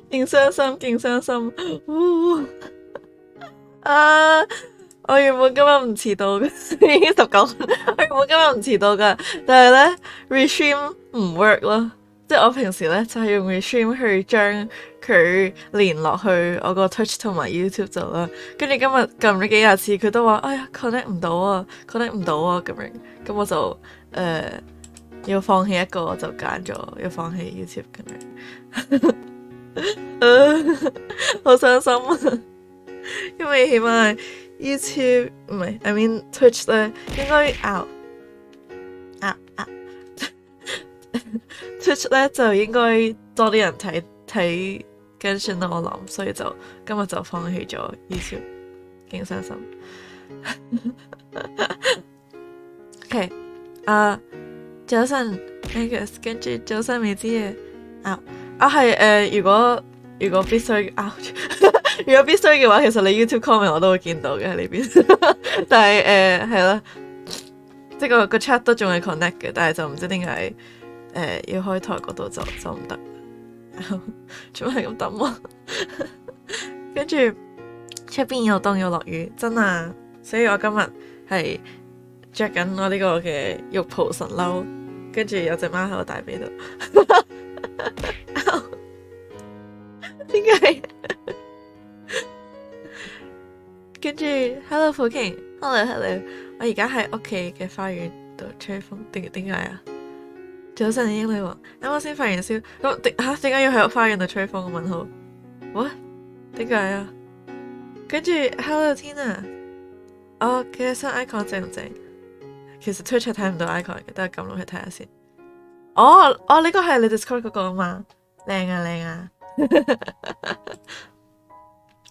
勁傷心，勁傷心。啊！我原本今日唔遲到嘅，已經19分。我原本今日唔遲到噶，但係咧 Restream 唔 work 咯。即係我平時咧就係用 Restream 去將佢連落去我個 Twitch 同埋 YouTube 度啦。跟住今日撳咗幾廿次，佢都話：哎呀 connect 唔到啊，connect 唔到啊咁樣。咁我就要放棄一個，我就揀咗要放棄 YouTube 咁樣。好傷心啊！因為起碼 YouTube 唔係 I mean Twitch 咧應該Twitch 咧就應該多啲人睇 Genshin 啦，我諗，所以就今日就放棄咗 YouTube， 勁傷心。OK， 早晨 Angus， 跟住早晨未知嘅係如果必須如果必須嘅話，其實你 YouTube comment 我都會見到嘅喺呢邊。但係係啦，即係個 chat 都仲係 connect 嘅，但係就唔知點解要開台嗰度就唔得。做咩係咁抌啊？跟住出邊又凍又落雨，真啊！所以我今日係着緊我呢個嘅浴袍神褸，跟住有隻貓喺我大髀度。點解？跟住 Hello 普京 Hello， 我而家喺屋企嘅花園度吹風，點解啊？早晨英女王，啱啱先發完燒，咁點解要喺花園度吹風？我問號 What？ 點解啊？跟住 Hello Tina， 其實新 icon 正唔正？其實 Twitch 睇唔到 icon 嘅，等我撳落去睇下先。呢個係你 Discord 嗰個啊嘛，靚啊！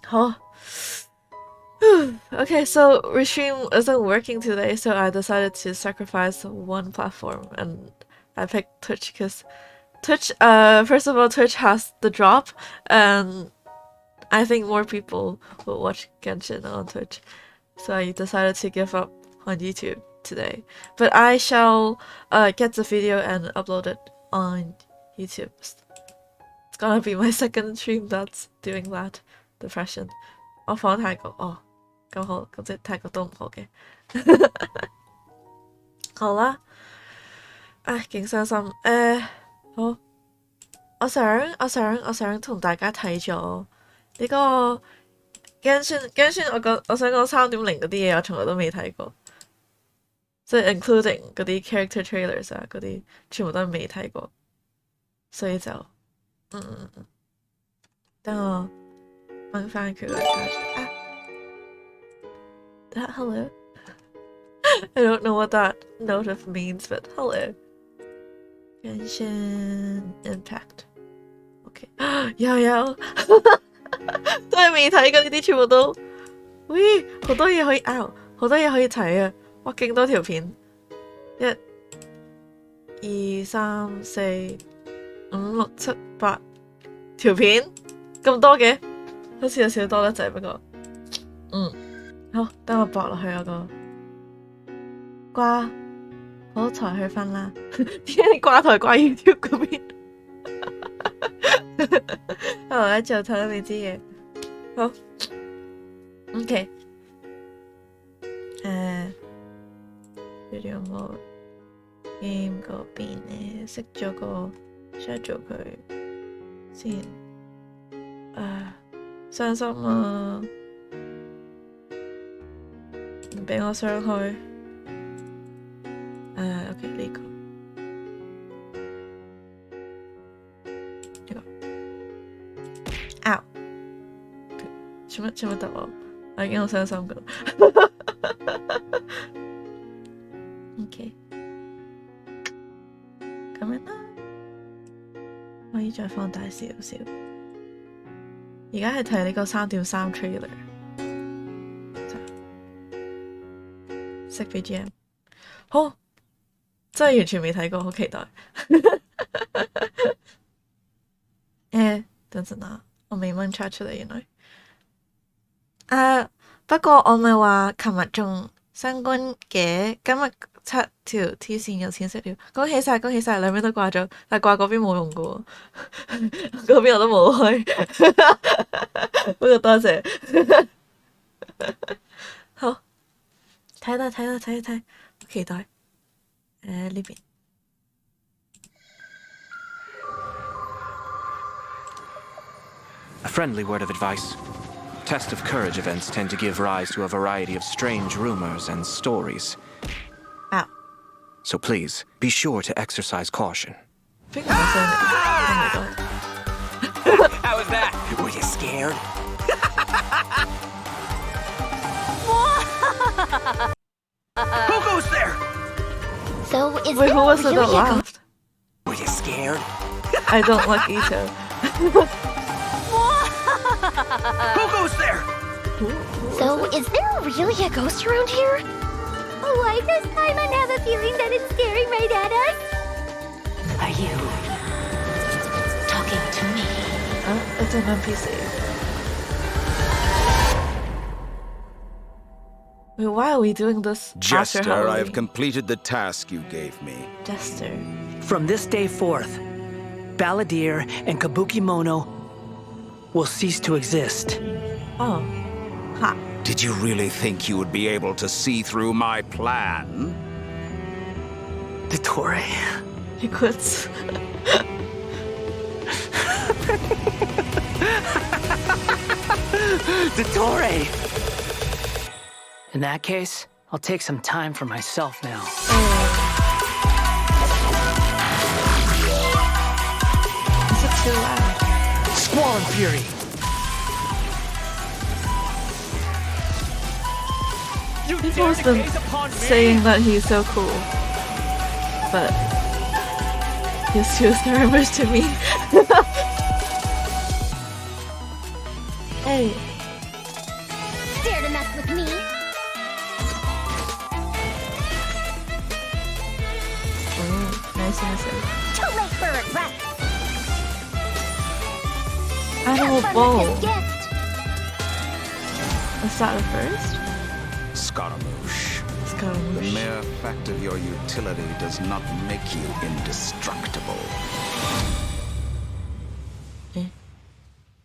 好。Okay, so Restream isn't working today, so I decided to sacrifice one platform, and I picked Twitch because Twitch, first of all, Twitch has the drop, and I think more people will watch Genshin on Twitch, so I decided to give up on YouTube today. But I shall get the video and upload it on YouTube. It's gonna be my second stream that's doing that. Depression. 我放泰國哦。咁好，咁即係泰國都唔好嘅。好啦，勁傷心。好，我想同大家睇咗呢個 Genshin，我想講3.0嗰啲嘢，我從來都未睇過，即係 including 嗰啲 character trailers 啊，嗰啲全部都係未睇過，所以就等我揾翻佢個Hello. I don't know what that notif means, but hello. Genshin Impact. OK. 有都係未睇過呢啲，全部都喂好多嘢可以好多嘢可以睇啊！哇，勁多條片，1、2、3、4、5、6、7、8條片咁多嘅，好似有少少多得滯，不過好，等我搏落去我個掛，好才去瞓啦。點解你掛台掛 YouTube 嗰邊？我咧就睇都未知嘅。好 ，OK。video mode game 嗰邊咧，熄咗個 schedule 佢先。傷心啊！唔俾我上去。OK 呢個做乜得我已經好傷心噶啦。OK， 咁樣啦，可以再放大少少。而家係睇呢個3.3 trailer。識 BGM， 好，真係完全未睇過，好期待。等陣啊，我未掹 chat 出嚟原來。不過我咪話琴日仲新冠嘅，今日7條 T 線有淺色了，恭喜晒，兩邊都掛咗，但係掛嗰邊冇用過，嗰邊我都冇開，不過多謝。好，睇，好期待。呢邊。A friendly word of advice. Test of courage events tend to give rise to a variety of strange rumors and stories. Ow. So please, be sure to exercise caution. I think I'm saying it. Oh my god. How was that? Were you scared? Who goes there? So is Wait, there who was it that really a laughed? Were you scared? I don't like Ito. Who goes there? So is there really a ghost around here? Why does Paimon have a feeling that it's staring right at us? Are you talking to me? It's an NPC. Wait, why are we doing this after Jester, Halloween? I have completed the task you gave me. Jester. From this day forth, Balladeer and Kabukimono will cease to exist. Oh. Ha. Did you really think you would be able to see through my plan? Dottore. He quits. Dottore! In that case, I'll take some time for myself now. Is it too loud? Squall and Fury! People's been saying that he's so cool, but he's too Scaramouche to me. Hey. Dare to mess with me? Oh, nice. Too late for regret. Animal Have fun Bowl. with this gift. Let's start with first. Scaramouche. The Scaramouche. mere fact of your utility does not make you indestructible.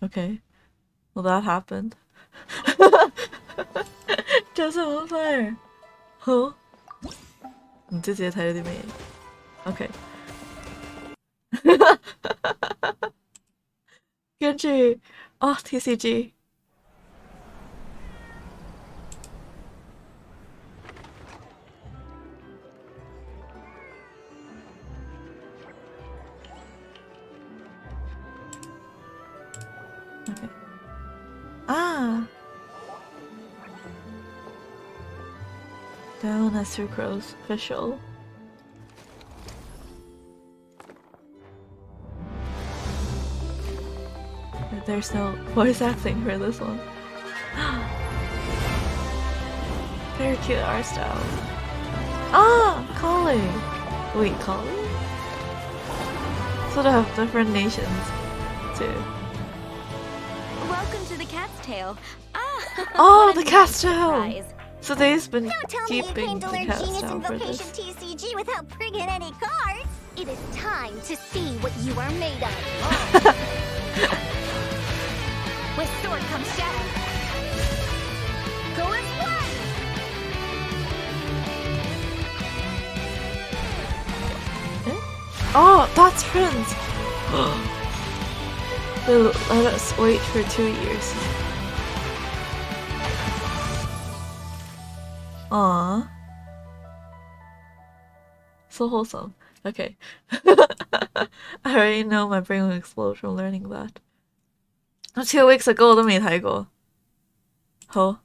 Okay. Well, that happened. Just on fire. Huh? 唔知自己睇咗啲咩嘢。Okay. 跟住TCG。Okay. Ah! Down as Sucrose official. There's no voice acting for this one. Very cute art style. Ah! Collie! Wait, Collie? So they have different nations too. Welcome to the Cat's Tail. Oh, the cat's tail! Surprise. So they've been Don't tell me you keeping came the to learn cat's Genius tail for Invocation this. TCG without bringing any cards. It is time to see what you are made of. With sword comes shadow. Go and play! Oh, that's friends! They'll let us wait for 2 years. Aww. So wholesome. Okay. I already know my brain will explode from learning that. 2 weeks ago 我都未睇過。好。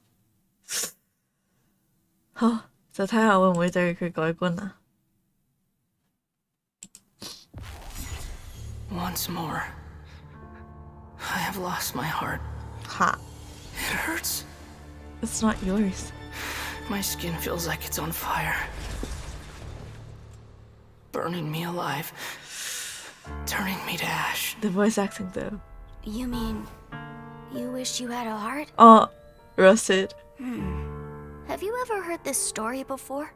好，就睇下會唔會對佢改觀啊。Once more, I have lost my heart. 哈 It hurts. It's not yours. My skin feels like it's on fire. Burning me alive. Turning me to ash. The voice acting though. You mean you wish you had a heart? Oh, rusted. Have you ever heard this story before?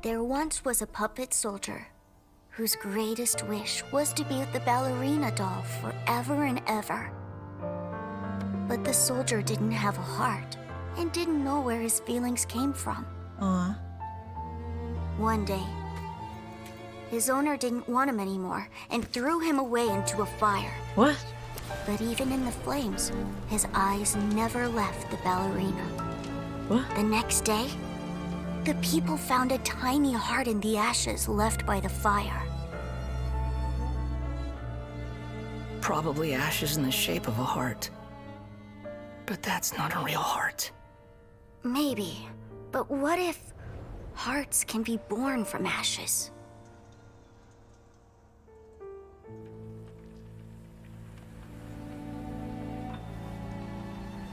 There once was a puppet soldier whose greatest wish was to be with the ballerina doll forever and ever. But the soldier didn't have a heart and didn't know where his feelings came from. Aw. One day, his owner didn't want him anymore and threw him away into a fire. What? But even in the flames, his eyes never left the ballerina. What? The next day, the people found a tiny heart in the ashes left by the fire. Probably ashes in the shape of a heart. But that's not a real heart. Maybe, but what if hearts can be born from ashes?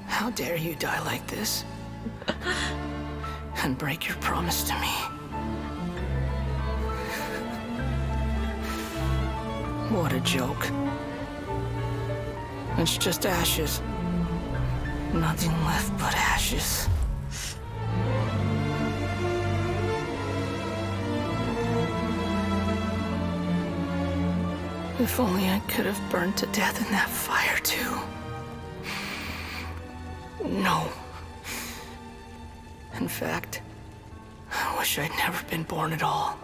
How dare you die like this? And break your promise to me. What a joke. It's just ashes. Nothing left but ashes. If only I could have burned to death in that fire too. No. In fact, I wish I'd never been born at all.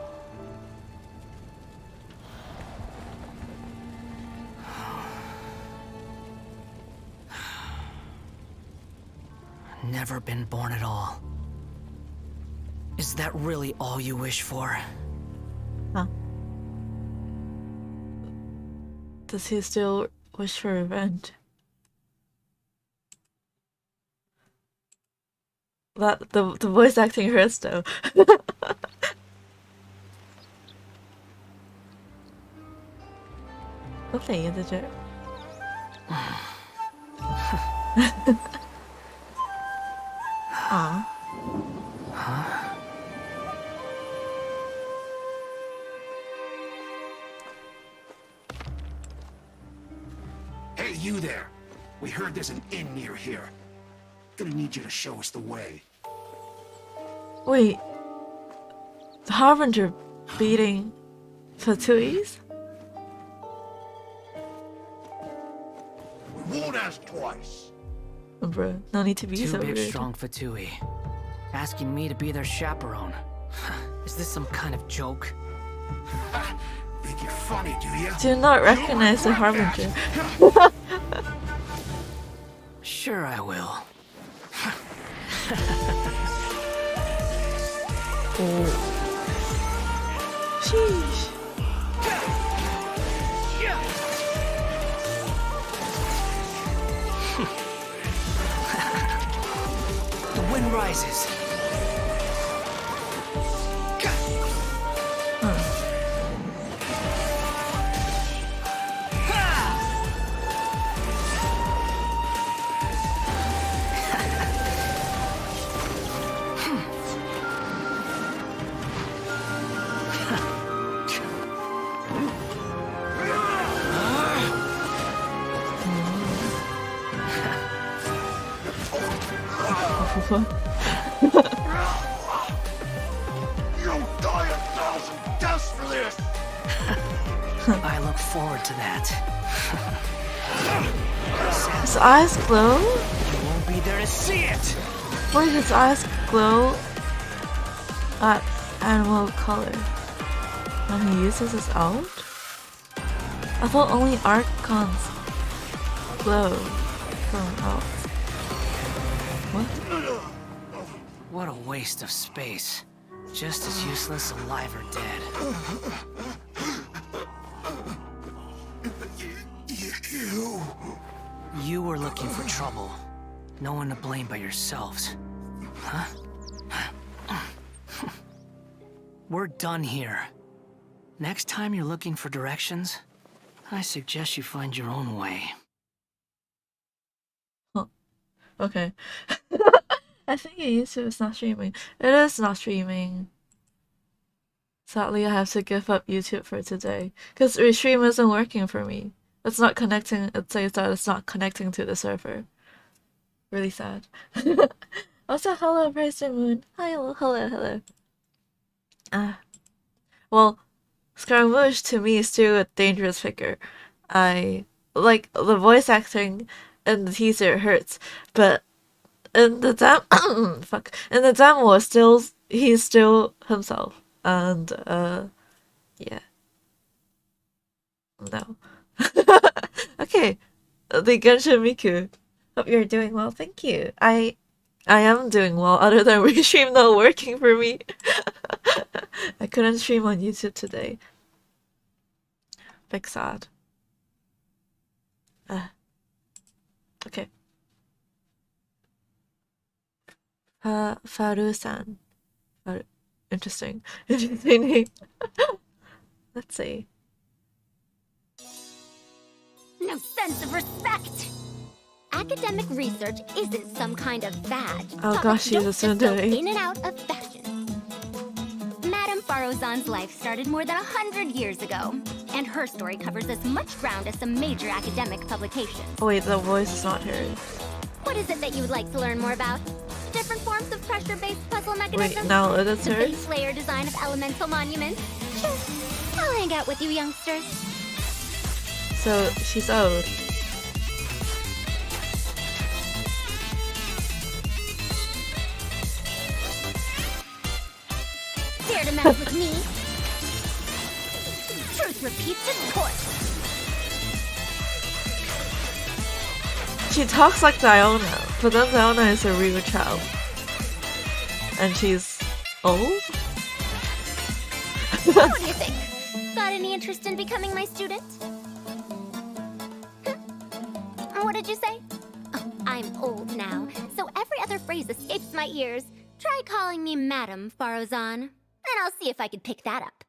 Never been born at all. Is that really all you wish for? Huh? Does he still wish for revenge? That the voice acting hurts though. Nothing is a joke. Aw. Hey, you there! We heard there's an inn near here. Gonna need you to show us the way. Wait. The Harbinger beating Fatuis? We won't ask twice. Oh, bro, no need to be Two so big, rude. strong Fatui. Asking me to be their chaperone. Is this some kind of joke? Think you're funny, do you? Do not recognize the Harbinger. Sure I will. Sheesh. The wind rises. You'll die 1,000 deaths for this! I look forward to that. His eyes glow? You won't be there to see it! Wait, his eyes glow at animal color when he uses his ult? I thought only Archons glow from ults. What? What a waste of space. Just as useless alive or dead. You were looking for trouble. No one to blame but yourselves. Huh? We're done here. Next time you're looking for directions, I suggest you find your own way. Okay. I think YouTube's not streaming. It is not streaming. Sadly, I have to give up YouTube for today. Because Restream isn't working for me. It's not connecting. It says that it's not connecting to the server. Really sad. Also, hello, Praise the Moon. Hi, hello. Well, Scaramouche to me is still a dangerous figure. I like the voice acting in the teaser hurts, but in the in the demo he's still himself, and yeah. No. Okay. The Genshin Miku. Hope you're doing well. Thank you. I am doing well, other than restream not working for me. I couldn't stream on YouTube today. Backseat. Okay. Faru-san. Interesting. Interesting name. Let's see. No sense of respect! Academic research isn't some kind of fad. Oh gosh, she's a tsundere. In and out of fashion. Madame Farozan's life started more than 100 years ago, and her story covers as much ground as some major academic publications. Oh wait, the voice is not hers. What is it that you would like to learn more about? Different forms of pressure-based puzzle mechanisms? Wait, now it's The hers? base layer design of elemental monuments? Sure, I'll hang out with you youngsters. So she's old. Dare to mess with me? Truth repeats its course. She talks like Diona, but then Diona is a real child. And she's old? What do you think? Got any interest in becoming my student? What did you say? Oh, I'm old now, so every other phrase escapes my ears. Try calling me Madame Farozan, and I'll see if I can pick that up.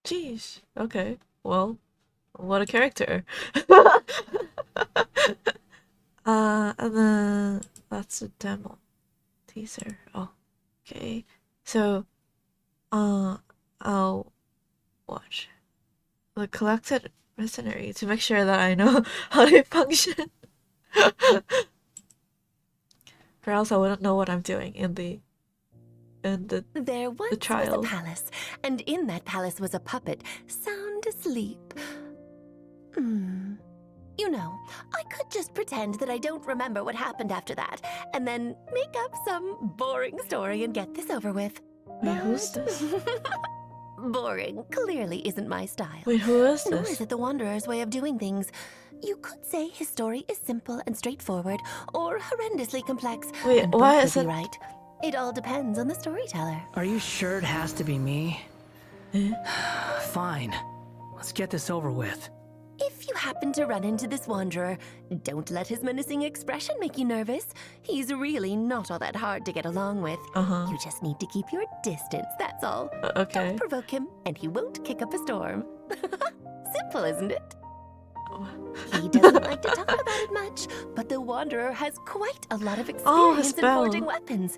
Jeez. Okay. Well, what a character. And then that's a demo teaser. Oh, okay. So, I'll watch the collected mercenary to make sure that I know how they function. Or else I wouldn't know what I'm doing in the There once trial. was a palace, and in that palace was a puppet, sound asleep. You know, I could just pretend that I don't remember what happened after that, and then make up some boring story and get this over with. Wait, who's this? Boring clearly isn't my style. Wait, who is Nor this? is it the Wanderer's way of doing things. You could say his story is simple and straightforward, or horrendously complex. Wait, and why both is would it- be right? It all depends on the storyteller. Are you sure it has to be me? Eh? Fine. Let's get this over with. If you happen to run into this wanderer, don't let his menacing expression make you nervous. He's really not all that hard to get along with. You just need to keep your distance, that's all. Okay. Don't provoke him, and he won't kick up a storm. Simple, isn't it? He doesn't like to talk about it much, but the wanderer has quite a lot of experience his in bell. forging weapons.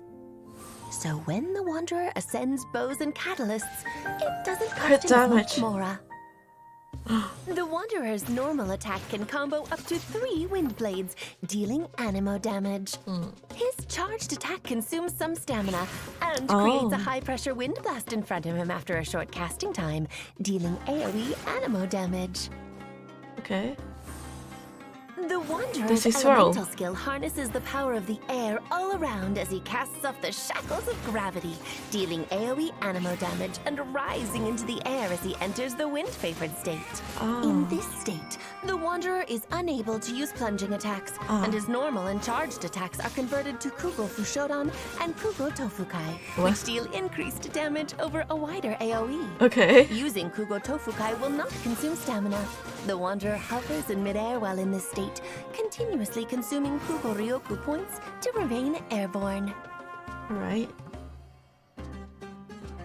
So when the wanderer ascends bows and catalysts, it doesn't Crit cost him as much damage. mora. The Wanderer's normal attack can combo up to 3 wind blades, dealing animo damage. His charged attack consumes some stamina and creates a high-pressure wind blast in front of him after a short casting time, dealing AoE animo damage. Okay. The Does Wanderer's he swirl? elemental skill harnesses the power of the air all around as he casts off the shackles of gravity, dealing AoE animo damage and rising into the air as he enters the wind-favored state. In this state, the Wanderer is unable to use plunging attacks, and his normal and charged attacks are converted to Kugo Fushodan and Kugo Tofukai, What? which deal increased damage over a wider AoE. Okay. Using Kugo Tofukai will not consume stamina. The Wanderer hovers in midair while in this state, continuously consuming Kugo Ryoku points to remain airborne. Right.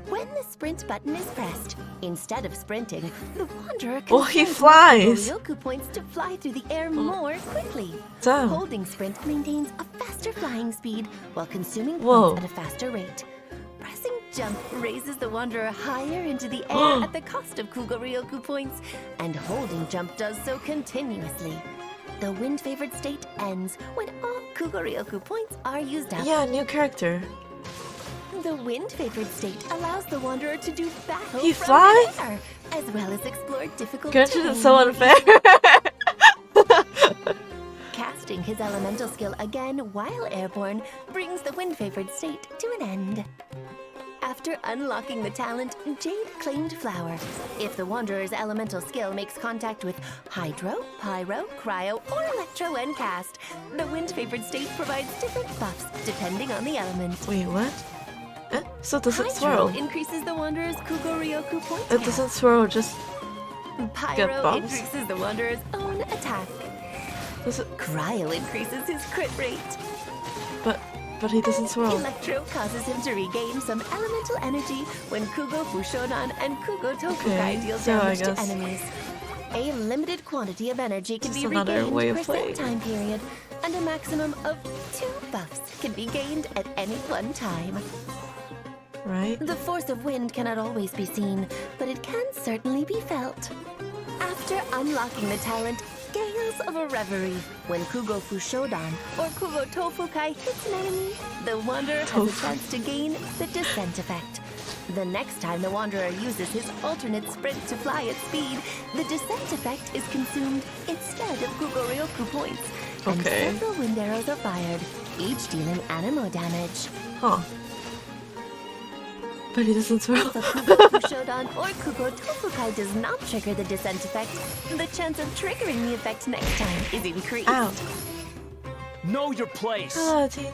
When the sprint button is pressed, instead of sprinting, the Wanderer Oh, he consumes flies. Kugo Ryoku points to fly through the air more quickly. Damn. Holding sprint maintains a faster flying speed while consuming Whoa. points at a faster rate. Pressing jump raises the Wanderer higher into the air at the cost of Kugo Ryoku points, and holding jump does so continuously. The wind-favored state ends when all Kugo Ryoku points are used up. Yeah, new character. The wind-favored state allows the wanderer to do battle He from flies? the air, as well as explore difficult Genshin terrain. is so unfair. Casting his elemental skill again while airborne brings the wind-favored state to an end. After unlocking the talent Jade Claimed Flower, if the Wanderer's elemental skill makes contact with Hydro, Pyro, Cryo, or Electro when cast, the wind-favored state provides different buffs depending on the element. Wait, what? So does it Hydro swirl? increases the Wanderer's Kugoryoku point It doesn't swirl, just get Pyro buffs? increases the Wanderer's own attack. Does it? Cryo increases his crit rate. But he doesn't swirl. Electro causes him to regain some elemental energy when Kugo Fushodan and Kugo Tokukai Okay, deal so I damage to guess- enemies. A limited quantity of energy can Just be another regained way of per playing. set time period, and a maximum of 2 buffs can be gained at any one time. Right? The force of wind cannot always be seen, but it can certainly be felt. After unlocking the talent Gales of a Reverie, when Kugo Fushodan or Kugo Tofukai hits an enemy, the Wanderer has a chance to gain the Descent effect. The next time the Wanderer uses his alternate sprint to fly at speed, the Descent effect is consumed instead of Kugoryoku points, and Okay. several wind arrows are fired, each dealing animo damage. Huh. But he doesn't swirl. If a Kugo Fushodan or Kugo Tofukai does not trigger the Descent effect, the chance of triggering the effect next time is increased. Ow. Know your place. Ah, teeth.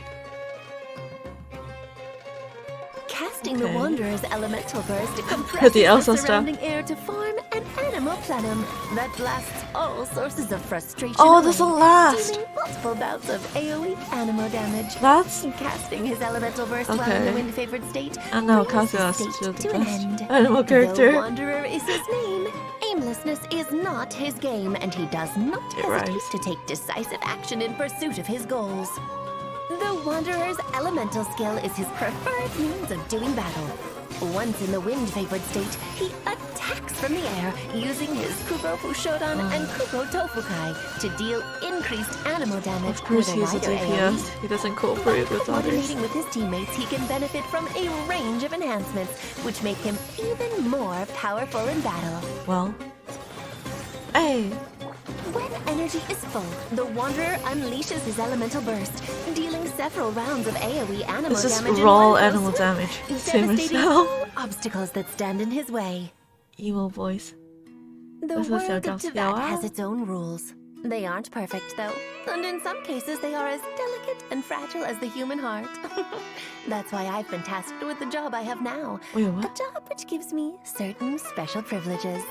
Casting the Okay. Wanderer's elemental burst compresses The the Elsa stuff. surrounding air to form an animal plenum that blasts all sources of frustration Oh, away, this'll last. dealing multiple bouts of AoE animo damage. That's. Casting his elemental burst while in Okay. the wind-favored state I know, brings Kazuya his is state the to an best end. animal character. Though Wanderer is his name, aimlessness is not his game, and he does not It hesitate rhymes. to take decisive action in pursuit of his goals. The Wanderer's elemental skill is his preferred means of doing battle. Once in the wind-favored state, he attacks from the air using his Kugo Fushodan and Kugo Tofukai to deal increased animo damage Of course, with a he's a wider DPS. AoE. He doesn't By cooperate with others. coordinating with his teammates, he can benefit from a range of enhancements, which make him even more powerful in battle. Well. Hey. When energy is full, the Wanderer unleashes his elemental burst, dealing several rounds of AoE animo It's just damage in raw one fell animal swoop, damage to devastating himself. all obstacles that stand in his way. Emo voice. The This is world so of dumb. Teyvat Yeah. has its own rules. They aren't perfect, though, and in some cases they are as delicate and fragile as the human heart. That's why I've been tasked with the job I have now. Wait, A what? job which gives me certain special privileges.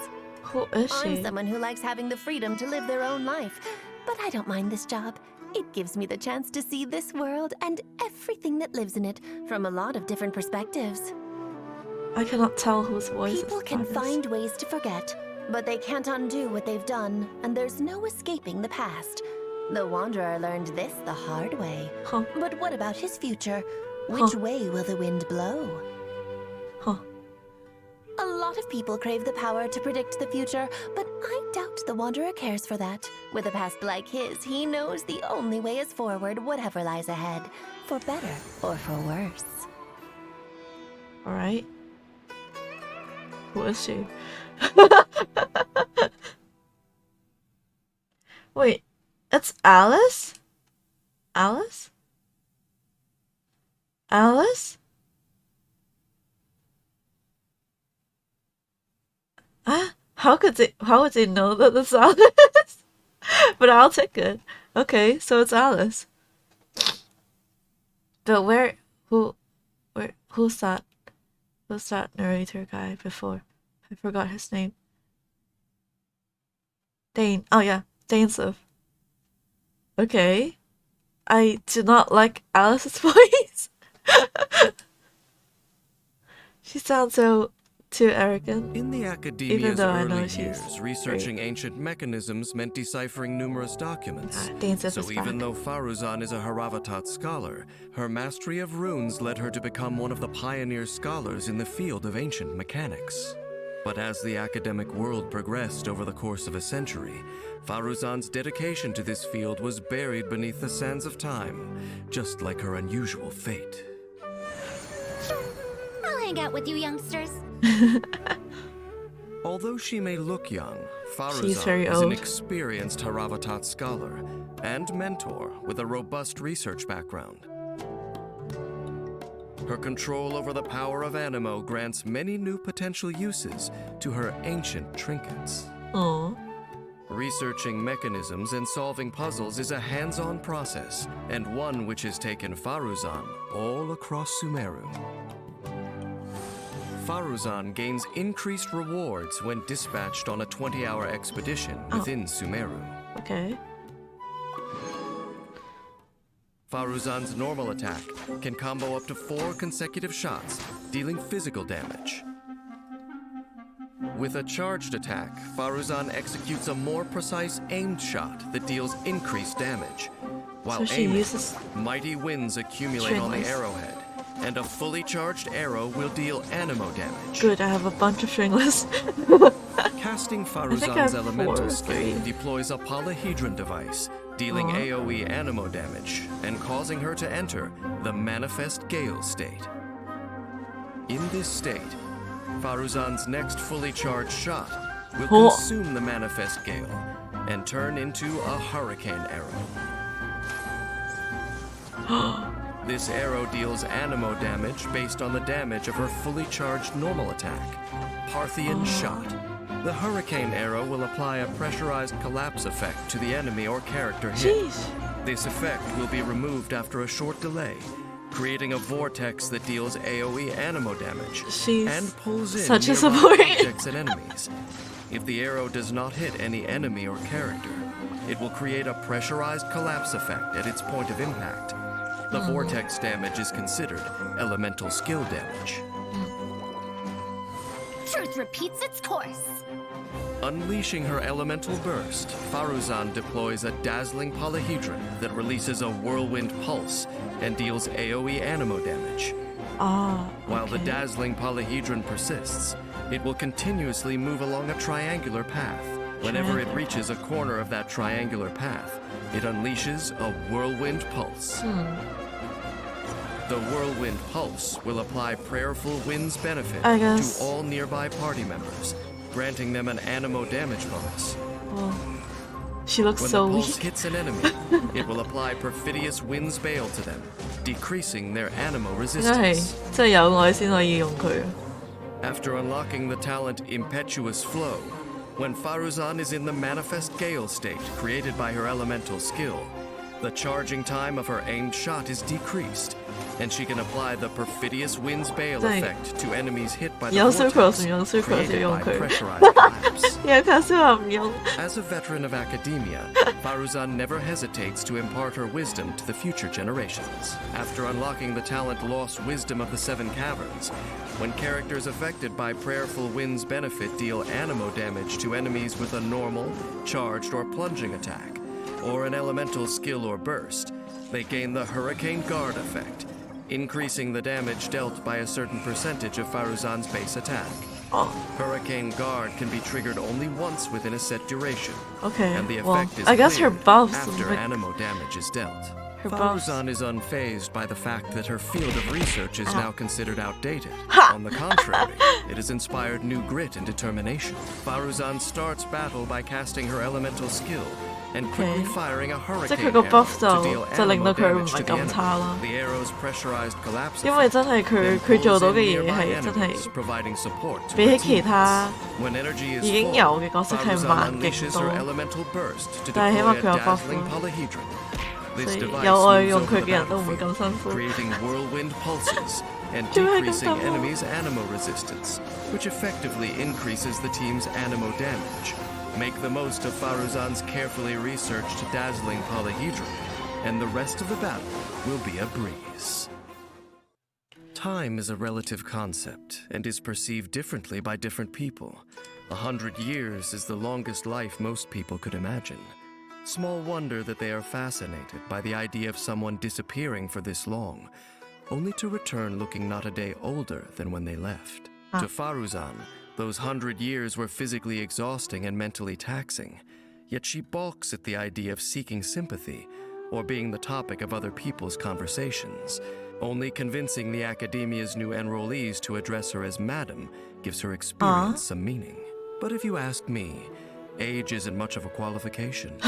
Who is I'm she? someone who likes having the freedom to live their own life, but I don't mind this job. It gives me the chance to see this world and everything that lives in it from a lot of different perspectives. I cannot tell whose voice People is can this. find ways to forget, but they can't undo what they've done, and there's no escaping the past. The Wanderer learned this the hard way. Huh. But what about his future? Which Huh. way will the wind blow? Huh. A lot of people crave the power to predict the future, but I doubt the Wanderer cares for that. With a past like his, he knows the only way is forward, whatever lies ahead. For better or for worse. Alright. Who is she? Wait, it's Alice? Alice? Alice? How would they know that it's Alice? But I'll take it. Okay, so it's Alice. But who's that? Who's that narrator guy before? I forgot his name. Dane. Oh yeah, Dainslev. Okay. I do not like Alice's voice. She sounds so too arrogant. In the Even academia's though I know early she's years, researching ancient mechanisms meant deciphering numerous documents. Dainslev So is even back. though Faruzan is a Haravatat scholar, her mastery of runes led her to become one of the pioneer scholars in the field of ancient mechanics. But as the academic world progressed over the course of a century, Faruzan's dedication to this field was buried beneath the sands of time, just like her unusual fate. hang out with you youngsters. Although she may look young, She's very Faruzan is an old. experienced Haravatat scholar and mentor with a robust research background. Her control over the power of Animo grants many new potential uses to her ancient trinkets. Aww. Researching mechanisms and solving puzzles is a hands-on process, and one which has taken Faruzan all across Sumeru. Faruzan gains increased rewards when dispatched on a 20-hour expedition within Sumeru. Okay. Faruzan's normal attack can combo up to 4 consecutive shots, dealing physical damage. With a charged attack, Faruzan executes a more precise aimed shot that deals increased damage. While So she aiming, uses mighty winds accumulate on the stringless. arrowhead, and a fully charged arrow will deal Animo damage. Good, I have a bunch of stringless. Casting think I Faruzan's have elemental 4 or skill 3. deploys a polyhedron device, dealing AoE Animo damage and causing her to enter the Manifest Gale state. In this state, Faruzan's next fully charged shot will consume the Manifest Gale and turn into a Hurricane Arrow. This arrow deals Animo damage based on the damage of her fully charged normal attack, Parthian Shot. The Hurricane Arrow will apply a pressurized collapse effect to the enemy or character hit. Jeez. This effect will be removed after a short delay, creating a vortex that deals AoE Animo damage She's and pulls in such a nearby support. objects and enemies. If the arrow does not hit any enemy or character, it will create a pressurized collapse effect at its point of impact. The vortex damage is considered elemental skill damage. Truth repeats its course. Unleashing her elemental burst, Faruzan deploys a dazzling polyhedron that releases a whirlwind pulse and deals AoE Animo damage. While the dazzling polyhedron persists, it will continuously move along a triangular path. Whenever it reaches a corner of that triangular path, it unleashes a whirlwind pulse. The whirlwind pulse will apply prayerful wind's benefit to all nearby party members, granting them an Animo damage bonus. She looks When so the pulse weak. hits an enemy, it will apply perfidious wind's bale to them, decreasing their Animo 應該係 resistance. 即係有愛先可以用佢。 After unlocking the talent Impetuous Flow, when Faruzan is in the Manifest Gale state created by her elemental skill, the charging time of her aimed shot is decreased, and she can apply the Perfidious Wind's Bale 真係 effect to enemies hit by the 有 Sucrose 唔 vortex 用 Sucrose 要 created 用 by 佢。 pressurized collapse. 有卡斯話唔用。 As a veteran of academia, Faruzan never hesitates to impart her wisdom to the future generations. After unlocking the talent Lost Wisdom of the Seven Caverns, when characters affected by Prayerful Wind's benefit deal Animo damage to enemies with a normal, charged, or plunging attack, or an elemental skill or burst, they gain the Hurricane Guard effect, increasing the damage dealt by a certain percentage of Faruzan's base attack. Hurricane Guard can be triggered only once within a set duration, Okay, and the well, effect is I guess her cleared buffs after like- Animo damage is dealt. Her buffs. Faruzan is unfazed by the fact that her field of research is now considered outdated. On the contrary, it has inspired new grit and determination. Faruzan starts battle by casting her elemental skill and quickly Okay. firing a 即係 hurricane 佢個 arrow buff to deal 就令 Animo 到佢唔 damage to 係 the 咁差啦。 enemy. The arrow's pressurized collapse 因為真係 effect 佢 then 做 pulls 到 in 嘅嘢 nearby 係真係 enemies, providing support to 比 her 起其 teammates. 他 When energy is 已經 full, 有嘅角色係 Faruzan 慢極 unleashes 多 her。elemental burst to 但係起 deploy 碼 a 佢有 buff dazzling 咯。 polyhedron. This 所以 device 有愛 moves 用 over 佢 the 嘅人都唔會 battlefield, 咁辛苦。 creating whirlwind pulses and 做咩咁 decreasing 得意？ enemies' Animo resistance, which effectively increases the team's Animo damage. Make the most of Faruzan's carefully researched dazzling polyhedron, and the rest of the battle will be a breeze. Time is a relative concept and is perceived differently by different people. 100 years is the longest life most people could imagine. Small wonder that they are fascinated by the idea of someone disappearing for this long, only to return looking not a day older than when they left. To Faruzan, those 100 years were physically exhausting and mentally taxing, yet she balks at the idea of seeking sympathy or being the topic of other people's conversations. Only convincing the academia's new enrollees to address her as Madam gives her experience some meaning. But if you ask me, age isn't much of a qualification.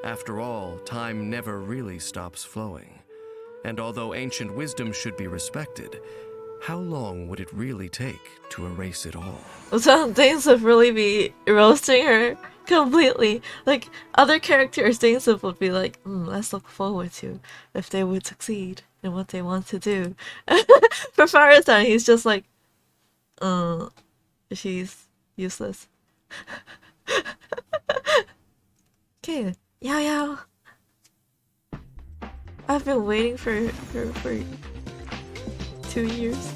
After all, time never really stops flowing. And although ancient wisdom should be respected, how long would it really take to erase it all? Some things would really be roasting her completely. Like, other characters, things would be like, let's look forward to if they would succeed in what they want to do. For Farah-san, he's just like, she's useless. Okay, Yao Yao. I've been waiting for her for 2 years.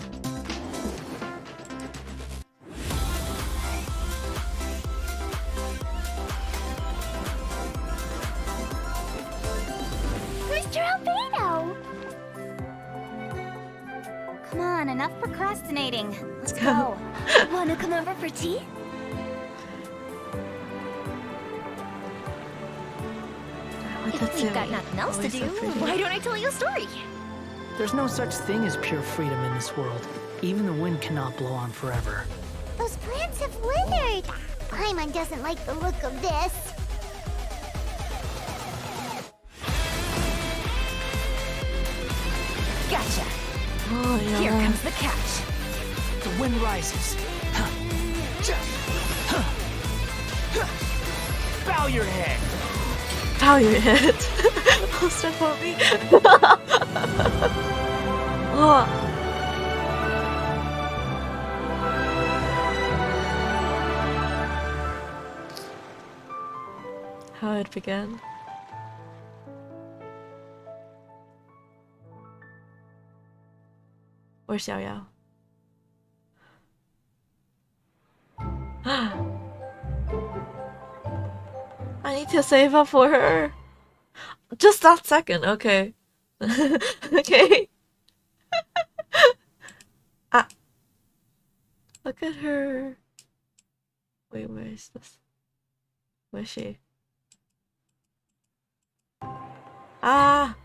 Mr. Albino! Come on, enough procrastinating. Let's go. Wanna come over for tea? If we've got nothing else to do, why don't I tell you a story? There's no such thing as pure freedom in this world. Even the wind cannot blow on forever. Those plants have withered. Paimon doesn't like the look of this. Gotcha. Oh, yeah. Here comes the catch. The wind rises. Bow your head. Bow your head. Oh, step on me. Oh. How it began. Where's Yao Yao? I need to save up for her. Just that second, okay. Okay. Ah. Look at her. Wait, where is this? Where's she? Ah.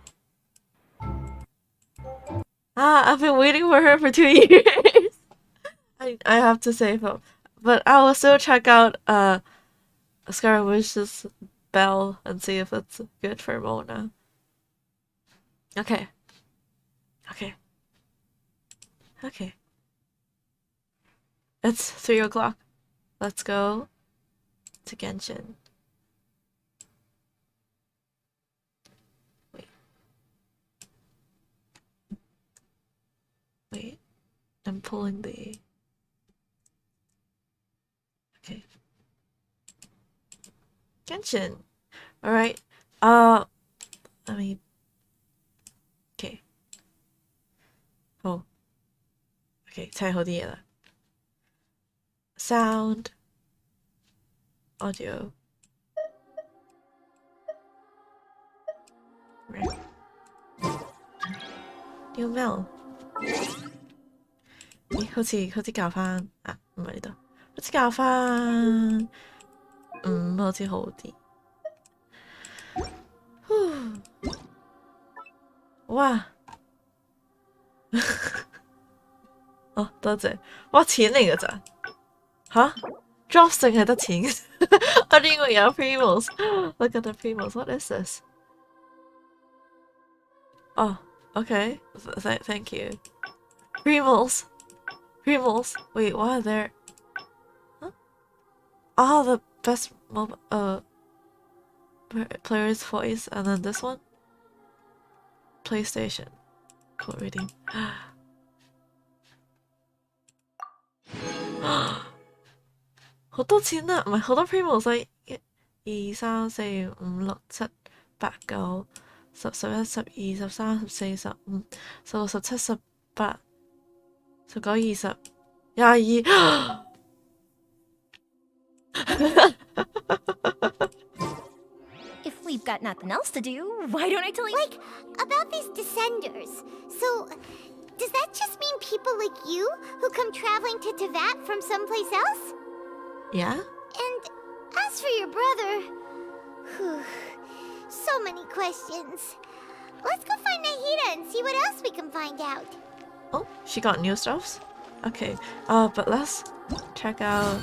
I've been waiting for her for 2 years. I have to save up. But I will still check out Scaramouche's bell and see if it's good for Mona. Okay. Okay. Okay. It's 3 o'clock. Let's go to Genshin. Wait. I'm pulling the... Okay. Genshin. Alright. I mean... Okay. Oh. Okay, 太后的嘢啦. Sound. Audio. Right. New mail. 咦，好似教返啊，唔係呢度，好似教返好似好啲。哇！哦，多謝。哇，錢嚟㗎咋？吓 ？Drop 淨係得錢，我呢個有 Primos。Look at the Primos. What is this? Oh, okay. Thank you. Primos. Primos. Wait, what are there? Huh? Oh, the best player's voice, and then this one. PlayStation. Cool reading. 好多錢啊！唔係好多 Primos 啊！1、2、3、4、5、6、7、8、9、10、11、12、13、14、15、16、17、18、19、20、22。If we've got nothing else to do, why don't I tell you? Like, about these descenders. So, does that just mean people like you who come traveling to Teyvat from someplace else? Yeah? And as for your brother... so many questions. Let's go find Nahida and see what else we can find out. Oh, she got new stuffs? Okay, but let's check out...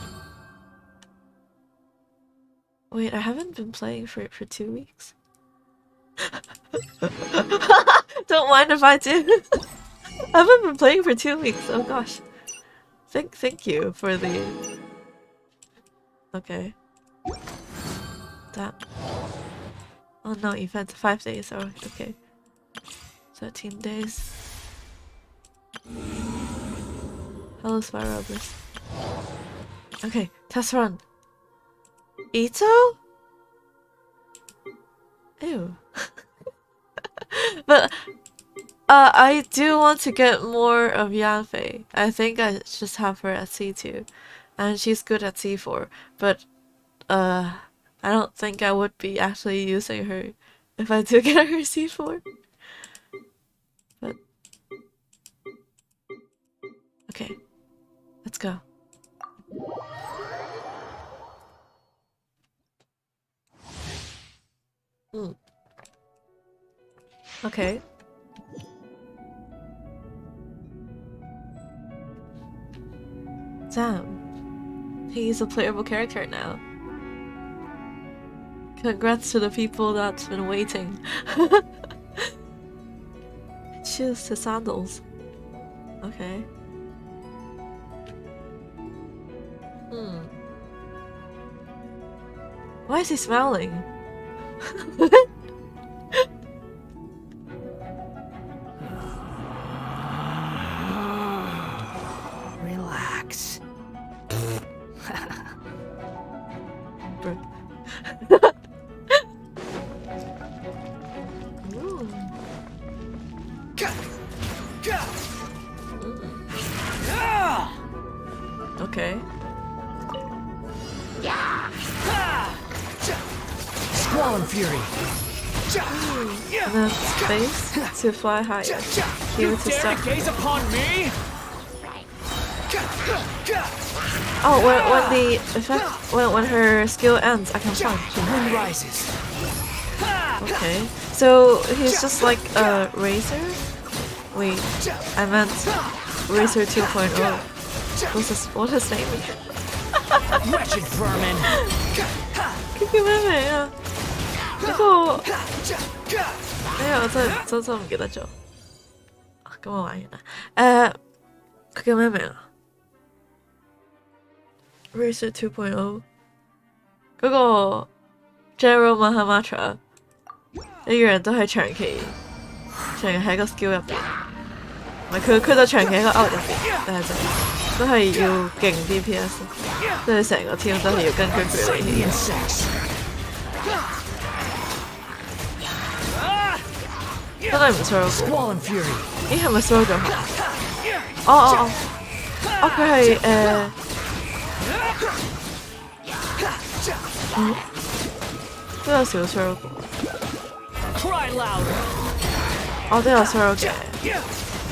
Wait, I haven't been playing for 2 weeks. Don't mind if I do. I haven't been playing for 2 weeks, oh gosh. Thank you for the... Okay. That... Oh no, event 5 days, oh, okay. 13 days. Hello, Spiral Bliss. Okay, test run. Ito? Ew. But I do want to get more of Yanfei. I think I just have her at C2. And she's good at C4. But I don't think I would be actually using her if I do get her C4. But okay. Let's go. Okay. Damn. He's a playable character now. Congrats to the people that's been waiting. Choose the sandals. Okay. Why is he smiling? Relax. Okay. Squall and Fury. Enough space to fly higher. Give it to start. Gaze upon me? Oh, when the effect, when her skill ends, I can punch. The wind rises. Okay, so he's just like a Razor? Wait, I meant Razor 2.0. What's his name again? Wretched vermin. 佢叫咩名啊？嗰個哎呀，我真唔記得咗。咁我玩完啦。佢叫咩名啊 ？Racer 2.0 嗰個 General Mahamatra 一樣都係長期喺個 skill 入邊，唔係佢就長期喺個 out 入邊，但係都係要勁 DPS， 即係成個 team 都係要根據佢嚟起嘅。真係唔錯嘅。咦，係咪 slow 咗下？哦，佢係都有少 slow 嘅。我都有 slow 嘅，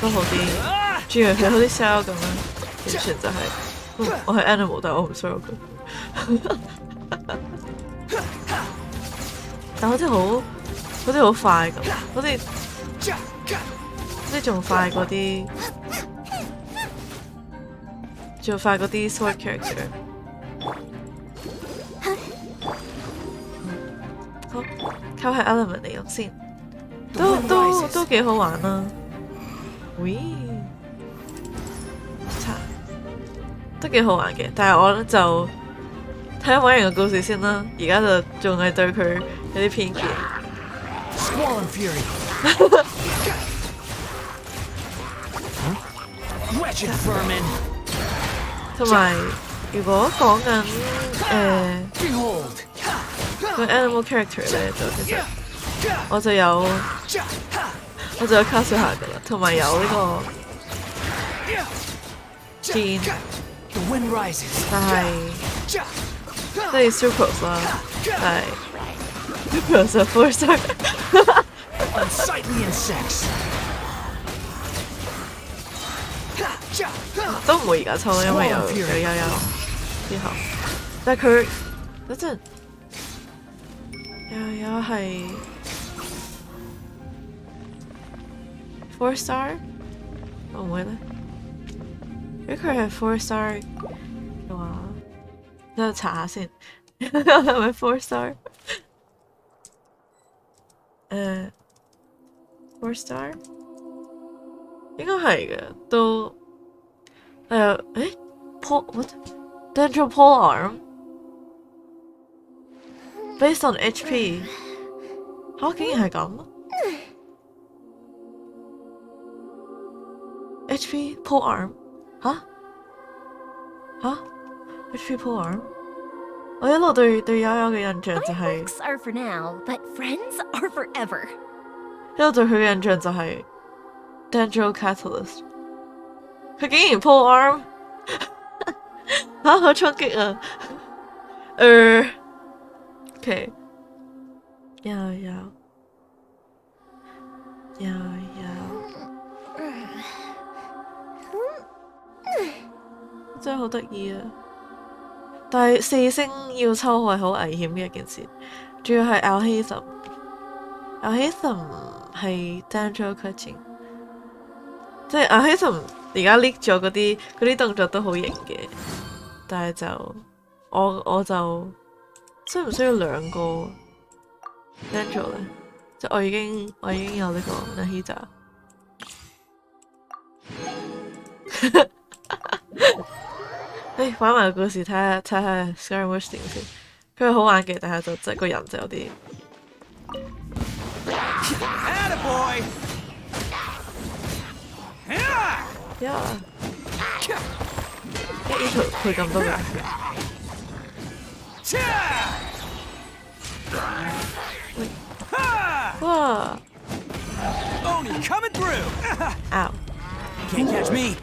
都好啲。轉完佢好啲 sell 咁樣，完全就係我係 animal， 但係我唔 slow 佢。但好似好快咁，好似仲快嗰啲，sword character。好，靠係 element 嚟用先，都幾好玩啦。喂，都幾好玩嘅，但係我咧就睇下玩完個故事先啦。而家就仲係對佢有啲偏見。同埋，如果講緊個 animal character 咧，就其實我就有卡少下噶啦，同埋有呢個 Jean， 但係即係 Sucrose 啦，但係 Sucrose 係 4 star。都唔會而家抽啦，因為有之後，但係佢嗰陣有係4 star 會唔會咧？如果佢係4 star 嘅話，等我查下先，係咪4 star？ 4 star 應該係嘅，都Dendro pole arm based on HP 嚇，竟然係咁？HP pole arm 嚇HP pole arm 我一路對悠悠嘅印象就係 Fireworks are for now, but friends are forever. 一路對佢嘅印象就係 Dendro Catalyst 佢竟然 pole arm 好衝擊啊！OK 悠悠真係好得意啊！但係4星要抽係好危險嘅一件事，仲要係 Alhazen 係 Dendro Cutting， 即係 Alhazen 而家 leak 咗嗰啲動作都好型嘅，但係就我就需唔需要2個 Dendro 咧？即係我已經有呢個 Heya。玩埋個故事睇下 Scaramouche 點先，佢係好玩嘅，但係就即係個人就有啲。Attaboy! Yeah. 呢圖佢咁多㗎。哇 Oni coming through! Ow. Can't catch me!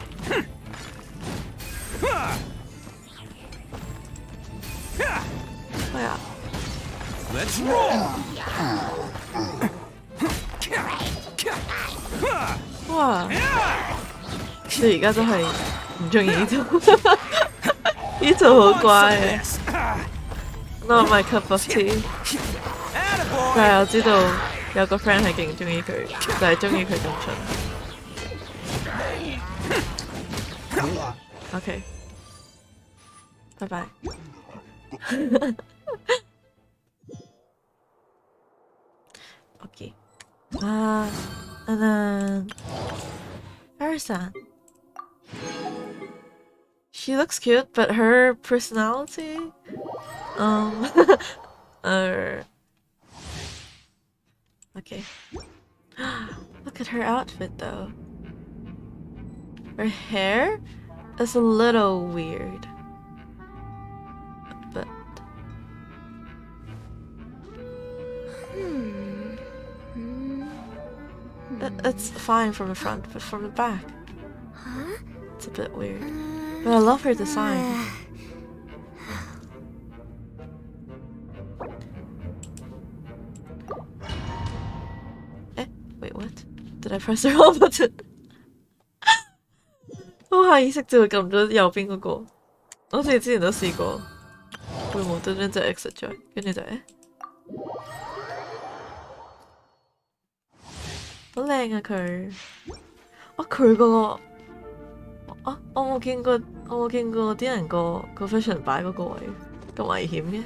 Wow. Let's roll! 哇！你而家真係唔中意呢套，呢套好乖嘅。Not my cup of tea。但係我知道有個 friend 係勁中意佢，就係中意佢咁蠢。OK， 拜拜。OK， and then Harrison. She looks cute, but her personality, okay. Look at her outfit though. Her hair is a little weird, but it's fine from the front, but from the back, it's a bit weird. But I love her design. Wait, what? Did I press the wrong button? 我下意識就會撳咗右邊嗰個，好似之前都試過，會無端端就 exit 咗，跟住就好靚啊佢！佢嗰個我冇見過啲人個 fashion 擺嗰個位咁危險嘅。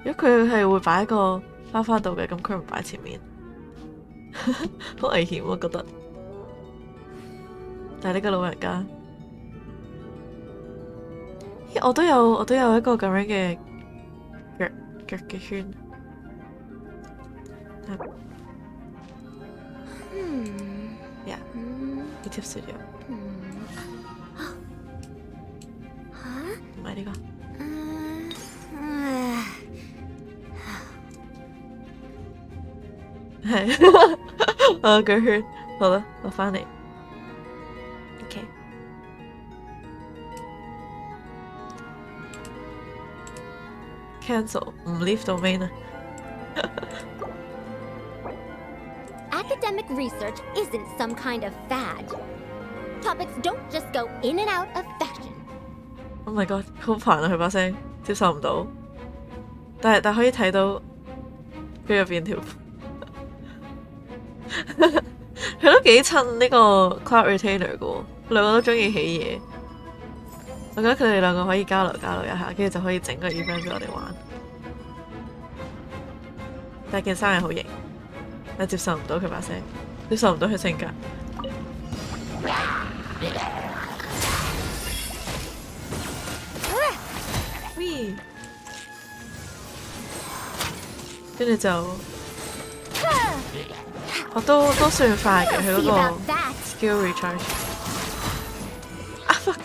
如果佢係會擺個花度嘅，咁佢唔擺前面，好危險我覺得。但係呢個老人家，我都有一個咁樣嘅腳嘅圈。Yeah, YouTube Studio. 唔係呢個。係，我腳圈，好啦，我返嚟。OK。Cancel， 唔 leave domain 啊。Academic research isn't some kind of fad. Topics don't just go in and out of fashion. Oh my god， 好煩啊！佢把聲接受唔到，但可以睇到佢入邊條佢都幾襯呢個 Cloud Retainer 嘅喎，兩個都中意起嘢。我覺得佢哋兩個可以交流一下，跟住就可以整個 event 俾我哋玩。但係件衫係好型，我接受唔到佢把聲，接受唔到佢性格。喂，跟住就我都算快嘅，佢嗰個 skill recharge。啊 fuck！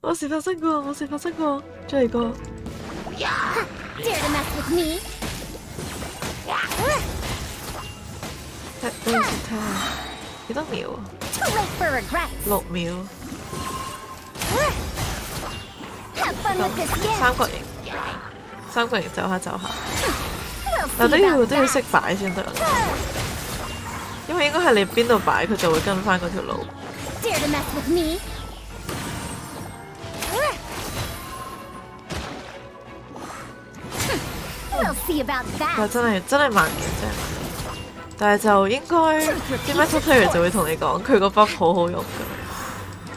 冇事發生過，冇事發生過，再嚟過。Dare to mess with me? 等陣先睇下幾多秒啊？Too late for regrets. 6秒。Have fun with this gift. 三角形走下走下，但都要識擺先得，因為應該係你邊度擺，佢就會跟翻嗰條路。Dare to mess with me? 但真係慢嘅啫，但係就應該啲 Metal Player 就會同你講佢個 buff 好好用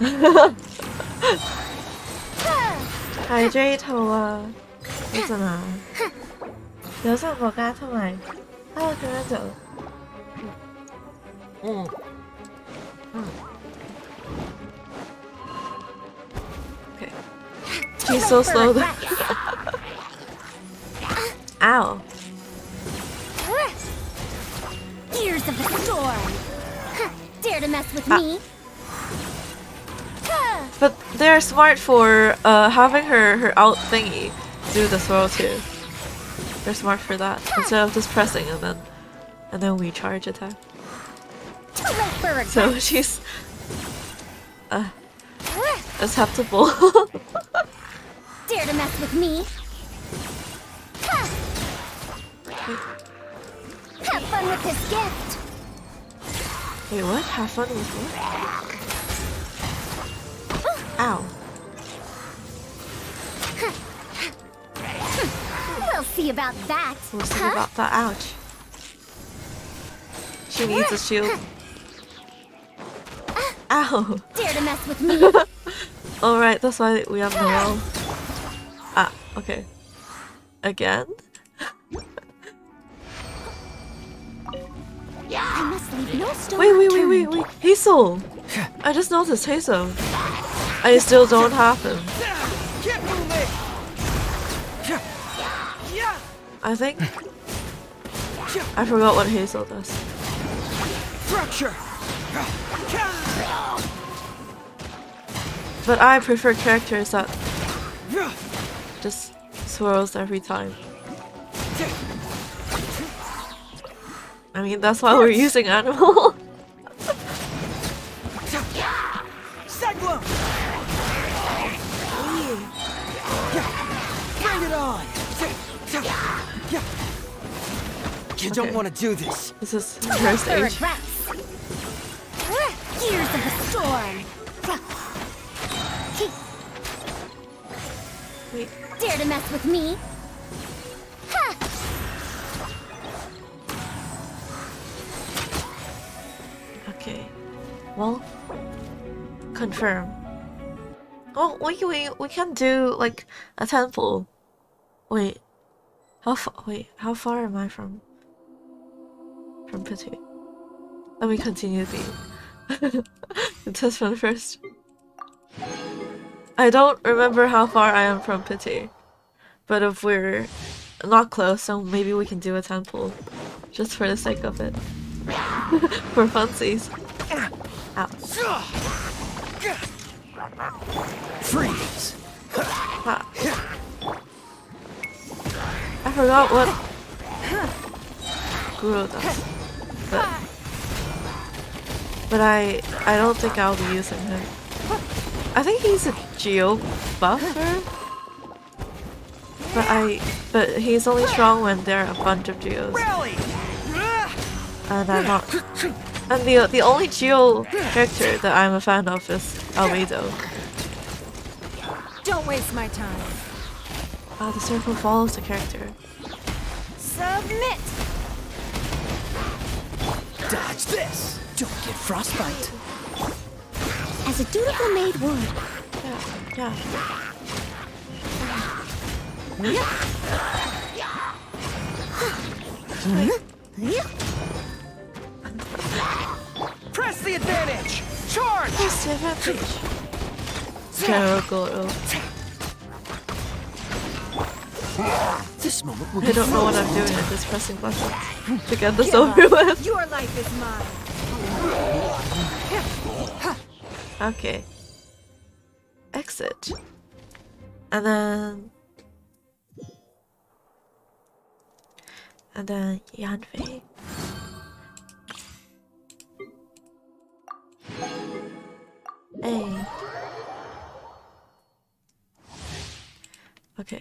咁樣。係 J 套啊，等陣啊，有3個加同埋咁樣就Okay. He's so slow. Ow. Ears of the storm. Dare to mess with me? But they're smart for having her out thingy do the swirl too. They're smart for that instead of just pressing and then we charge attack. So she's acceptable. Dare to mess with me? Have fun with this gift. Wait, what? Have fun with what? Ow. We'll see about that. We'll see about that. Ouch. She needs a shield. Ow. Dare to mess with me? Alright, that's why we have Noel. Ah, okay. Again? I must leave no stone Wait. Hazel! I just noticed Hazel. I still don't have him. I think I forgot what Hazel does. Fracture. But I prefer characters that just swirls every time. I mean, that's why we're using animal. Bring it on. You don't want to do this. This is her stage. Ears of the storm. Wait. Dare to mess with me? Okay. Well, confirm. Oh, we can do like a temple. Wait. How far am I from Pity? Let me continue the test run first. I don't remember how far I am from Pity, but if we're not close, so maybe we can do a temple, just for the sake of it, for funsies. Ow. Freeze. Ah. I forgot what Guru does, but I don't think I'll be using him. I think he's a geo buffer, but he's only strong when there are a bunch of geos. And I'm not. And the only geo character that I'm a fan of is Albedo. Don't waste my time. Ah, the circle follows the character. Submit. Dodge this! Don't get frostbite. As a dutiful maid would. Yeah. Press the advantage! Charge! Press the advantage. Terrible. This moment will I be don't know what I'm doing. I'm just pressing buttons to get this over with. Your life is mine. Okay. Exit. And then Yanfei. Hey. Okay.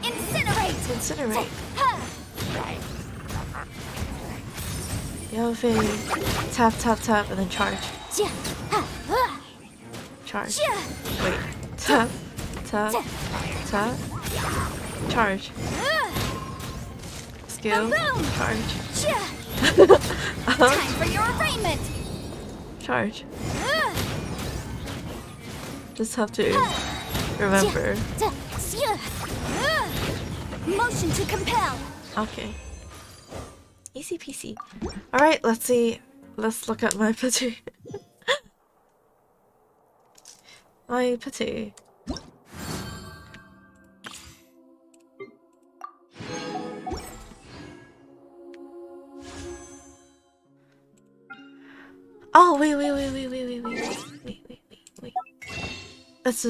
Incinerate. Yanfei. Tap, and then charge. Charge. Wait. Tap. Charge. Skill. Charge. Time for your arraignment. Charge. Just have to remember. Motion to compel. Okay. Easy peasy. Alright, let's see. Let's look at my pity. My pity. Oh, wait. It's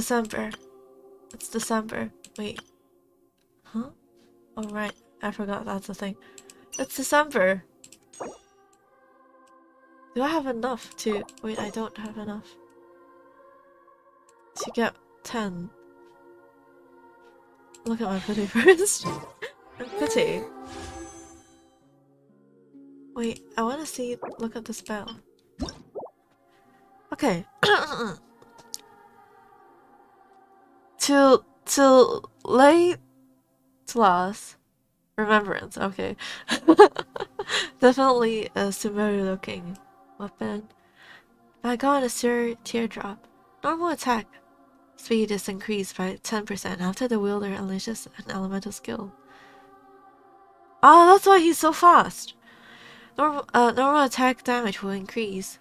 December. Wait. Huh? Oh, right. I forgot that's a thing. It's December. Do I have enough to... Wait, I don't have enough. To get 10. Look at my pity first. Pity. Wait, I want to see... Look at the spell. Okay. to late loss. Remembrance, okay. Definitely a Sumeru looking weapon. Bygone is your teardrop. Normal attack speed is increased by 10% after the wielder unleashes an elemental skill. Oh, that's why he's so fast. Normal attack damage will increase.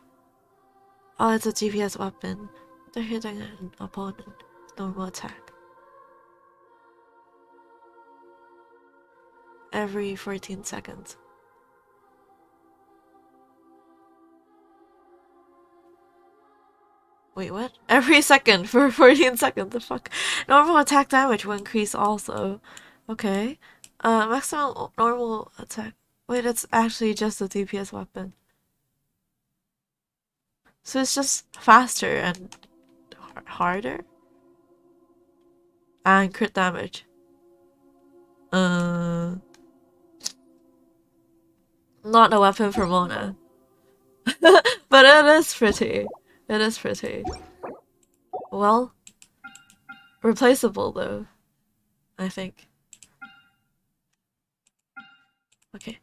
Oh, it's a GPS weapon. They're hitting an opponent. Normal attack. Every 14 seconds. Wait, what? Every second for 14 seconds, the fuck? Normal attack damage will increase also. Okay. Maximum normal attack. Wait, it's actually just a DPS weapon. So it's just faster and harder? And crit damage. Not a weapon for Mona. But it is pretty. It is pretty. Well, replaceable though, I think. Okay.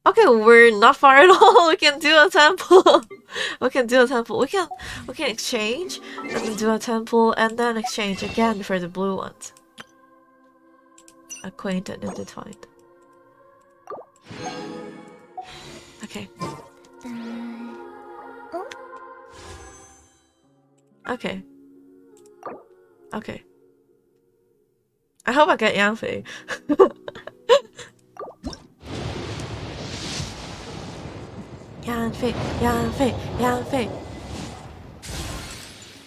Okay, we're not far at all. We can do a temple. We can exchange and then do a temple and then exchange again for the blue ones. Acquaint and intertwined. Okay. Okay. Okay. I hope I get Yanfei. Yanfei.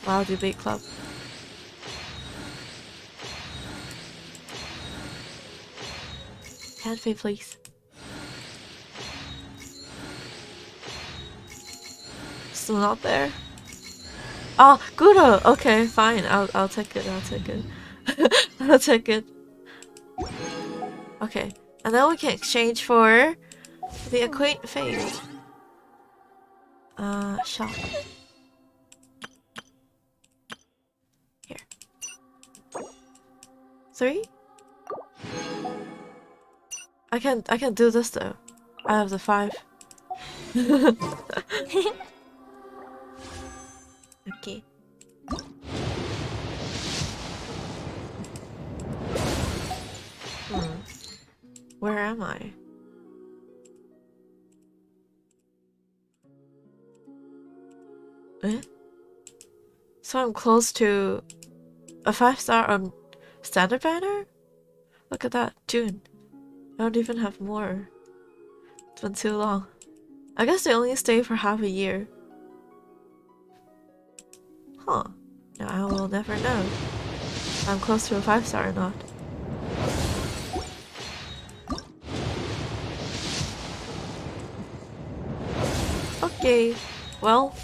Wow, debate club. Yanfei, please. Still not there? Oh, Guro! Okay, fine. I'll take it. I'll take it. Okay. And then we can exchange for the Acquaint Fate. Shop. 3? I can do this though. I have the 5. Okay. Where am I? Eh? So I'm close to a 5-star on standard banner? Look at that, June. I don't even have more. It's been too long. I guess they only stay for half a year. Huh. Now I will never know if I'm close to a 5-star or not. Okay, well.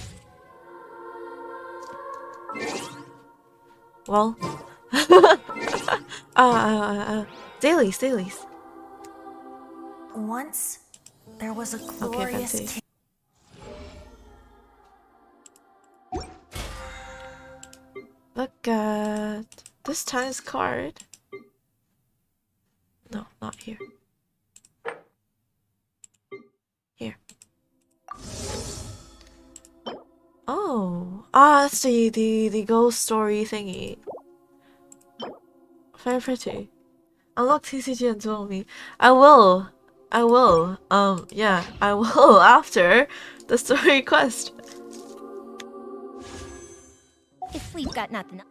Dailies. Once, there was a glorious Okay, look at this time's card. No, not here. Here. Oh, it's the ghost story thingy. Very pretty. Unlock TCG and duel me. I will. Yeah, I will after the story quest. If we've got nothing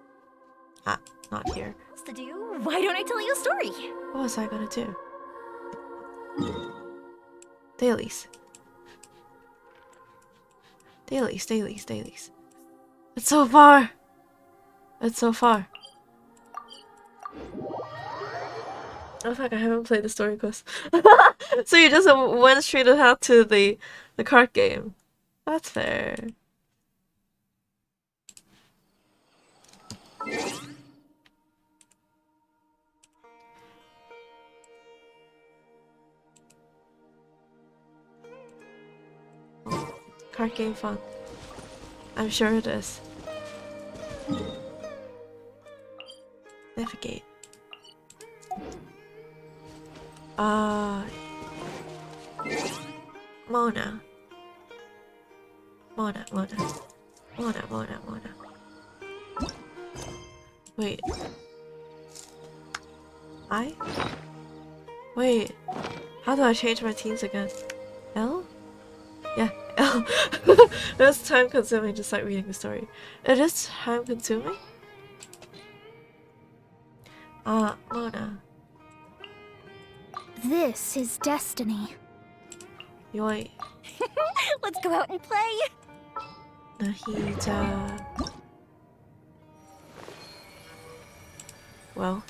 Not here. else to do, why don't I tell you a story? What was I gonna do? Dailies. It's so far. Oh fuck, I haven't played the story quest. So you just went straight ahead to the card game. That's fair. Card game fun. I'm sure it is. Navigate. Mona. Wait. Wait. How do I change my teams again? L? Yeah, L. It's time consuming just like reading the story. It is time consuming? Mona. This is destiny. Yoi. Let's go out and play. Nahida. Well.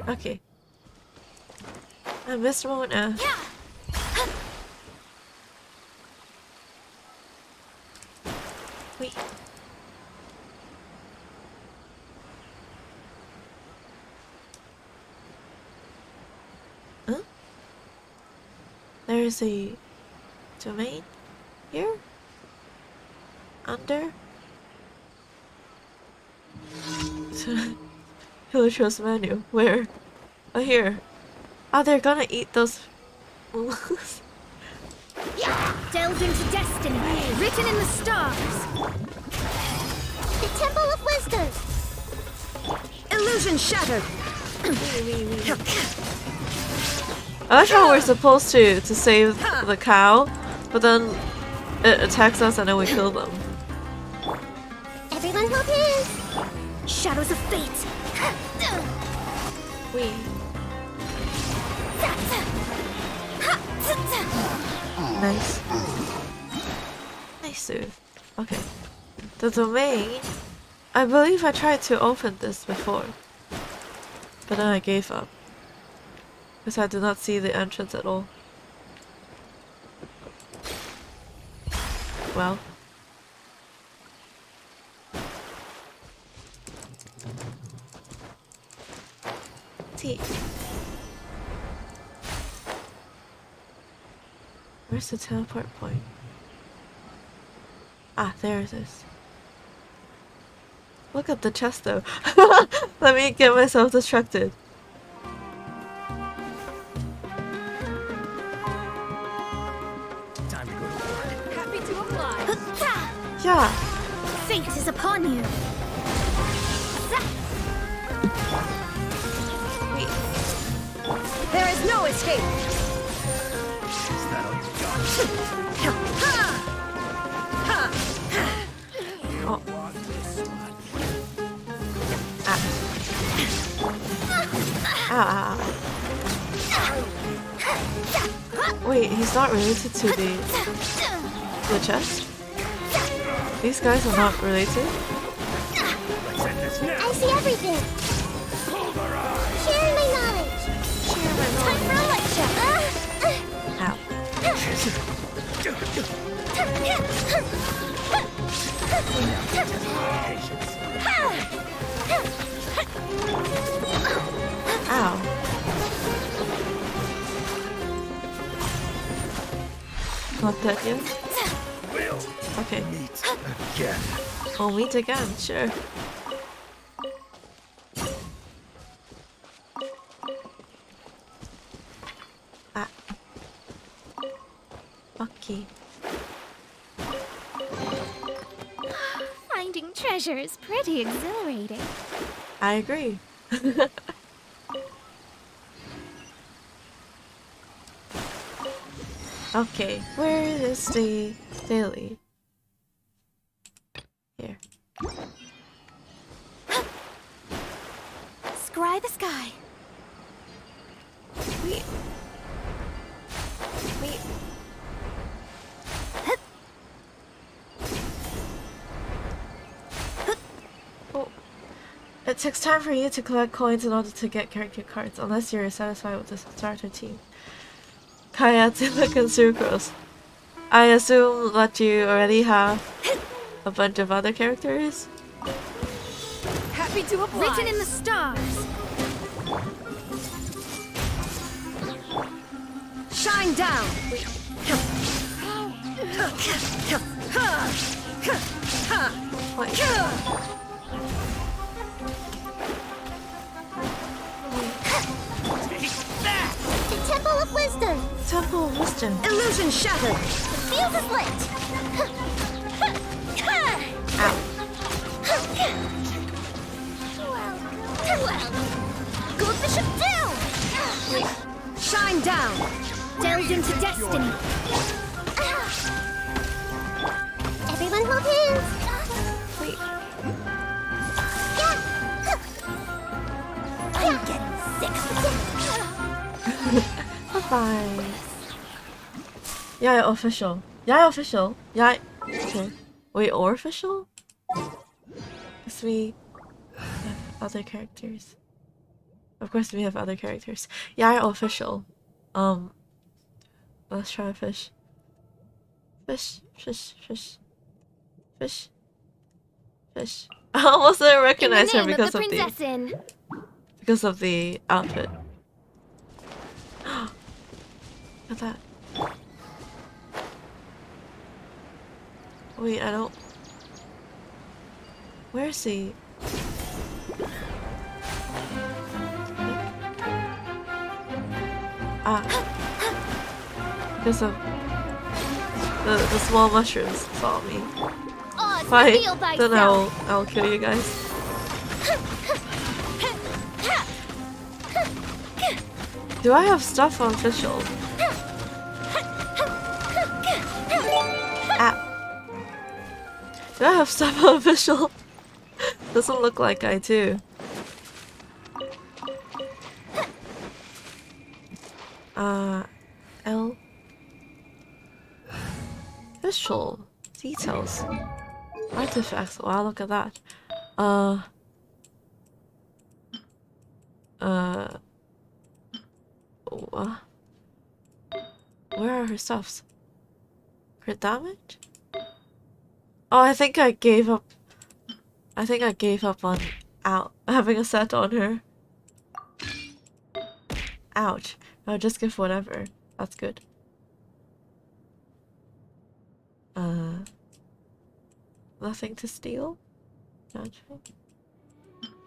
Okay. I missed Mona. Wait. Huh? There's a domain here? Under? Hillitrust menu. Where? Oh, here. Oh, they're gonna eat those moves. Delved into destiny, written in the stars. The Temple of Wisdom. Illusion shattered. I like how we're supposed to save the cow, but then it attacks us and then we kill them. Everyone hold hands. Shadows of fate. Wee. Nice. Nice save. Okay. The domain. I believe I tried to open this before, but then I gave up because I did not see the entrance at all. Well. T. Where's the teleport point? Ah, there it is. Look at the chest though. Let me get myself distracted. Time to go to work. Happy to oblige. Yeah. Fate is upon you. There is no escape. Is that all you Oh. Ah. Wait, he's not related to the chest? These guys are not related? I see everything. Sharing my knowledge. Time for a lecture. Ow. Ow. Not dead yet? Okay. again? We'll meet again, sure. Ah. Okay. Finding treasure is pretty exhilarating. I agree. Okay, where is the daily? Here. Scry the sky. Wait. Oh. It takes time for you to collect coins in order to get character cards, unless you're satisfied with the starter team. Kayatsu look in circles. I assume that you already have a bunch of other characters? Happy to oblige. Written in the stars. Shine down. The Temple of Wisdom. Temple of Wisdom. Illusion shattered. The fuse is lit. Well, go bishop down. Shine down. Delved into destiny. Everyone hold hands. Wait. I'm getting sick. Bye. Yeah, official. Yeah, official. Yeah. Okay. Wait, or official? Because we have other characters. Of course, we have other characters. Yeah, official. Let's try a fish. Fish. I almost didn't recognize her because of the outfit. Look at that. Wait, I don't... Where is he? Ah. Because of... The small mushrooms saw me. Fine, then I'll kill you guys. Do I have stuff on official? Ah. Do I have stuff on official? Doesn't look like I do. L. Official. Details. Artifacts. Wow, look at that. Where are her stuffs? Crit damage? Oh, I think I gave up. I think I gave up on having a set on her. Ouch. I'll just give whatever. That's good. Nothing to steal?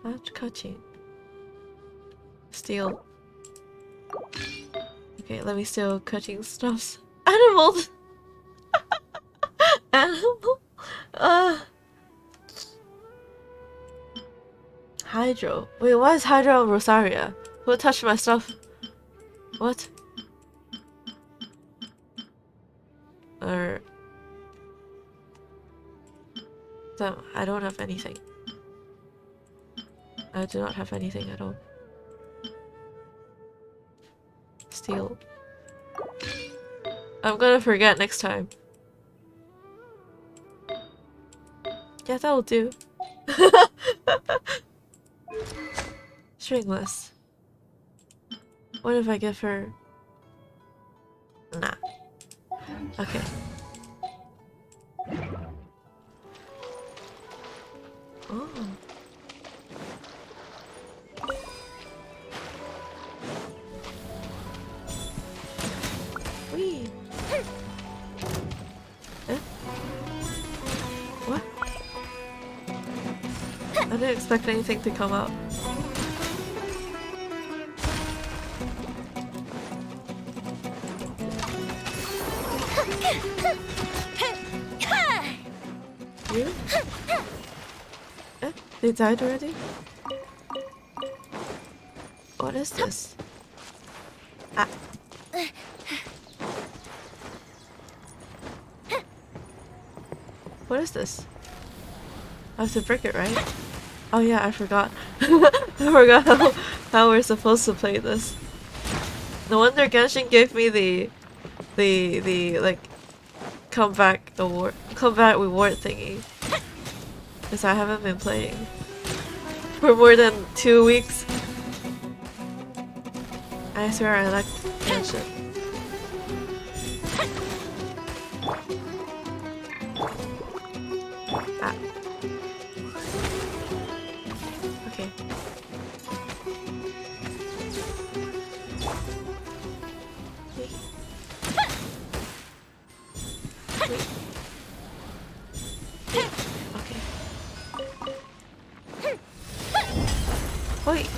Match cutting. Steal. Okay, let me steal cutting stuffs. Animals! Animal? Hydro. Wait, why is Hydro and Rosaria? Who touched my stuff? What? Damn, I don't have anything. I do not have anything at all. Steal. I'm gonna forget next time. Yeah, that'll do. Stringless. What if I give her... Nah. Okay. Oh. Wee. What? I didn't expect anything to come out. You? They died already? What is this? Ah. What is this? I have to break it, right? Oh yeah, I forgot. I forgot how we're supposed to play this. No wonder Genshin gave me the like comeback reward thingy. Because I haven't been playing for more than 2 weeks. I swear I like Genshin. Ah. Okay. Wait.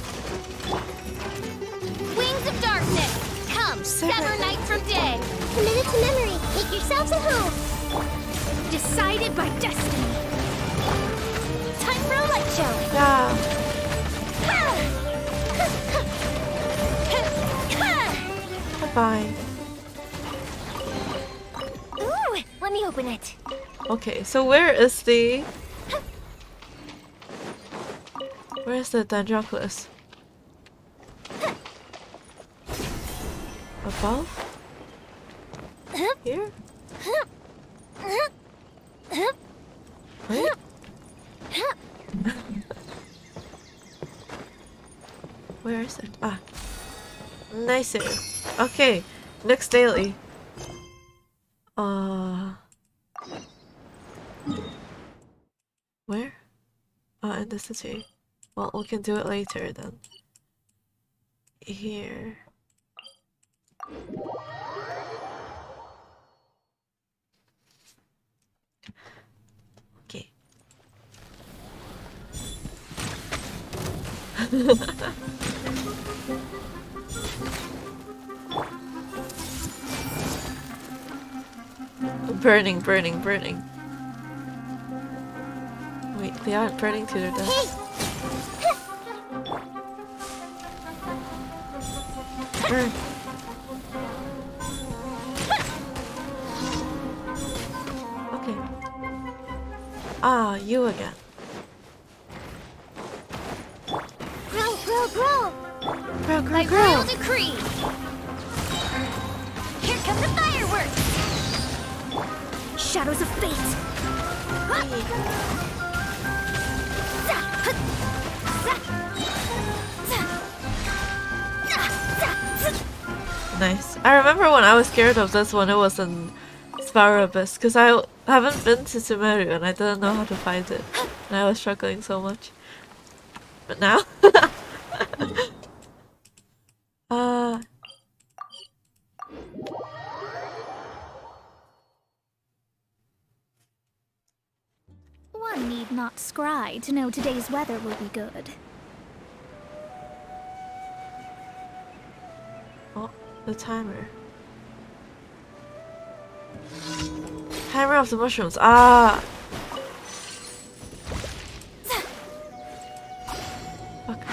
Wings of darkness, come, sever night from day. Commit to memory. Make yourselves at home. Decided by destiny. Time for a light show. Yeah. Bye. Ooh, let me open it. Okay, so where's the Dendroclus? Above? Here? Wait. Where is it? Ah. Nice. Okay, next daily. Where? In the city. Well, we can do it later then. Here. Okay. Burning, burning, burning. Wait, they aren't burning to their death. Burn. Okay. Ah, you again. Grow, grow, grow. Grow, grow, By grow. royal decree. Here come the fireworks. Shadows of fate. Nice. I remember when I was scared of this one, it was in Spiral Abyss, because I haven't been to Sumeru and I didn't know how to fight it. And I was struggling so much. But now? One need not scry to know today's weather will be good. Oh, the timer. Timer of the mushrooms. Ah! Fuck.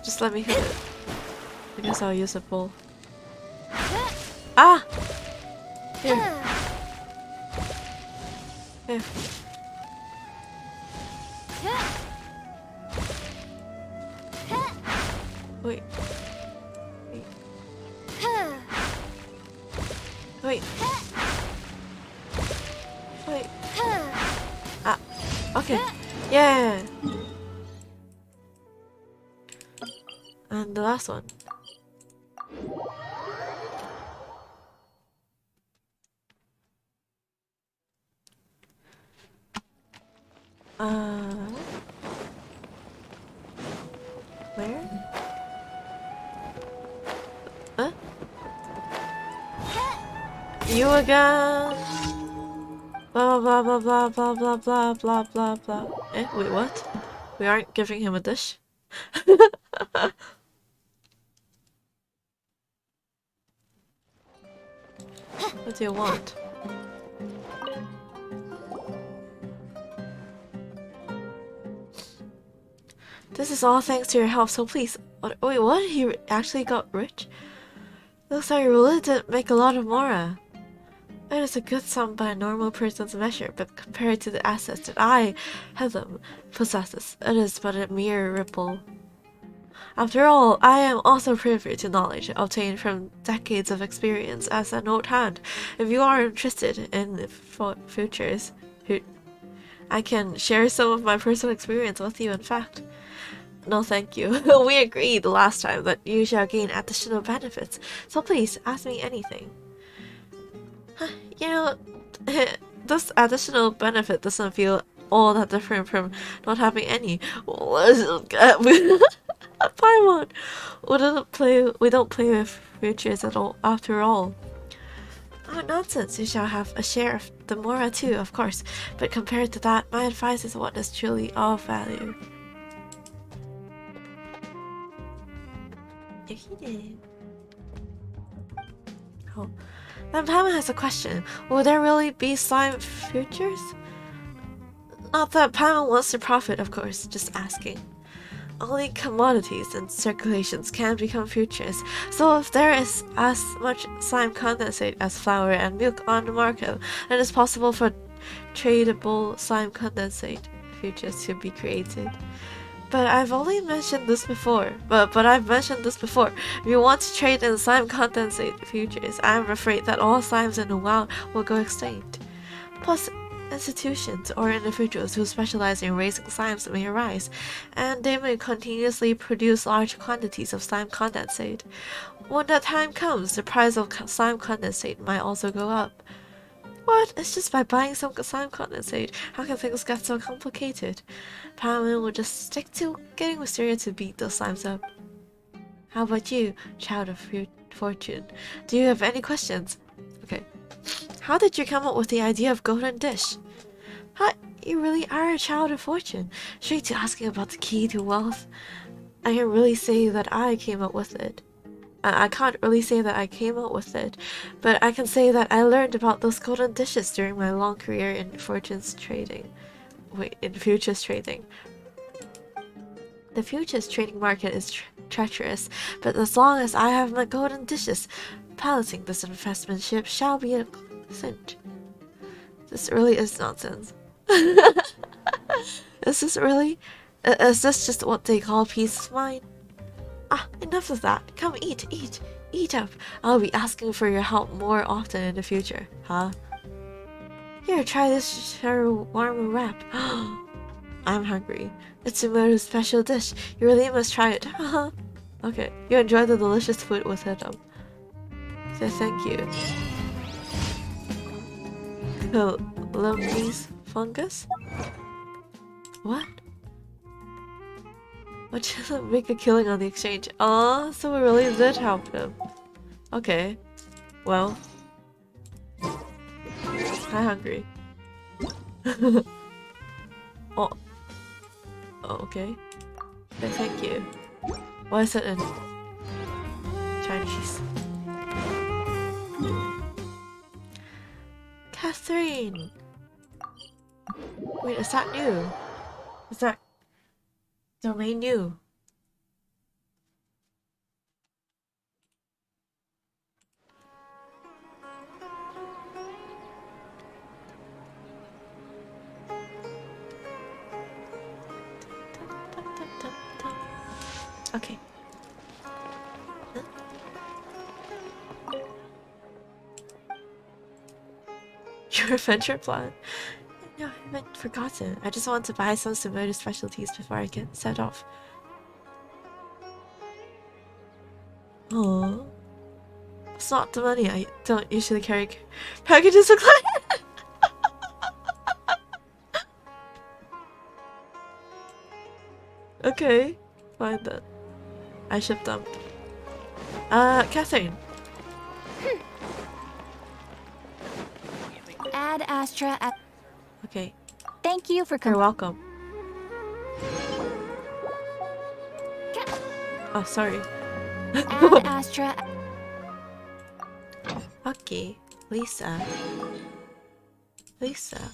Just let me hit it. I guess I'll use a bowl. Ah! Here. Here. Wait. Wait. Wait. Ah. Okay. Yeah. And the last one. Where? Huh? You again? Blah blah blah blah blah blah blah blah blah blah. Eh? Wait, what? We aren't giving him a dish? What do you want? This is all thanks to your help, so please. Wait, what? He actually got rich? Looks like you really did make a lot of Mora. It is a good sum by a normal person's measure, but compared to the assets that I, Heaven, possesses, it is but a mere ripple. After all, I am also privy to knowledge obtained from decades of experience as an old hand. If you are interested in the futures, I can share some of my personal experience with you, in fact. No, thank you. We agreed last time that you shall gain additional benefits, so please ask me anything. You know, this additional benefit doesn't feel all that different from not having any. Paimon! We don't play with futures at all, after all. Oh, nonsense. You shall have a share of the Mora too, of course, but compared to that, my advice is what is truly of value. Oh. Then Paimon has a question. Will there really be slime futures? Not that Paimon wants to profit, of course, just asking. Only commodities and circulations can become futures, so if there is as much slime condensate as flour and milk on the market, it is possible for tradable slime condensate futures to be created. But I've mentioned this before. If you want to trade in slime condensate futures, I'm afraid that all slimes in the wild will go extinct. Plus, institutions or individuals who specialize in raising slimes may arise, and they may continuously produce large quantities of slime condensate. When that time comes, the price of slime condensate might also go up. What? It's just by buying some slime condensate. How can things get so complicated? Paimon will just stick to getting Wisteria to beat those slimes up. How about you, child of fortune? Do you have any questions? Okay. How did you come up with the idea of golden dish? Huh? You really are a child of fortune. Straight to asking about the key to wealth. I can't really say that I came up with it. But I can say that I learned about those golden dishes during my long career in futures trading. The futures trading market is treacherous, but as long as I have my golden dishes, piloting this investment ship shall be a cinch. This really is nonsense. Is this just what they call peace of mind? Ah, enough of that. Come eat up. I'll be asking for your help more often in the future, huh? Here, try this shawarma wrap. I'm hungry. It's Sumeru's special dish. You really must try it. Haha. Okay, you enjoy the delicious food with it. So thank you. Columbus fungus? What? What should make a killing on the exchange? Oh, so we really did help him. Okay. Well. I'm hungry. Oh, Oh, okay. No, thank you. Why is it in Chinese? Catherine! Wait, is that new? Is that domain new? Okay. Your adventure plan? No, I haven't forgotten. I just want to buy some Samoda specialties before I get set off. Oh, it's not the money. I don't usually carry packages for clients. Okay, fine then. I ship them. Catherine. Ad Astra. Okay. Thank you for You're welcome. Oh, sorry. Ad Astra. Okay, Lisa. Lisa.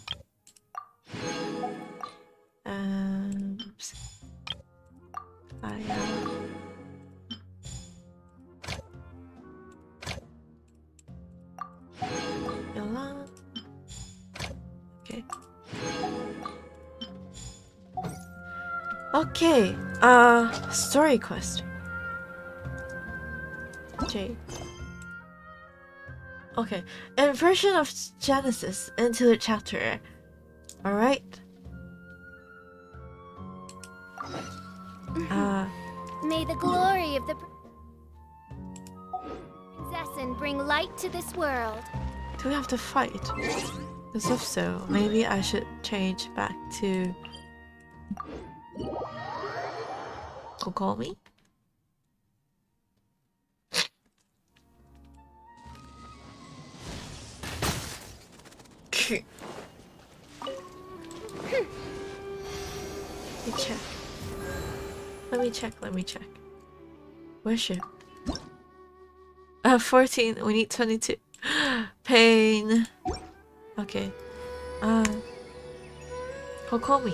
Oops. Yola. Okay. Okay. Story quest. J. Okay. Inversion of Genesis into the chapter. Alright. May the glory of the princess bring light to this world. Do we have to fight? Because if so, maybe I should change back to call me. Let me check. Where's she? 14. We need 22. Pain. Okay. Call me.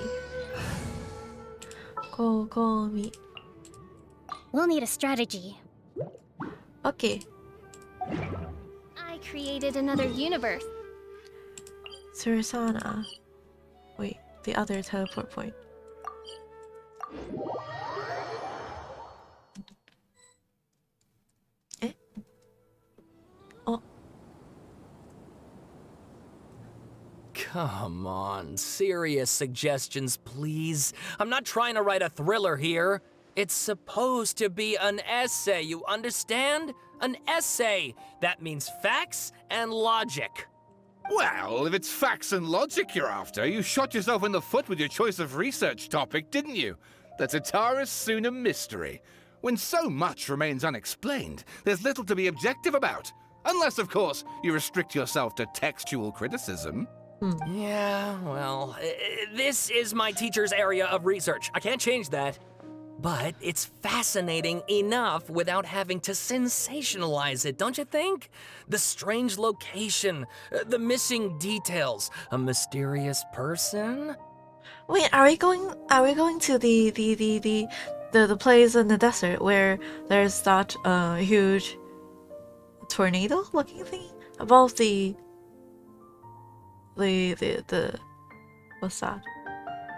Call me. We'll need a strategy. Okay. I created another universe. Surisana. Wait, the other teleport point. Come on, serious suggestions, please. I'm not trying to write a thriller here. It's supposed to be an essay, you understand? An essay. That means facts and logic. Well, if it's facts and logic you're after, you shot yourself in the foot with your choice of research topic, didn't you? The Tatara Suna mystery. When so much remains unexplained, there's little to be objective about. Unless, of course, you restrict yourself to textual criticism. Yeah, well, this is my teacher's area of research. I can't change that. But it's fascinating enough without having to sensationalize it, don't you think? The strange location, the missing details, a mysterious person. Wait, are we going to the place in the desert where there's that huge tornado looking thing above the what's that?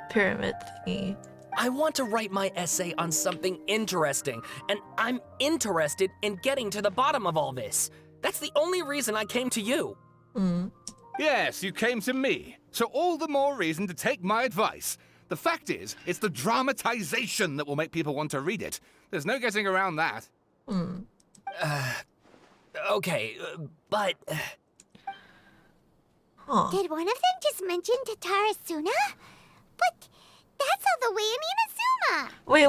Pyramid thingy. I want to write my essay on something interesting, and I'm interested in getting to the bottom of all this. That's the only reason I came to you. Yes, you came to me, so all the more reason to take my advice. The fact is, it's the dramatization that will make people want to read it. There's no getting around that. Okay, but... Did one of them just mention Tatara Suna? But that's all the way in Inazuma! Wait,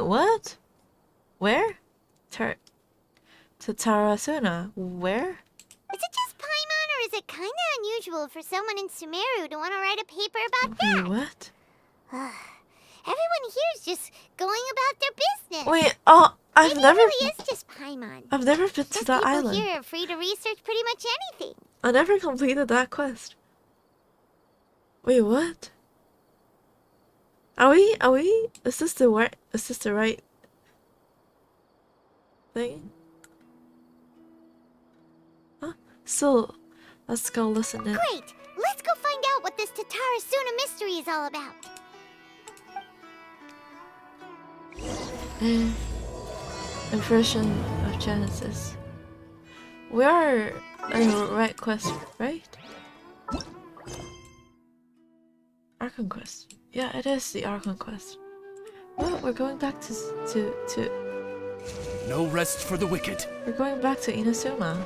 what? Where? Tatara Suna, where? Is it just Paimon, or is it kinda unusual for someone in Sumeru to want to write a paper about that? What? Everyone here's just going about their business. Wait, oh, I've Maybe never... it really is just Paimon. I've never been to Those that people island. here are free to research pretty much anything. I never completed that quest. Wait, what? Are we? Is this the right thing? Huh? So, let's go listen in. Great! Let's go find out what this Tatarasuna mystery is all about. Inversion of Genesis. We are in the right quest, right? Archon quest. Yeah, it is the Archon quest. Well, we're going back to No rest for the wicked. we're going back to Inazuma.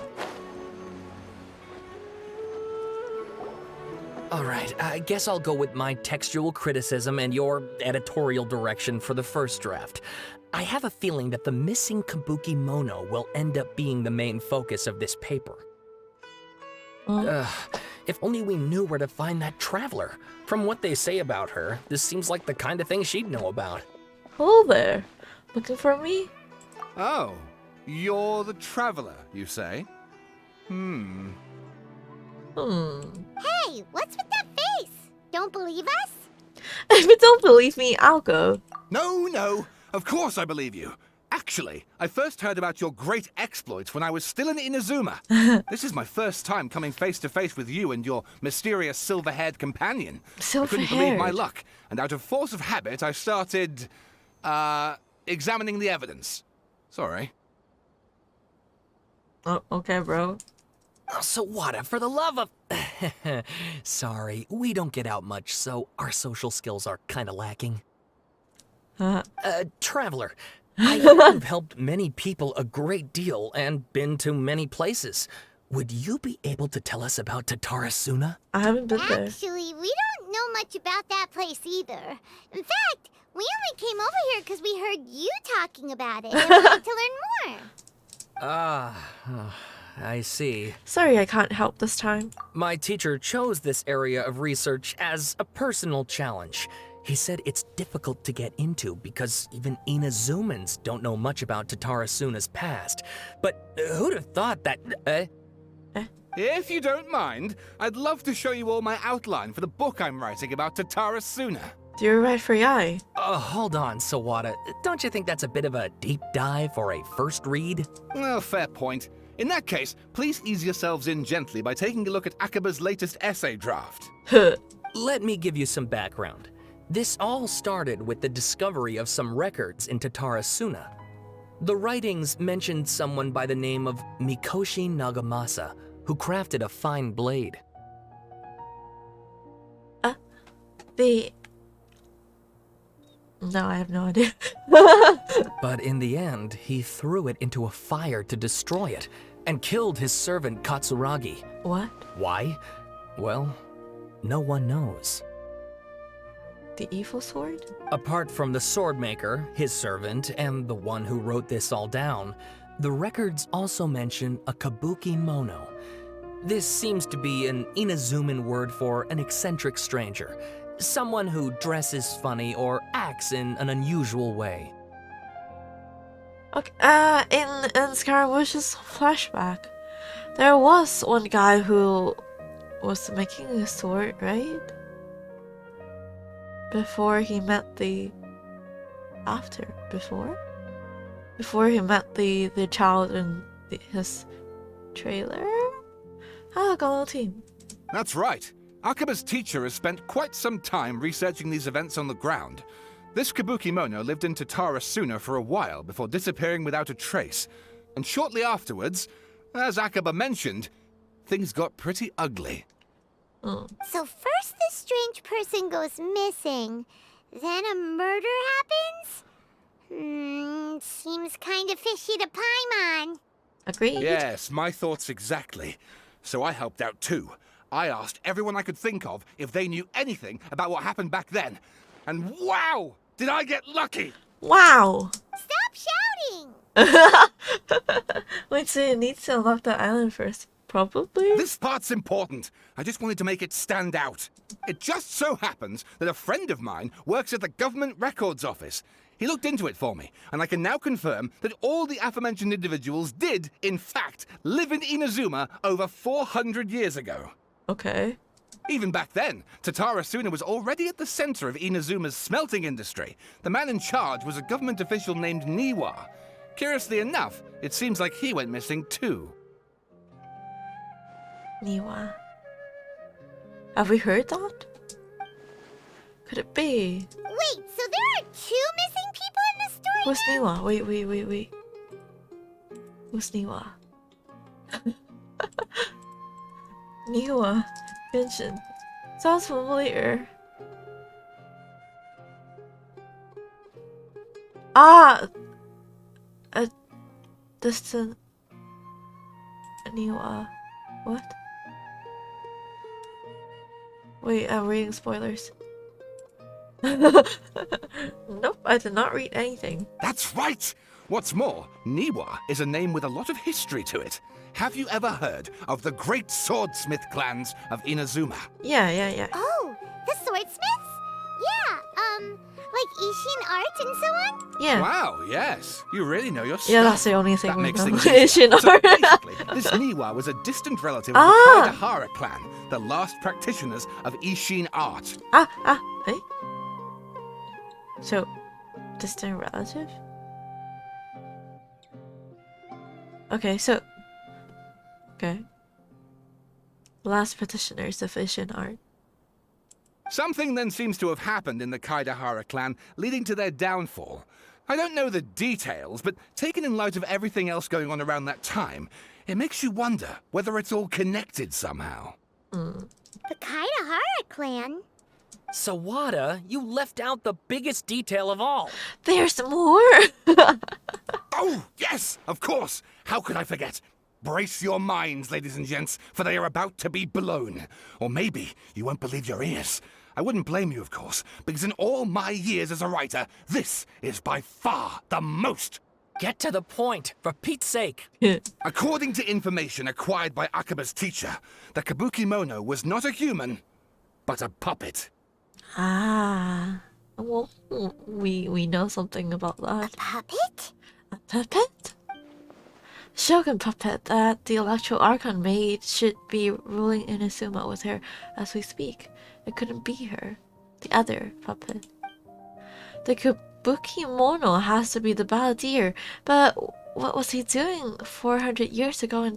Alright, I guess I'll go with my textual criticism and your editorial direction for the first draft. I have a feeling that the missing Kabuki Mono will end up being the main focus of this paper. If only we knew where to find that traveler. From what they say about her, this seems like the kind of thing she'd know about. Hello there. Looking for me? Oh, you're the traveler, you say? Hey, what's with that face? Don't believe us? If you don't believe me, I'll go. No, of course I believe you. Actually, I first heard about your great exploits when I was still in Inazuma. This is my first time coming face to face with you and your mysterious silver-haired companion. I couldn't believe my luck, and out of force of habit, I started, examining the evidence. Sorry. Oh, okay, bro. So Wada, for the love of... Sorry, we don't get out much, so our social skills are kinda lacking. Traveler, I hear you've helped many people a great deal and been to many places. Would you be able to tell us about Tatarasuna? I haven't been there. Actually, we don't know much about that place either. In fact, we only came over here because we heard you talking about it and wanted to learn more. I see. Sorry, I can't help this time. My teacher chose this area of research as a personal challenge. He said it's difficult to get into because even Inazumans don't know much about Tatarasuna's past. But who'd have thought that... If you don't mind, I'd love to show you all my outline for the book I'm writing about Tatarasuna. Do you write for Yai? Hold on, Sawada. Don't you think that's a bit of a deep dive or a first read? Well, fair point. In that case, please ease yourselves in gently by taking a look at Akaba's latest essay draft. Let me give you some background. This all started with the discovery of some records in Tatarasuna. The writings mentioned someone by the name of Mikoshi Nagamasa, who crafted a fine blade. No, I have no idea. But in the end, he threw it into a fire to destroy it, and killed his servant Katsuragi. What? Why? Well, no one knows. The evil sword? Apart from the sword maker, his servant, and the one who wrote this all down, the records also mention a Kabuki Mono. This seems to be an Inazuman word for an eccentric stranger, someone who dresses funny or acts in an unusual way. Okay, in Scaramouche's flashback, there was one guy who was making a sword, right? Before he met the... Before he met the child in his trailer? team. That's right. Akaba's teacher has spent quite some time researching these events on the ground. This Kabuki Mono lived in Tatarasuna for a while before disappearing without a trace. And shortly afterwards, as Akaba mentioned, things got pretty ugly. So first this strange person goes missing, then a murder happens? Seems kind of fishy to Paimon. Agreed. Yes, my thoughts exactly. So I helped out too. I asked everyone I could think of if they knew anything about what happened back then. And wow! Did I get lucky! Wow! Stop shouting! Wait, so you need to unlock the island first. Probably. This part's important. I just wanted to make it stand out. It just so happens that a friend of mine works at the Government Records Office. He looked into it for me, and I can now confirm that all the aforementioned individuals did, in fact, live in Inazuma over 400 years ago. Okay. Even back then, Tatara Suna was already at the center of Inazuma's smelting industry. The man in charge was a government official named Niwa. Curiously enough, it seems like he went missing too. Niwa. Have we heard that? Could it be? Wait, so there are 2 missing people in this story? Who's Niwa? Wait. Who's Niwa? Niwa. Genshin. Sounds familiar. Ah! A distant Niwa. What? Wait, I'm reading spoilers. Nope, I did not read anything. That's right! What's more, Niwa is a name with a lot of history to it. Have you ever heard of the great swordsmith clans of Inazuma? Yeah. Oh, the swordsmiths? Yeah, like Ishin art and so on? Yeah. Wow, yes. You really know your stuff. Yeah, that's the only thing that we makes know. things easier. Ishin So art. basically, this Niwa was a distant relative of the Kaidahara clan, the last practitioners of Ishin art. Eh? So, distant relative? Okay. Last petitioners of Ishin art. Something then seems to have happened in the Kaidahara clan, leading to their downfall. I don't know the details, but taken in light of everything else going on around that time, it makes you wonder whether it's all connected somehow. The Kaidahara clan? Sawada, you left out the biggest detail of all. There's more! Oh, yes, of course. How could I forget? Brace your minds, ladies and gents, for they are about to be blown. Or maybe you won't believe your ears. I wouldn't blame you, of course, because in all my years as a writer, this is by far the most. Get to the point, for Pete's sake. According to information acquired by Akaba's teacher, the Kabukimono was not a human, but a puppet. Well, we know something about that. A puppet? A puppet? Shogun puppet that the Electro Archon made should be ruling Inazuma with her as we speak. It couldn't be her. The other puppet. The Kabukimono has to be the balladeer, but what was he doing 400 years ago in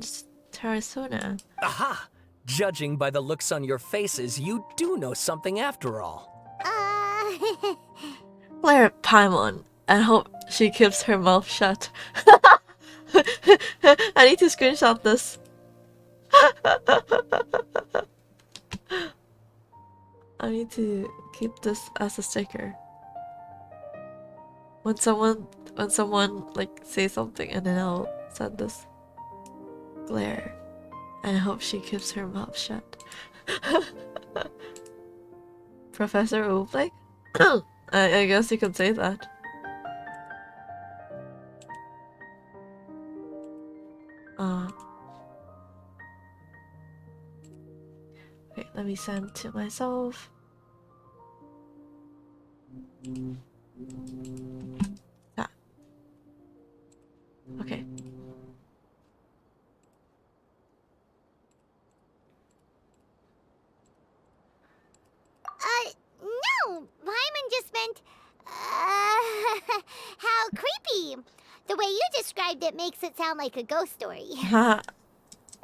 Terrasuna? Aha! Judging by the looks on your faces, you do know something after all. Glare at Paimon and hope she keeps her mouth shut. I need to screenshot this. I need to keep this as a sticker. When someone like say something and then I'll send this. Glare. And I hope she keeps her mouth shut. Professor Oobleck? I guess you can say that. Okay, let me send to myself. Okay. No! Paimon just meant, how creepy! The way you described it makes it sound like a ghost story.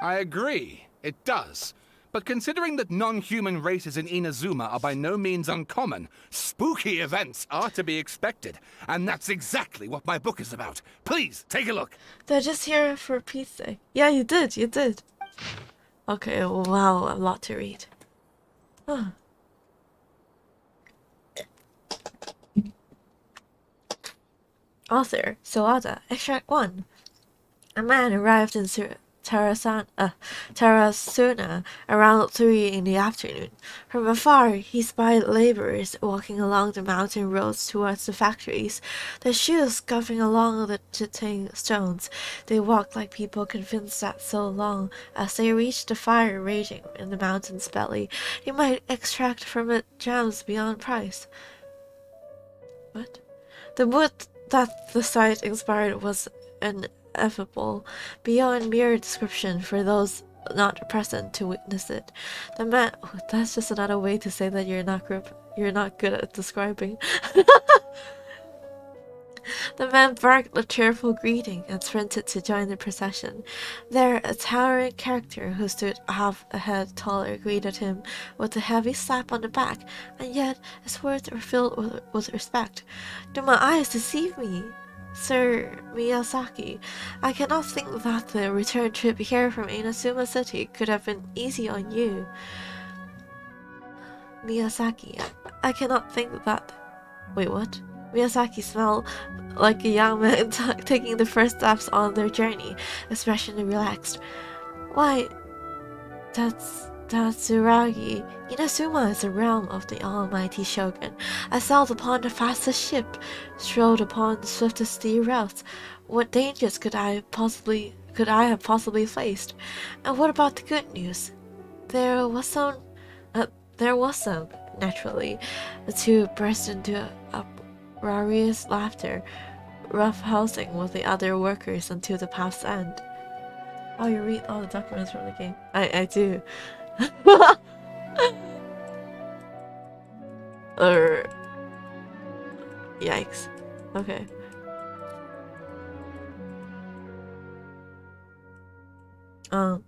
I agree, it does. But considering that non-human races in Inazuma are by no means uncommon, spooky events are to be expected. And that's exactly what my book is about. Please, take a look. They're just here for Pete's sake. Yeah, you did. Okay, wow, a lot to read. Huh. Author, Sawada, Extract 1. A man arrived in Tarasuna around 3 in the afternoon. From afar, he spied laborers walking along the mountain roads towards the factories, their shoes scuffing along the jutting stones. They walked like people convinced that so long as they reached the fire raging in the mountain's belly, they might extract from it gems beyond price. What? The mood that the sight inspired was ineffable, beyond mere description for those not present to witness it. The man— oh, that's just another way to say that you're not good at describing. The man barked a cheerful greeting and sprinted to join the procession. There, a towering character who stood half a head taller greeted him with a heavy slap on the back, and yet his words were filled with respect. Do my eyes deceive me, Sir Miyazaki? I cannot think that the return trip here from Inazuma City could have been easy on you. Miyazaki, I cannot think that— wait, what? Miyazaki smiled like a young man taking the first steps on their journey, expression relaxed. Why, that's Tsuragi. Inazuma is the realm of the almighty Shogun. I sailed upon the fastest ship, strode upon the swiftest steer routes. What dangers could I have possibly faced? And what about the good news? There was some, naturally. The two burst into uproarious laughter, roughhousing with the other workers until the path's end. Oh, you read all the documents from the game? I do. Yikes. Okay. A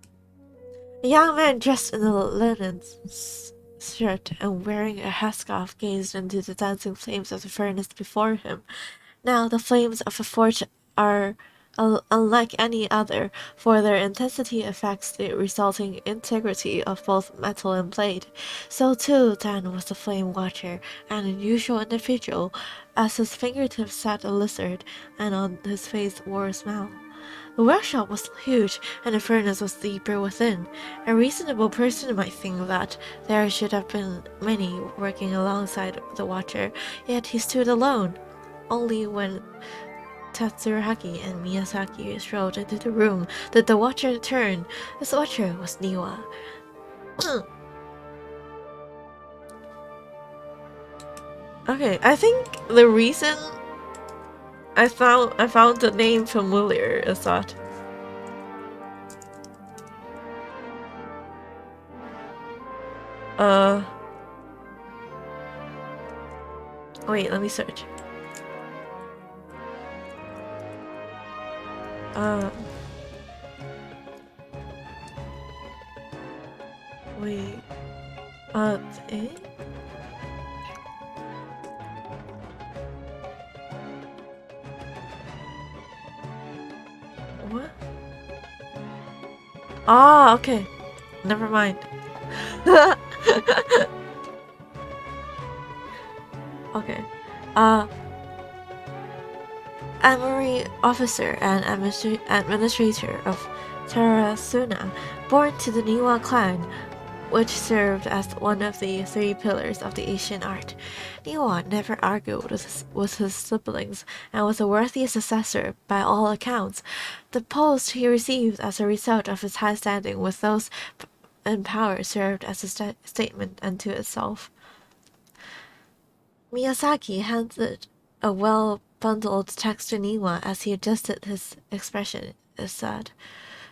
young man dressed in a linen shirt and wearing a headscarf gazed into the dancing flames of the furnace before him. Now the flames of a forge are unlike any other, for their intensity affects the resulting integrity of both metal and blade. So too, then, was the flame watcher, an unusual individual, as his fingertips sat a lizard, and on his face wore a smile. The workshop was huge, and the furnace was deeper within. A reasonable person might think that there should have been many working alongside the watcher, yet he stood alone. Only when Tsuragi and Miyazaki strode into the room did the watcher turn. This watcher was Niwa. Okay, I think the reason I found the name familiar is that wait, let me search. Wait. What? Ah, okay. Never mind. Okay. Armory officer and administrator of Tarasuna, born to the Niwa clan, which served as one of the 3 pillars of the Asian art. Niwa never argued with his siblings and was a worthy successor by all accounts. The post he received as a result of his high standing with those in power served as a statement unto itself. Miyazaki handed a well-bundled text to Niwa as he adjusted his expression. It said,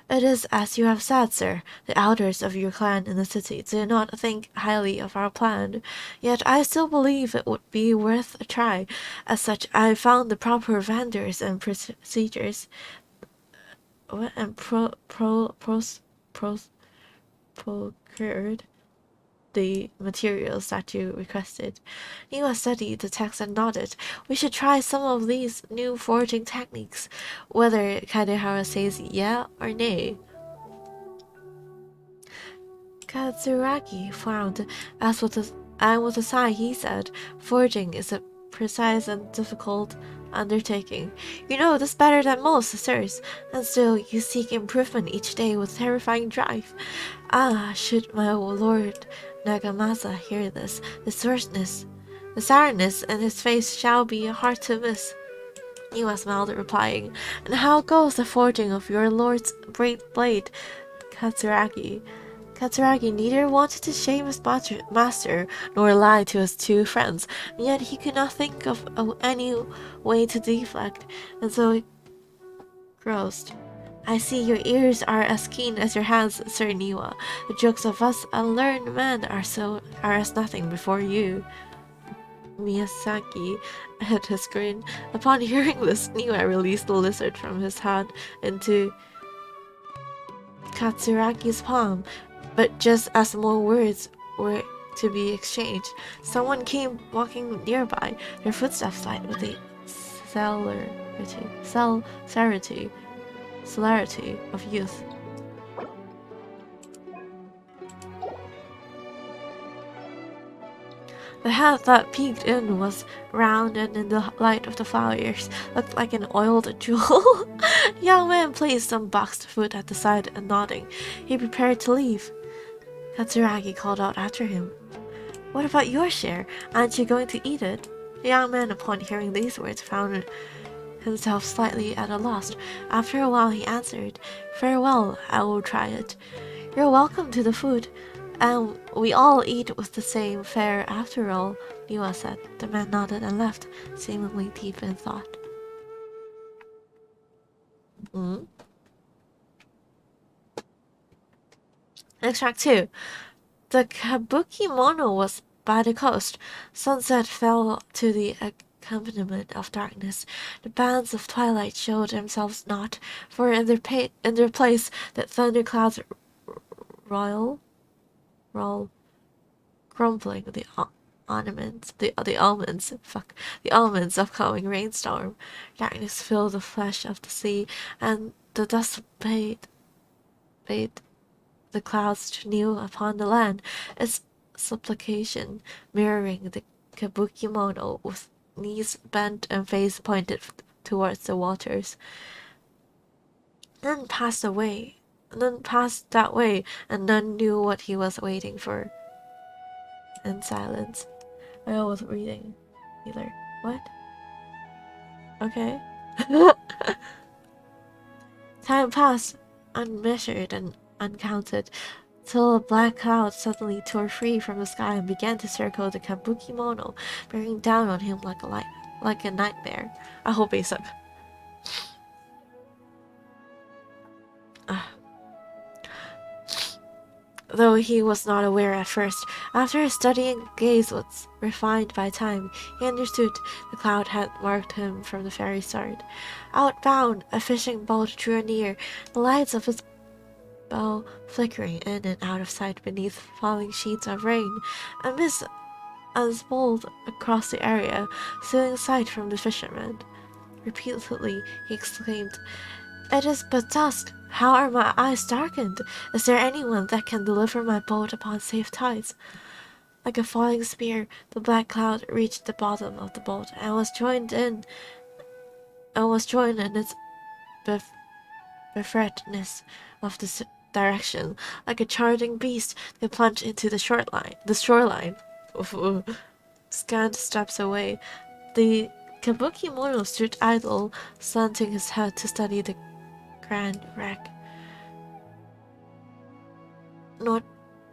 "It is as you have said, sir. The elders of your clan in the city do not think highly of our plan. Yet I still believe it would be worth a try. As such, I found the proper vendors and procedures and procured the materials that you requested." Niwa studied the text and nodded. "We should try some of these new forging techniques, whether Kadehara says yeah or nay." Katsuragi frowned, with a sigh he said, "Forging is a precise and difficult undertaking. You know this better than most, sirs, and still you seek improvement each day with terrifying drive. Ah, should my lord Nagamasa hear this, the sourness in his face shall be hard to miss. Niwa smiled, replying, And how goes the forging of your lord's great blade, Katsuragi? Katsuragi neither wanted to shame his master nor lie to his two friends, and yet he could not think of any way to deflect, and so he groused. I see your ears are as keen as your hands, Sir Niwa. The jokes of us unlearned men are as nothing before you. Miyazaki had his grin. Upon hearing this, Niwa released the lizard from his hand into Katsuragi's palm. But just as more words were to be exchanged, someone came walking nearby, their footsteps light with the celerity of youth. The head that peeked in was round and in the light of the flowers looked like an oiled jewel. The young man placed some boxed food at the side and nodding, he prepared to leave. Katsuragi called out after him. What about your share? Aren't you going to eat it? The young man, upon hearing these words, found himself slightly at a loss. After a while he answered, Farewell, I will try it. You're welcome to the food. And we all eat with the same fare after all, Niwa said. The man nodded and left, seemingly deep in thought. Extract 2. The kabuki mono was by the coast. Sunset fell to the accompaniment of darkness. The bands of twilight showed themselves not, for in their place the thunderclouds roll, crumbling the almonds of coming rainstorm. Darkness filled the flesh of the sea, and the dust bade the clouds to kneel upon the land, its supplication mirroring the kabuki mono with knees bent and face pointed towards the waters. None passed that way, and none knew what he was waiting for. In silence. I was reading either. What? Okay. Time passed, unmeasured and uncounted, till a black cloud suddenly tore free from the sky and began to circle the kabuki mono, bearing down on him like a nightmare. I hope he's up. Though he was not aware at first, after his studying gaze was refined by time, he understood the cloud had marked him from the very start. Outbound, a fishing boat drew near, the lights of his bow flickering in and out of sight beneath falling sheets of rain. A mist unspoled across the area, stealing sight from the fisherman. Repeatedly he exclaimed, It is but dusk. How are my eyes darkened? Is there anyone that can deliver my boat upon safe tides? Like a falling spear, the black cloud reached the bottom of the boat and was joined in its befretness of this direction. Like a charging beast, they plunged into the shoreline. Scant steps away, the kabuki mono stood idle, slanting his head to study the grand wreck. Not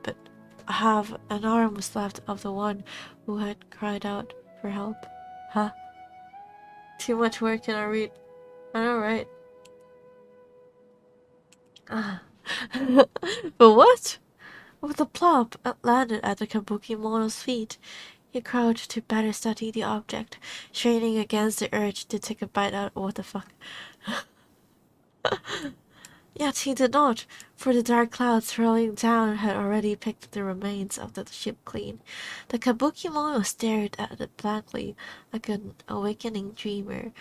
but half an arm was left of the one who had cried out for help. Huh? Too much work, can I read? I know, right? But what? With a plop, it landed at the kabuki mono's feet. He crouched to better study the object, straining against the urge to take a bite out. What the fuck? Yet he did not, for the dark clouds rolling down had already picked the remains of the ship clean. The kabuki mono stared at it blankly, like an awakening dreamer.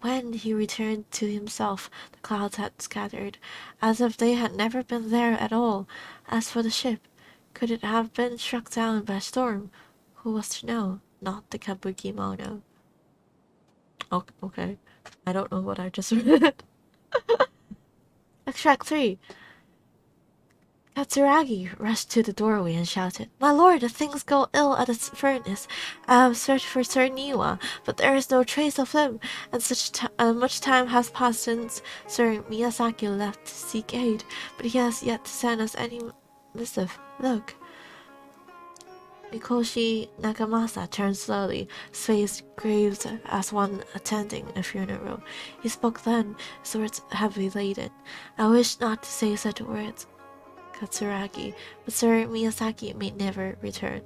When he returned to himself, the clouds had scattered, as if they had never been there at all. As for the ship, could it have been struck down by storm? Who was to know? Not the kabuki mono. Okay. I don't know what I just read. Extract 3. Katsuragi rushed to the doorway and shouted, "My lord, things go ill at the furnace. I have searched for Sir Niwa, but there is no trace of him, and much time has passed since Sir Miyazaki left to seek aid, but he has yet to send us any missive. Look." Mikoshi Nagamasa turned slowly, his face grave as one attending a funeral. He spoke then, his words heavily laden. "I wish not to say such words, Katsuragi, but Sir Miyazaki may never return."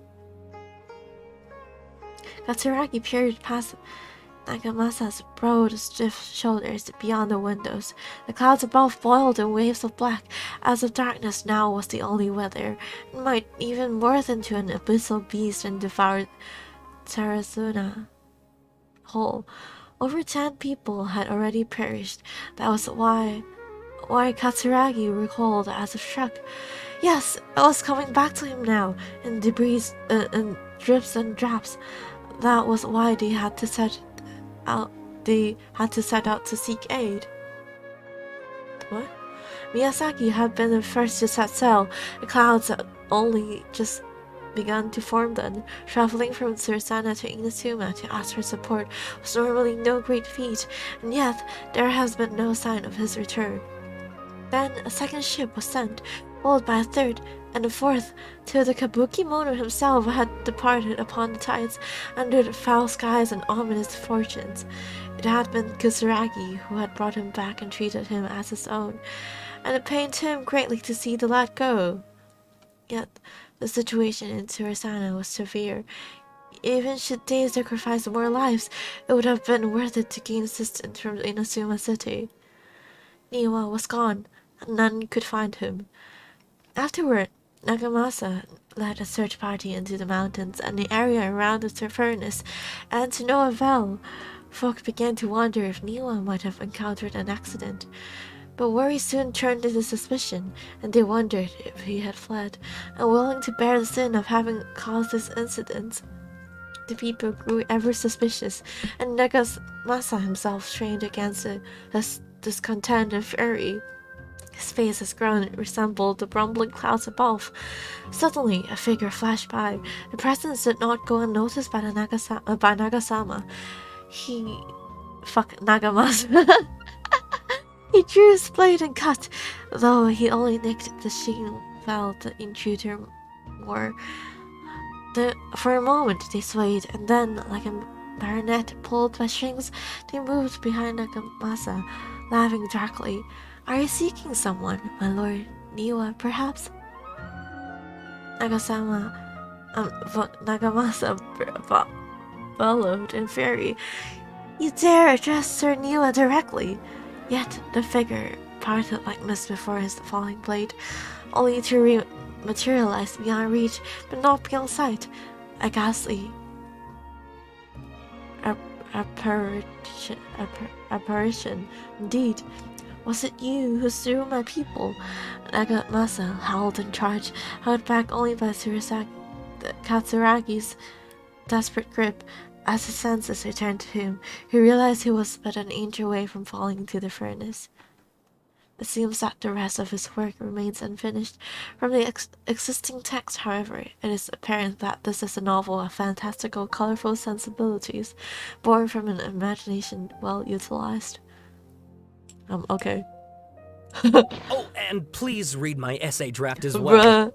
Katsuragi peered past Nagamasa's broad, stiff shoulders beyond the windows. The clouds above boiled in waves of black, as if darkness now was the only weather, and might even morph into an abyssal beast and devour Tarazuna whole. Over 10 people had already perished. That was why Katsuragi recalled as if struck. Yes, it was coming back to him now, in debris, in drips and drops. That was why they had to set out to seek aid. What? Miyazaki had been the first to set sail. The clouds had only just begun to form then. Traveling from Sursana to Inazuma to ask for support was normally no great feat, and yet there has been no sign of his return. Then a second ship was sent, followed by a third and a fourth, till the Kabukimono himself had departed upon the tides, under the foul skies and ominous fortunes. It had been Katsuragi who had brought him back and treated him as his own, and it pained him greatly to see the lad go. Yet the situation in Sursana was severe. Even should they sacrifice more lives, it would have been worth it to gain assistance from Inazuma City. Niwa was gone, and none could find him. Afterward, Nagamasa led a search party into the mountains and the area around the furnace, and to no avail. Folk began to wonder if Niwa might have encountered an accident. But worry soon turned into suspicion, and they wondered if he had fled, unwilling to bear the sin of having caused this incident. The people grew ever suspicious, and Nagamasa himself strained against his discontent and fury. His face as grown resembled the rumbling clouds above. Suddenly, a figure flashed by. The presence did not go unnoticed by Nagasama. Nagamasa. He drew his blade and cut, though he only nicked the sheen felt the intruder more. For a moment they swayed, and then, like a marionette pulled by strings, they moved behind Nagamasa, laughing darkly. "Are you seeking someone, my lord? Niwa, perhaps?" Nagamasa bellowed in fury. "You dare address Sir Niwa directly!" Yet the figure parted like mist before his falling blade, only to materialize beyond reach, but not beyond sight. A ghastly apparition, indeed. "Was it you who slew my people?" Nagamasa howled in charge, held back only by Katsuragi's desperate grip. As his senses returned to him, he realized he was but an inch away from falling into the furnace. It seems that the rest of his work remains unfinished. From the existing text, however, it is apparent that this is a novel of fantastical, colorful sensibilities, born from an imagination well utilized. Okay. Oh, and please read my essay draft as well.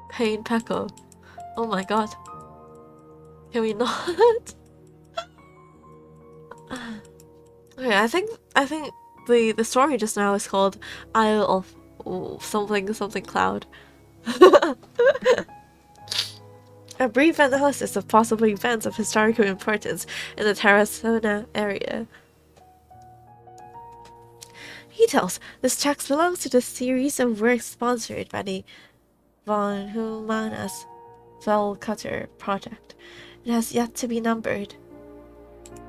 Pain Peko. Oh my god. Can we not? Okay, I think the story just now is called Isle of something cloud. A brief analysis of possible events of historical importance in the Tarazona area. Details. This text belongs to the series of works sponsored by the Von Humanas Fell Cutter project. It has yet to be numbered.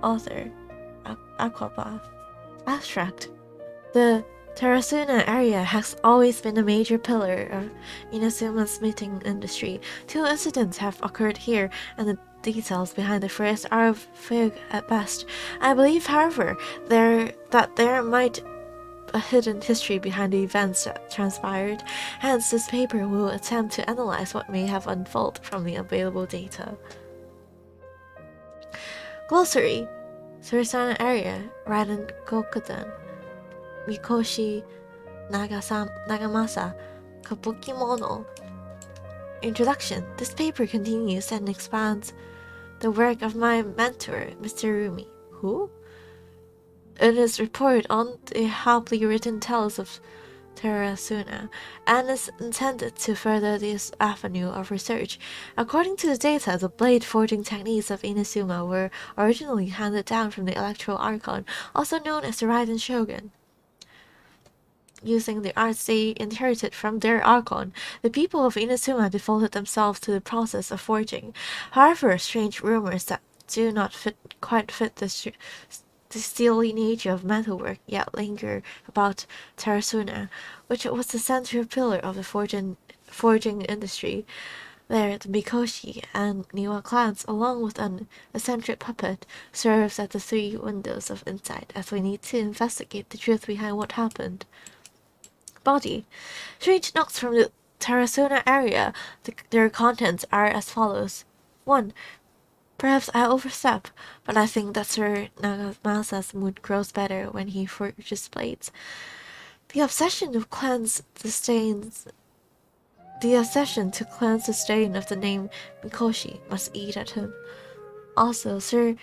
Author Aquabath. Abstract. The Terasuna area has always been a major pillar of Inazuma smithing industry. 2 incidents have occurred here, and the details behind the first are vague at best. I believe, however, that there might a hidden history behind the events that transpired. Hence, this paper will attempt to analyze what may have unfolded from the available data. Glossary: Surisana area, Raiden Gokudan, Mikoshi Nagamasa, Kabukimono. Introduction: This paper continues and expands the work of my mentor, Mr. Rumi. Who? In his report on the happily written tales of Terasuna, and is intended to further this avenue of research. According to the data, the blade forging techniques of Inazuma were originally handed down from the Electro Archon, also known as the Raiden Shogun. Using the arts they inherited from their Archon, the people of Inazuma devoted themselves to the process of forging. However, strange rumors that do not quite fit the steely nature of metalwork yet linger about Terasuna, which was the central pillar of the forging industry. There, the Mikoshi and Niwa clans, along with an eccentric puppet, serves as the 3 windows of insight as we need to investigate the truth behind what happened. Body. Strange notes from the Terasuna area. Their contents are as follows. 1. Perhaps I overstep, but I think that Sir Nagamasa's mood grows better when he forges blades. The obsession to cleanse the stain of the name Mikoshi must eat at him. Also, Sir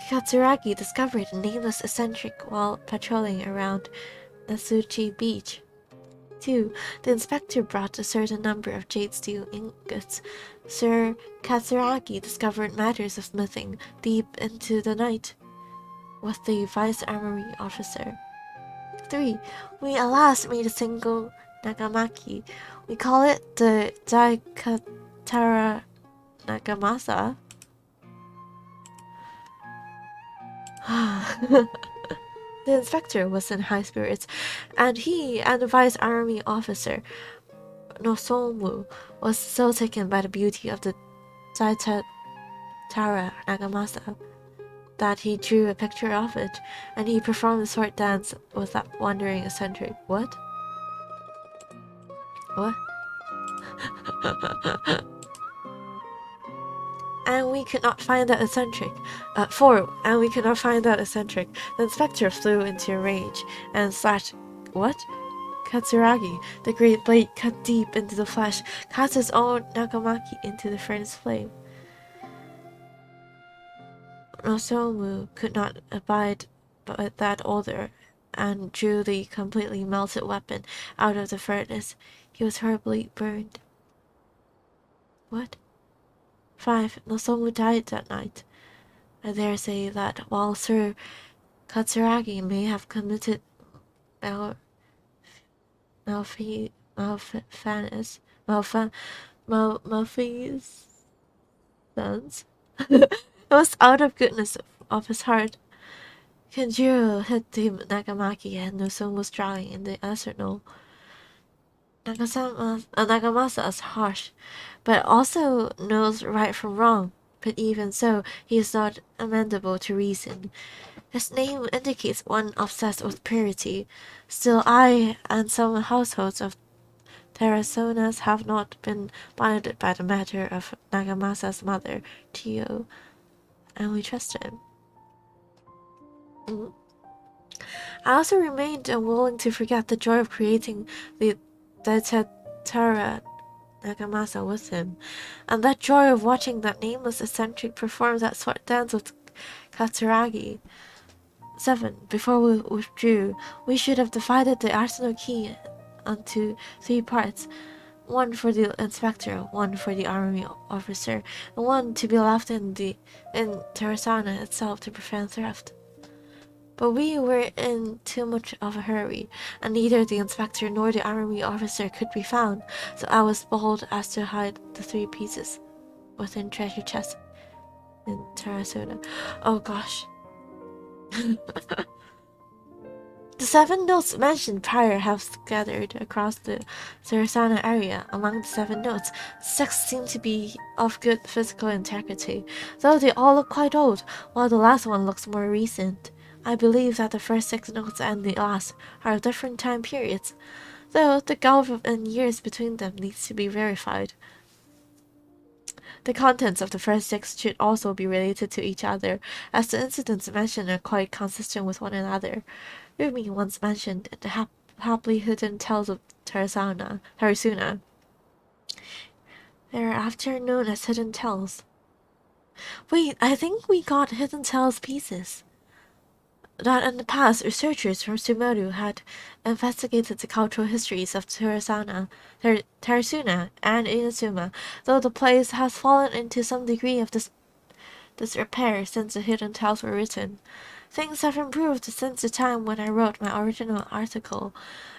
Katsuragi discovered a nameless eccentric while patrolling around Nasuchi Beach. 2. The inspector brought a certain number of jade steel ingots. Sir Katsuragi discovered matters of smithing deep into the night with the vice armory officer. 3. We alas made a single nagamaki. We call it the Daikatara Nagamasa. The inspector was in high spirits, and he and the vice army officer, Nosomu, was so taken by the beauty of the Daikatara Nagamasa that he drew a picture of it, and he performed the sword dance with that wandering eccentric. What? What? And we could not find that eccentric. 4. And we could not find that eccentric. The inspector flew into a rage and slashed. What? Katsuragi, the great blade cut deep into the flesh, cast his own nagamaki into the furnace flame. Nosomu could not abide by that odor and drew the completely melted weapon out of the furnace. He was horribly burned. What? 5. Nosomu died that night. I dare say that while Sir Katsuragi may have committed malfeasance, it was out of goodness of his heart. Kenjiro hit the nagamaki and Nosomu was drawing in the arsenal. Nagamasa is harsh, but also knows right from wrong. But even so, he is not amenable to reason. His name indicates one obsessed with purity. Still, I and some households of Terasunas have not been blinded by the matter of Nagamasa's mother, Tio, and we trust him. I also remained unwilling to forget the joy of creating the Daikatara Nagamasa with him, and that joy of watching that nameless eccentric perform that sword dance with Katsuragi. 7. Before we withdrew, we should have divided the arsenal key into 3 parts. 1 for the inspector, 1 for the army officer, and 1 to be left in Terasana itself to prevent theft. But we were in too much of a hurry, and neither the inspector nor the army officer could be found, so I was bold as to hide the 3 pieces within treasure chest in Terasuna. Oh gosh. The 7 notes mentioned prior have scattered across the Sarasana area. Among the 7 notes, 6 seem to be of good physical integrity, though they all look quite old, while the last one looks more recent. I believe that the first 6 notes and the last are of different time periods, though the gulf in years between them needs to be verified. The contents of the first 6 should also be related to each other, as the incidents mentioned are quite consistent with one another. Rumi once mentioned the happily hidden tales of Tarasuna. They are after known as hidden tales. Wait, I think we got hidden tales pieces. That in the past, researchers from Sumeru had investigated the cultural histories of Tarasuna and Inazuma, though the place has fallen into some degree of disrepair since the hidden tales were written. Things have improved since the time when I wrote my original article.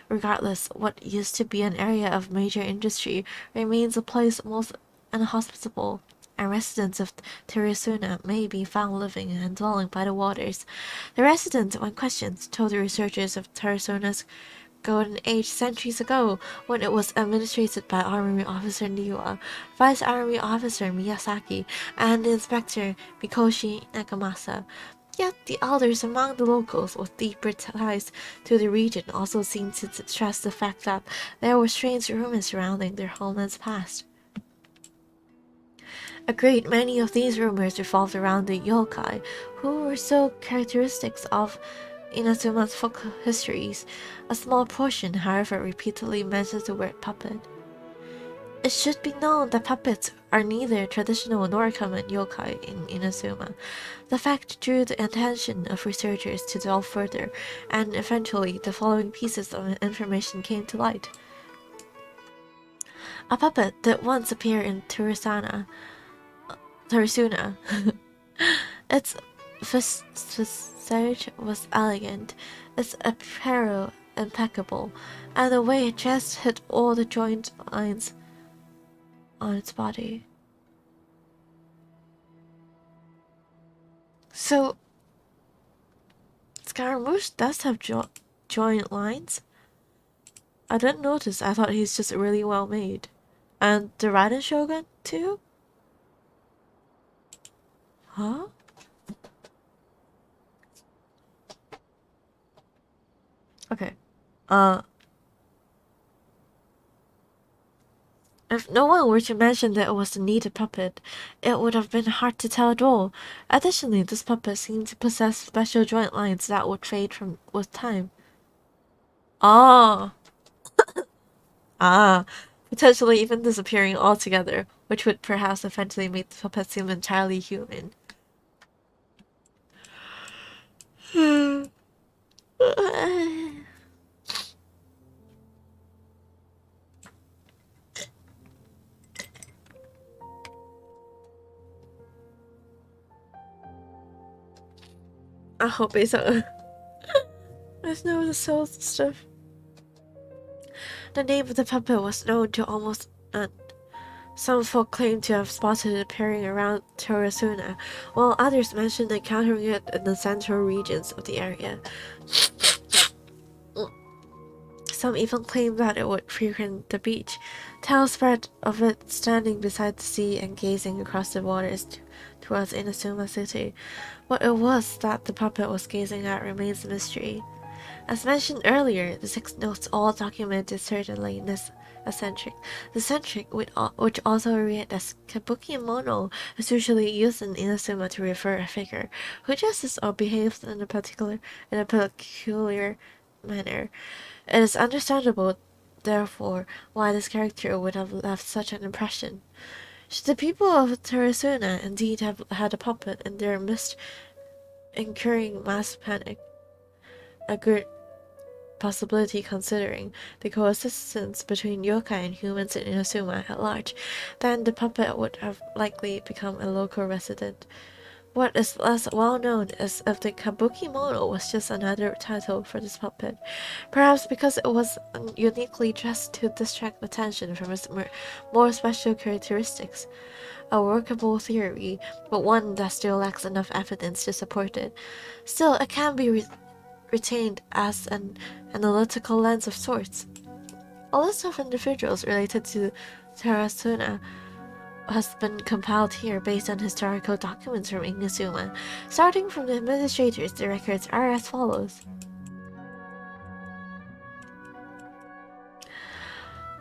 Regardless, what used to be an area of major industry remains a place most inhospitable, and residents of Tarasuna may be found living and dwelling by the waters. The residents, when questioned, told the researchers of Tarasuna's golden age centuries ago, when it was administered by Army Officer Niwa, Vice Army Officer Miyazaki, and the Inspector Mikoshi Nakamasa. Yet the elders among the locals with deeper ties to the region also seemed to stress the fact that there were strange rumors surrounding their homeland's past. A great many of these rumors revolved around the yokai, who were so characteristic of Inazuma's folk histories. A small portion, however, repeatedly mentions the word puppet. It should be known that puppets are neither traditional nor common yokai in Inazuma. The fact drew the attention of researchers to delve further, and eventually the following pieces of information came to light. A puppet did once appear in Tarasuna. Its visage was elegant, its apparel impeccable, and the way it dressed hit all the joint lines on its body. So, Scaramouche does have joint lines? I didn't notice. I thought he's just really well made. And the Raiden Shogun too? Huh? Okay. If no one were to mention that it was a needed puppet, it would have been hard to tell at all. Additionally, this puppet seemed to possess special joint lines that would fade with time. Ah. Potentially even disappearing altogether, which would perhaps eventually make the puppet seem entirely human. I hope it's There's no the soul stuff. The name of the puppet was known to almost none. Some folk claim to have spotted it appearing around Tarasuna, while others mentioned encountering it in the central regions of the area. Some even claim that it would frequent the beach. Tales spread of it standing beside the sea and gazing across the waters towards Inazuma City. What it was that the puppet was gazing at remains a mystery. As mentioned earlier, the 6 notes all documented certainly eccentric. The eccentric, which also read as kabuki mono, is usually used in Inazuma to refer a figure who dresses or behaves in a peculiar manner. It is understandable, therefore, why this character would have left such an impression. Should the people of Tarasuna indeed have had a puppet in their midst, incurring mass panic? A good possibility considering the coexistence between yokai and humans in Inazuma at large, then the puppet would have likely become a local resident. What is less well known is if the kabuki mono was just another title for this puppet, perhaps because it was uniquely dressed to distract attention from its more special characteristics. A workable theory, but one that still lacks enough evidence to support it. Still, it can be retained as an analytical lens of sorts. A list of individuals related to Terasuna has been compiled here based on historical documents from Inazuma. Starting from the administrators, the records are as follows.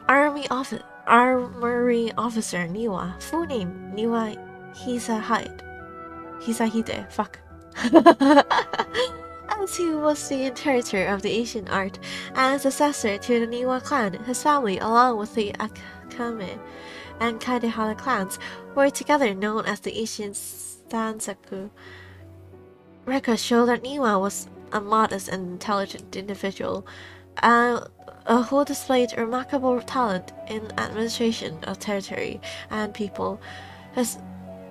Armory Officer Niwa. Full name Niwa Hisahide. Fuck. As he was the inheritor of the Asian art and successor to the Niwa clan, his family, along with the Akame and Kaidehara clans, were together known as the Asian Sansaku. Records show that Niwa was a modest and intelligent individual, who displayed remarkable talent in administration of territory and people. His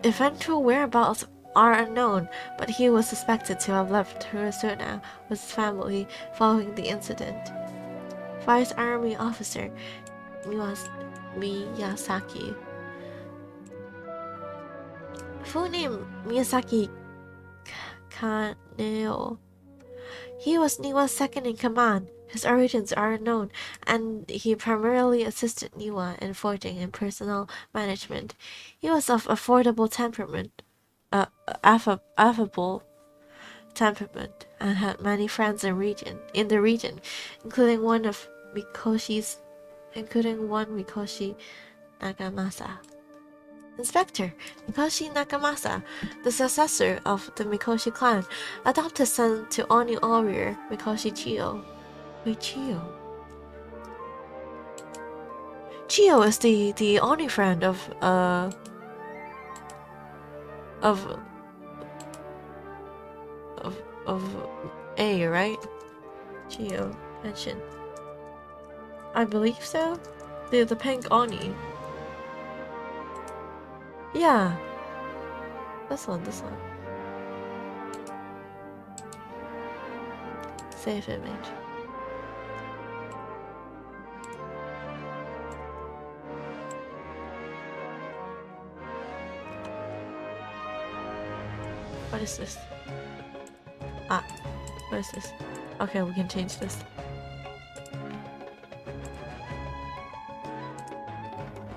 eventual whereabouts are unknown, but he was suspected to have left Terasuna with his family following the incident. Vice Army Officer Miyazaki. Full name Miyazaki Kaneo. He was Niwa's second in command. His origins are unknown, and he primarily assisted Niwa in forging and personnel management. He was of affable temperament, and had many friends in the region, including one Mikoshi Nagamasa. Inspector Mikoshi Nagamasa, the successor of the Mikoshi clan, adopted son to Oni warrior Mikoshi Chiyo. Wait, Chiyo? Chiyo is the Oni friend of A, right? Chiyo Genshin. I believe so. The pink Oni. Yeah. This one. Save image. What is this? What is this? Okay, we can change this.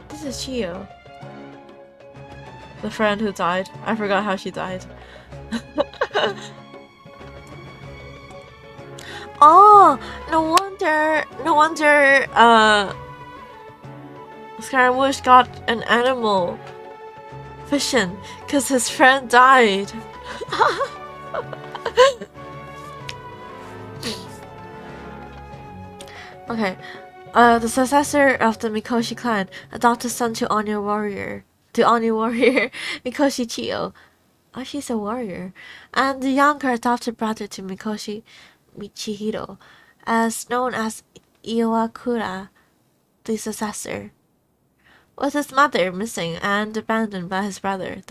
This is Chiyo. The friend who died. I forgot how she died. Oh, no wonder, Scaramouche got an animal vision, because his friend died. Okay, the successor of the Mikoshi clan, adopted son to Oni warrior Mikoshi Chiyo. Oh, she's a warrior. And the younger adopted brother to Mikoshi Michihiro, as known as Iwakura, the successor. With his mother missing and abandoned by his brother,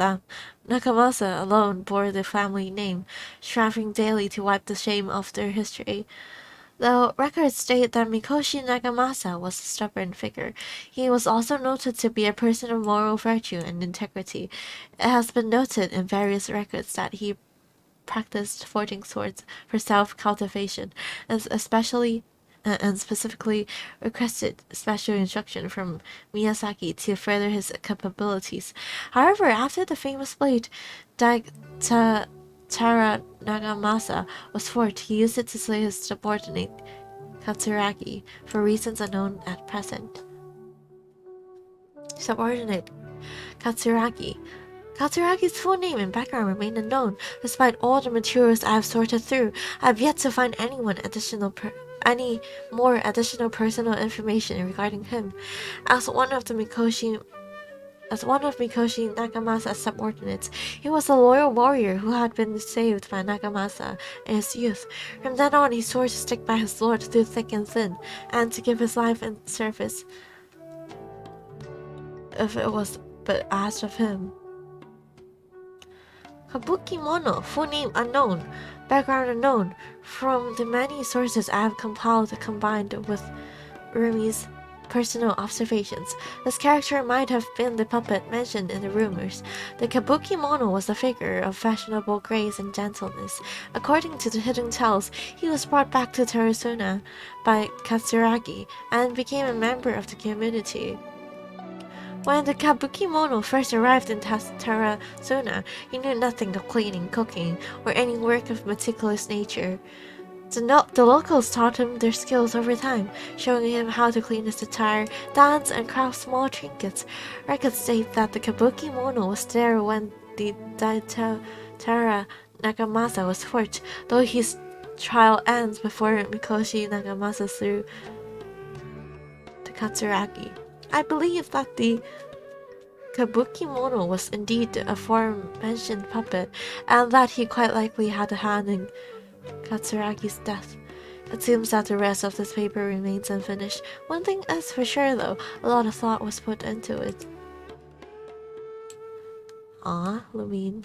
Nagamasa alone bore the family name, striving daily to wipe the shame of their history. Though records state that Mikoshi Nagamasa was a stubborn figure, he was also noted to be a person of moral virtue and integrity. It has been noted in various records that he practiced forging swords for self-cultivation, and specifically requested special instruction from Miyazaki to further his capabilities. However, after the famous blade Tara Nagamasa was forged, he used it to slay his subordinate Katsuragi for reasons unknown at present. Subordinate Katsuragi's full name and background remain unknown. Despite all the materials I have sorted through, I have yet to find any more additional personal information regarding him. As one of Mikoshi Nagamasa's subordinates, he was a loyal warrior who had been saved by Nagamasa in his youth. From then on, he swore to stick by his lord through thick and thin, and to give his life in service if it was but asked of him. Kabuki Mono, full name unknown, background unknown. From the many sources I have combined with Rumi's personal observations. This character might have been the puppet mentioned in the rumors. The kabuki mono was a figure of fashionable grace and gentleness. According to the hidden tales, he was brought back to Terasuna by Katsuragi and became a member of the community. When the kabuki mono first arrived in Terasuna, he knew nothing of cleaning, cooking, or any work of meticulous nature. The locals taught him their skills over time, showing him how to clean his attire, dance, and craft small trinkets. Records state that the kabuki mono was there when the Daitara Nagamasa was forged, though his trial ends before Mikoshi Nagamasa threw to Katsuragi. I believe that the kabuki mono was indeed a aforementioned puppet, and that he quite likely had a hand in Katsuragi's death. It seems that the rest of this paper remains unfinished. One thing is for sure though, a lot of thought was put into it. Ah, Lumine.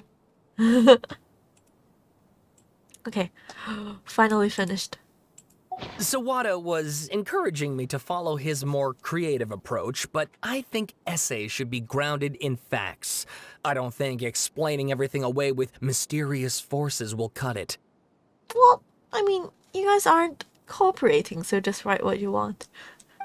Okay, finally finished. Sawada was encouraging me to follow his more creative approach, but I think essays should be grounded in facts. I don't think explaining everything away with mysterious forces will cut it. Well, I mean, you guys aren't cooperating, so just write what you want.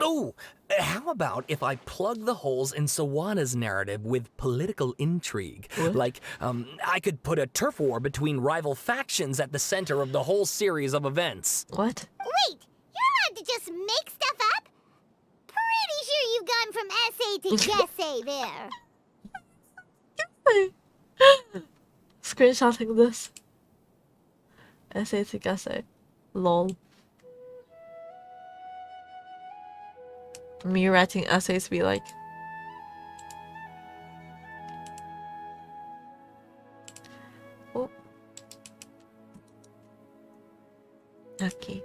Oh, how about if I plug the holes in Sawada's narrative with political intrigue? What? Like, I could put a turf war between rival factions at the center of the whole series of events. What? Wait, you're allowed to just make stuff up? Pretty sure you've gone from essay to guessay there. Screenshotting this. Essay to guessay. Lol. Me writing essays be like, oh, okay.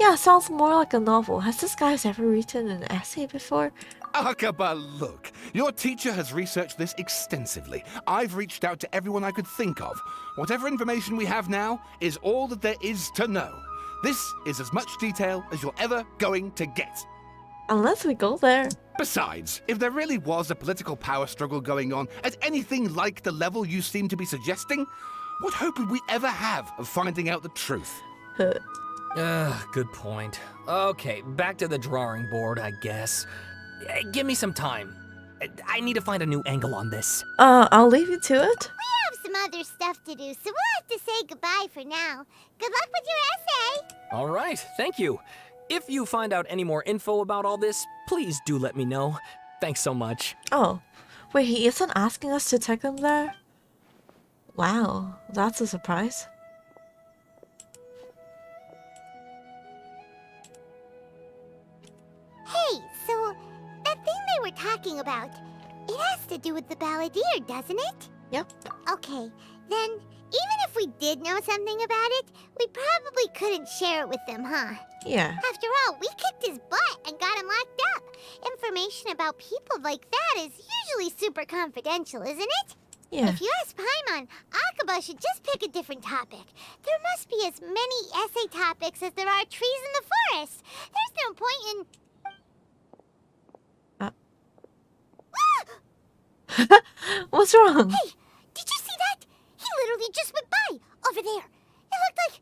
Yeah, sounds more like a novel. Has this guy ever written an essay before? Akaba, look. Your teacher has researched this extensively. I've reached out to everyone I could think of. Whatever information we have now is all that there is to know. This is as much detail as you're ever going to get. Unless we go there. Besides, if there really was a political power struggle going on at anything like the level you seem to be suggesting, what hope would we ever have of finding out the truth? Good point. Okay, back to the drawing board, I guess. Give me some time. I need to find a new angle on this. I'll leave you to it. We have some other stuff to do, so we'll have to say goodbye for now. Good luck with your essay! All right, thank you. If you find out any more info about all this, please do let me know. Thanks so much. Oh, wait, he isn't asking us to take them there? Wow, that's a surprise. Hey, so that thing they were talking about, it has to do with the balladeer, doesn't it? Yep. Okay, then even if we did know something about it, we probably couldn't share it with them, huh? Yeah. After all, we kicked his butt and got him locked up. Information about people like that is usually super confidential, isn't it? Yeah. If you ask Paimon, Akaba should just pick a different topic. There must be as many essay topics as there are trees in the forest. There's no point in... What's wrong? Hey, did you see that? He literally just went by, over there. It looked like...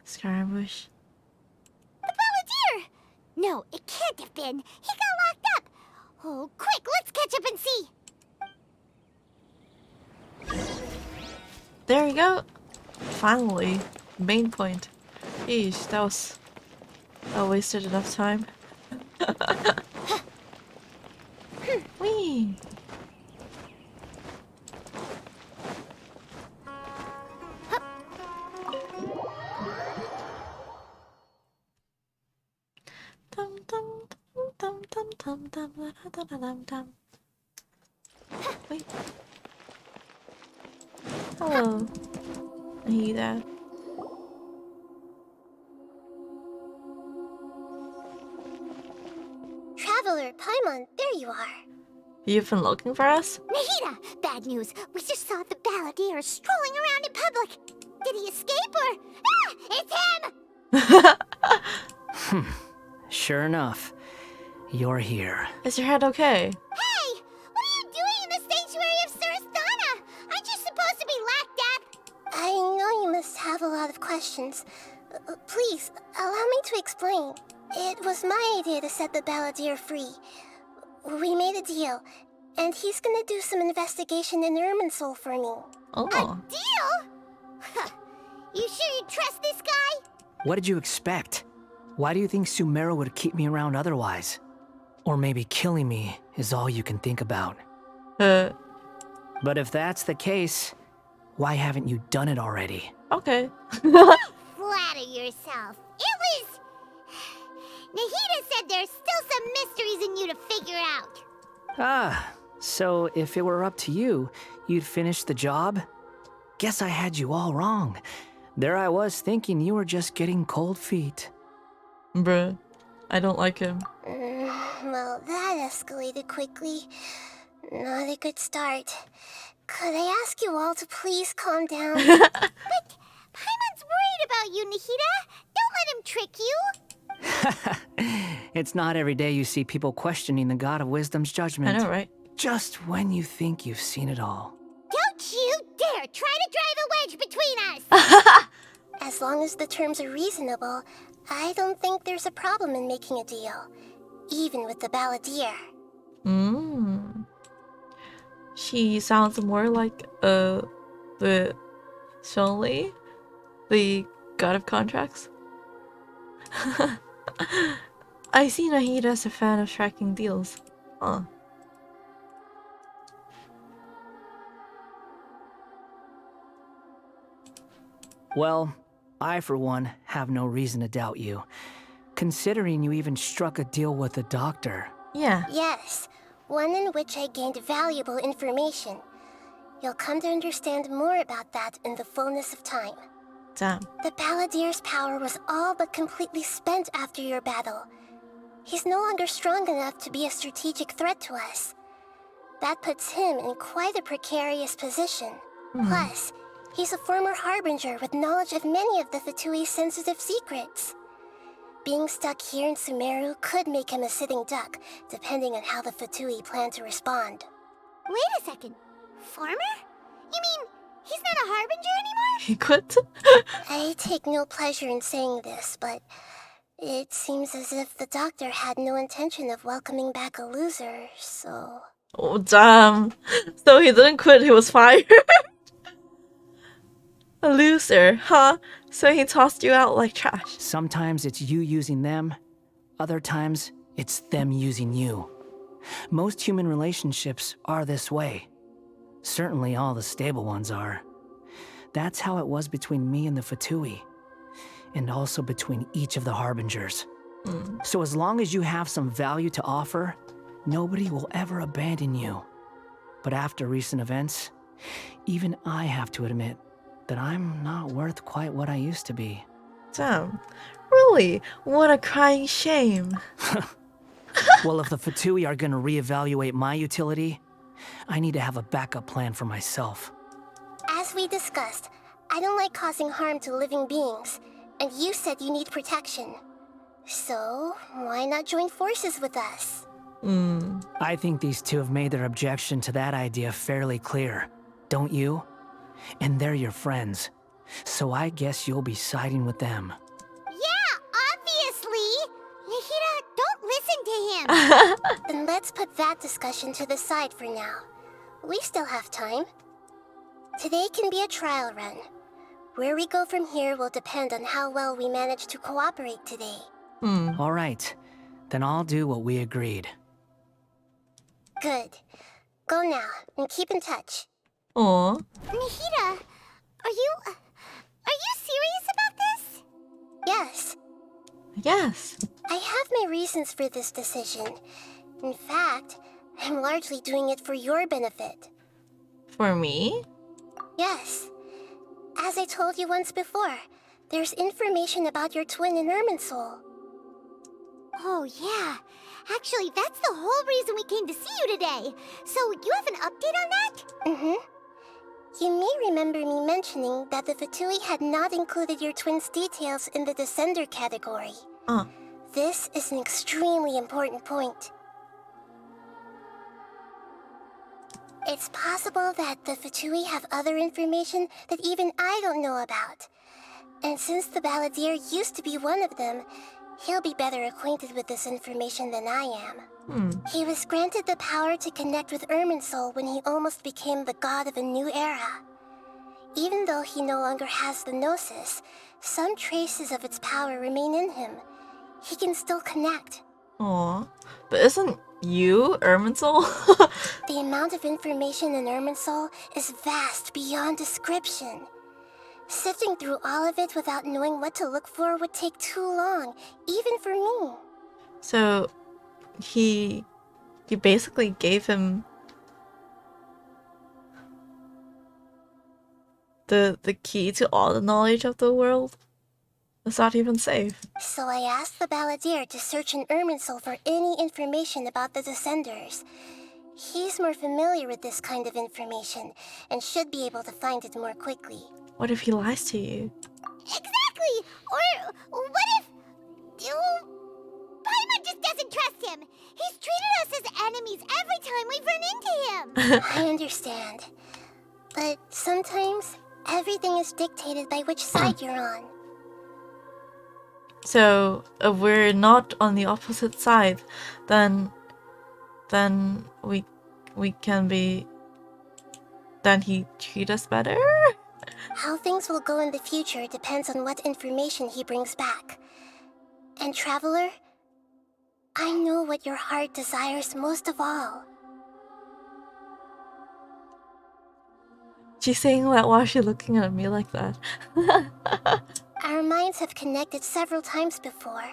Scaramouche. The balladeer! No, it can't have been. He got locked up. Oh, quick, let's catch up and see. There we go. Finally. Main point. Eesh, that wasted enough time. Whee! Dum dum dum dum dum dum dum dum dum. Wait. Hello. Heya. Traveler, Paimon, there you are. You've been looking for us? Nahida, bad news. We just saw the balladeer strolling around in public. Did he escape or... Ah! It's him! Sure enough, you're here. Is your head okay? Hey! What are you doing in the sanctuary of Surasthana? Aren't you supposed to be locked up? I know you must have a lot of questions. Please, allow me to explain. It was my idea to set the balladeer free. We made a deal, and he's gonna do some investigation in Irminsul for me. Oh. A deal? You sure you trust this guy? What did you expect? Why do you think Sumeru would keep me around otherwise? Or maybe killing me is all you can think about. But if that's the case, why haven't you done it already? Okay. Flatter yourself. It was... Nahida said there's still some mysteries in you to figure out. Ah, so if it were up to you, you'd finish the job? Guess I had you all wrong. There I was thinking you were just getting cold feet. Bruh, I don't like him. Well, that escalated quickly. Not a good start. Could I ask you all to please calm down? But Paimon's worried about you, Nahida. Don't let him trick you. It's not every day you see people questioning the God of Wisdom's judgment. I know, right? Just when you think you've seen it all. Don't you dare try to drive a wedge between us! As long as the terms are reasonable, I don't think there's a problem in making a deal. Even with the balladeer. She sounds more like the Shonli, the god of contracts. I see Nahida's a fan of striking deals. Huh. Well, I for one have no reason to doubt you, considering you even struck a deal with the doctor. Yeah. Yes, one in which I gained valuable information. You'll come to understand more about that in the fullness of time. Damn. The balladeer's power was all but completely spent after your battle. He's no longer strong enough to be a strategic threat to us. That puts him in quite a precarious position. Plus, he's a former harbinger with knowledge of many of the Fatui's sensitive secrets. Being stuck here in Sumeru could make him a sitting duck, depending on how the Fatui plan to respond. Wait a second. Former? You mean he's not a harbinger anymore? He quit? I take no pleasure in saying this, but it seems as if the doctor had no intention of welcoming back a loser, so... Oh, damn. So he didn't quit, he was fired. A loser, huh? So he tossed you out like trash. Sometimes it's you using them, other times it's them using you. Most human relationships are this way. Certainly all the stable ones are. That's how it was between me and the Fatui, and also between each of the harbingers. So as long as you have some value to offer, nobody will ever abandon you. But after recent events, even I have to admit that I'm not worth quite what I used to be. Damn. Really? What a crying shame. Well, if the Fatui are gonna reevaluate my utility, I need to have a backup plan for myself. As we discussed, I don't like causing harm to living beings, and you said you need protection. So, why not join forces with us? I think these two have made their objection to that idea fairly clear, don't you? And they're your friends, so I guess you'll be siding with them. Yeah, obviously! Nahida, don't listen to him! Then let's put that discussion to the side for now. We still have time. Today can be a trial run. Where we go from here will depend on how well we manage to cooperate today. All right, then I'll do what we agreed. Good. Go now, and keep in touch. Aw. Nahida, are you serious about this? Yes. Yes. I have my reasons for this decision. In fact, I'm largely doing it for your benefit. For me? Yes. As I told you once before, there's information about your twin in Irminsul. Oh, yeah. Actually, that's the whole reason we came to see you today. So, you have an update on that? Mm-hmm. You may remember me mentioning that the Fatui had not included your twins' details in the Descender category. This is an extremely important point. It's possible that the Fatui have other information that even I don't know about. And since the Balladeer used to be one of them, he'll be better acquainted with this information than I am. He was granted the power to connect with Irminsul when he almost became the god of a new era. Even though he no longer has the Gnosis, some traces of its power remain in him. He can still connect. Aw, but isn't you Irminsul? The amount of information in Irminsul is vast beyond description. Sifting through all of it without knowing what to look for would take too long, even for me. So, you basically gave him the key to all the knowledge of the world? Is that even safe? So I asked the Balladeer to search in Irminsul for any information about the Descenders. He's more familiar with this kind of information, and should be able to find it more quickly. What if he lies to you? Exactly! Or what if... Paimon just doesn't trust him! He's treated us as enemies every time we've run into him! I understand. But sometimes, everything is dictated by which side you're on. So, if we're not on the opposite side, then we can be... Then he treat us better? How things will go in the future depends on what information he brings back. And Traveler, I know what your heart desires most of all. She's saying that while she's looking at me like that. Our minds have connected several times before.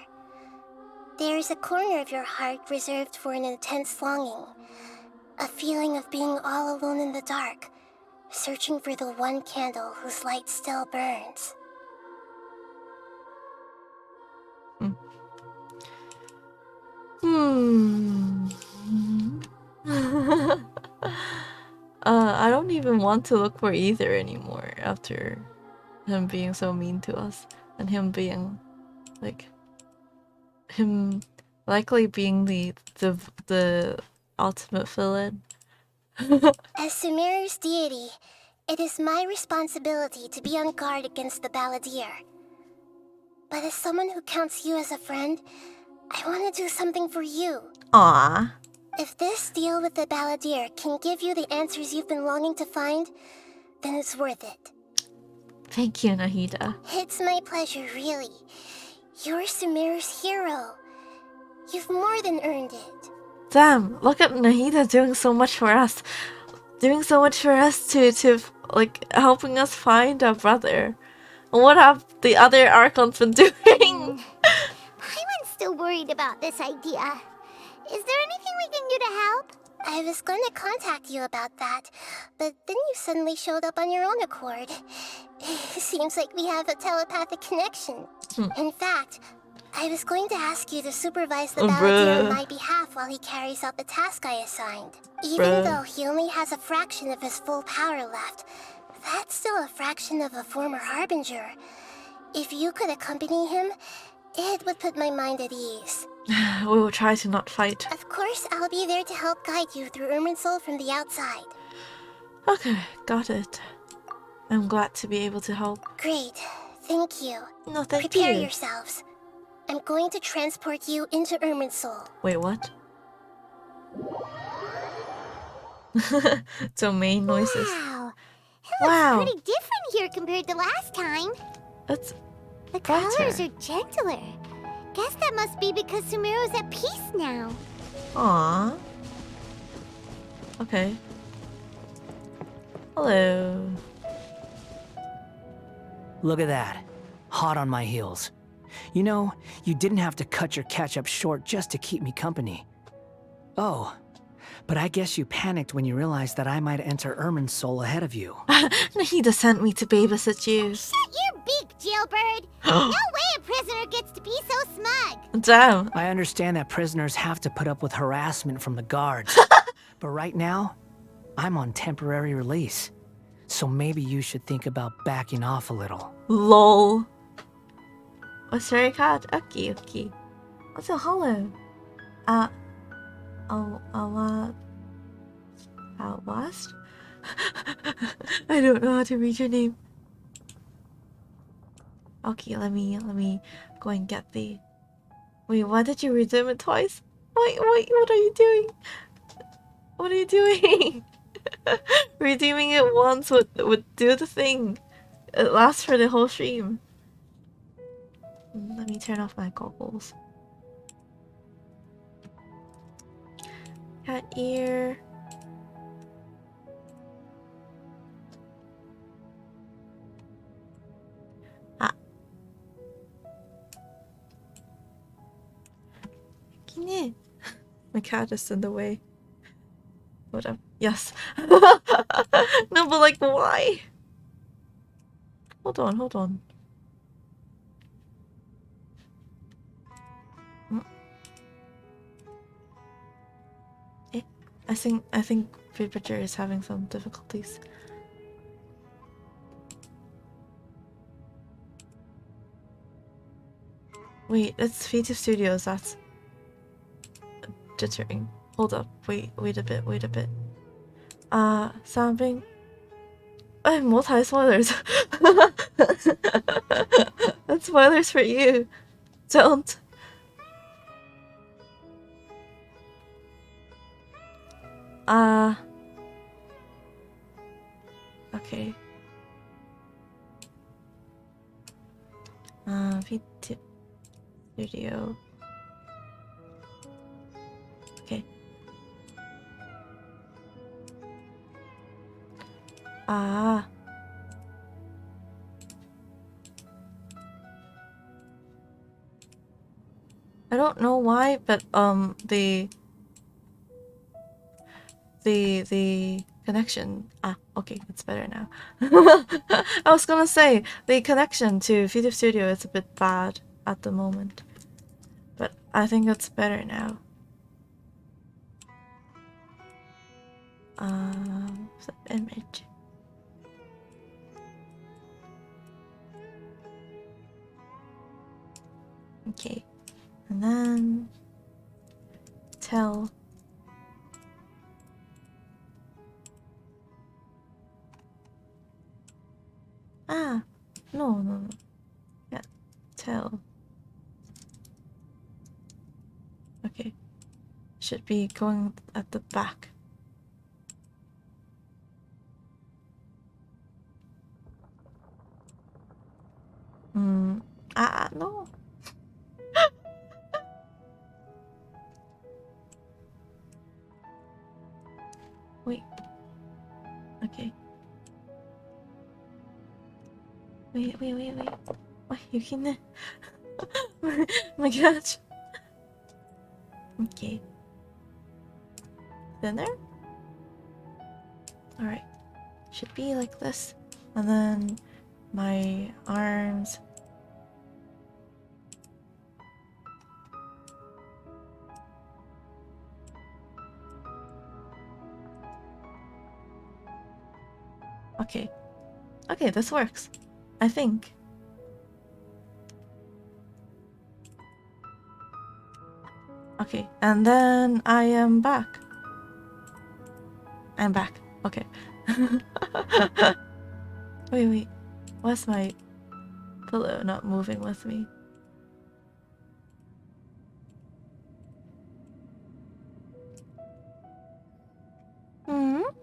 There is a corner of your heart reserved for an intense longing. A feeling of being all alone in the dark, searching for the one candle whose light still burns. I don't even want to look for either anymore after him being so mean to us and him being like him likely being the ultimate villain. As Sumeru's deity, it is my responsibility to be on guard against the Balladeer. But as someone who counts you as a friend, I want to do something for you. Aww. If this deal with the Balladeer can give you the answers you've been longing to find, then it's worth it. Thank you, Nahida. It's my pleasure, really. You're Sumeru's hero. You've more than earned it. Damn, look at Nahida doing so much for us. Doing so much for us to like helping us find our brother. And what have the other Archons been doing? Paimon's still worried about this idea. Is there anything we can do to help? I was going to contact you about that, but then you suddenly showed up on your own accord. Seems like we have a telepathic connection. In fact, I was going to ask you to supervise the Balladeer on my behalf while he carries out the task I assigned. Even though he only has a fraction of his full power left, that's still a fraction of a former Harbinger. If you could accompany him, it would put my mind at ease. We will try to not fight. Of course, I'll be there to help guide you through Irminsul from the outside. Okay, got it. I'm glad to be able to help. Great. Thank you. No, thank you. Prepare yourselves. I'm going to transport you into Irminsul. Wait, what? Domain noises. Wow. It looks pretty different here compared to last time. It's The colors are gentler. Guess that must be because Sumeru's at peace now. Aww. Okay. Hello. Look at that. Hot on my heels. You know, you didn't have to cut your catch-up short just to keep me company. Oh, but I guess you panicked when you realized that I might enter Irminsul ahead of you. Nahida sent me to babysit you. Shut your big jailbird. No way a prisoner gets to be so smug. Damn. I understand that prisoners have to put up with harassment from the guards. But right now, I'm on temporary release. So maybe you should think about backing off a little. Lol. Wisteria card? Okay, okay. What's a hollow? West? I don't know how to read your name. Okay, let me go and get the... Wait, why did you redeem it twice? Wait, what are you doing? What are you doing? Redeeming it once would do the thing. It lasts for the whole stream. Let me turn off my goggles. Cat ear. My cat is in the way. Whatever. Yes. No, but like, why? Hold on. I think Vtuber is having some difficulties. Wait, it's Vtuber Studios. That's jittering. Hold up. Wait a bit. Something. I'm multi spoilers. That's spoilers for you. Don't. Okay. Vtuber Studio. Okay. I don't know why, but the connection. Okay, it's better now. I was gonna say the connection to Vtuber Studio is a bit bad at the moment, but I think it's better now. Image. Okay, and then tell. No. Yeah, tell. Okay, should be going at the back. No. Wait. Okay. Wait. Why you can? My gosh. Okay. Then there. All right. Should be like this, and then my arms. Okay, this works. I think. Okay, and then I am back. I'm back. Okay. Wait. Why's my pillow not moving with me?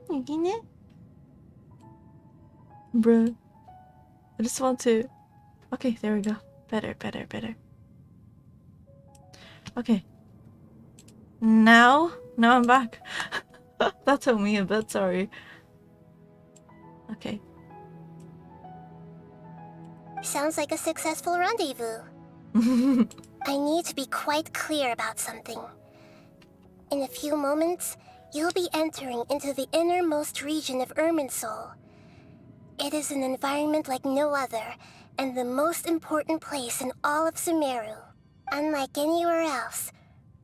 여기네? Bruh. I just want to... Okay, there we go. Better. Okay. Now I'm back. That took me a bit, sorry. Okay. Sounds like a successful rendezvous. I need to be quite clear about something. In a few moments, you'll be entering into the innermost region of Irminsul. It is an environment like no other, and the most important place in all of Sumeru. Unlike anywhere else,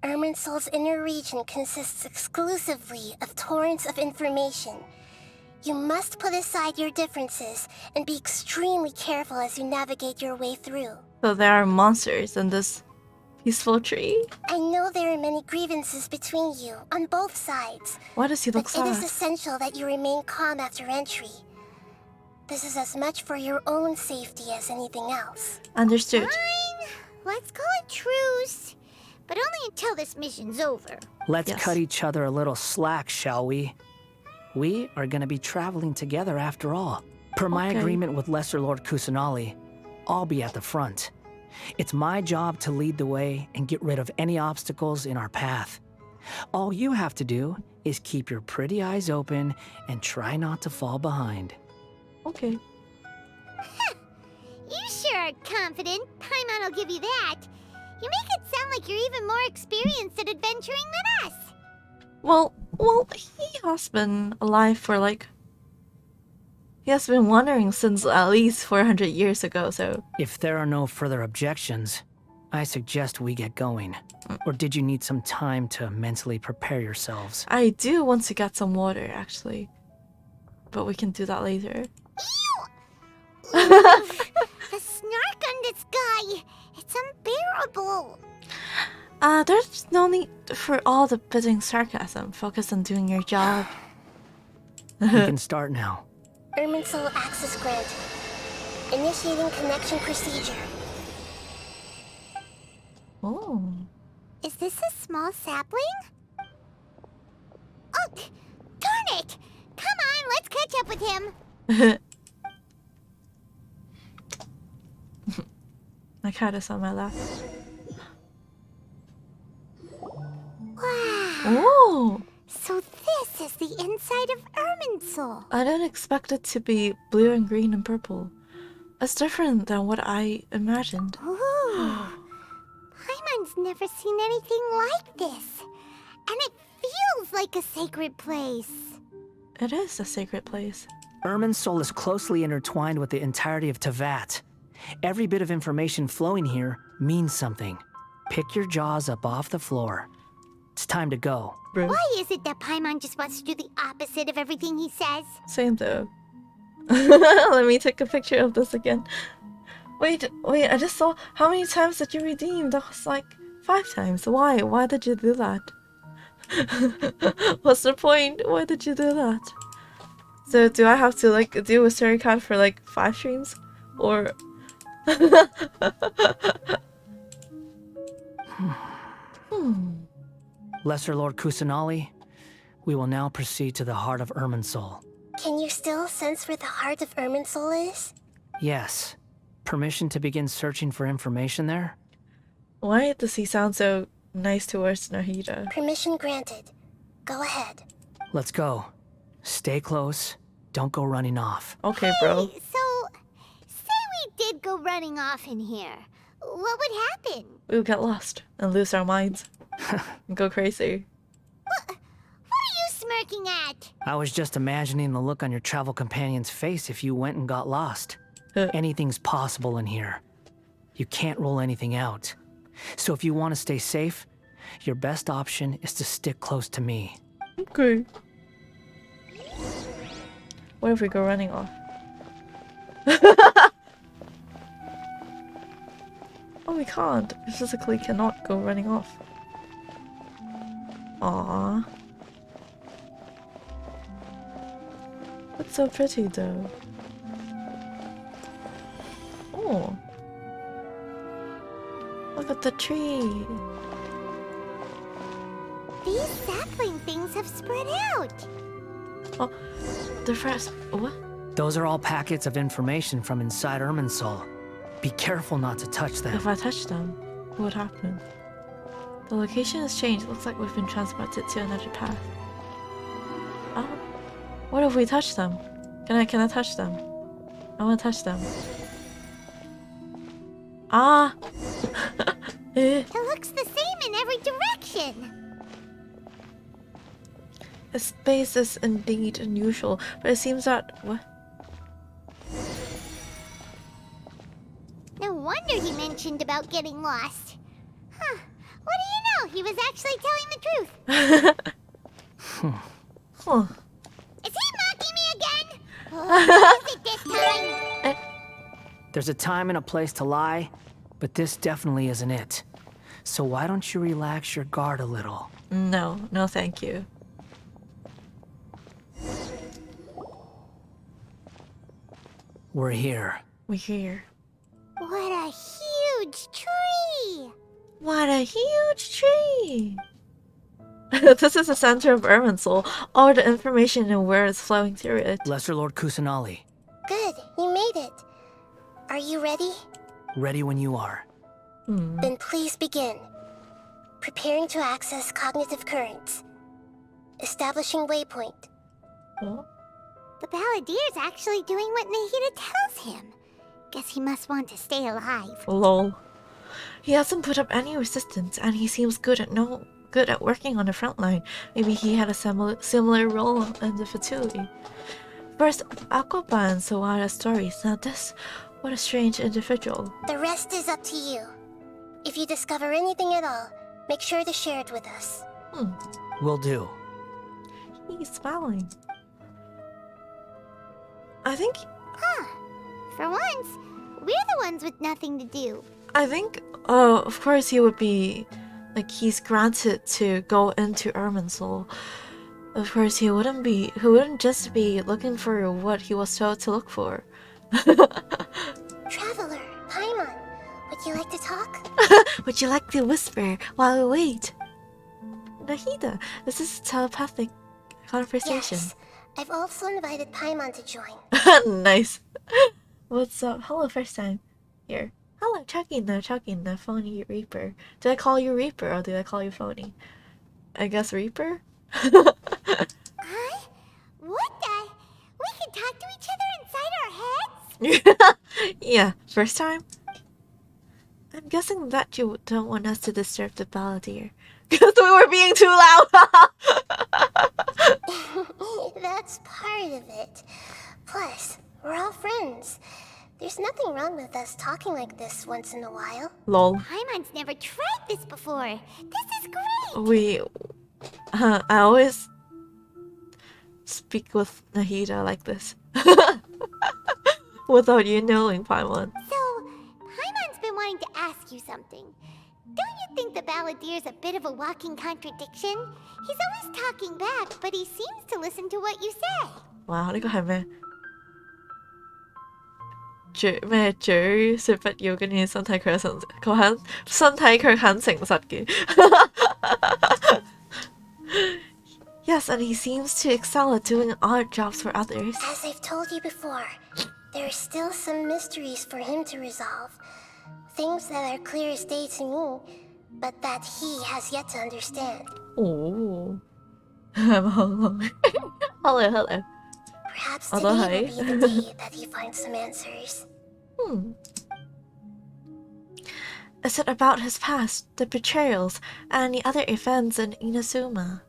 Irminsul's inner region consists exclusively of torrents of information. You must put aside your differences and be extremely careful as you navigate your way through. So there are monsters in this peaceful tree? I know there are many grievances between you, on both sides. Why does he look sad? But it is sad? essential that you remain calm after entry. This is as much for your own safety as anything else. Understood. Fine. Let's call it truce. But only until this mission's over. Let's cut each other a little slack, shall we? We are gonna be traveling together after all. Per my agreement with Lesser Lord Kusanali, I'll be at the front. It's my job to lead the way and get rid of any obstacles in our path. All you have to do is keep your pretty eyes open and try not to fall behind. Okay. You sure are confident. Paimon will give you that. You make it sound like you're even more experienced at adventuring than us. Well, he has been alive for like... He has been wandering since at least 400 years ago, so... If there are no further objections, I suggest we get going. Or did you need some time to mentally prepare yourselves? I do want to get some water, actually. But we can do that later. The snark on this guy. It's unbearable. There's no need for all the biting sarcasm. Focus on doing your job. We can start now. Irminsul access granted. Initiating connection procedure. Oh. Is this a small sapling? Oh, darn it! Come on, let's catch up with him. My cat is on my lap. Wow. Oh! So this is the inside of Irminsul. I didn't expect it to be blue and green and purple. It's different than what I imagined. Ooh. Paimon's never seen anything like this. And it feels like a sacred place. It is a sacred place. Irminsul is closely intertwined with the entirety of Teyvat. Every bit of information flowing here means something. Pick your jaws up off the floor. It's time to go. Bro. Why is it that Paimon just wants to do the opposite of everything he says? Same though. Let me take a picture of this again. Wait, I just saw how many times did you redeem? That was like 5 times. Why? Why did you do that? What's the point? Why did you do that? So do I have to like do a story card for like 5 streams? Or Lesser Lord Kusanali, we will now proceed to the heart of Irminsul. Can you still sense where the heart of Irminsul is? Yes. Permission to begin searching for information there? why does he sound so nice towards Nahida? Permission granted. Go ahead. Let's go. Stay close. Don't go running off. Okay, bro. Hey, so, say we did go running off in here. What would happen? We would get lost and lose our minds. And go crazy. What are you smirking at? I was just imagining the look on your travel companion's face if you went and got lost. Anything's possible in here. You can't rule anything out. So if you want to stay safe, your best option is to stick close to me. Okay. What if we go running off? Oh, we can't. We physically cannot go running off. Aww. That's so pretty though. Oh. Look at the tree. These sapling things have spread out. Oh, the first. What? Those are all packets of information from inside Irminsul. Be careful not to touch them. If I touch them, what would happen? The location has changed. Looks like we've been transported to another path. Oh. What if we touch them? Can I touch them? I want to touch them. Ah! It looks the same in every direction. This space is indeed unusual, but it seems that... What? wonder he mentioned about getting lost. Huh. What do you know? He was actually telling the truth. Huh. Is he mocking me again? What is it this time? There's a time and a place to lie, but this definitely isn't it. So why don't you relax your guard a little? No, no thank you. We're here. We're here. What a huge tree! What a huge tree! This is the center of Irminsul. All the information and where it's flowing through it. Lesser Lord Kusanali. Good, you made it. Are you ready? Ready when you are. Then please begin. Preparing to access cognitive currents. Establishing waypoint. Oh. The Balladier's actually doing what Nahida tells him. Guess he must want to stay alive. Lol. He hasn't put up any resistance, and he seems good at working on the front line. Maybe he had a similar role in the facility. First, Aquaba and Sawara stories. Now this, what a strange individual. The rest is up to you. If you discover anything at all, make sure to share it with us. Will do. He's smiling. I think... Huh. For once, we're the ones with nothing to do. I think, of course he would be... Like, he's granted to go into Irminsul. Of course, he wouldn't just be looking for what he was told to look for. Traveler, Paimon, would you like to talk? Would you like to whisper while we wait? Nahida, this is a telepathic conversation. Yes, I've also invited Paimon to join. Nice. What's up? Hello, first time. Here. Hello, Chucky, phony Reaper. Did I call you Reaper or did I call you phony? I guess Reaper? What the? We can talk to each other inside our heads? Yeah, first time? I'm guessing that you don't want us to disturb the Balladeer. Because we were being too loud! That's part of it. Plus, we're all friends. There's nothing wrong with us talking like this once in a while. Lol. Paimon's never tried this before. This is great! I always speak with Nahida like this. Without you knowing, Paimon. So, Paimon's been wanting to ask you something. Don't you think the Balladier's a bit of a walking contradiction? He's always talking back, but he seems to listen to what you say. Wow, 呢個係咩？咩嘴說不要，跟住身體佢誠實，身體佢很誠實嘅。Yes, and he seems to excel at doing odd jobs for others. As I've told you before, there are still some mysteries for him to resolve. Things that are clear as day to me, but that he has yet to understand. Oh. Hello. Perhaps today will be the day that he finds some answers. Is it about his past, the betrayals, and the other events in Inazuma?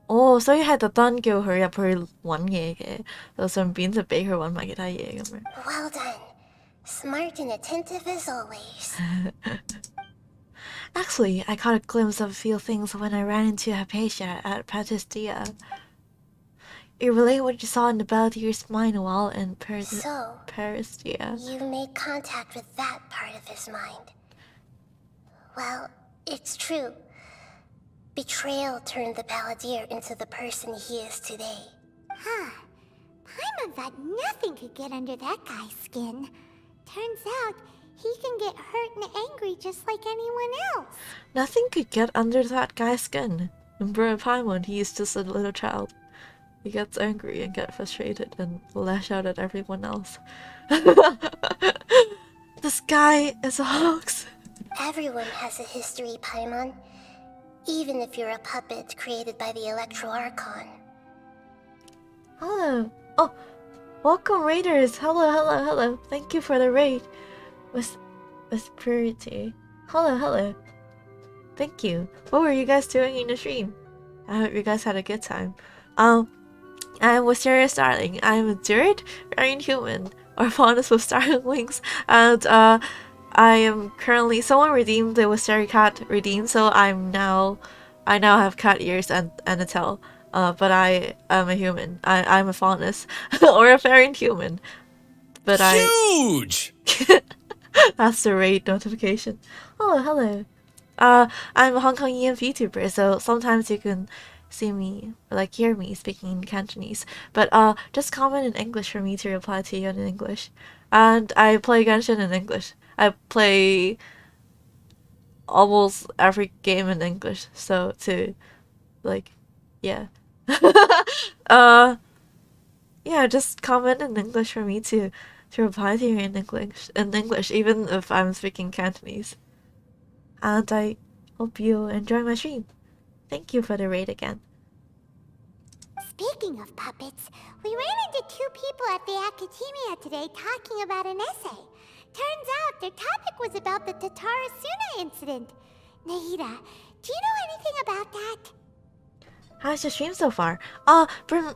所以係特登叫佢入去揾嘢嘅，就順便就俾佢揾埋其他嘢咁樣。Well done. Smart and attentive as always. Actually, I caught a glimpse of a few things when I ran into Heya at Patistia. You relate what you saw in the Balladier's mind while in Paristia. You made contact with that part of his mind. Well, it's true. Betrayal turned the Balladeer into the person he is today. Huh. Paimon thought nothing could get under that guy's skin. Turns out, he can get hurt and angry just like anyone else. Nothing could get under that guy's skin. Remember Paimon, he is just a little child. He gets angry and gets frustrated and lash out at everyone else. This guy is a hoax. Everyone has a history, Paimon. Even if you're a puppet created by the Electro Archon. Hello. Oh, welcome raiders. Hello. Thank you for the raid. With purity. Hello. Thank you. What were you guys doing in the stream? I hope you guys had a good time. I'm Wisteria Starling. I'm a druid, wearing human, or faunus with starling wings, and I am currently someone redeemed the Wisteria cat redeemed, so I now have cat ears and a tail. But I am a human. I'm a faunus or a fairy human. But Huge! That's the raid notification. Oh, hello. I'm a Hong Kong vtuber, so sometimes you can see me or like hear me speaking in Cantonese. But just comment in English for me to reply to you in English. And I play Genshin in English. I play almost every game in English. So to like, yeah. Yeah, just comment in English for me to reply to you in English, even if I'm speaking Cantonese. And I hope you enjoy my stream. Thank you for the raid again. Speaking of puppets, we ran into 2 people at the Academia today talking about an essay. Turns out their topic was about the Tatarasuna incident. Nahida, do you know anything about that? How's your stream so far? Been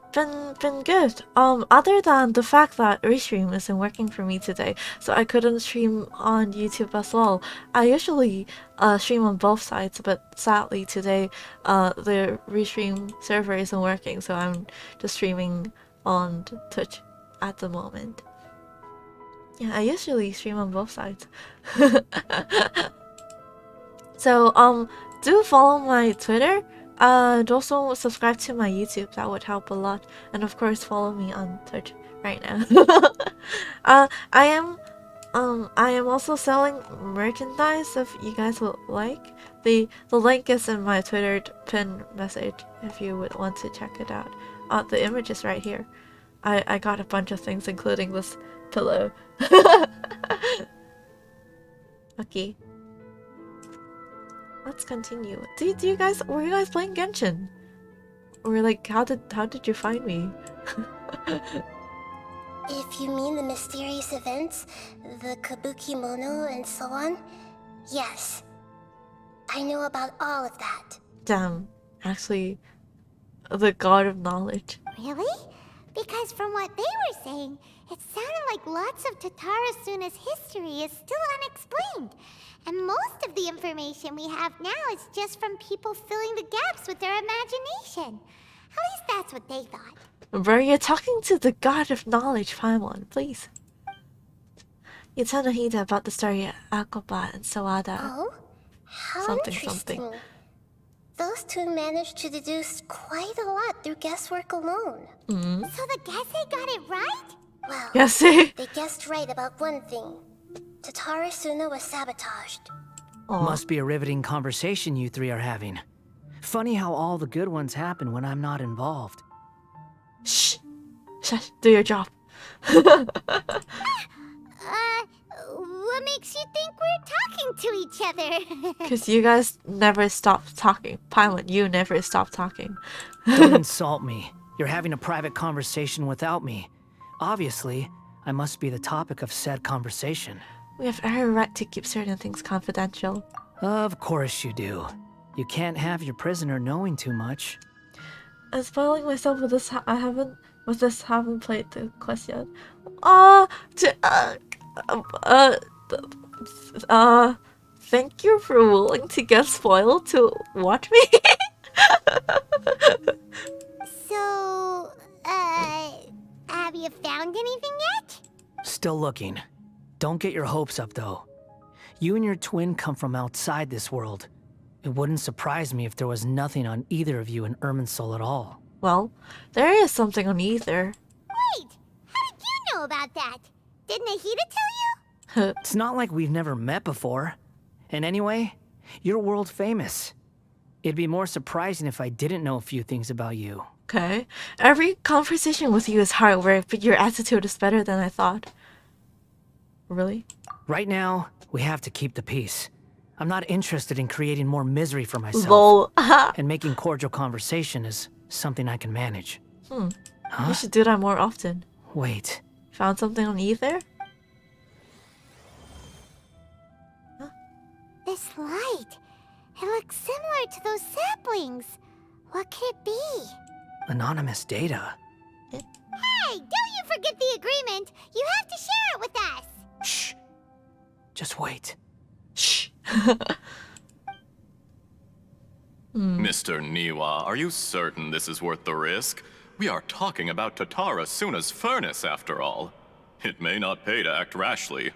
good. Other than the fact that restream isn't working for me today, so I couldn't stream on YouTube as well. I usually stream on both sides, but sadly today the restream server isn't working, so I'm just streaming on Twitch at the moment. Yeah, I usually stream on both sides. So do follow my Twitter. And also subscribe to my YouTube, that would help a lot. And of course follow me on Twitch right now. I am also selling merchandise if you guys would like. The link is in my Twitter pin message if you would want to check it out. The image is right here. I got a bunch of things including this pillow. Okay. Let's continue. Were you guys playing Genshin? Or like how did you find me? If you mean the mysterious events, the kabuki mono and so on, yes. I know about all of that. Damn, actually the god of knowledge. Really? Because from what they were saying, it sounded like lots of Tatarasuna's history is still unexplained. And most of the information we have now is just from people filling the gaps with their imagination. At least that's what they thought. Bro, you're talking to the god of knowledge, Paimon, please. You tell Nahida about the story of Akoba and Sawada. Oh? How something. interesting. Those 2 managed to deduce quite a lot through guesswork alone. Mm-hmm. So the Gesse got it right? Well, Gesse? They guessed right about one thing. Tatarasuna was sabotaged. Must be a riveting conversation you 3 are having. Funny how all the good ones happen when I'm not involved. Shh. Shush. Do your job. What makes you think we're talking to each other? Because you guys never stop talking. Paimon, you never stop talking. Don't insult me. You're having a private conversation without me. Obviously, I must be the topic of said conversation. We have every right to keep certain things confidential. Of course you do. You can't have your prisoner knowing too much. I'm spoiling myself with this. I haven't played the quest yet. Thank you for willing to get spoiled to watch me. So, have you found anything yet? Still looking. Don't get your hopes up, though. You and your twin come from outside this world. It wouldn't surprise me if there was nothing on either of you in Irminsul at all. Well, there is something on either. Wait! How did you know about that? Did Nahida tell you? It's not like we've never met before. And anyway, you're world famous. It'd be more surprising if I didn't know a few things about you. Okay. Every conversation with you is hard work, but your attitude is better than I thought. Really? Right now, we have to keep the peace. I'm not interested in creating more misery for myself. Lol. And making cordial conversation is something I can manage. Huh? Huh? You should do that more often. Wait. Found something on ether? Huh? This light. It looks similar to those saplings. What could it be? Anonymous data. Hey, don't you forget the agreement. You have to share it with us. Shh. Just wait. Shh. Mr. Niwa, are you certain this is worth the risk? We are talking about Tatara Suna's furnace, after all. It may not pay to act rashly.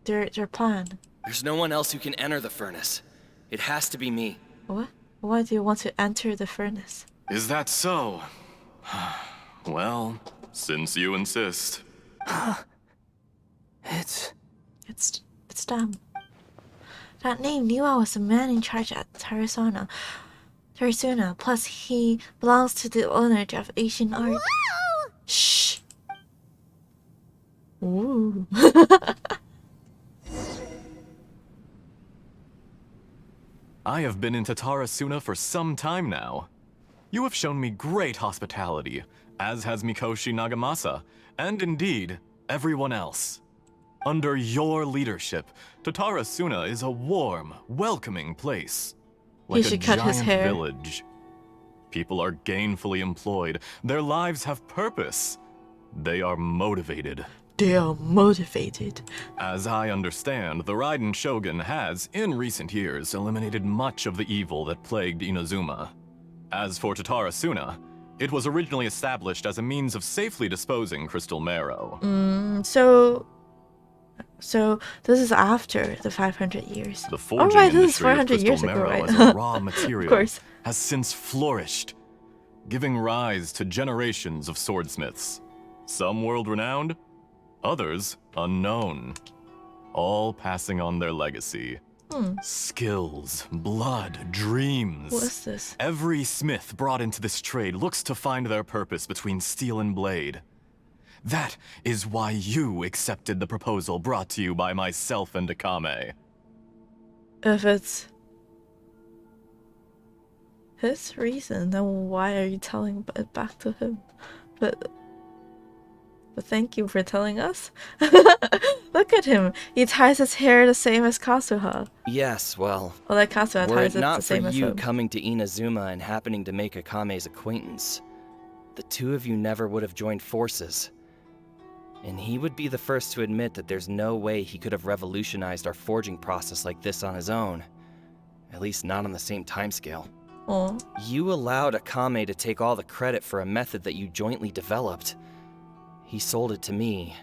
Their plan. There's no one else who can enter the furnace. It has to be me. What? Why do you want to enter the furnace? Is that so? Well, since you insist. It's them. That name Niwa was the man in charge at Tarasuna. Plus he belongs to the lineage of ancient art. Whoa! Shh. Ooh. I have been in Tatarasuna for some time now. You have shown me great hospitality, as has Mikoshi Nagamasa, and indeed, everyone else. Under your leadership, Tatarasuna is a warm, welcoming place. Like a giant village. People are gainfully employed. Their lives have purpose. They are motivated. As I understand, the Raiden Shogun has, in recent years, eliminated much of the evil that plagued Inazuma. As for Tatarasuna, it was originally established as a means of safely disposing crystal marrow. So this is after the 500 years. The forging industry of crystal marrow right? as a raw material Of course. has since flourished, giving rise to generations of swordsmiths. Some world-renowned, others unknown, all passing on their legacy. Skills, blood, dreams. What is this? Every smith brought into this trade looks to find their purpose between steel and blade. That is why you accepted the proposal brought to you by myself and Akame. If it's his reason, then why are you telling it back to him? But thank you for telling us. Look at him. He ties his hair the same as Kazuha. Yes, well, that Kazuha ties it the same as him. Were it not for you coming to Inazuma and happening to make Akame's acquaintance, the two of you never would have joined forces. And he would be the first to admit that there's no way he could have revolutionized our forging process like this on his own. At least not on the same timescale. You allowed Akame to take all the credit for a method that you jointly developed. He sold it to me,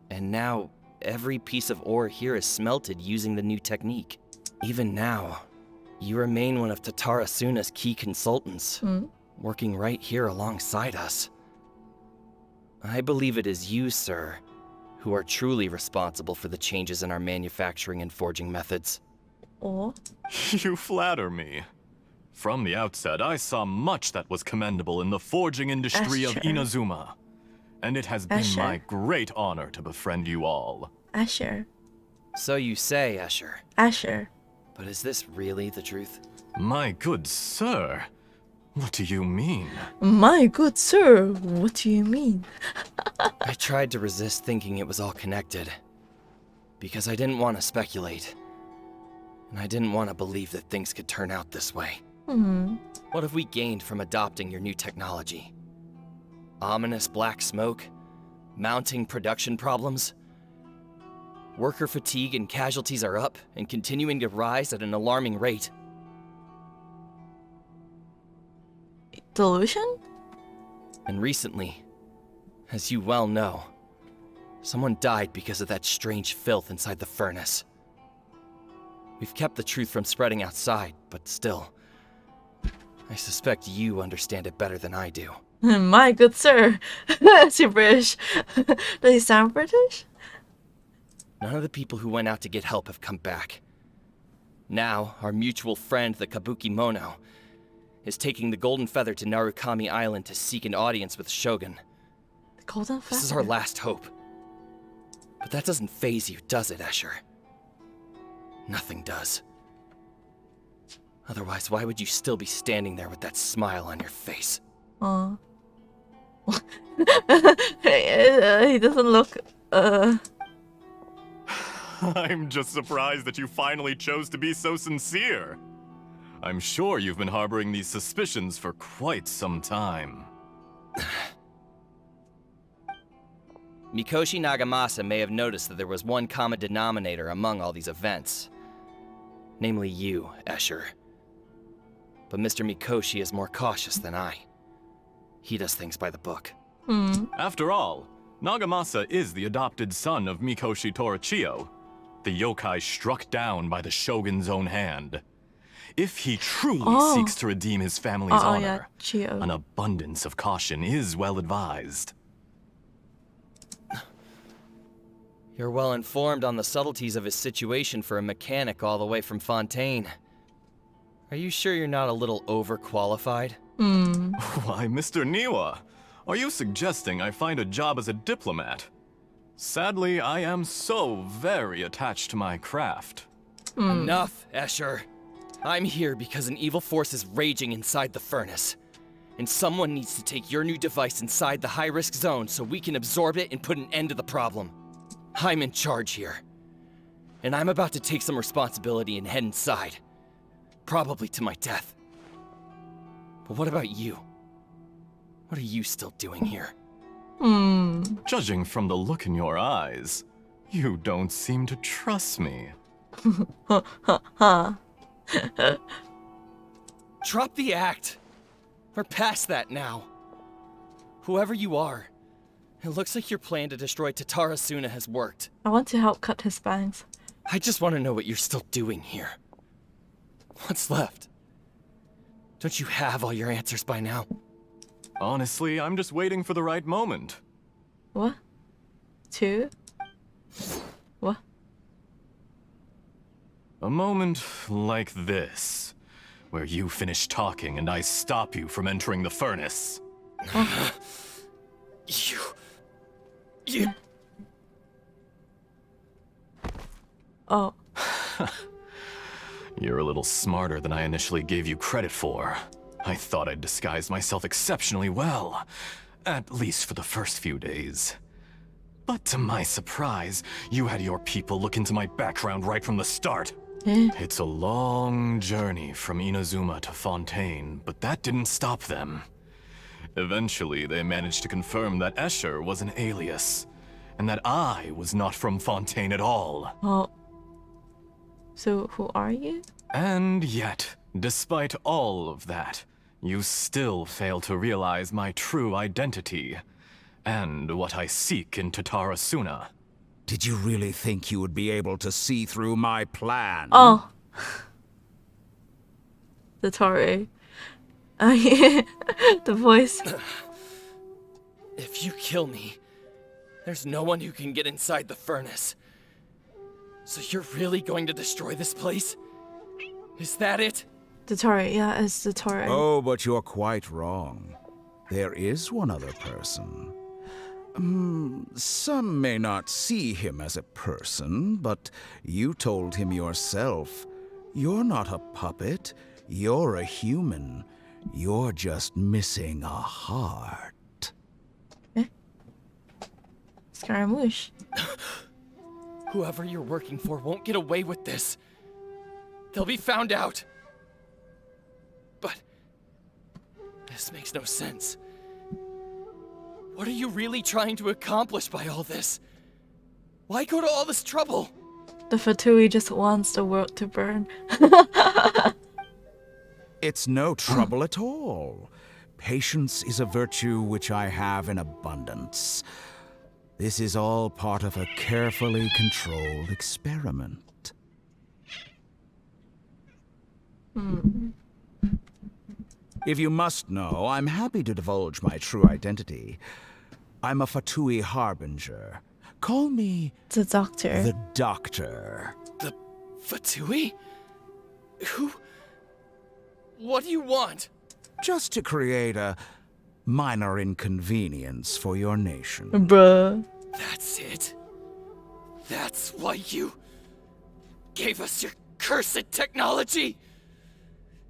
and now every piece of ore here is smelted using the new technique. Even now, you remain one of Tatarasuna's key consultants, working right here alongside us. I believe it is you, sir, who are truly responsible for the changes in our manufacturing and forging methods. You flatter me. From the outset, I saw much that was commendable in the forging industry of Inazuma. And it has been my great honor to befriend you all. Asher. So you say, Escher. Asher. But is this really the truth? My good sir, what do you mean? My good sir, what do you mean? I tried to resist thinking it was all connected. Because I didn't want to speculate. And I didn't want to believe that things could turn out this way. What have we gained from adopting your new technology? Ominous black smoke? Mounting production problems? Worker fatigue and casualties are up and continuing to rise at an alarming rate. Delusion? And recently, as you well know, someone died because of that strange filth inside the furnace. We've kept the truth from spreading outside, but still, I suspect you understand it better than I do. My good sir. Is he British? Does he sound British? None of the people who went out to get help have come back. Now, our mutual friend, the Kabuki Mono, is taking the Golden Feather to Narukami Island to seek an audience with Shogun. The Golden Feather? This is our last hope. But that doesn't faze you, does it, Escher? Nothing does. Otherwise, why would you still be standing there with that smile on your face? He doesn't look, I'm just surprised that you finally chose to be so sincere. I'm sure you've been harboring these suspicions for quite some time. Mikoshi Nagamasa may have noticed that there was one common denominator among all these events. Namely you, Escher. But Mr. Mikoshi is more cautious than I. He does things by the book. After all, Nagamasa is the adopted son of Mikoshi Torichio, the yokai struck down by the shogun's own hand. If he truly seeks to redeem his family's honor, an abundance of caution is well advised. You're well informed on the subtleties of his situation for a mechanic all the way from Fontaine. Are you sure you're not a little overqualified? Why, Mr. Niwa, are you suggesting I find a job as a diplomat? Sadly, I am so very attached to my craft. Enough, Escher. I'm here because an evil force is raging inside the furnace. And someone needs to take your new device inside the high-risk zone so we can absorb it and put an end to the problem. I'm in charge here. And I'm about to take some responsibility and head inside. Probably to my death. But what about you? What are you still doing here? Judging from the look in your eyes, you don't seem to trust me. Drop the act. We're past that now. Whoever you are, it looks like your plan to destroy Tatarasuna has worked. I want to help cut his bangs. I just want to know what you're still doing here. What's left? Don't you have all your answers by now? Honestly, I'm just waiting for the right moment. What? What? A moment like this, where you finish talking and I stop you from entering the furnace. You... Oh. You're a little smarter than I initially gave you credit for. I thought I'd disguised myself exceptionally well, at least for the first few days. But to my surprise, you had your people look into my background right from the start. It's a long journey from Inazuma to Fontaine, but that didn't stop them. Eventually, they managed to confirm that Escher was an alias, and that I was not from Fontaine at all. Oh. So, who are you? And yet, despite all of that, you still fail to realize my true identity, and what I seek in Tatarasuna. Did you really think you would be able to see through my plan? Oh. The Toru. The voice. If you kill me, there's no one who can get inside the furnace. So you're really going to destroy this place? Is that it? The Toru, yeah, it's the Toru. Oh, but you're quite wrong. There is one other person. Some may not see him as a person, but you told him yourself. You're not a puppet. You're a human. You're just missing a heart. Scaramouche. Whoever you're working for won't get away with this. They'll be found out. But this makes no sense. What are you really trying to accomplish by all this? Why go to all this trouble? The Fatui just wants the world to burn. It's no trouble at all. Patience is a virtue which I have in abundance. This is all part of a carefully controlled experiment. If you must know, I'm happy to divulge my true identity. I'm a Fatui harbinger. Call me... The Doctor. The Doctor. The Fatui? Who... What do you want? Just to create a minor inconvenience for your nation. Bruh. That's it? That's why you gave us your cursed technology?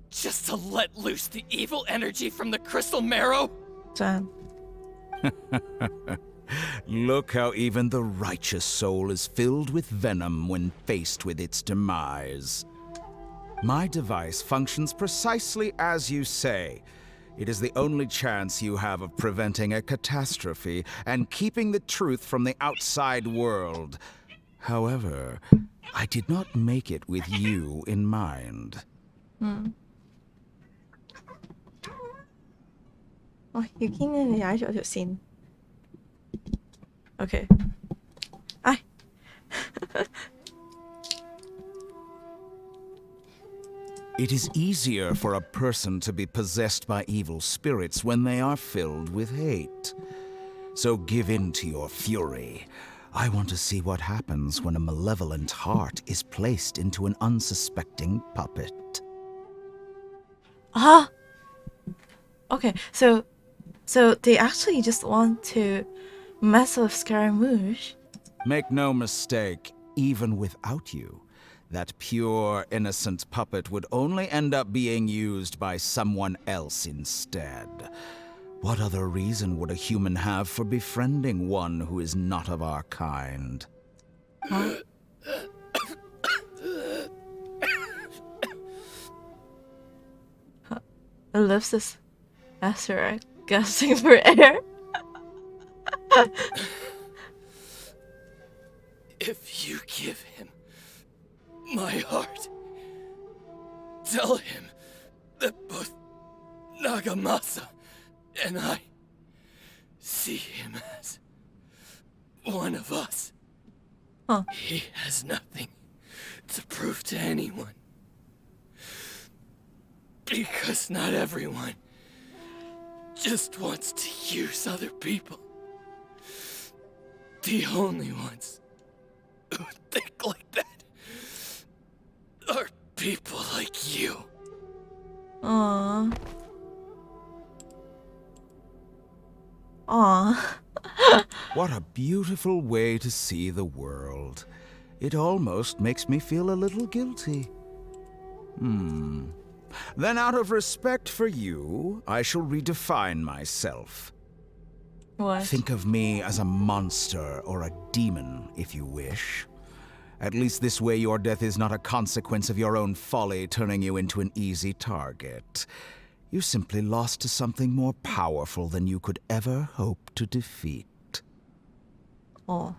Just to let loose the evil energy from the crystal marrow? Damn. Look how even the righteous soul is filled with venom when faced with its demise. My device functions precisely as you say. It is the only chance you have of preventing a catastrophe and keeping the truth from the outside world. However, I did not make it with you in mind. 哦，要見你踩咗條線。OK， 唉。It is easier for a person to be possessed by evil spirits when they are filled with hate. So give in to your fury. I want to see what happens when a malevolent heart is placed into an unsuspecting puppet. Ah! Okay, so they actually just want to mess with Scaramouche. Make no mistake, even without you, that pure, innocent puppet would only end up being used by someone else instead. What other reason would a human have for befriending one who is not of our kind? Huh? Ellipsis Asteroid gasping for air. If you give him my heart, tell him that both Nagamasa and I see him as one of us. Huh. He has nothing to prove to anyone. Because not everyone just wants to use other people. The only ones who think like that are people like you. Aww. Aww. What a beautiful way to see the world. It almost makes me feel a little guilty. Then out of respect for you, I shall redefine myself. What? Think of me as a monster or a demon, if you wish. At least this way your death is not a consequence of your own folly turning you into an easy target. You simply lost to something more powerful than you could ever hope to defeat. Oh,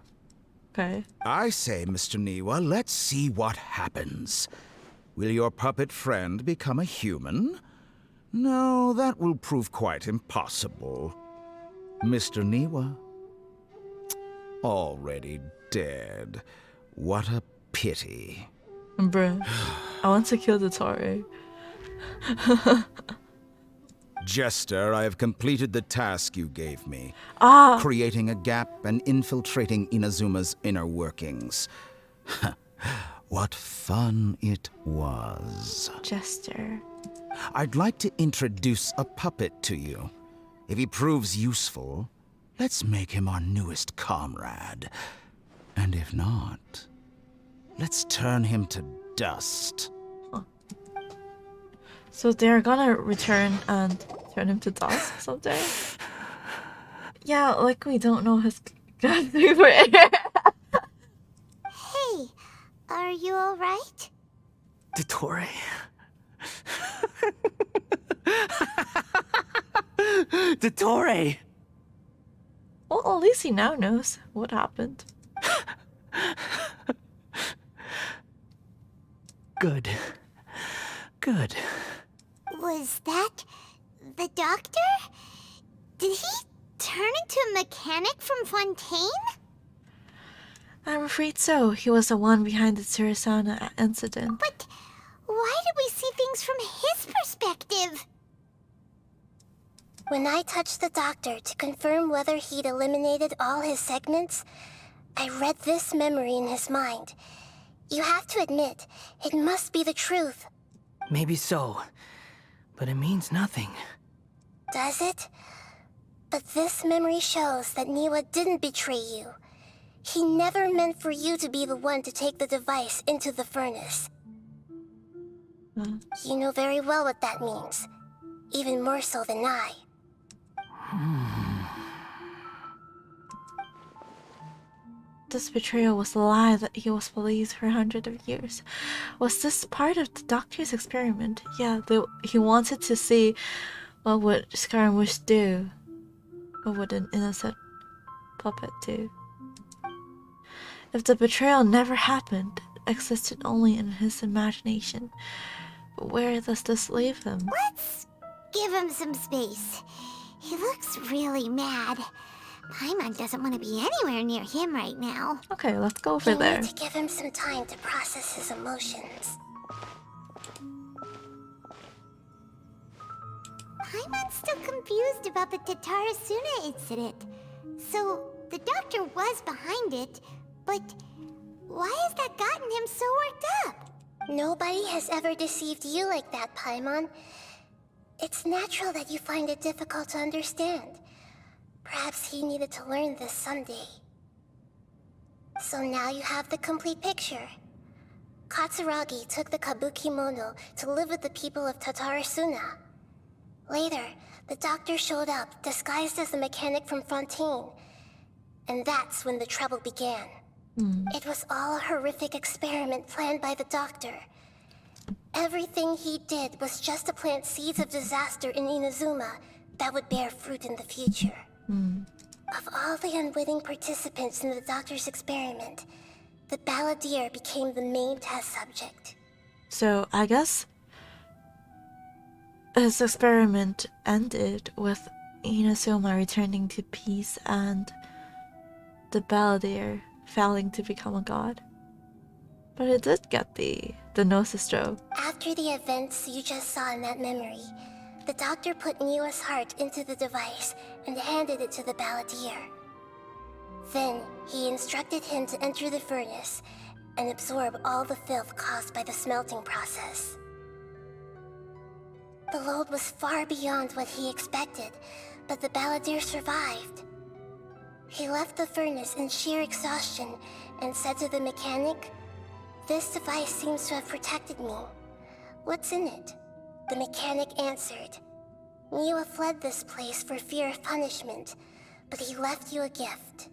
okay. I say, Mr. Niwa, let's see what happens. Will your puppet friend become a human? No, that will prove quite impossible. Mr. Niwa? Already dead. What a pity. Bruh, I want to kill the Tory. Jester, I have completed the task you gave me. Creating a gap and infiltrating Inazuma's inner workings. What fun it was. Jester. I'd like to introduce a puppet to you. If he proves useful, let's make him our newest comrade. And if not, let's turn him to dust. So they're gonna return and turn him to dust someday? Yeah, like we don't know his gasping for air. Hey, are you alright? Dottore. Dottore! Well, at least he now knows what happened. Good. Good. Was that the doctor? Did he turn into a mechanic from Fontaine? I'm afraid so. He was the one behind the Surisana incident. But why did we see things from his perspective? When I touched the doctor to confirm whether he'd eliminated all his segments, I read this memory in his mind. You have to admit, it must be the truth. Maybe so, but it means nothing. Does it? But this memory shows that Niwa didn't betray you. He never meant for you to be the one to take the device into the furnace. You know very well what that means. Even more so than I. This betrayal was a lie that he was believed for hundreds of years. Was this part of the doctor's experiment? Yeah, he wanted to see What would Scaramouche do? What would an innocent puppet do? If the betrayal never happened, it existed only in his imagination. But where does this leave him? Let's give him some space. He looks really mad. Paimon doesn't want to be anywhere near him right now. Okay, let's go over there. We need to give him some time to process his emotions. Paimon's still confused about the Tatarasuna incident. So, the doctor was behind it, but why has that gotten him so worked up? Nobody has ever deceived you like that, Paimon. It's natural that you find it difficult to understand. Perhaps he needed to learn this someday. So now you have the complete picture. Katsuragi took the Kabukimono to live with the people of Tatarasuna. Later, the doctor showed up, disguised as a mechanic from Fontaine. And that's when the trouble began. It was all a horrific experiment planned by the doctor. Everything he did was just to plant seeds of disaster in Inazuma that would bear fruit in the future. Of all the unwitting participants in the doctor's experiment, the balladeer became the main test subject. So, I guess his experiment ended with Inazuma returning to peace and the balladeer failing to become a god. But it did get the gnosis though. After the events you just saw in that memory, the doctor put Niwa's heart into the device and handed it to the balladeer. Then, he instructed him to enter the furnace and absorb all the filth caused by the smelting process. The load was far beyond what he expected, but the balladeer survived. He left the furnace in sheer exhaustion and said to the mechanic, "This device seems to have protected me. What's in it?" The mechanic answered, "Niwa fled this place for fear of punishment, but he left you a gift.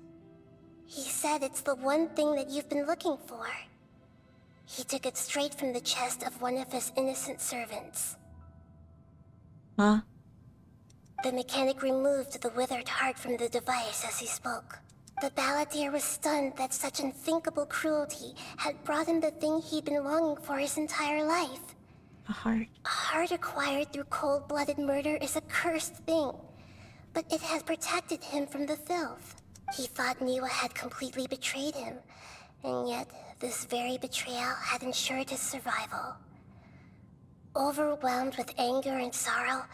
He said it's the one thing that you've been looking for." He took it straight from the chest of one of his innocent servants. Huh? The mechanic removed the withered heart from the device as he spoke. The balladeer was stunned that such unthinkable cruelty had brought him the thing he'd been longing for his entire life. A heart. A heart acquired through cold-blooded murder is a cursed thing, but it has protected him from the filth. He thought Niwa had completely betrayed him, and yet this very betrayal had ensured his survival. Overwhelmed with anger and sorrow,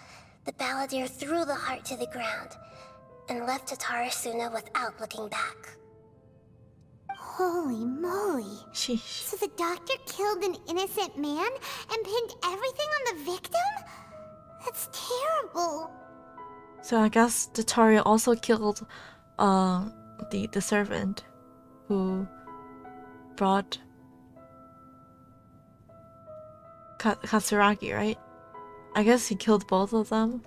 the balladeer threw the heart to the ground and left Tatarasuna without looking back. Holy moly. Sheesh. So the doctor killed an innocent man and pinned everything on the victim? That's terrible. So I guess Dottore also killed the servant who brought Katsuragi, right? I guess he killed both of them.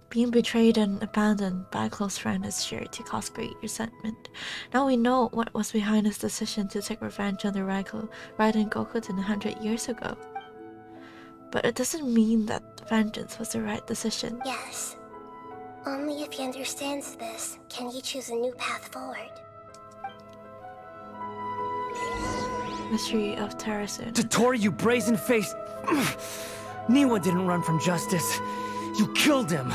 Being betrayed and abandoned by a close friend is sure to cause great resentment. Now we know what was behind his decision to take revenge on the Raiden Gokuten 100 years ago. But it doesn't mean that vengeance was the right decision. Yes. Only if he understands this can he choose a new path forward. Mystery of Terrasuna. Dottore, you brazen-faced... Niwa didn't run from justice. You killed him.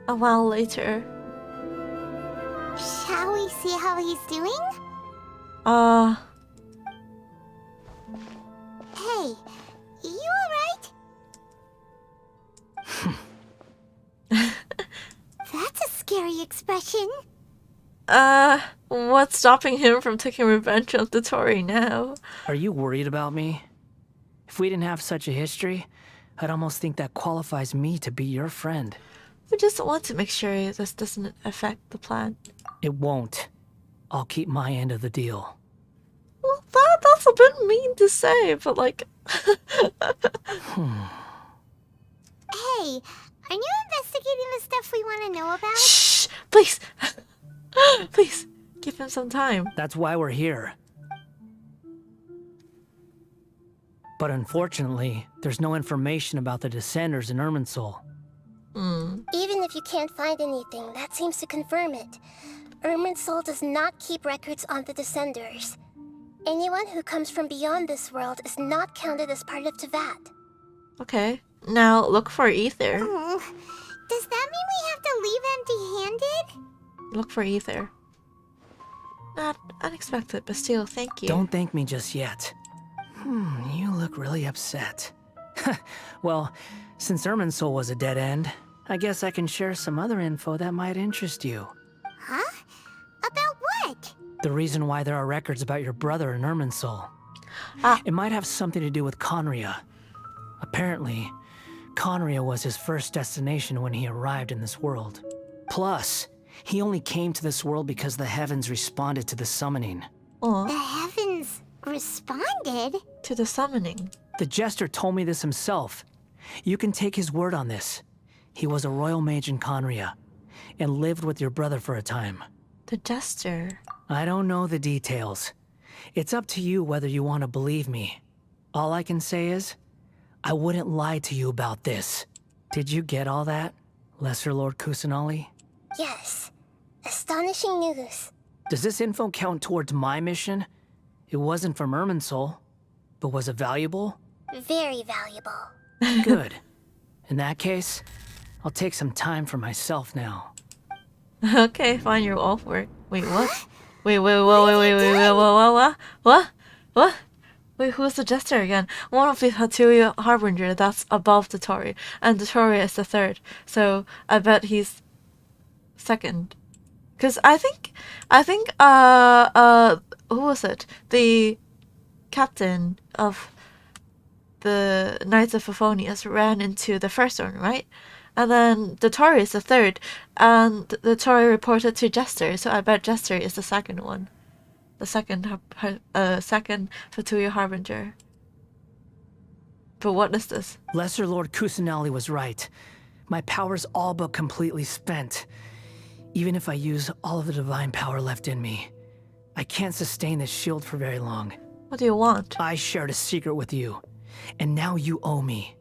A while later. Shall we see how he's doing? Hey, you alright? That's a scary expression. What's stopping him from taking revenge on Dottore now? Are you worried about me? If we didn't have such a history, I'd almost think that qualifies me to be your friend. We just want to make sure this doesn't affect the plan. It won't. I'll keep my end of the deal. Well, that's a bit mean to say, but like... Hey, are you investigating the stuff we want to know about? Shh! Please! Please, give him some time. That's why we're here. But unfortunately, there's no information about the Descenders in Irminsul. Even if you can't find anything, that seems to confirm it. Irminsul does not keep records on the Descenders. Anyone who comes from beyond this world is not counted as part of Teyvat. Okay, now look for ether. Oh, does that mean we have to leave empty-handed? Look for ether. Not unexpected, but still, thank you. Don't thank me just yet. You look really upset. Well, since Irminsul was a dead end, I guess I can share some other info that might interest you. Huh? About what? The reason why there are records about your brother in Irminsul. It might have something to do with Conria. Apparently, Conria was his first destination when he arrived in this world. Plus, he only came to this world because the heavens responded to the summoning. The heavens responded? To the summoning. The Jester told me this himself. You can take his word on this. He was a royal mage in Conria, and lived with your brother for a time. The Jester. I don't know the details. It's up to you whether you want to believe me. All I can say is, I wouldn't lie to you about this. Did you get all that, Lesser Lord Kusanali? Yes. Astonishing news. Does this info count towards my mission? It wasn't from Irminsul, but was it valuable? Very valuable. Good. In that case, I'll take some time for myself now. Okay, fine, you're all for it. Wait, what? Wait, what? Wait, who's the Jester again? One of the Hatui Harbinger that's above the Tori, and the Tori is the third. So I bet he's second. Cause I think, who was it? The captain of the Knights of Favonius ran into the first one, right? And then the Tori is the third, and the Tori reported to Jester, so I bet Jester is the second one. The second Fatui Harbinger. But what is this? Lesser Lord Kusanali was right. My power's all but completely spent. Even if I use all of the divine power left in me, I can't sustain this shield for very long. What do you want? I shared a secret with you, and now you owe me.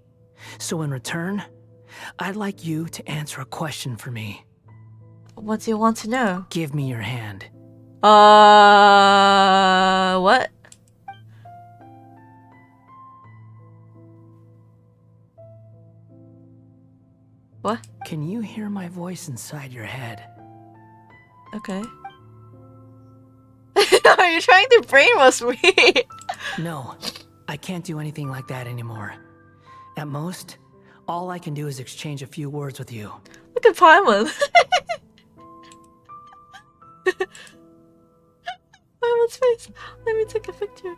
So in return, I'd like you to answer a question for me. What do you want to know? Give me your hand. What? What? Can you hear my voice inside your head? Okay. Are you trying to brainwash me? No, I can't do anything like that anymore. At most, all I can do is exchange a few words with you. Look at Paimon. Paimon's face. Let me take a picture.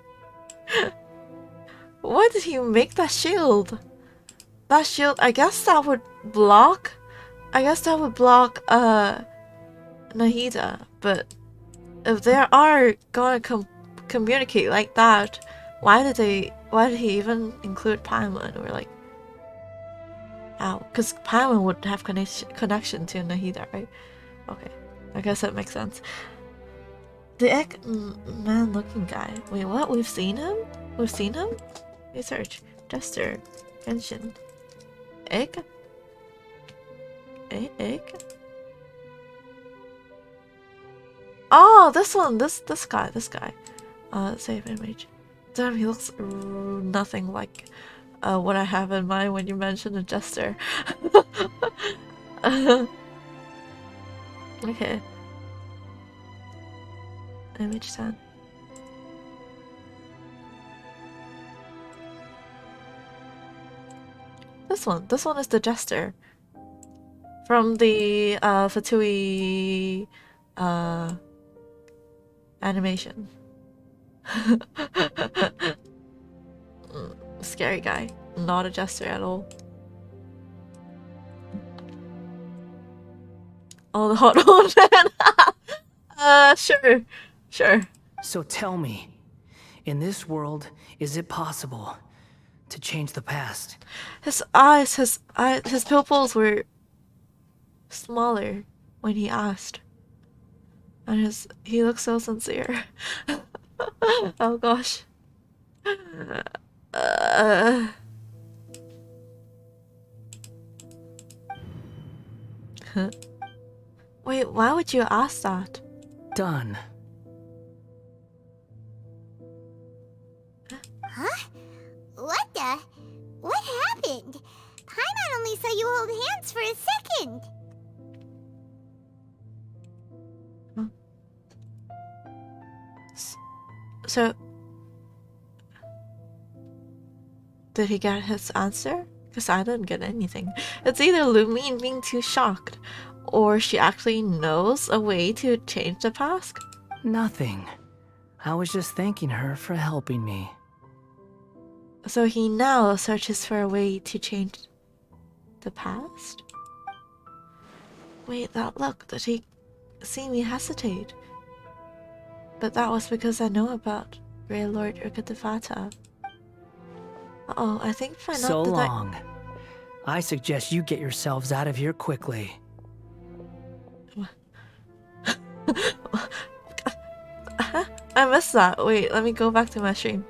Why did he make that shield? That shield, I guess that would block. Nahida, but if they are gonna communicate like that, why did he even include Paimon? Or like, ow, because Paimon would have connection to Nahida, right? Okay, I guess that makes sense. The egg man looking guy. Wait, what? We've seen him? Research. Jester. Genshin. Egg? Egg? Oh, this one. This guy. Save image. Damn, he looks nothing like what I have in mind when you mentioned a Jester. Okay. Image 10. This one is the Jester from the Fatui animation. Scary guy, not a Jester at all. Oh, the hot old man. Sure. So tell me, in this world, is it possible to change the past? His pupils were smaller. when he asked. And he looked so sincere. Oh gosh. Huh? Wait, why would you ask that? Done. Huh? What happened? Paimon only saw you hold hands for a second. So, did he get his answer? Because I didn't get anything. It's either Lumine being too shocked, or she actually knows a way to change the past. Nothing. I was just thanking her for helping me. So he now searches for a way to change the past? Wait, that look, did he see me hesitate? But that was because I know about Grey Lord Urkatavata. Uh-oh, I think if I So long. I suggest you get yourselves out of here quickly. I missed that. Wait, let me go back to my stream.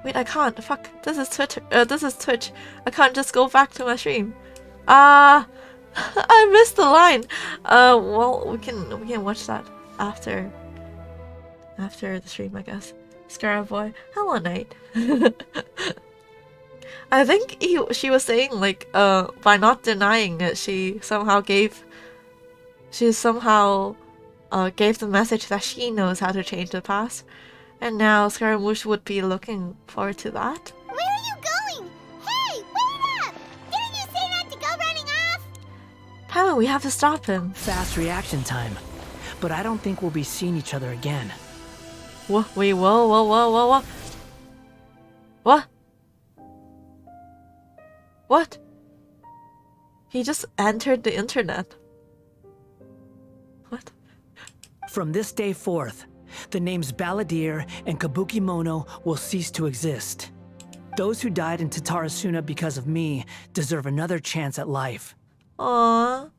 Wait, I can't. Fuck. This is Twitter. This is Twitch. I can't just go back to my stream. I missed the line. Well, we can watch that after the stream, I guess. Scaramouche boy, hello night. I think she was saying like by not denying it, she somehow gave the message that she knows how to change the past, and now Scaramouche would be looking forward to that. Where are you going? Hey, wait up! Didn't you say not to go running off? Paimon, we have to stop him. Fast reaction time. But I don't think we'll be seeing each other again. What? Wait, whoa. What? What? He just entered the internet. What? From this day forth, the names Balladeer and Kabukimono will cease to exist. Those who died in Tatarasuna because of me deserve another chance at life. Aww.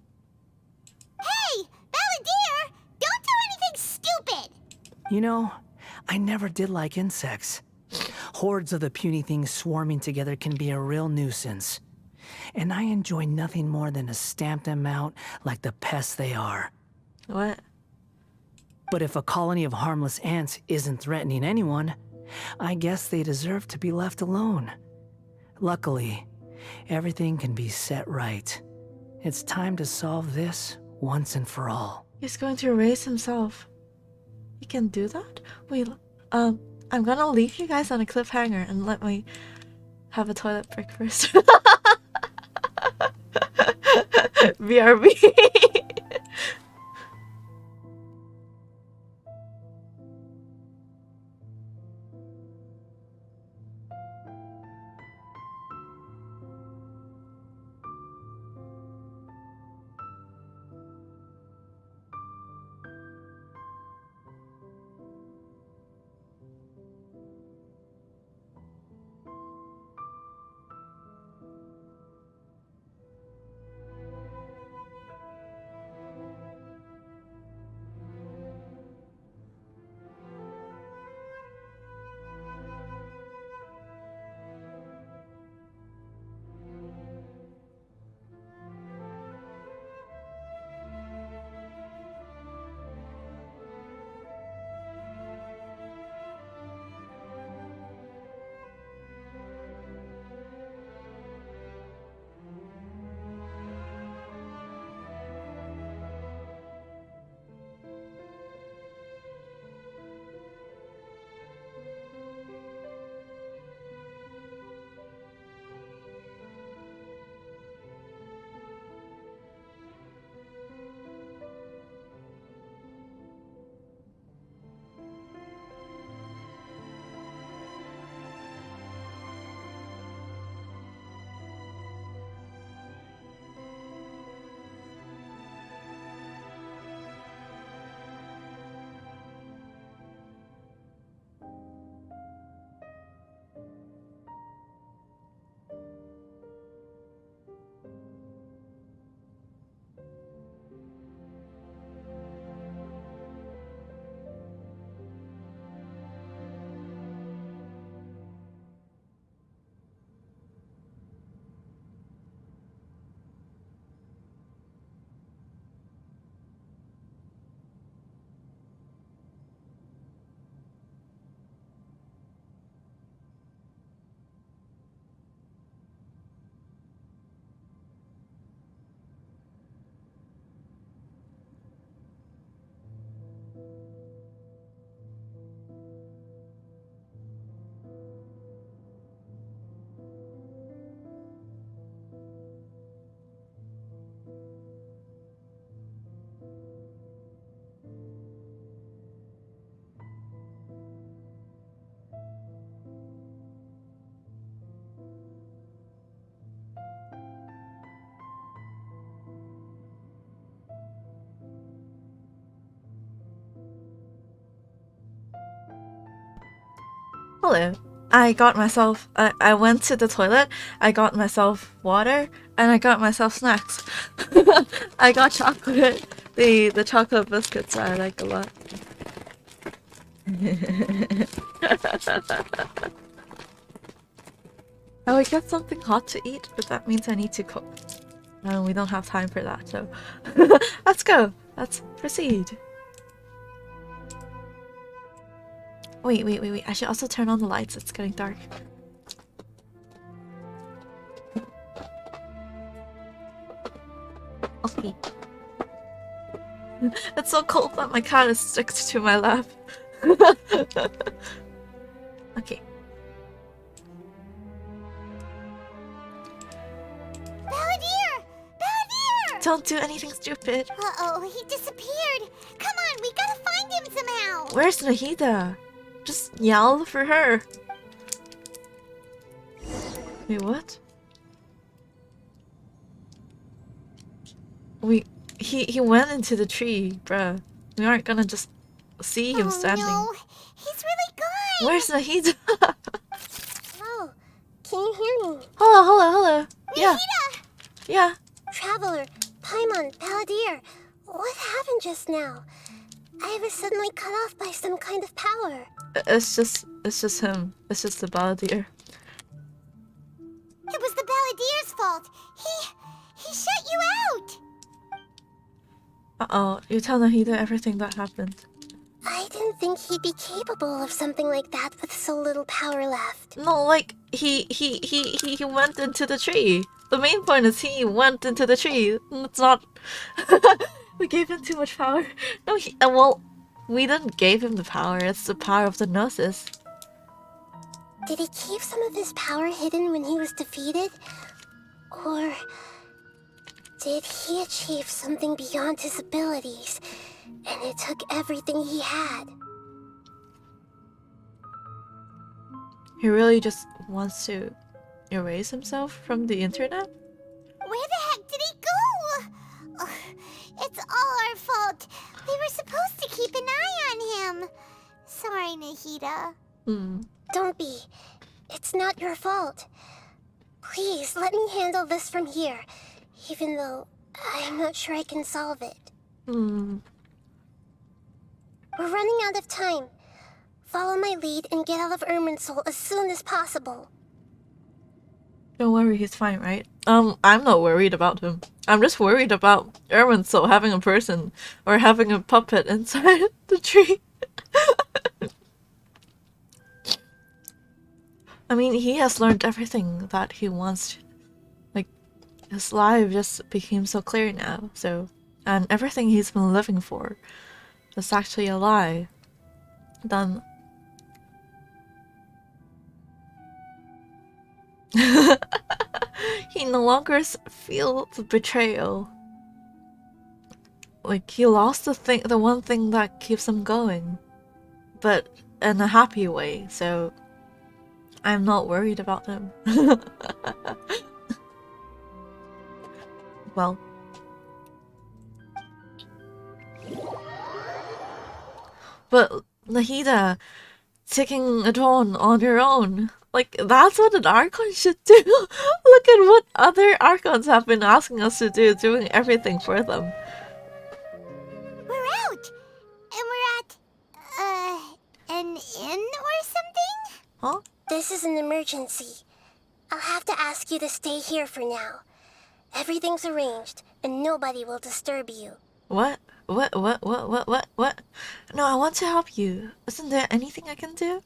Hey, Balladeer! Don't do anything stupid! You know, I never did like insects. Hordes of the puny things swarming together can be a real nuisance. And I enjoy nothing more than to stamp them out like the pests they are. What? But if a colony of harmless ants isn't threatening anyone, I guess they deserve to be left alone. Luckily, everything can be set right. It's time to solve this once and for all. He's going to erase himself. He can do that? Wait, I'm gonna leave you guys on a cliffhanger and let me have a toilet break first. BRB. hello. I got myself, I went to the toilet, I got myself water, and I got myself snacks. I got chocolate, the chocolate biscuits I like a lot. I would get something hot to eat, but that means I need to cook. And we don't have time for that, so let's go. Let's proceed. Wait. I should also turn on the lights. It's getting dark. Okay. It's so cold that my cat is stuck to my lap. Okay. Balladeer! Balladeer! Don't do anything stupid. Uh-oh, he disappeared. Come on, we gotta find him somehow. Where's Nahida? Just yell for her. Wait, what? He went into the tree, bruh. We aren't gonna just see him standing. No, he's really gone. Where's Nahida? Oh, can you hear me? Hello. Yeah. Nahida! Yeah. Traveler, Paimon, Balladeer, what happened just now? I was suddenly cut off by some kind of power. It's just him. It's just the Balladeer. It was the Balladeer's fault. He shut you out. Uh-oh, you tell Nahida everything that happened. I didn't think he'd be capable of something like that with so little power left. No, like he went into the tree. The main point is he went into the tree. It's not. We gave him too much power. No, well, we didn't give him the power. It's the power of the Gnosis. Did he keep some of his power hidden when he was defeated? Or did he achieve something beyond his abilities, and it took everything he had? He really just wants to erase himself from the internet? Where the heck did he go? Ugh, it's all our fault. We were supposed to keep an eye on him. Sorry, Nahida. Don't be. It's not your fault. Please, let me handle this from here, even though I'm not sure I can solve it. We're running out of time. Follow my lead and get out of Irminsul as soon as possible. Don't worry, he's fine, right? I'm not worried about him. I'm just worried about Irminsul having a person or having a puppet inside the tree. I mean, he has learned everything that he wants to. Like, his life just became so clear now, so... And everything he's been living for is actually a lie. Then... he no longer feels the betrayal. Like, he lost the one thing that keeps him going. But in a happy way, so... I'm not worried about him. Well. But Nahida, taking a dawn on your own. Like, that's what an Archon should do. Look at what other Archons have been asking us to do, doing everything for them. We're out! And we're at, an inn or something? Huh? This is an emergency. I'll have to ask you to stay here for now. Everything's arranged, and nobody will disturb you. What? What? No, I want to help you. Isn't there anything I can do?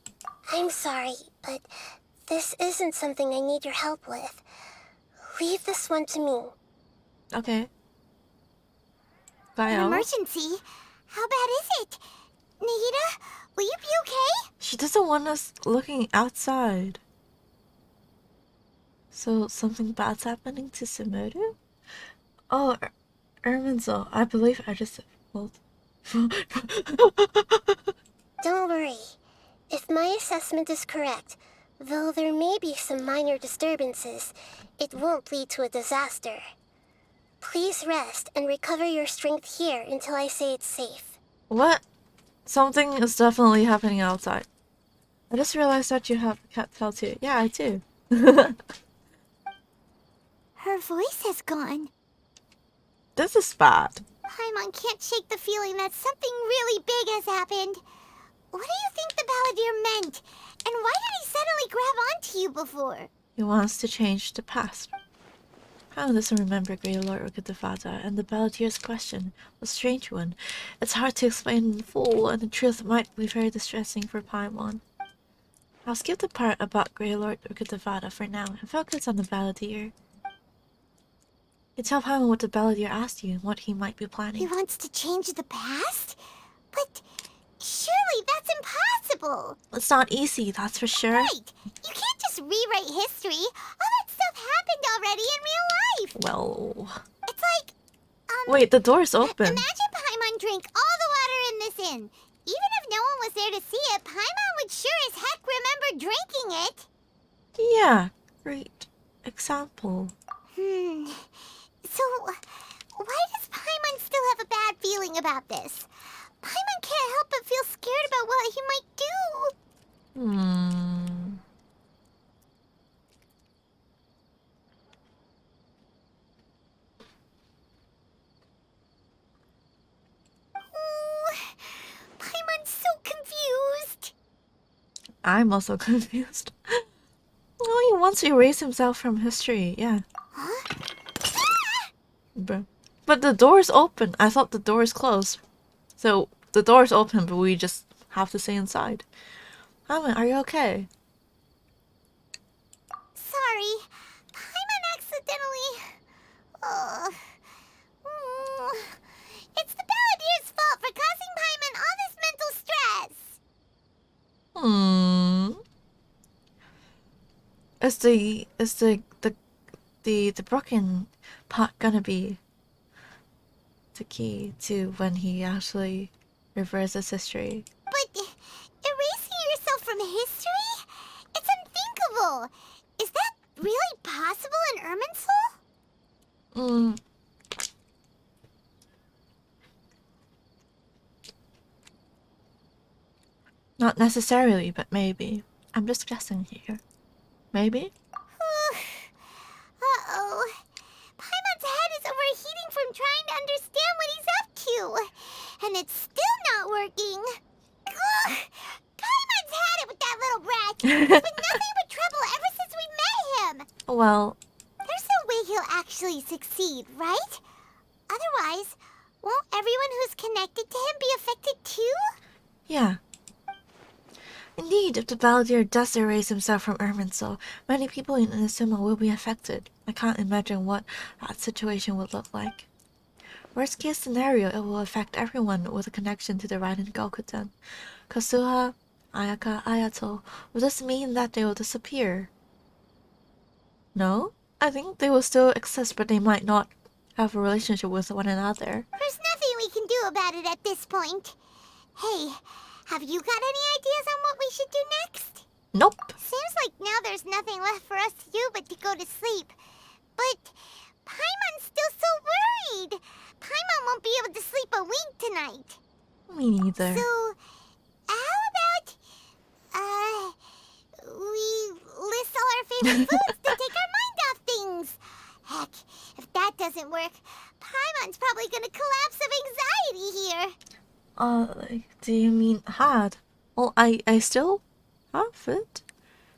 I'm sorry, but this isn't something I need your help with. Leave this one to me. Okay. Bye. An emergency? How bad is it? Nahida, will you be okay? She doesn't want us looking outside. So something bad's happening to Sumeru? Oh, Irminsul, I believe I just... Well... Don't worry. If my assessment is correct, though there may be some minor disturbances, it won't lead to a disaster. Please rest and recover your strength here until I say it's safe. What? Something is definitely happening outside. I just realized that you have a cat tail too. Yeah, I do. Her voice has gone. This is bad. Paimon can't shake the feeling that something really big has happened. What do you think the balladeer meant? And why did he suddenly grab onto you before? He wants to change the past. Paimon doesn't remember Grey Lord Ukitavada, and the balladeer's question was a strange one. It's hard to explain in full, and the truth might be very distressing for Paimon. I'll skip the part about Grey Lord Ukitavada for now and focus on the balladeer. You tell Paimon what the balladeer asked you and what he might be planning. He wants to change the past? But surely that's impossible! It's not easy, that's for sure. Right! You can't just rewrite history! All that stuff happened already in real life! Well... It's like... Wait, the door's open. Imagine Paimon drank all the water in this inn. Even if no one was there to see it, Paimon would sure as heck remember drinking it! Yeah, great example. So, why does Paimon still have a bad feeling about this? Paimon can't help but feel scared about what he might do. Ooh, Paimon's so confused. I'm also confused. Oh, he wants to erase himself from history, yeah. Huh? But the door's open. I thought the door is closed. So, the door's open, but we just have to stay inside. Paimon, are you okay? Sorry. Paimon accidentally... It's the balladeer's fault for causing Paimon all this mental stress. Is the broken pot gonna be the key to when he actually reverses history? But erasing yourself from history? It's unthinkable. Is that really possible in Irminsul? Not necessarily, but maybe. I'm just guessing here. Maybe? Uh-oh. Paimon's head is overheating from trying to understand what he's up to. And it's still not working. Ugh. Paimon's had it with that little brat. He's been nothing but trouble ever since we met him. Well... There's no way he'll actually succeed, right? Otherwise, won't everyone who's connected to him be affected too? Yeah. Indeed, if the balladeer does erase himself from Irminsul, many people in Inazuma will be affected. I can't imagine what that situation would look like. Worst case scenario, it will affect everyone with a connection to the Raiden Gokuten. Kosuha, Ayaka, Ayato. Will this mean that they will disappear? No? I think they will still exist, but they might not have a relationship with one another. There's nothing we can do about it at this point. Hey, have you got any ideas on what we should do next? Nope. Seems like now there's nothing left for us to do but to go to sleep. But Paimon's still so worried. Paimon won't be able to sleep a wink tonight. Me neither. So, how about, we list all our favorite foods to take our mind off things? Heck, if that doesn't work, Paimon's probably gonna collapse of anxiety here. Do you mean hard? Well, I still have it.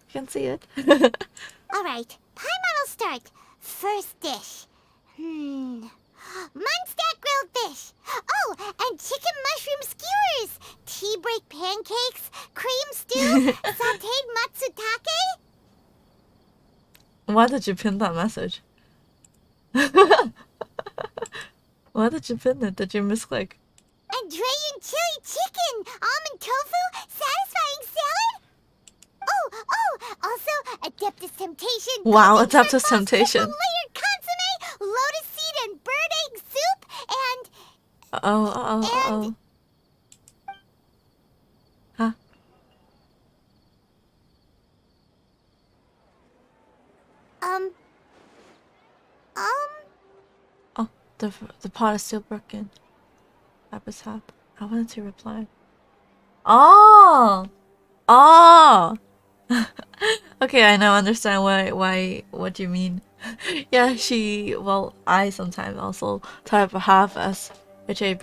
You can see it. Alright, Paimon will start. First dish. Munstack grilled fish. Oh, and chicken mushroom skewers. Tea break pancakes. Cream stew. Sauteed matsutake. Why did you pin that message? Why did you pin it? Did you misclick? And Dragon chili chicken. Almond tofu. Satisfying salad. Oh, also Adeptus Temptation. Wow, Adeptus Temptation. Layered consomme, lotus seed and bird egg soup, and... Uh-oh. Huh? Oh, the pot is still broken. That was up. I wanted to reply. Oh! Oh! Okay, I now understand what you mean. Yeah, I sometimes also type half as HAB.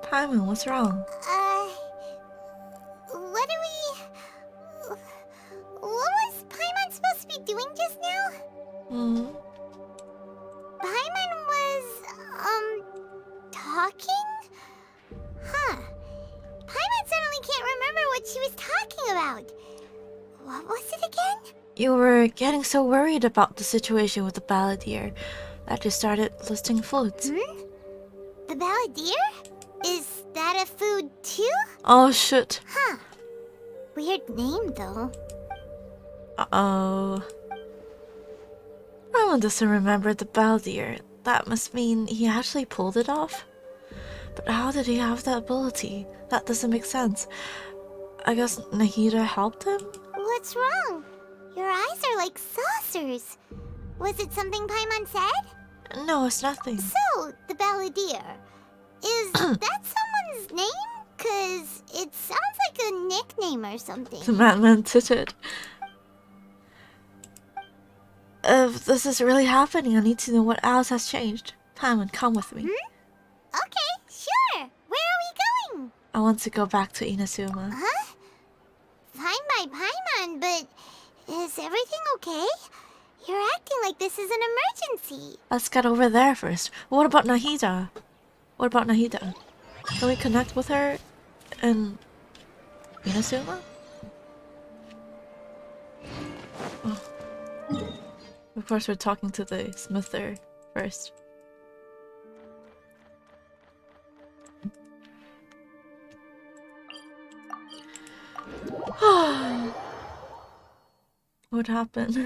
Paimon, what's wrong? What was Paimon supposed to be doing just now? Paimon was, talking? Huh. Paimon suddenly can't remember what she was talking about. What was it again? You were getting so worried about the situation with the balladeer that you started listing foods. The balladeer? Is that a food too? Oh, shit. Huh. Weird name, though. Uh-oh. Paimon doesn't remember the balladeer. That must mean he actually pulled it off. But how did he have that ability? That doesn't make sense. I guess Nahida helped him? What's wrong? Your eyes are like saucers. Was it something Paimon said? No, it's nothing. So, the balladeer. Is that someone's name? 'Cause it sounds like a nickname or something. The madman tittered. If this is really happening, I need to know what else has changed. Paimon, come with me. Okay, sure. Where are we going? I want to go back to Inazuma. Huh? Fine by Paimon, but is everything okay? You're acting like this is an emergency. Let's get over there first. What about Nahida? Can we connect with her in Inazuma? Oh. Of course, we're talking to the smith there first. What happened?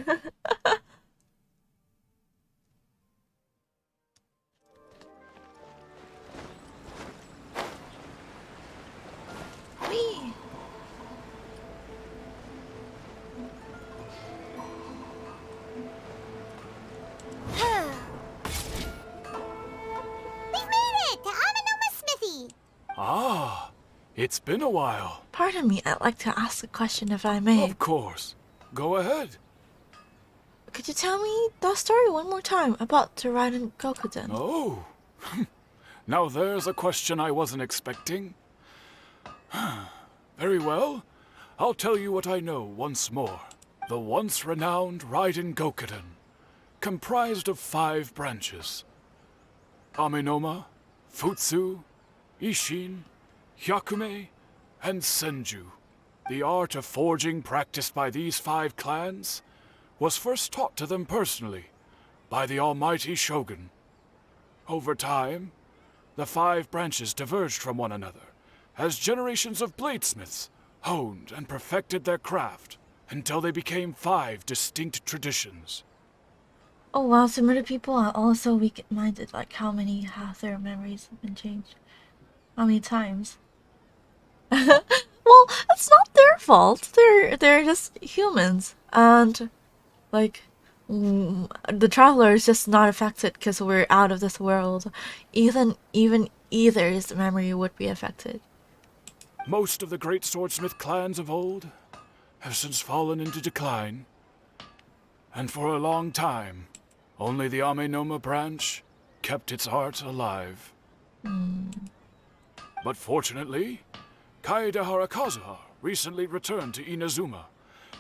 Whee! We've made it to Amenoma Smithy. Ah, it's been a while. Pardon me, I'd like to ask a question if I may. Of course. Go ahead. Could you tell me that story one more time about the Raiden Gokuden? Oh. Now there's a question I wasn't expecting. Very well. I'll tell you what I know once more. The once renowned Raiden Gokuden, comprised of 5 branches. Amenoma, Futsu, Ishin, Hyakume, and Senju. The art of forging practiced by these 5 clans was first taught to them personally by the almighty Shogun. Over time, the 5 branches diverged from one another as generations of bladesmiths honed and perfected their craft until they became 5 distinct traditions. Oh wow, so many people are also weak-minded, like how many have their memories been changed? How many times? Well, it's not their fault. They're just humans, and like the traveler is just not affected because we're out of this world. Even either's memory would be affected. Most of the great swordsmith clans of old have since fallen into decline, and for a long time, only the Amenoma branch kept its art alive. But fortunately, Kaedehara Kazuha recently returned to Inazuma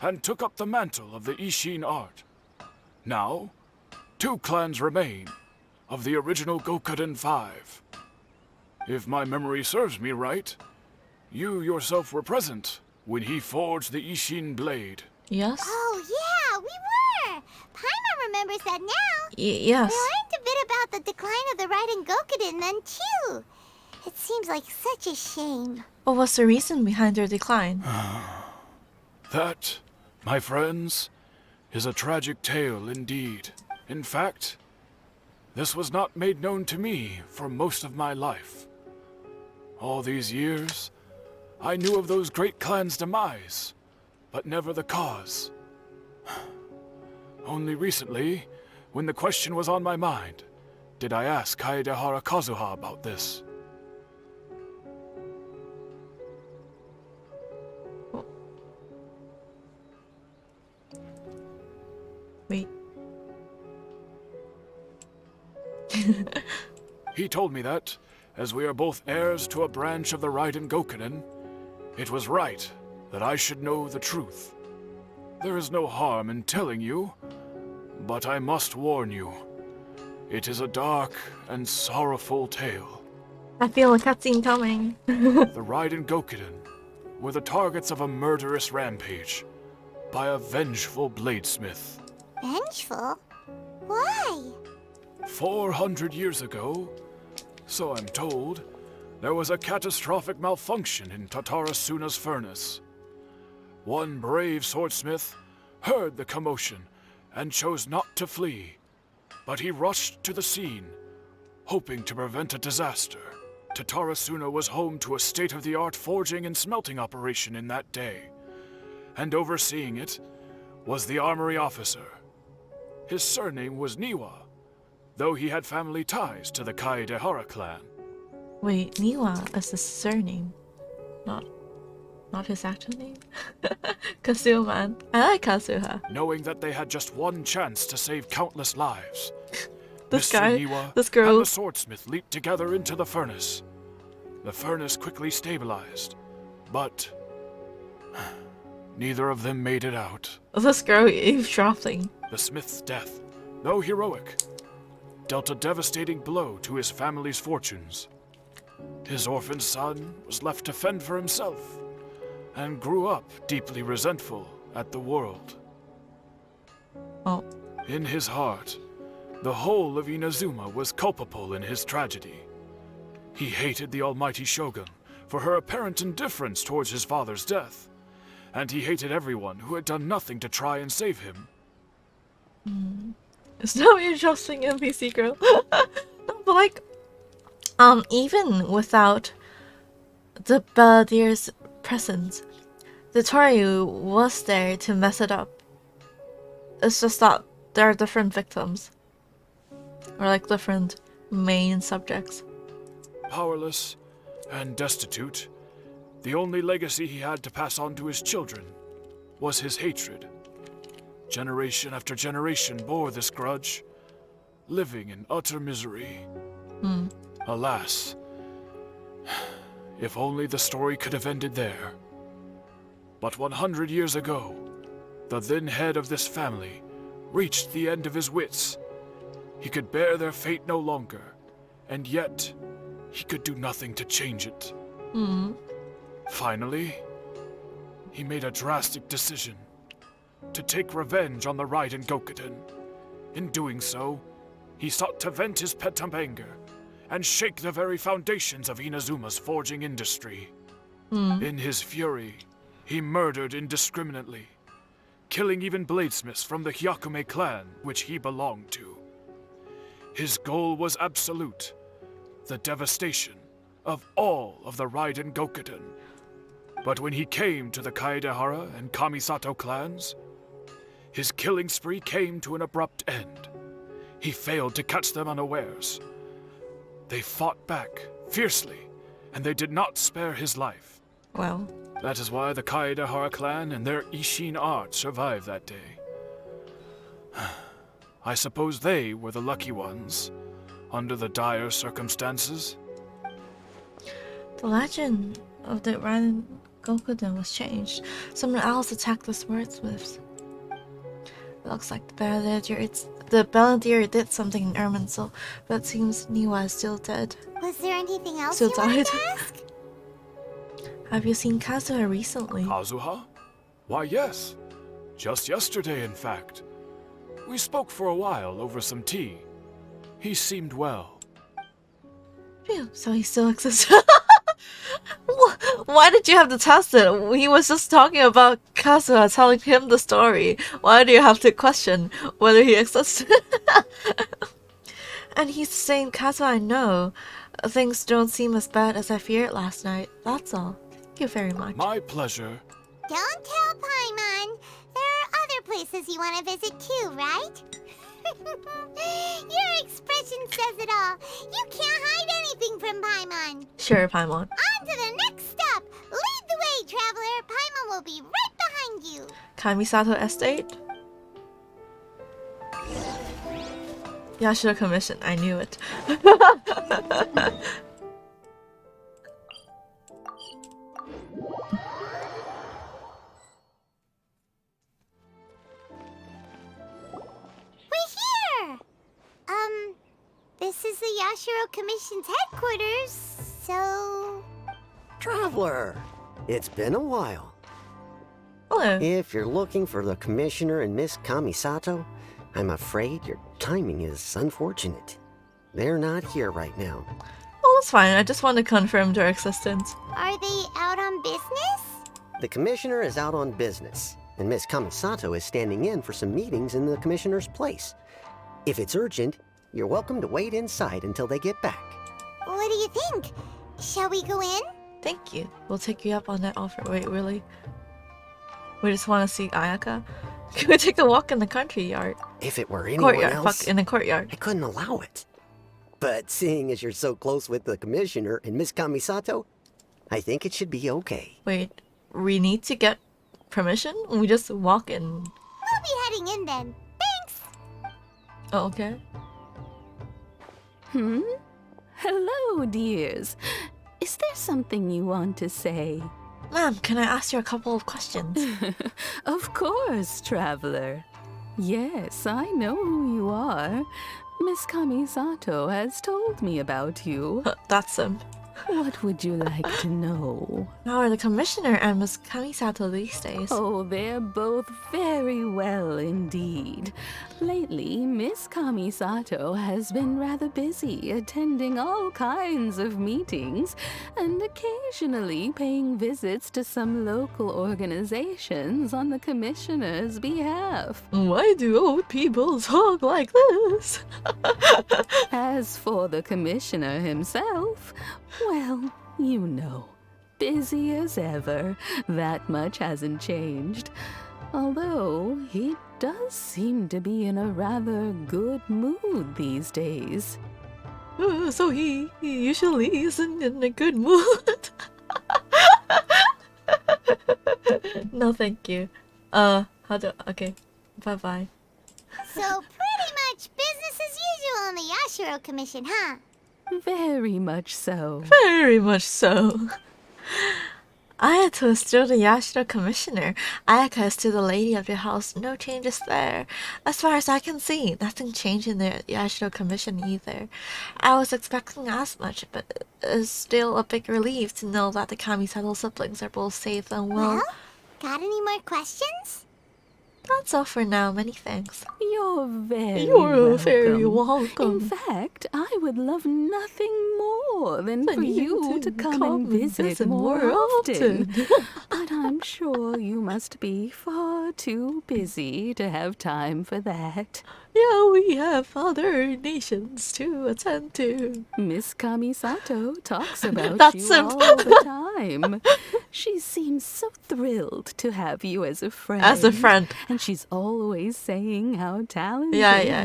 and took up the mantle of the Ishin art. Now, 2 clans remain of the original Gokuden 5. If my memory serves me right, you yourself were present when he forged the Ishin blade. Yes? Oh, yeah, we were! Paimon remembers that now. Yes. We learned a bit about the decline of the Raiden Gokuden then, too. It seems like such a shame. What was the reason behind their decline? That, my friends, is a tragic tale indeed. In fact, this was not made known to me for most of my life. All these years, I knew of those great clans' demise, but never the cause. Only recently, when the question was on my mind, did I ask Kaedehara Kazuha about this. Wait. He told me that, as we are both heirs to a branch of the Raiden Gokunin, it was right that I should know the truth. There is no harm in telling you, but I must warn you. It is a dark and sorrowful tale. I feel a cutscene coming. The Raiden Gokunin were the targets of a murderous rampage by a vengeful bladesmith. Vengeful? Why? 400 years ago, so I'm told, there was a catastrophic malfunction in Tatara Suna's furnace. One brave swordsmith heard the commotion and chose not to flee, but he rushed to the scene, hoping to prevent a disaster. Tatara Suna was home to a state-of-the-art forging and smelting operation in that day, and overseeing it was the armory officer. His surname was Niwa, though he had family ties to the Kaedehara clan. Wait, Niwa is his surname, not his actual name? Kazuha man. I like Kazuha. Knowing that they had just one chance to save countless lives, This Mr. guy, Niwa this girl. and the swordsmith leaped together into the furnace. The furnace quickly stabilized, but neither of them made it out. This girl eavesdropping. The smith's death, though heroic, dealt a devastating blow to his family's fortunes. His orphaned son was left to fend for himself, and grew up deeply resentful at the world. Oh. In his heart, the whole of Inazuma was culpable in his tragedy. He hated the almighty shogun for her apparent indifference towards his father's death, and he hated everyone who had done nothing to try and save him. It's no interesting NPC girl. No, but like, even without the Baladier's presence, the Toriu was there to mess it up. It's just that there are different victims. Or like different main subjects. Powerless and destitute, the only legacy he had to pass on to his children was his hatred. Generation after generation bore this grudge, living in utter misery. Alas, if only the story could have ended there. But 100 years ago, the then head of this family reached the end of his wits. He could bear their fate no longer, and yet he could do nothing to change it. Finally, he made a drastic decision to take revenge on the Raiden Gokunin. In doing so, he sought to vent his pent-up anger and shake the very foundations of Inazuma's forging industry. In his fury, he murdered indiscriminately, killing even bladesmiths from the Hyakume clan which he belonged to. His goal was absolute, the devastation of all of the Raiden Gokunin. But when he came to the Kaedehara and Kamisato clans, his killing spree came to an abrupt end. He failed to catch them unawares. They fought back fiercely, and they did not spare his life. Well. That is why the Kaedehara clan and their Ishin art survived that day. I suppose they were the lucky ones, under the dire circumstances. The legend of the Raiden Gokunin was changed. Someone else attacked the swordsmiths. It looks like the Balladeer did something in Erminsul, but it seems Niwa is still dead. Was there anything else Still you wanted died. to ask? Have you seen Kazuha recently? Kazuha? Why, yes. Just yesterday, in fact. We spoke for a while over some tea. He seemed well. Phew, so he still exists. Why did you have to test it? He was just talking about Kazuha telling him the story. Why do you have to question whether he exists? And he's saying, Kazuha, I know. Things don't seem as bad as I feared last night. That's all. Thank you very much. My pleasure. Don't tell Paimon. There are other places you want to visit too, right? Your expression says it all. You can't hide anything from Paimon. Sure, Paimon. On to the next stop. Lead the way, traveler. Paimon will be right behind you. Kamisato Estate? Yashiro Commission, I knew it. We're here! This is the Yashiro Commission's headquarters, so... Traveler! It's been a while. Hello. If you're looking for the Commissioner and Miss Kamisato, I'm afraid your timing is unfortunate. They're not here right now. Well, that's fine. I just want to confirm their existence. Are they out on business? The Commissioner is out on business, and Miss Kamisato is standing in for some meetings in the Commissioner's place. If it's urgent, you're welcome to wait inside until they get back. What do you think? Shall we go in? Thank you. We'll take you up on that offer. Wait, really? We just want to see Ayaka? Can we take a walk in the country yard? If it were anyone Courtyard. else, Fuck, in the courtyard. I couldn't allow it. But seeing as you're so close with the Commissioner and Miss Kamisato, I think it should be okay. Wait, we need to get permission? We just walk in. We'll be heading in then. Thanks! Oh, okay. Hello, dears. Is there something you want to say? Ma'am, can I ask you a couple of questions? Of course, traveler. Yes, I know who you are. Miss Kamisato has told me about you. That's him. What would you like to know? How are the Commissioner and Miss Kamisato these days? Oh, they're both very well indeed. Lately, Miss Kamisato has been rather busy attending all kinds of meetings and occasionally paying visits to some local organizations on the Commissioner's behalf. Why do old people talk like this? As for the Commissioner himself, well, you know, busy as ever. That much hasn't changed. Although he does seem to be in a rather good mood these days. So he usually isn't in a good mood. No, thank you. Okay, bye-bye. So pretty much business as usual on the Yashiro Commission, huh? Very much so. Very much so. Ayato is still the Yashiro Commissioner. Ayaka is still the lady of your house. No changes there. As far as I can see, nothing changed in the Yashiro Commission either. I was expecting as much, but it's still a big relief to know that the Kamisato siblings are both safe and well. Well, got any more questions? That's all for now. Many thanks. You're very welcome. In fact, I would love nothing more than for you to come and visit more often. But I'm sure you must be far too busy to have time for that. Yeah, we have other nations to attend to. Miss Kamisato talks about That's you simple. all the time. She seems so thrilled to have you as a friend. As a friend. And she's always saying how talented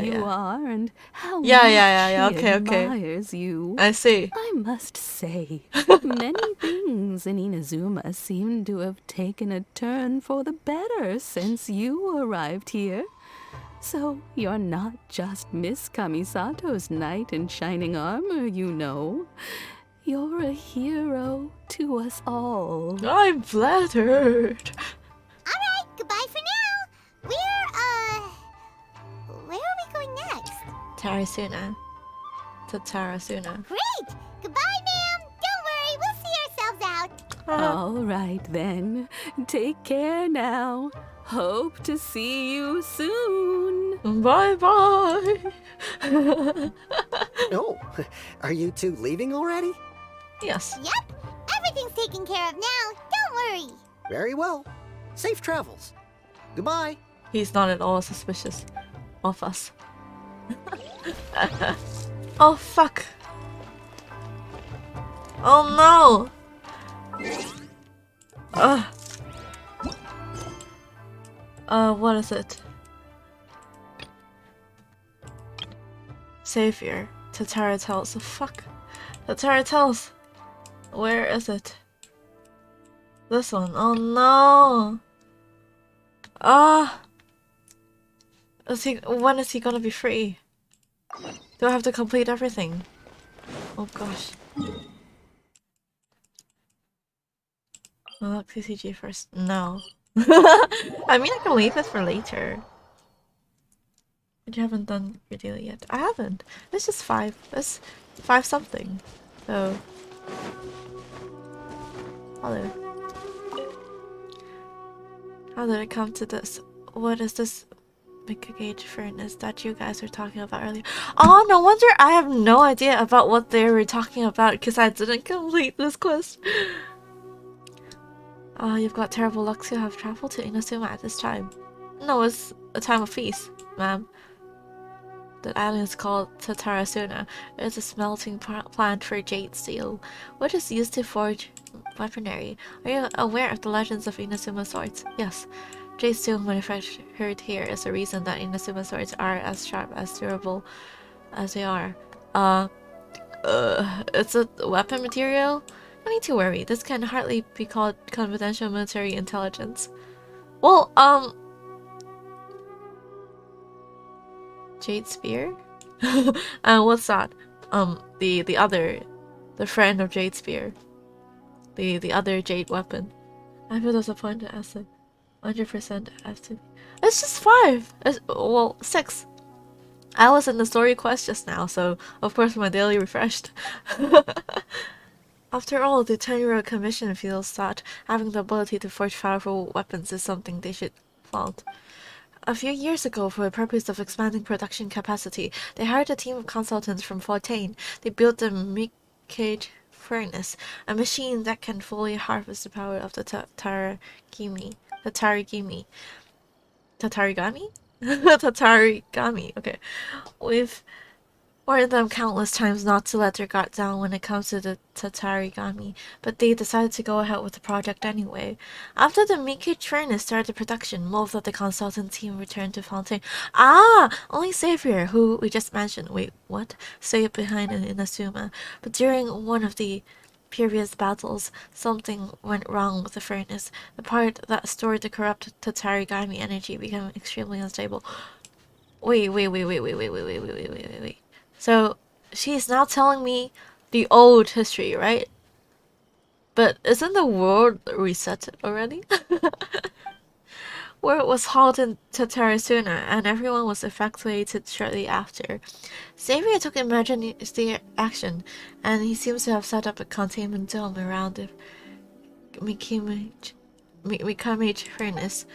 you are and how much she admires you. I see. I must say, many things in Inazuma seem to have taken a turn for the better since you arrived here. So you're not just Miss Kamisato's knight in shining armor, you know. You're a hero to us all. I'm flattered. Alright, goodbye for now. Where are we going next? Tarasuna. To Tarasuna. Great! Goodbye, ma'am! Don't worry, we'll see ourselves out. All right then. Take care now. Hope to see you soon. Bye-bye. Oh, are you two leaving already? Yes. Yep, everything's taken care of now. Don't worry. Very well. Safe travels. Goodbye. He's not at all suspicious of us. Oh, fuck. Oh, no. What is it? Savior. Tatara tells. Fuck. Tatara tells. Where is it? This one. Oh no. When is he gonna be free? Do I have to complete everything? Oh gosh. Unlock CCG first. No. I mean, I can leave it for later. But you haven't done your daily yet. I haven't. It's just 5. It's 5 something. So. Hello. How did it come to this? What is this big gauge furnace that you guys were talking about earlier? Oh, no wonder I have no idea about what they were talking about because I didn't complete this quest. You've got terrible luck to have traveled to Inazuma at this time. No, it's a time of feast, ma'am. The island is called Tatarasuna. It's a smelting plant for jade steel, which is used to forge weaponry. Are you aware of the legends of Inazuma swords? Yes. Jade steel manufactured here is the reason that Inazuma swords are as sharp, as durable as they are. It's a weapon material? No need to worry. This can hardly be called confidential military intelligence. Well, Jade Spear? What's that? The friend of Jade Spear. The other Jade weapon. I feel disappointed as a 100% FTB. It's just 5! Well, 6. I was in the story quest just now, so of course my daily refreshed. After all, the 10-year-old commission feels that having the ability to forge powerful weapons is something they should flaunt. A few years ago, for the purpose of expanding production capacity, they hired a team of consultants from Fontaine. They built the Mikage Furnace, a machine that can fully harvest the power of the Tatarigami? Tatarigami, okay. We've warned them countless times not to let their guard down when it comes to the Tatarigami, but they decided to go ahead with the project anyway. After the Mikage Furnace started production, most of the consultant team returned to Fontaine. Only Xavier, who we just mentioned, wait, what? Stayed behind in Inazuma. But during one of the previous battles, something went wrong with the furnace. The part that stored the corrupt Tatarigami energy became extremely unstable. Wait. So, she's now telling me the old history, right? But isn't the world reset already? Word was hauled into Tatarasuna, and everyone was evacuated shortly after. Xavier took emergency action, and he seems to have set up a containment dome around the Mikage Furnace.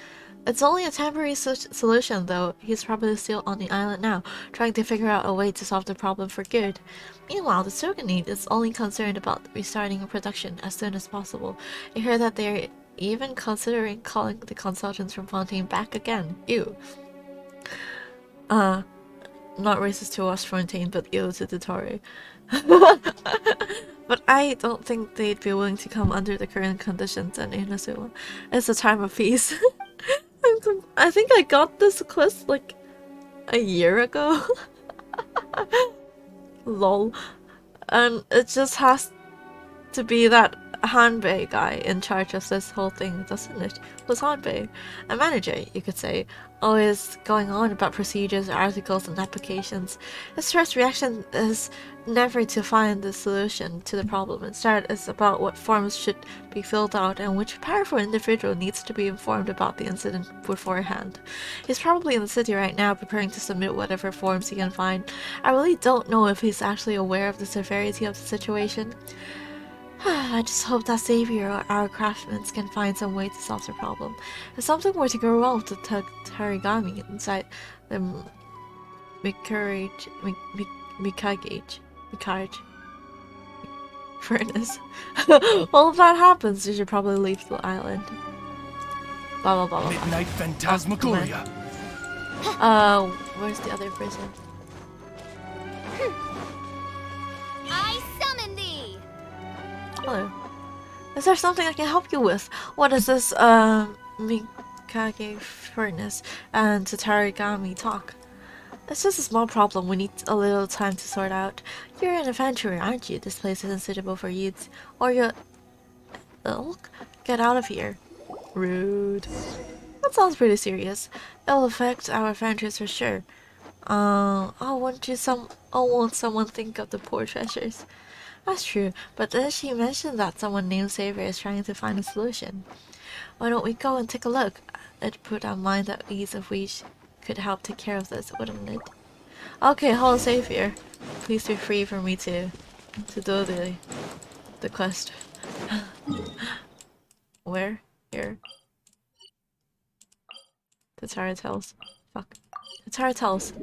It's only a temporary solution, though. He's probably still on the island now, trying to figure out a way to solve the problem for good. Meanwhile, the Shogunate is only concerned about restarting production as soon as possible. I heard that they're even considering calling the consultants from Fontaine back again. Ew. Not racist to us, Fontaine, but ew to the Tory. But I don't think they'd be willing to come under the current conditions in Inazuma. It's a time of peace. I think I got this quest like a year ago. Lol. And it just has to be that Hanbei guy in charge of this whole thing, doesn't it? Was Hanbei a manager, you could say, always going on about procedures, articles, and applications. His first reaction is never to find the solution to the problem. Instead, it's about what forms should be filled out and which powerful individual needs to be informed about the incident beforehand. He's probably in the city right now preparing to submit whatever forms he can find. I really don't know if he's actually aware of the severity of the situation. I just hope that Xavier or our craftsmen can find some way to solve the problem. If something were to go wrong with the Tatarigami inside the Mikage Furnace. Well, if that happens, you should probably leave the island. Blah blah blah blah. Midnight Phantasmagoria. Where's the other prison? I summon thee! Hello. Is there something I can help you with? What is this, Mikage Furnace and Tatarigami talk? It's just a small problem we need a little time to sort out. You're an adventurer, aren't you? This place isn't suitable for you. Or you... Ilk? Get out of here. Rude. That sounds pretty serious. It'll affect our adventures for sure. won't someone think of the poor treasures? That's true, but then she mentioned that someone named Xavier is trying to find a solution. Why don't we go and take a look? It'd put our mind at ease if we could help take care of this, wouldn't it? Okay, hello Xavier. Please be free for me to do the quest. Where? Here. The Tara tells. Fuck. The Tara tells.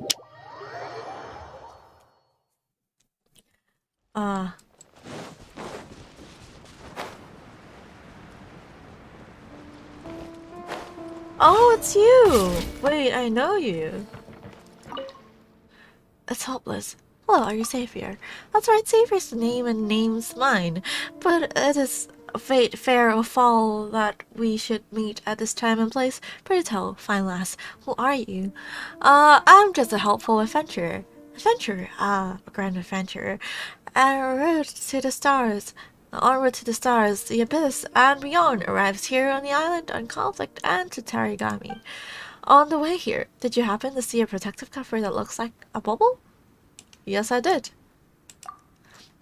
Oh, it's you! Wait, I know you. It's hopeless. Hello, are you Xavier? That's right, Xavier's the name and name's mine. But it is fate, fair or foul that we should meet at this time and place. Pray tell, fine lass, who are you? I'm just a helpful adventurer. A grand adventurer. En route to the stars. Onward to the stars, the abyss, and beyond, arrives here on the island on conflict and to Tarigami. On the way here, did you happen to see a protective cover that looks like a bubble? Yes, I did.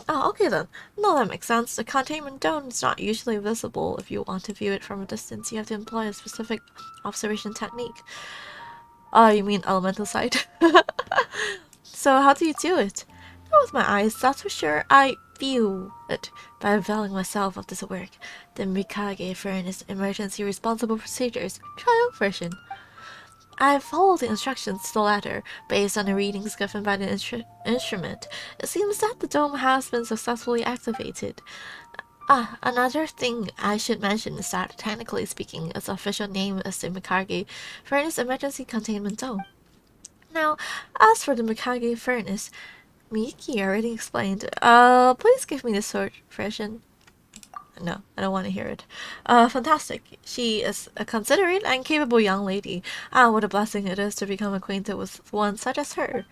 Oh, okay then. No, that makes sense. The containment dome is not usually visible. If you want to view it from a distance, you have to employ a specific observation technique. Oh, you mean elemental sight? So how do you do it? Not with my eyes, that's for sure. I view it by availing myself of this work. The Mikage Furnace Emergency Responsible Procedures Trial Version. I followed the instructions to the letter, based on the readings given by the instrument. It seems that the dome has been successfully activated. Another thing I should mention is that, technically speaking, its official name is the Mikage Furnace Emergency Containment Dome. Now, as for the Mikage Furnace, Miki already explained. Please give me the short version. No, I don't want to hear it. Fantastic. She is a considerate and capable young lady. What a blessing it is to become acquainted with one such as her.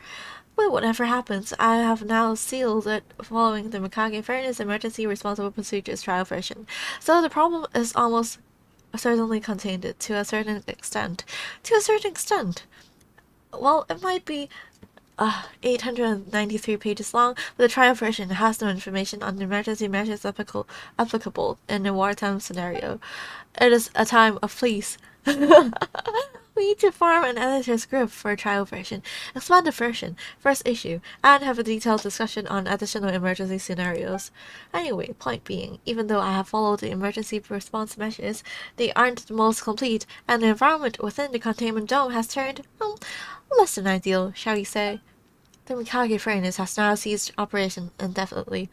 But whatever happens, I have now sealed it following the Mikage Furnace Emergency Responsible Procedures Trial Version. So the problem is almost certainly contained to a certain extent. To a certain extent. Well, it might be 893 pages long, but the trial version has no information on the emergency measures applicable in a wartime scenario. It is a time of peace. We need to form an editor's group for a trial version, expand the version, first issue, and have a detailed discussion on additional emergency scenarios. Anyway, point being, even though I have followed the emergency response measures, they aren't the most complete, and the environment within the containment dome has turned, less than ideal, shall we say. The Mikage Furnace has now ceased operation indefinitely,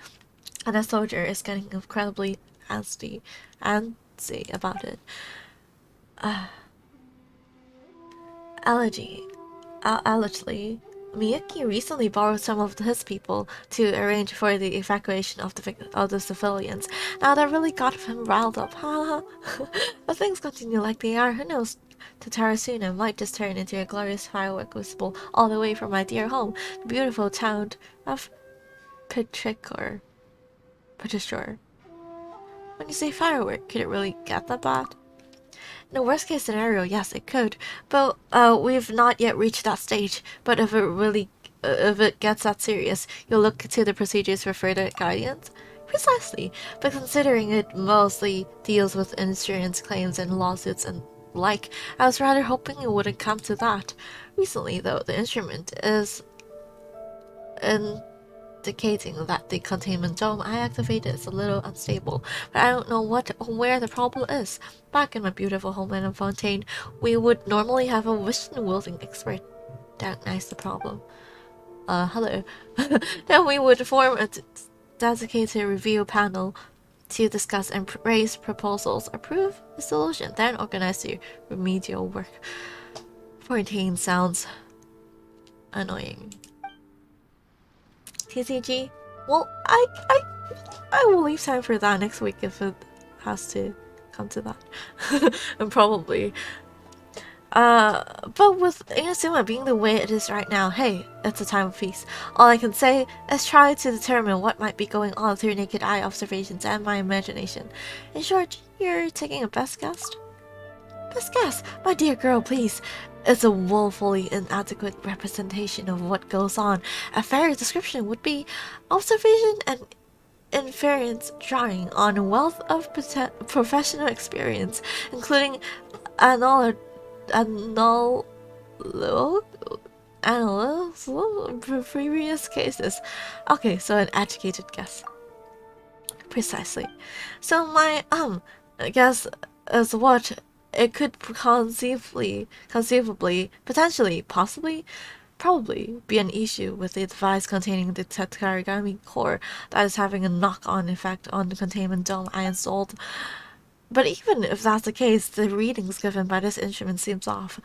and a soldier is getting incredibly antsy about it. Allegedly, Miyuki recently borrowed some of his people to arrange for the evacuation of the civilians. Now that really got him riled up. If things continue like they are, who knows? Tatarasuna might just turn into a glorious firework visible all the way from my dear home, the beautiful town of Petrichor. When you say firework, could it really get that bad? In the worst case scenario, yes, it could, but we've not yet reached that stage. But if it gets that serious, you'll look to the procedures for further guidance? Precisely, but considering it mostly deals with insurance claims and lawsuits and like, I was rather hoping it wouldn't come to that. Recently, though, the instrument is indicating that the containment dome I activated is a little unstable, but I don't know where the problem is. Back in my beautiful homeland of Fontaine, we would normally have a vision-wielding expert diagnose the problem. Hello. Then we would form a dedicated review panel to discuss and raise proposals, approve the solution, then organize the remedial work. 14 sounds annoying. TCG? Well, I will leave time for that next week if it has to come to that. And probably. But with Inazuma being the way it is right now, hey, it's a time of peace. All I can say is try to determine what might be going on through naked eye observations and my imagination. In short, you're taking a best guess? Best guess? My dear girl, please. is a woefully inadequate representation of what goes on. A fairer description would be observation and inference drawing on a wealth of professional experience, including previous cases. Okay, so an educated guess. Precisely. So my guess is what it could conceivably, potentially, possibly, probably be an issue with the device containing the Tetragami core that is having a knock-on effect on the containment dome I installed. But even if that's the case, the readings given by this instrument seems off.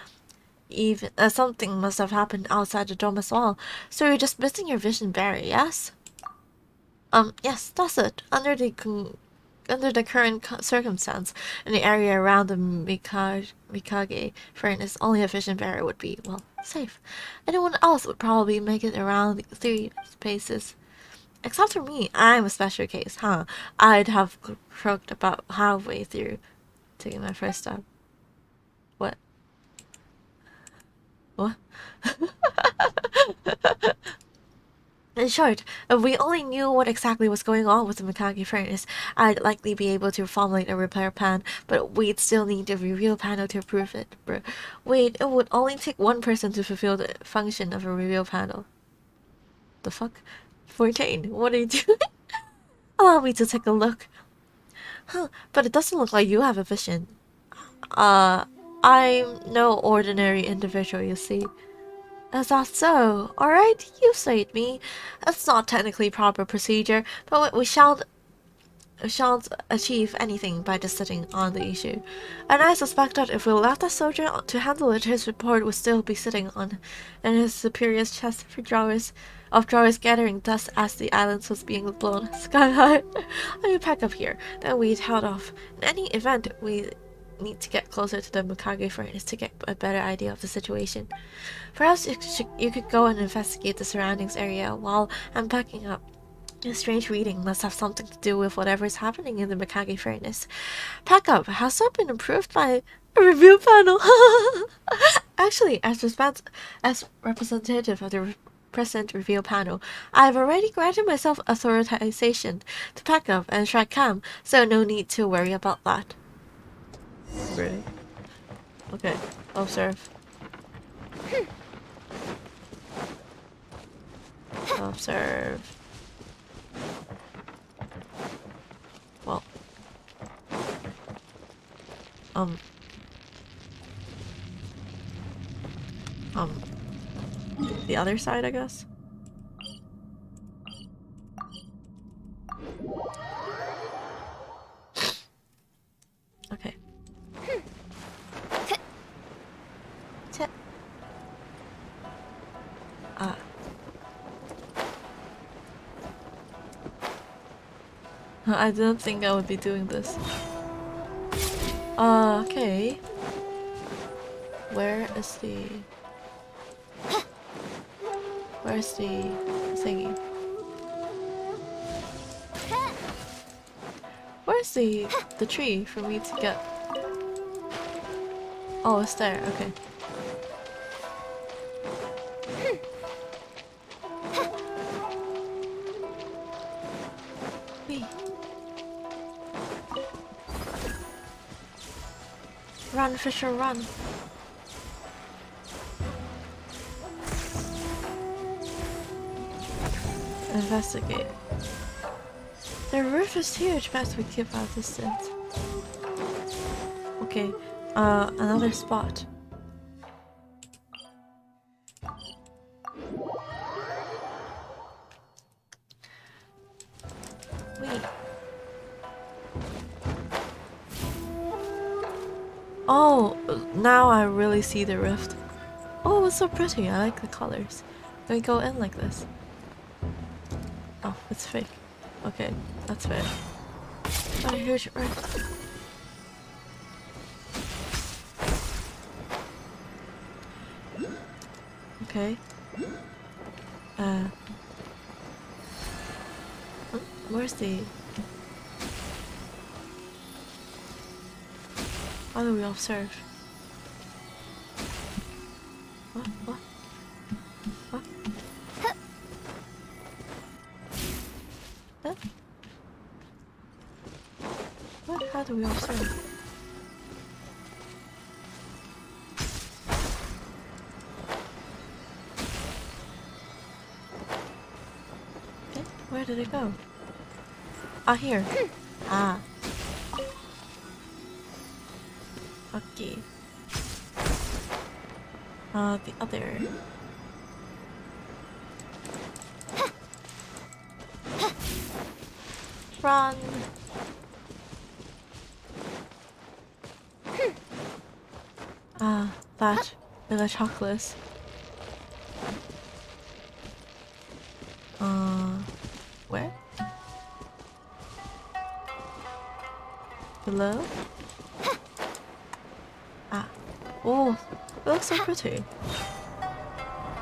Even something must have happened outside the dome as well. So you're just missing your vision barrier, yes? Yes, that's it. Under the current circumstance, in the area around the Mikage furnace, only a vision barrier would be, well, safe. Anyone else would probably make it around the 3 spaces. Except for me, I'm a special case, huh? I'd have croaked about halfway through taking my first step. What? What? In short, if we only knew what exactly was going on with the Mikage furnace, I'd likely be able to formulate a repair plan, but we'd still need the reveal panel to prove it. Wait, it would only take one person to fulfill the function of a reveal panel. The fuck? 14, what are you doing? Allow me to take a look. Huh, but it doesn't look like you have a vision. I'm no ordinary individual, you see. Is that so? Alright, you saved me. It's not technically proper procedure, but we shan't achieve anything by just sitting on the issue. And I suspect that if we left the soldier to handle it, his report would still be sitting on in his superior's chest for drawers gathering dust as the island was being blown sky high. I would pack up here, then we'd head off. In any event, we need to get closer to the Mikage furnace to get a better idea of the situation. Perhaps you could go and investigate the surroundings area while I'm packing up. The strange reading must have something to do with whatever is happening in the Mikage furnace. Pack up has that been approved by a review panel? Actually, as representative of the present review panel, I've already granted myself authorization to pack up and track cam, so no need to worry about that. Really? Okay, observe. Observe. Well. The other side, I guess? Okay. I didn't think I would be doing this. Okay. Where's the thingy? Where's the tree for me to get? Oh, it's there. Okay. Run, Fisher, run. Investigate. The roof is huge, best we keep our distance. Okay, another spot. Wait. Oh, now I really see the rift. Oh, it's so pretty. I like the colors. Can we go in like this? Oh, it's fake. Okay, that's fair. Oh, here's your rift. Okay. Where's the... How do we observe? What? What? Huh? What? How do we observe? Where did it go? Ah, here. Ah. Okay. The other. Run. Ah, that village chocolates. Where? Below? Ah. Oh, it looks so pretty.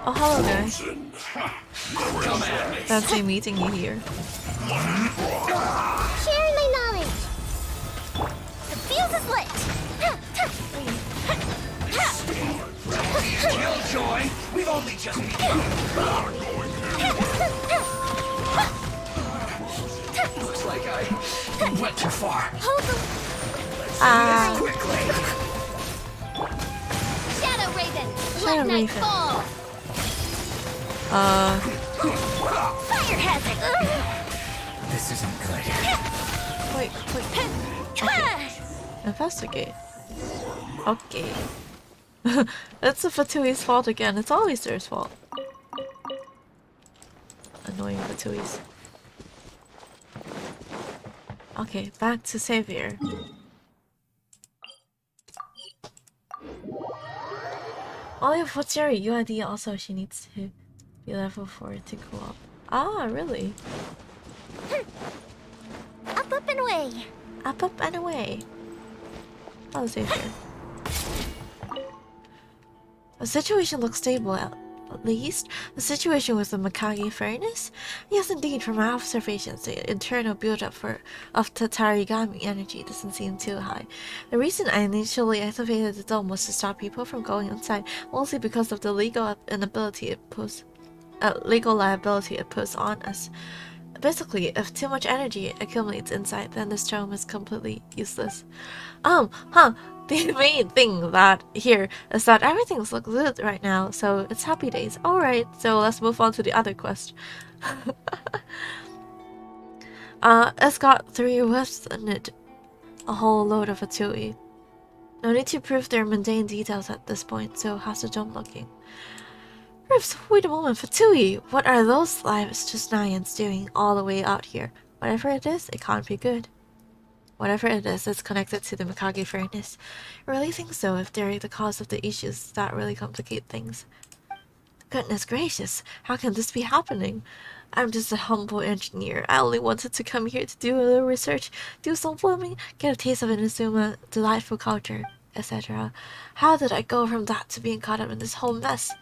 Oh, hello guys. Fancy meeting you here. Sharing my knowledge. The fuse is lit. Killjoy, we've only just begun. Looks like I went too far. Hold them. Quickly. Shadow Raven, Shadow let night Raven. fall. Fire hazard. This isn't good. Wait. Okay. Investigate. Okay. It's the Fatui's fault again. It's always their fault. Annoying Fatuis. Okay, back to Savior. Only if what's your UID also she needs to be level 4 to go up. Ah, really? Up and away. Up and away. Oh, Savior. The situation looks stable, at least. The situation with the Mikage furnace? Yes, indeed, from my observations, the internal build-up of Tatarigami energy doesn't seem too high. The reason I initially activated the dome was to stop people from going inside, mostly because of the legal liability it puts on us. Basically, if too much energy accumulates inside, then this dome is completely useless. The main thing that here is that everything's look good right now, so it's happy days. Alright, so let's move on to the other quest. It's got 3 wisps in it, a whole load of Fatui. No need to prove their mundane details at this point, so how's the dome looking? Riffs, wait a moment, Fatui! What are those lives just Nayans doing all the way out here? Whatever it is, it can't be good. Whatever it is, it's connected to the Mikage furnace. I really think so, if they're the cause of the issues that really complicate things. Goodness gracious, how can this be happening? I'm just a humble engineer. I only wanted to come here to do a little research, do some filming, get a taste of Inazuma, delightful culture, etc. How did I go from that to being caught up in this whole mess?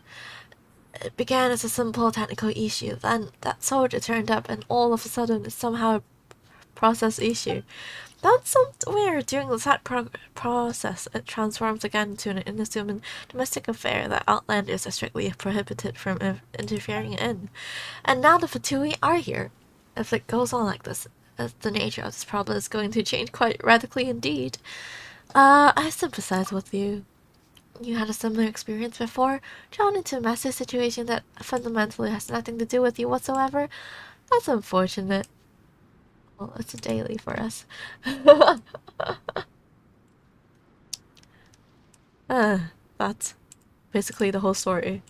It began as a simple technical issue, then that soldier turned up, and all of a sudden it's somehow a process issue. Then somewhere during that process, it transforms again into an inhuman domestic affair that Outlanders are strictly prohibited from interfering in. And now the Fatui are here. If it goes on like this, the nature of this problem is going to change quite radically indeed. I sympathize with you. You had a similar experience before, drawn into a messy situation that fundamentally has nothing to do with you whatsoever. That's unfortunate. Well, it's a daily for us. That's basically the whole story.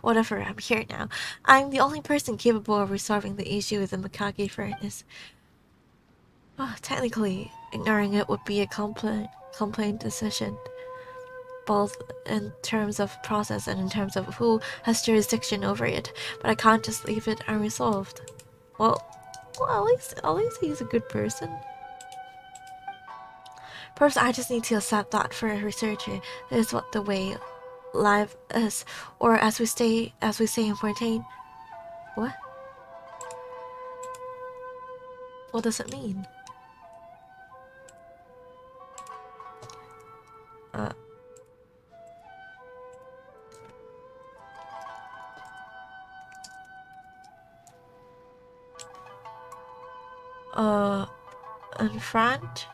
Whatever, I'm here now. I'm the only person capable of resolving the issue with the Mikage furnace. Technically, ignoring it would be a complaint decision, both in terms of process and in terms of who has jurisdiction over it, but I can't just leave it unresolved. Well, at least he's a good person. Perhaps I just need to accept that for a researcher, that is what the way life is, or as we say in Fontaine. What? What does it mean? in front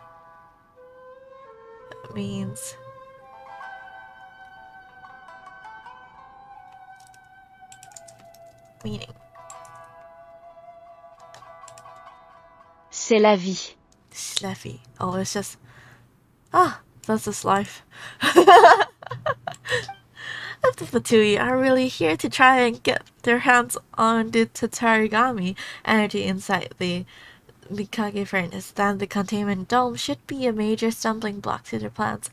means meaning. C'est la vie. C'est la vie. Oh, it's just that's just life. If the Fatui are really here to try and get their hands on the Tatarigami energy inside the Mikage furnace, then the containment dome should be a major stumbling block to their plans.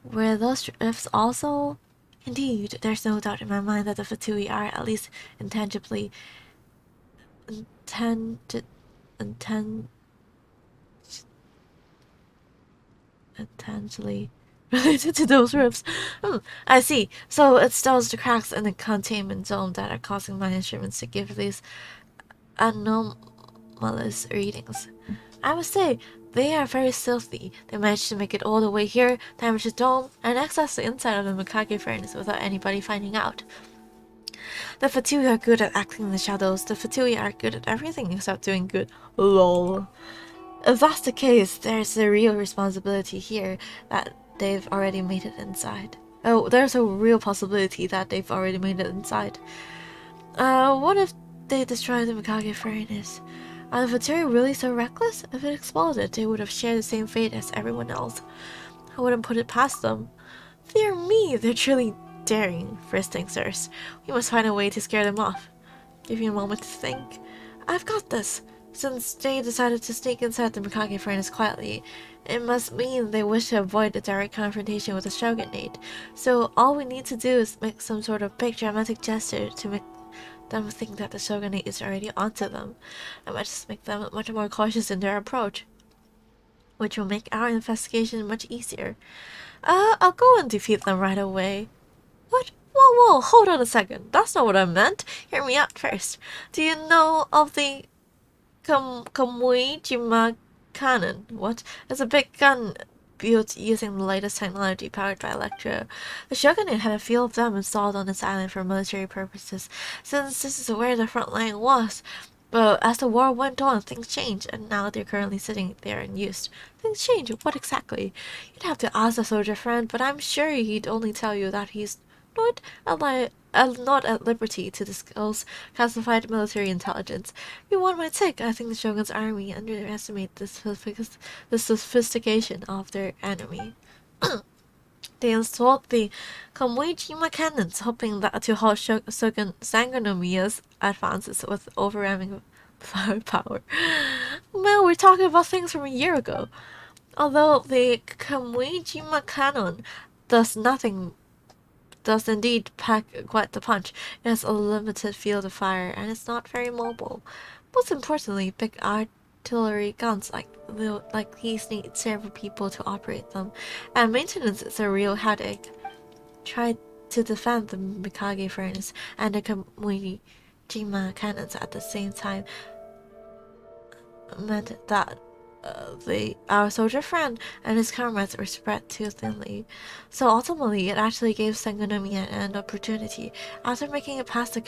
Were those drifts also? Indeed, there's no doubt in my mind that the Fatui are at least intangibly intangibly related to those rifts. I see. So it's those cracks in the containment dome that are causing my instruments to give these anomalous readings. I must say, they are very stealthy. They managed to make it all the way here, damage the dome, and access the inside of the Mikage furnace without anybody finding out. The Fatui are good at acting in the shadows. The Fatui are good at everything except doing good. LOL. If that's the case, there's a real responsibility here that they've already made it inside. Oh, there's a real possibility that they've already made it inside. What if they destroy the Mikage furnace? Are the Fatui really so reckless? If it exploded, they would have shared the same fate as everyone else. I wouldn't put it past them. Dear me, they're truly daring. First things first, we must find a way to scare them off. Give me a moment to think. I've got this. Since they decided to sneak inside the Mikage furnace quietly, it must mean they wish to avoid a direct confrontation with the shogunate. So all we need to do is make some sort of big dramatic gesture to make them think that the shogunate is already onto them. I might just make them much more cautious in their approach, which will make our investigation much easier. I'll go and defeat them right away. What? Whoa, hold on a second. That's not what I meant. Hear me out first. Do you know of the Kamui-jima cannon? What? It's a big gun built using the latest technology powered by Electro. The shogunate had a few of them installed on this island for military purposes, since this is where the front line was. But as the war went on, things changed, and now they're currently sitting there unused. Things change? What exactly? You'd have to ask the soldier friend, but I'm sure he'd only tell you that he's not at liberty to disclose classified military intelligence. Be one might take, I think the Shogun's army underestimate the sophistication of their enemy. They installed the Kamui-jima cannons, hoping that to halt Shogun Sangonomiya's advances with overwhelming firepower. Well, we're talking about things from a year ago. Although the Kamui-jima cannon does indeed pack quite the punch. It has a limited field of fire, and it's not very mobile. Most importantly, big artillery guns like these need several people to operate them, and maintenance is a real headache. Try to defend the Mikage furnace and the Kamui-jima cannons at the same time meant that our soldier friend and his comrades were spread too thinly. So ultimately, it actually gave Sangonomiya an opportunity. After making it past the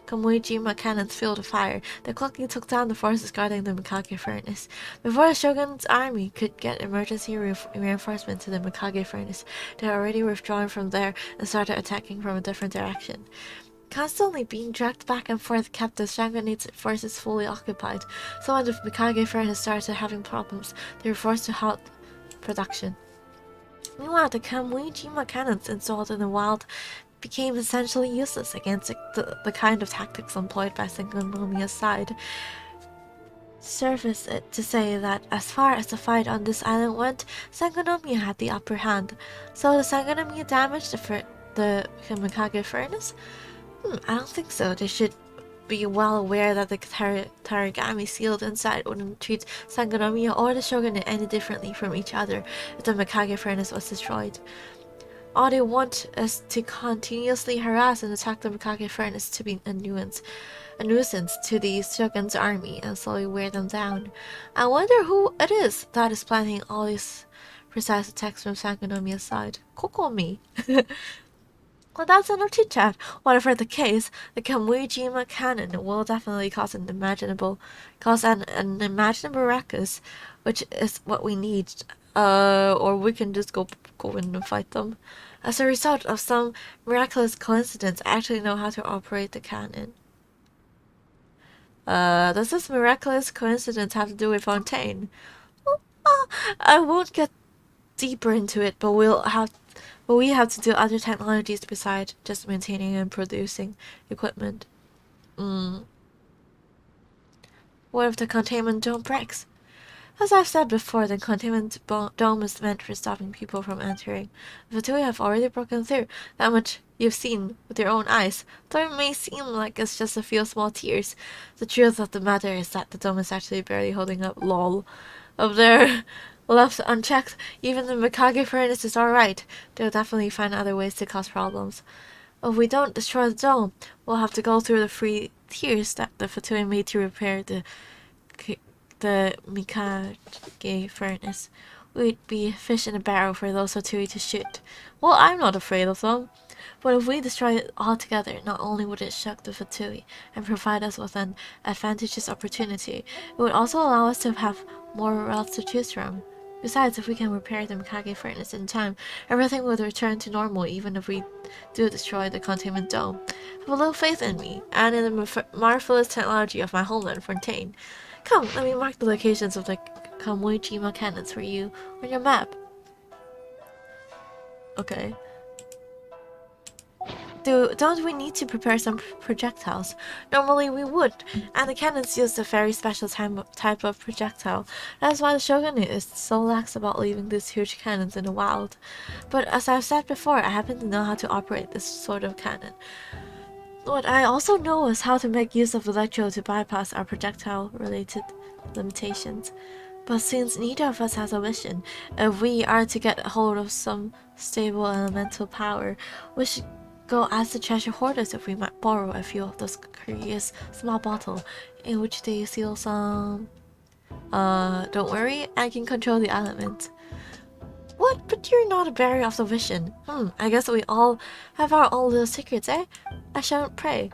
Kamui-jima cannon's field of fire, they quickly took down the forces guarding the Mikage furnace. Before the Shogun's army could get emergency reinforcement to the Mikage furnace, they had already withdrawn from there and started attacking from a different direction. Constantly being dragged back and forth kept the shogunate's forces fully occupied, so when the Mikage furnace started having problems, they were forced to halt production. Meanwhile, the Kamui-jima cannons installed in the wild became essentially useless against the kind of tactics employed by Sangonomiya's side. Suffice it to say that as far as the fight on this island went, Sangonomiya had the upper hand. So the Sangonomiya damaged the Mikage furnace? I don't think so. They should be well aware that the Tarigami sealed inside wouldn't treat Sangonomiya or the shogunate any differently from each other if the Mikage furnace was destroyed. All they want is to continuously harass and attack the Mikage furnace to be a nuisance to the shogun's army and slowly wear them down. I wonder who it is that is planning all these precise attacks from Sangonomiya's side. Kokomi. Without enough chit-chat, whatever the case, the Kamui-jima cannon will definitely cause an imaginable ruckus, which is what we need. Or we can just go in and fight them. As a result of some miraculous coincidence, I actually know how to operate the cannon. Does this miraculous coincidence have to do with Fontaine? I won't get deeper into it, but we have to do other technologies besides just maintaining and producing equipment. What if the containment dome breaks? As I've said before, the containment dome is meant for stopping people from entering. The Fatui have already broken through. That much you've seen with your own eyes. Though it may seem like it's just a few small tears, the truth of the matter is that the dome is actually barely holding up. Lol. Up there, left unchecked, even the Mikage furnace is alright. They'll definitely find other ways to cause problems. If we don't destroy the dome, we'll have to go through the free tiers that the Fatui made to repair the Mikage furnace. We'd be fish in a barrel for those Fatui to shoot. Well, I'm not afraid of them. But if we destroy it altogether, not only would it shock the Fatui and provide us with an advantageous opportunity, it would also allow us to have more routes to choose from. Besides, if we can repair the Mikage furnace in time, everything would return to normal even if we do destroy the containment dome. Have a little faith in me, and in the marvelous technology of my homeland, Fontaine. Come, let me mark the locations of the Kamui-jima cannons for you on your map. Okay. Don't we need to prepare some projectiles? Normally we would, and the cannons use a very special type of projectile. That's why the shogunate is so lax about leaving these huge cannons in the wild. But as I've said before, I happen to know how to operate this sort of cannon. What I also know is how to make use of electro to bypass our projectile-related limitations. But since neither of us has a vision, if we are to get hold of some stable elemental power, we should go ask the treasure hoarders if we might borrow a few of those curious small bottles in which they seal some... don't worry, I can control the elements. What? But you're not a bearer of the vision. I guess we all have our own little secrets, eh? I shan't pray.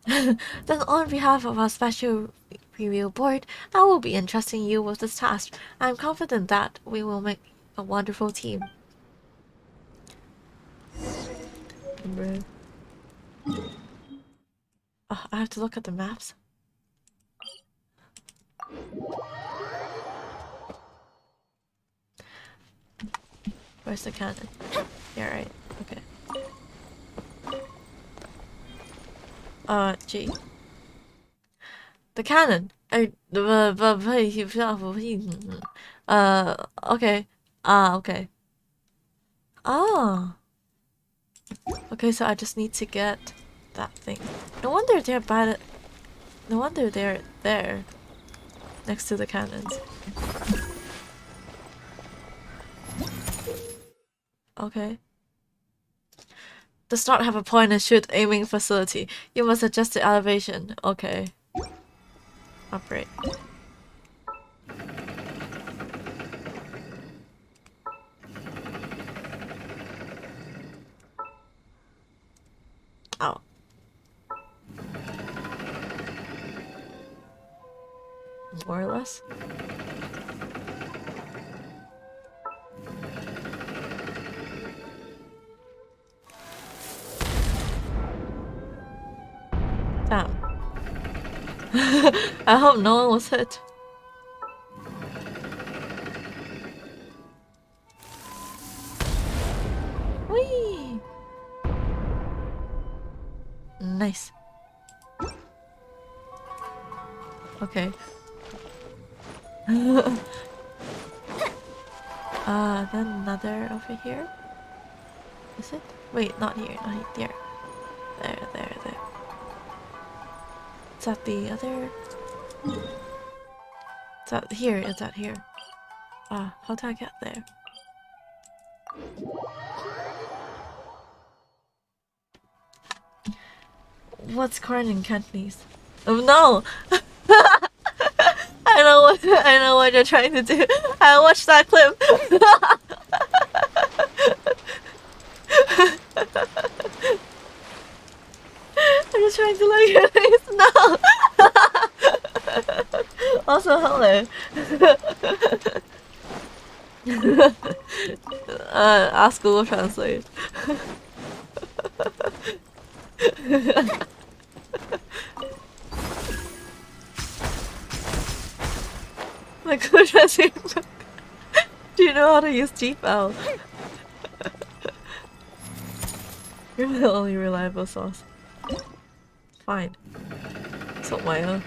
Then on behalf of our special review board, I will be entrusting you with this task. I'm confident that we will make a wonderful team. Oh, I have to look at the maps. Where's the cannon? Yeah, right. Okay. G. The cannon. Okay. Okay. Oh. Okay, so I just need to get that thing. No wonder they're by the... No wonder they're there. Next to the cannons. Okay. Does not have a point and shoot aiming facility. You must adjust the elevation. Okay. Operate. Oh. More or less. Damn. I hope no one was hit. Whee! Nice. Okay. Then another over here. Is it? Wait, not here, not here. There. Is that the other? Is that here? Is that here? How do I get there? What's corn in Cantonese? Oh no! I know what you're trying to do. I watched that clip. Congratulations! No! Also, hello. Ask Google Translate. My Google Translate. Do you know how to use GFL? You're the only reliable source. Fine. It's not my own.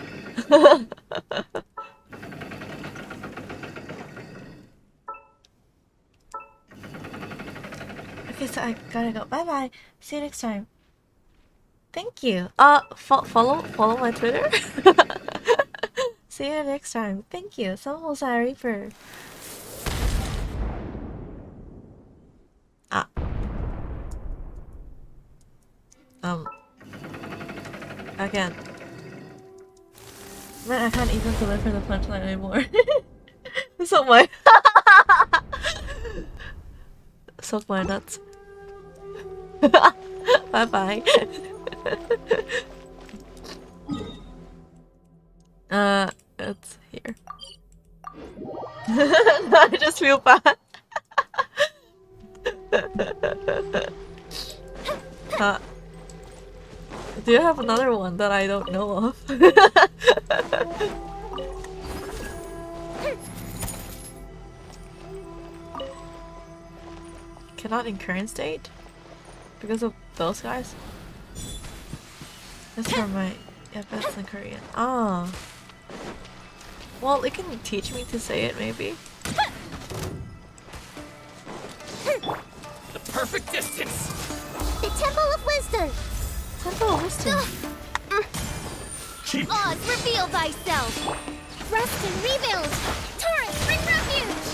Okay, so I gotta go. Bye bye. See you next time. Thank you. Follow my Twitter. See you next time. Thank you. So sorry for. Again. Man, I can't even deliver the punchline anymore. So my suck my nuts. Bye bye. It's here. I just feel bad. Do you have another one that I don't know of? Cannot in current state? Because of those guys? That's for my... Yeah, that's in Korean. Ah. Well, it can teach me to say it, maybe. The perfect distance! The Temple of Wisdom! Temple of Wisdom. Oz, reveal thyself! Rest and rebuild! Taurus, bring refuge!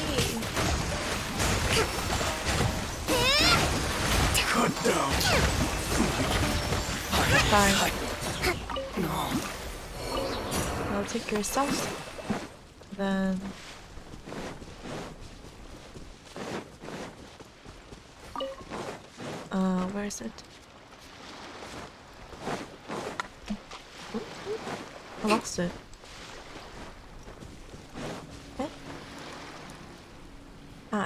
Cut down! Fine. I'll take your stuff. Then... where is it? I lost it. Okay.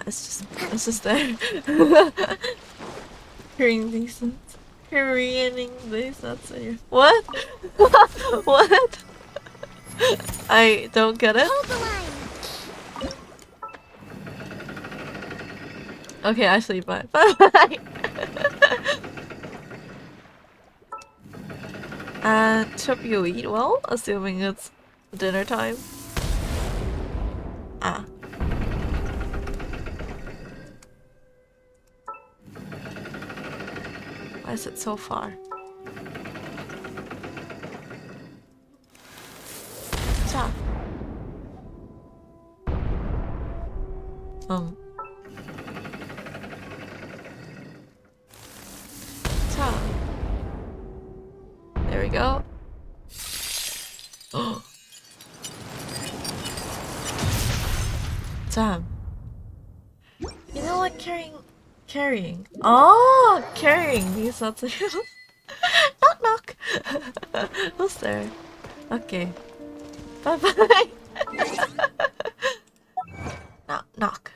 It's just there. Koreaning these nuts. Koreaning these nuts in your... What? What? I don't get it. Hold the line. Okay, Ashley, bye. Bye. Hope you eat well, assuming it's dinner time. Why is it so far? Cha. Cha. There we go. Damn. You know what? Carrying. Oh, carrying these nuts. Knock knock. Who's there? Okay. Bye bye. Knock knock.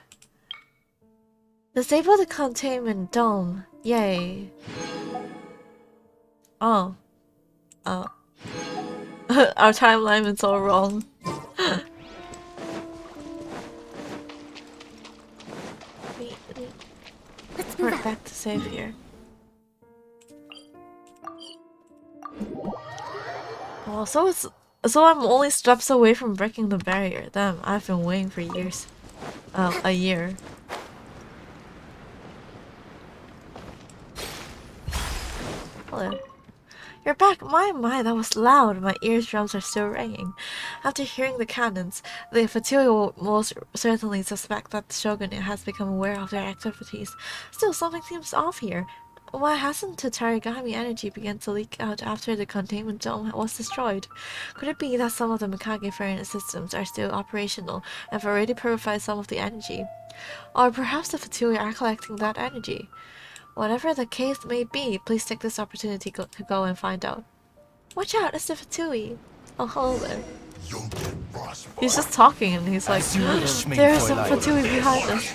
Disable the containment dome. Yay. Oh. Oh. Our timeline is all wrong. We're back to save here. Oh, so I'm only steps away from breaking the barrier. Damn, I've been waiting for years. A year. Hello. You're back! My, that was loud! My eardrums are still ringing. After hearing the cannons, the Fatui will most certainly suspect that the Shogunate has become aware of their activities. Still, something seems off here. Why hasn't the Tarigami energy begun to leak out after the containment dome was destroyed? Could it be that some of the Mikage furnace systems are still operational and have already purified some of the energy? Or perhaps the Fatui are collecting that energy? Whatever the case may be, please take this opportunity to go and find out. Watch out, it's the Fatui. Oh, hello there. He's just talking and he's like, there's some Fatui behind us.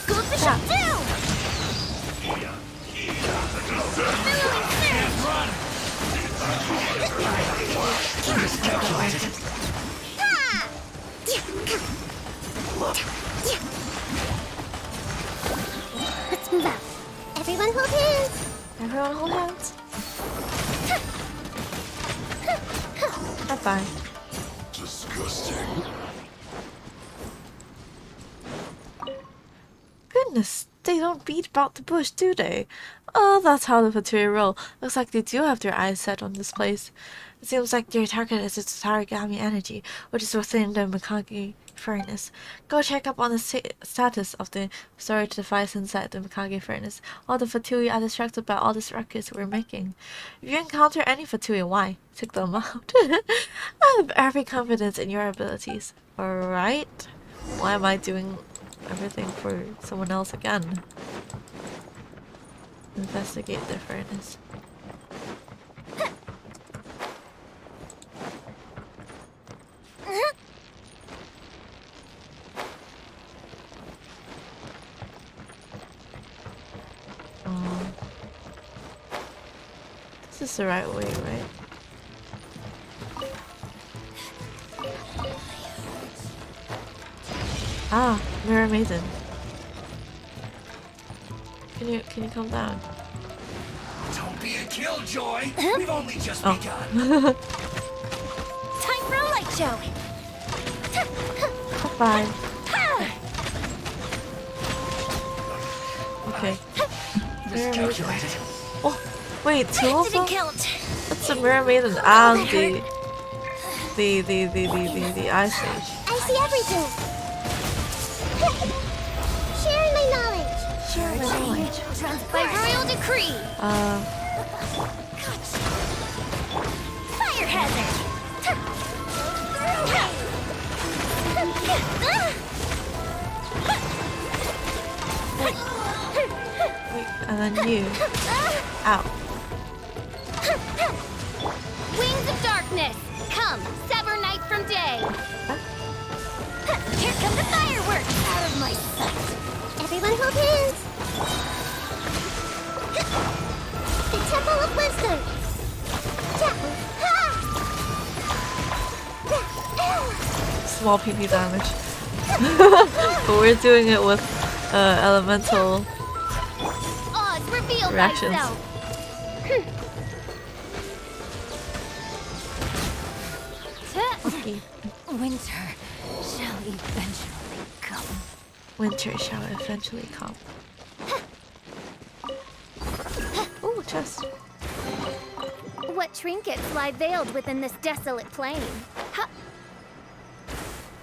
Goldfish down! Let's move out. Everyone hold hands. Everyone hold hands. High five. Disgusting. Goodness, they don't beat about the bush, do they? Oh, that's how the Fatui roll. Looks like they do have their eyes set on this place. It seems like their target is its Tarigami energy, which is within the Mikage furnace. Go check up on the status of the storage device inside the Mikage furnace. All the Fatui are distracted by all this ruckus we're making. If you encounter any Fatui, why? Take them out. I have every confidence in your abilities. Alright? Why am I doing everything for someone else again? Investigate the furnace. This is the right way, right? Ah, Mirror Maiden. Can you come down? Don't be a killjoy. We've only just begun. Time for a light show. Bye. Okay. Mirror Maiden. Oh, wait, two of them? That's the Mirror Maiden and the Ice Age. I see everything. Sharing my knowledge. Sharing my knowledge. By royal decree. Fire hazard. Wait, and then you. Ow. Wings of darkness, come, sever night from day. Here come the fireworks. Out of my sight. Everyone hold hands. The Temple of Wisdom. Small PP damage. But we're doing it with elemental reactions. Okay. Winter shall eventually come. Winter shall eventually come. Ooh, chest. What trinkets lie veiled within this desolate plain?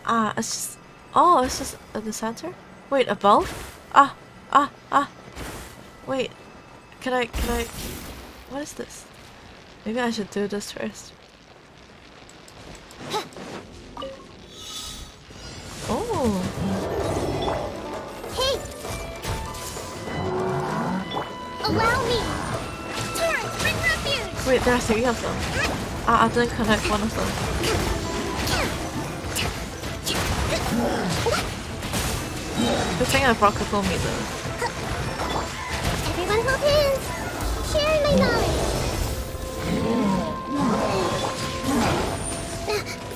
Ah, it's just... Oh, it's just at the center? Wait, above? Ah. Wait. Can I... What is this? Maybe I should do this first. Oh. Hey! Allow me! Torrent, bring refuge! Wait, there are three of them. I didn't connect one of them. Good thing I brought Kokomi though. Everyone hold hands! Sharing my knowledge!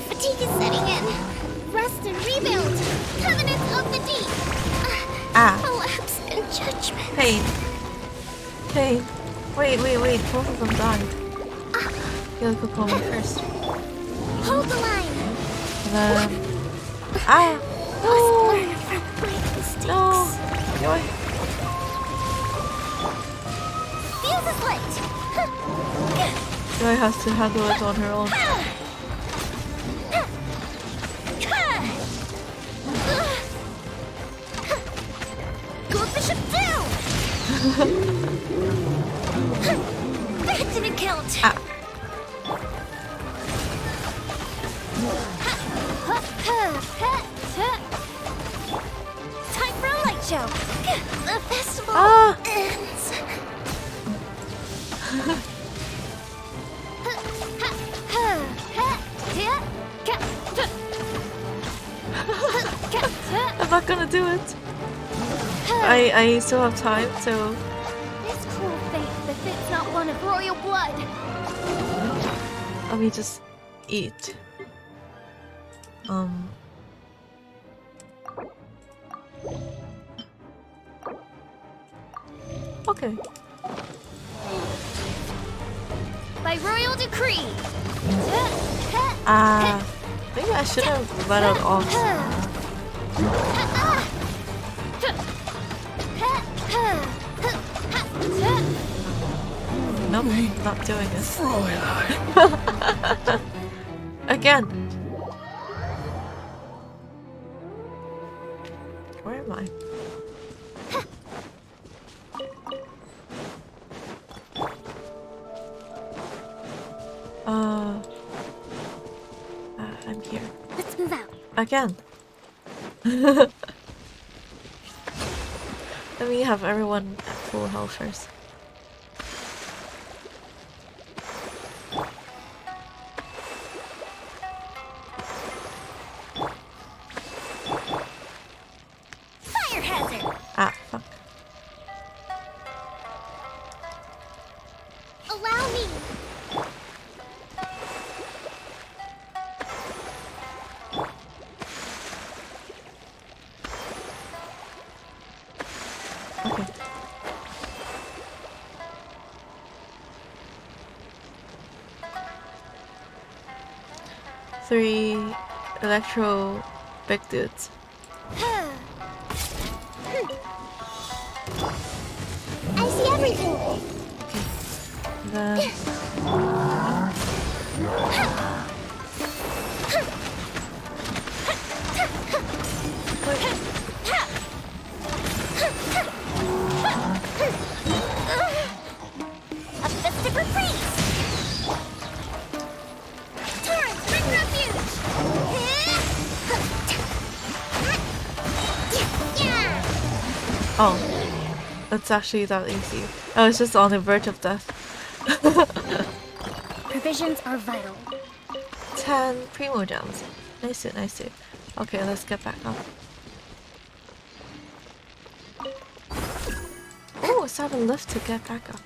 Fatigue is setting in. Rest and rebuild! Covenant of the deep! Collapse and judgment. Pain. Wait. Both of them died. Kill Kokomi first. Hold the line! And then... No! No! Anyway. Fuse is lit! Joy has to handle it on her own. Goldfish down! That didn't count! Time for a light show. The festival ends. I'm not gonna do it. I still have time, so. This cruel fate befits not one of royal blood. Let me just eat. Okay. By royal decree. Maybe I should have let out off. Nope, not doing this. Again. Where am I? I'm here. Let's move out. Again. Let me have everyone at full health first. Fire hazard. Ah, fuck. Allow me. Okay. Three electro big dudes. I see everything. Then A festive reprise. Torrents, bring refuge. oh, that's actually that easy. I was just on the verge of death. Provisions are vital. 10 primo gems. Nice it, nice it. Okay, let's get back up. Oh, it's not a lift to get back up.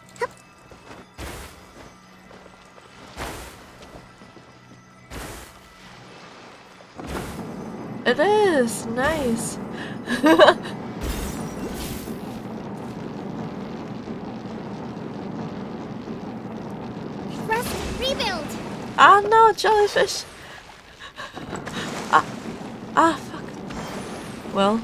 It is nice. Rest, rebuild. Ah no, jellyfish. Fuck. Well.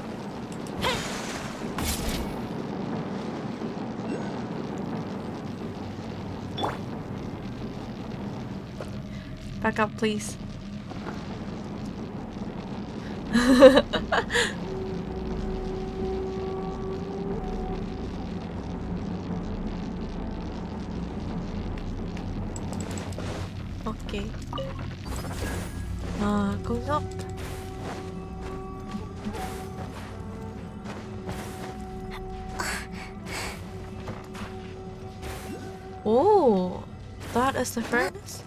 Back up, please. Okay. Going up. Oh, that is the furnace.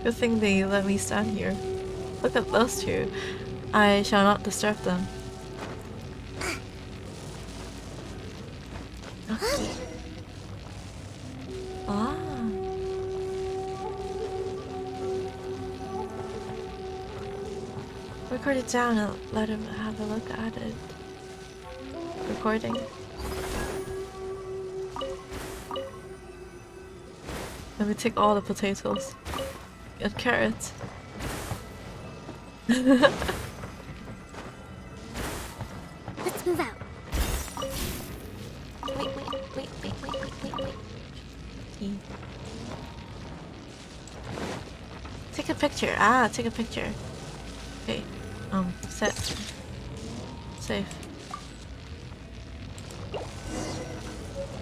Good thing they let me stand here. Look at those two. I shall not disturb them. Okay. Ah. Record it down and let him have a look at it. Recording. Let me take all the potatoes and carrots. Let's move out. Wait. Take a picture. Take a picture. Okay. Set. Save.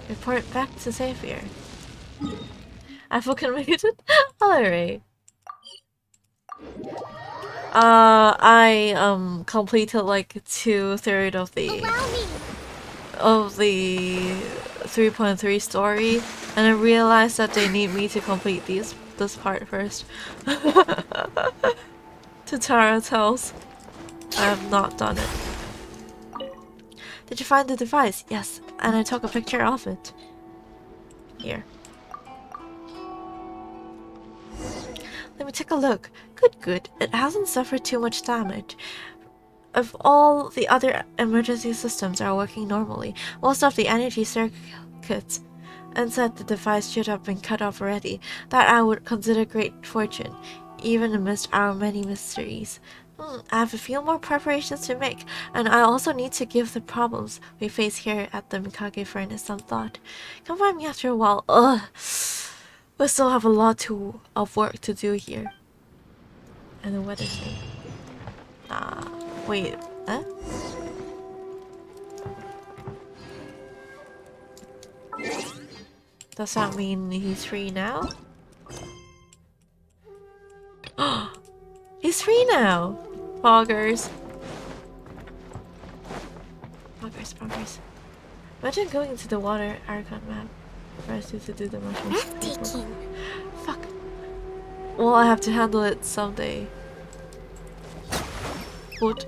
Report back to Xavier. I fucking made it. Alright. I completed like 2/3 of the 3.3 story, and I realized that they need me to complete this part first. Tatara tells. I have not done it. Did you find the device? Yes, and I took a picture of it. Here. Let me take a look. Good. It hasn't suffered too much damage. If all the other emergency systems are working normally, most of the energy circuits inside the device should have been cut off already. That I would consider great fortune, even amidst our many mysteries. I have a few more preparations to make, and I also need to give the problems we face here at the Mikage Furnace some thought. Come find me after a while. We still have a lot of work to do here. And the weather thing. Wait, huh? Does that mean he's free now? He's free now! Poggers. Poggers. Imagine going into the water Archon map for us to do the mushroom. Breathtaking. Fuck. Well, I have to handle it someday. What?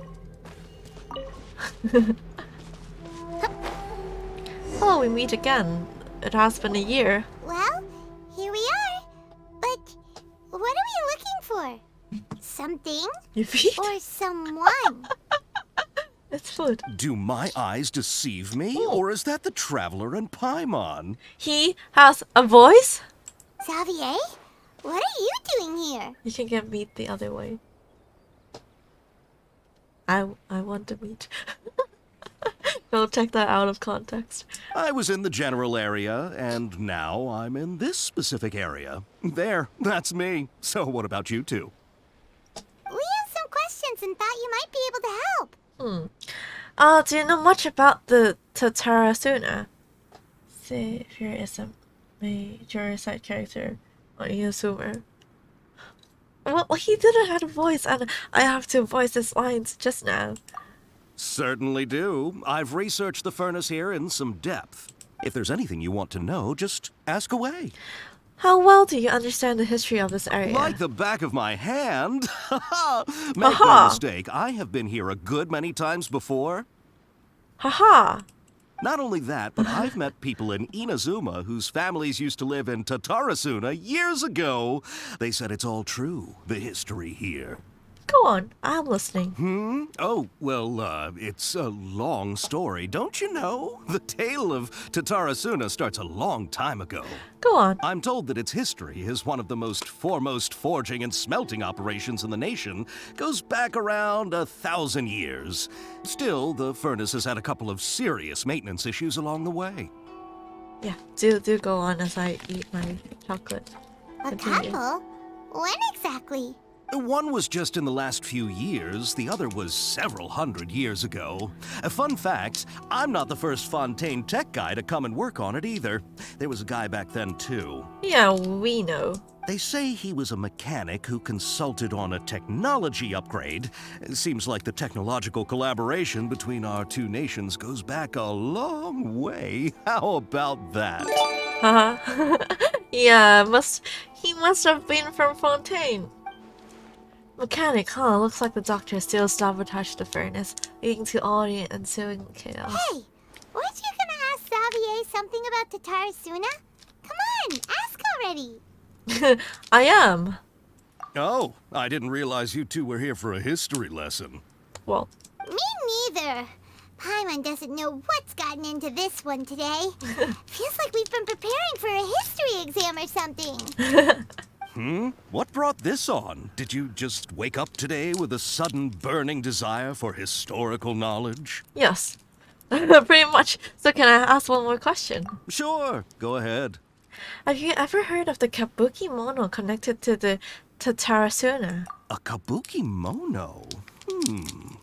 Hello, we meet again. It has been a year. Well, here we are. But what are we looking for? Something? Your feet? Or someone? It's food. Do my eyes deceive me, or is that the traveler in Paimon? He has a voice? Xavier? What are you doing here? You can get meat the other way. I want the meat. Don't take that out of context. I was in the general area, and now I'm in this specific area. There, that's me. So what about you two? We have some questions and thought you might be able to help. Do you know much about the Tatarasuna? Xavier is a major side character on Inazuma. Well, he didn't have a voice, and I have to voice his lines just now. Certainly do. I've researched the furnace here in some depth. If there's anything you want to know, just ask away. How well do you understand the history of this area? Like the back of my hand. Make no mistake, I have been here a good many times before. Haha. Not only that, but I've met people in Inazuma whose families used to live in Tatarasuna years ago. They said it's all true, the history here. Go on, I'm listening. Oh, well, it's a long story, don't you know? The tale of Tatarasuna starts a long time ago. Go on. I'm told that its history is one of the most foremost forging and smelting operations in the nation. Goes back around 1,000 years. Still, the furnace has had a couple of serious maintenance issues along the way. Yeah, do go on as I eat my chocolate. A couple? When exactly? One was just in the last few years, the other was several hundred years ago. A fun fact, I'm not the first Fontaine tech guy to come and work on it either. There was a guy back then too. Yeah, we know. They say he was a mechanic who consulted on a technology upgrade. It seems like the technological collaboration between our two nations goes back a long way. How about that? Yeah, he must have been from Fontaine. Mechanic, huh? Looks like the doctor still sabotaged the furnace, leading to all the ensuing chaos. Hey, weren't you gonna ask Xavier something about Tatarasuna? Come on, ask already. I am. Oh, I didn't realize you two were here for a history lesson. Well. Me neither. Paimon doesn't know what's gotten into this one today. Feels like we've been preparing for a history exam or something. What brought this on? Did you just wake up today with a sudden burning desire for historical knowledge? Yes. Pretty much. So can I ask one more question? Sure, go ahead. Have you ever heard of the Kabuki mono connected to the Tatarasuna. A kabuki mono?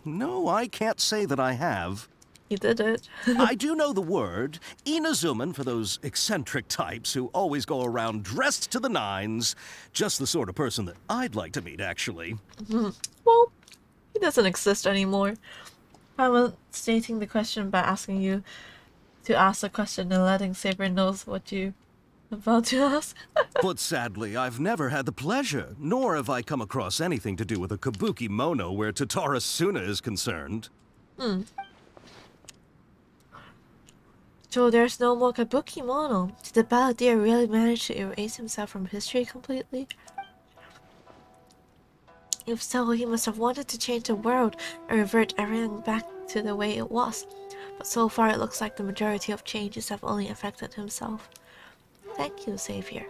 No, I can't say that I have. You did it. I do know the word. Inazuman for those eccentric types who always go around dressed to the nines. Just the sort of person that I'd like to meet, actually. Well, he doesn't exist anymore. I'm stating the question by asking you to ask a question and letting Saber knows what you're about to ask. But sadly, I've never had the pleasure, nor have I come across anything to do with a kabuki mono where Tatarasuna is concerned. So there's no more kabuki mono. Did the balladeer really manage to erase himself from history completely? If so, he must have wanted to change the world and revert everything back to the way it was. But so far it looks like the majority of changes have only affected himself. Thank you, Savior.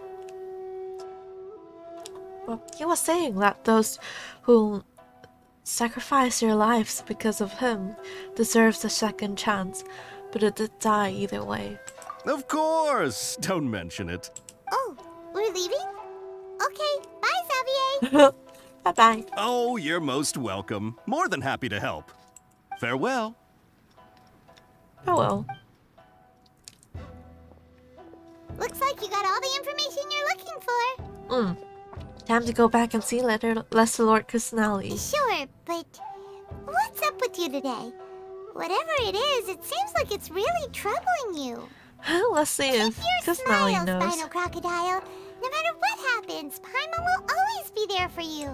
Well, he was saying that those who sacrifice their lives because of him deserves a second chance, but it did die either way. Of course! Don't mention it. Oh, we're leaving? Okay, bye, Xavier. Bye-bye. Oh, you're most welcome. More than happy to help. Farewell. Farewell. Looks like you got all the information you're looking for. Time to go back and see Lesser Lord Kusanali. Sure, but what's up with you today? Whatever it is, it seems like it's really troubling you. Let's see if Kusanali knows. Spinal Crocodile. No matter what happens, Paimon will always be there for you.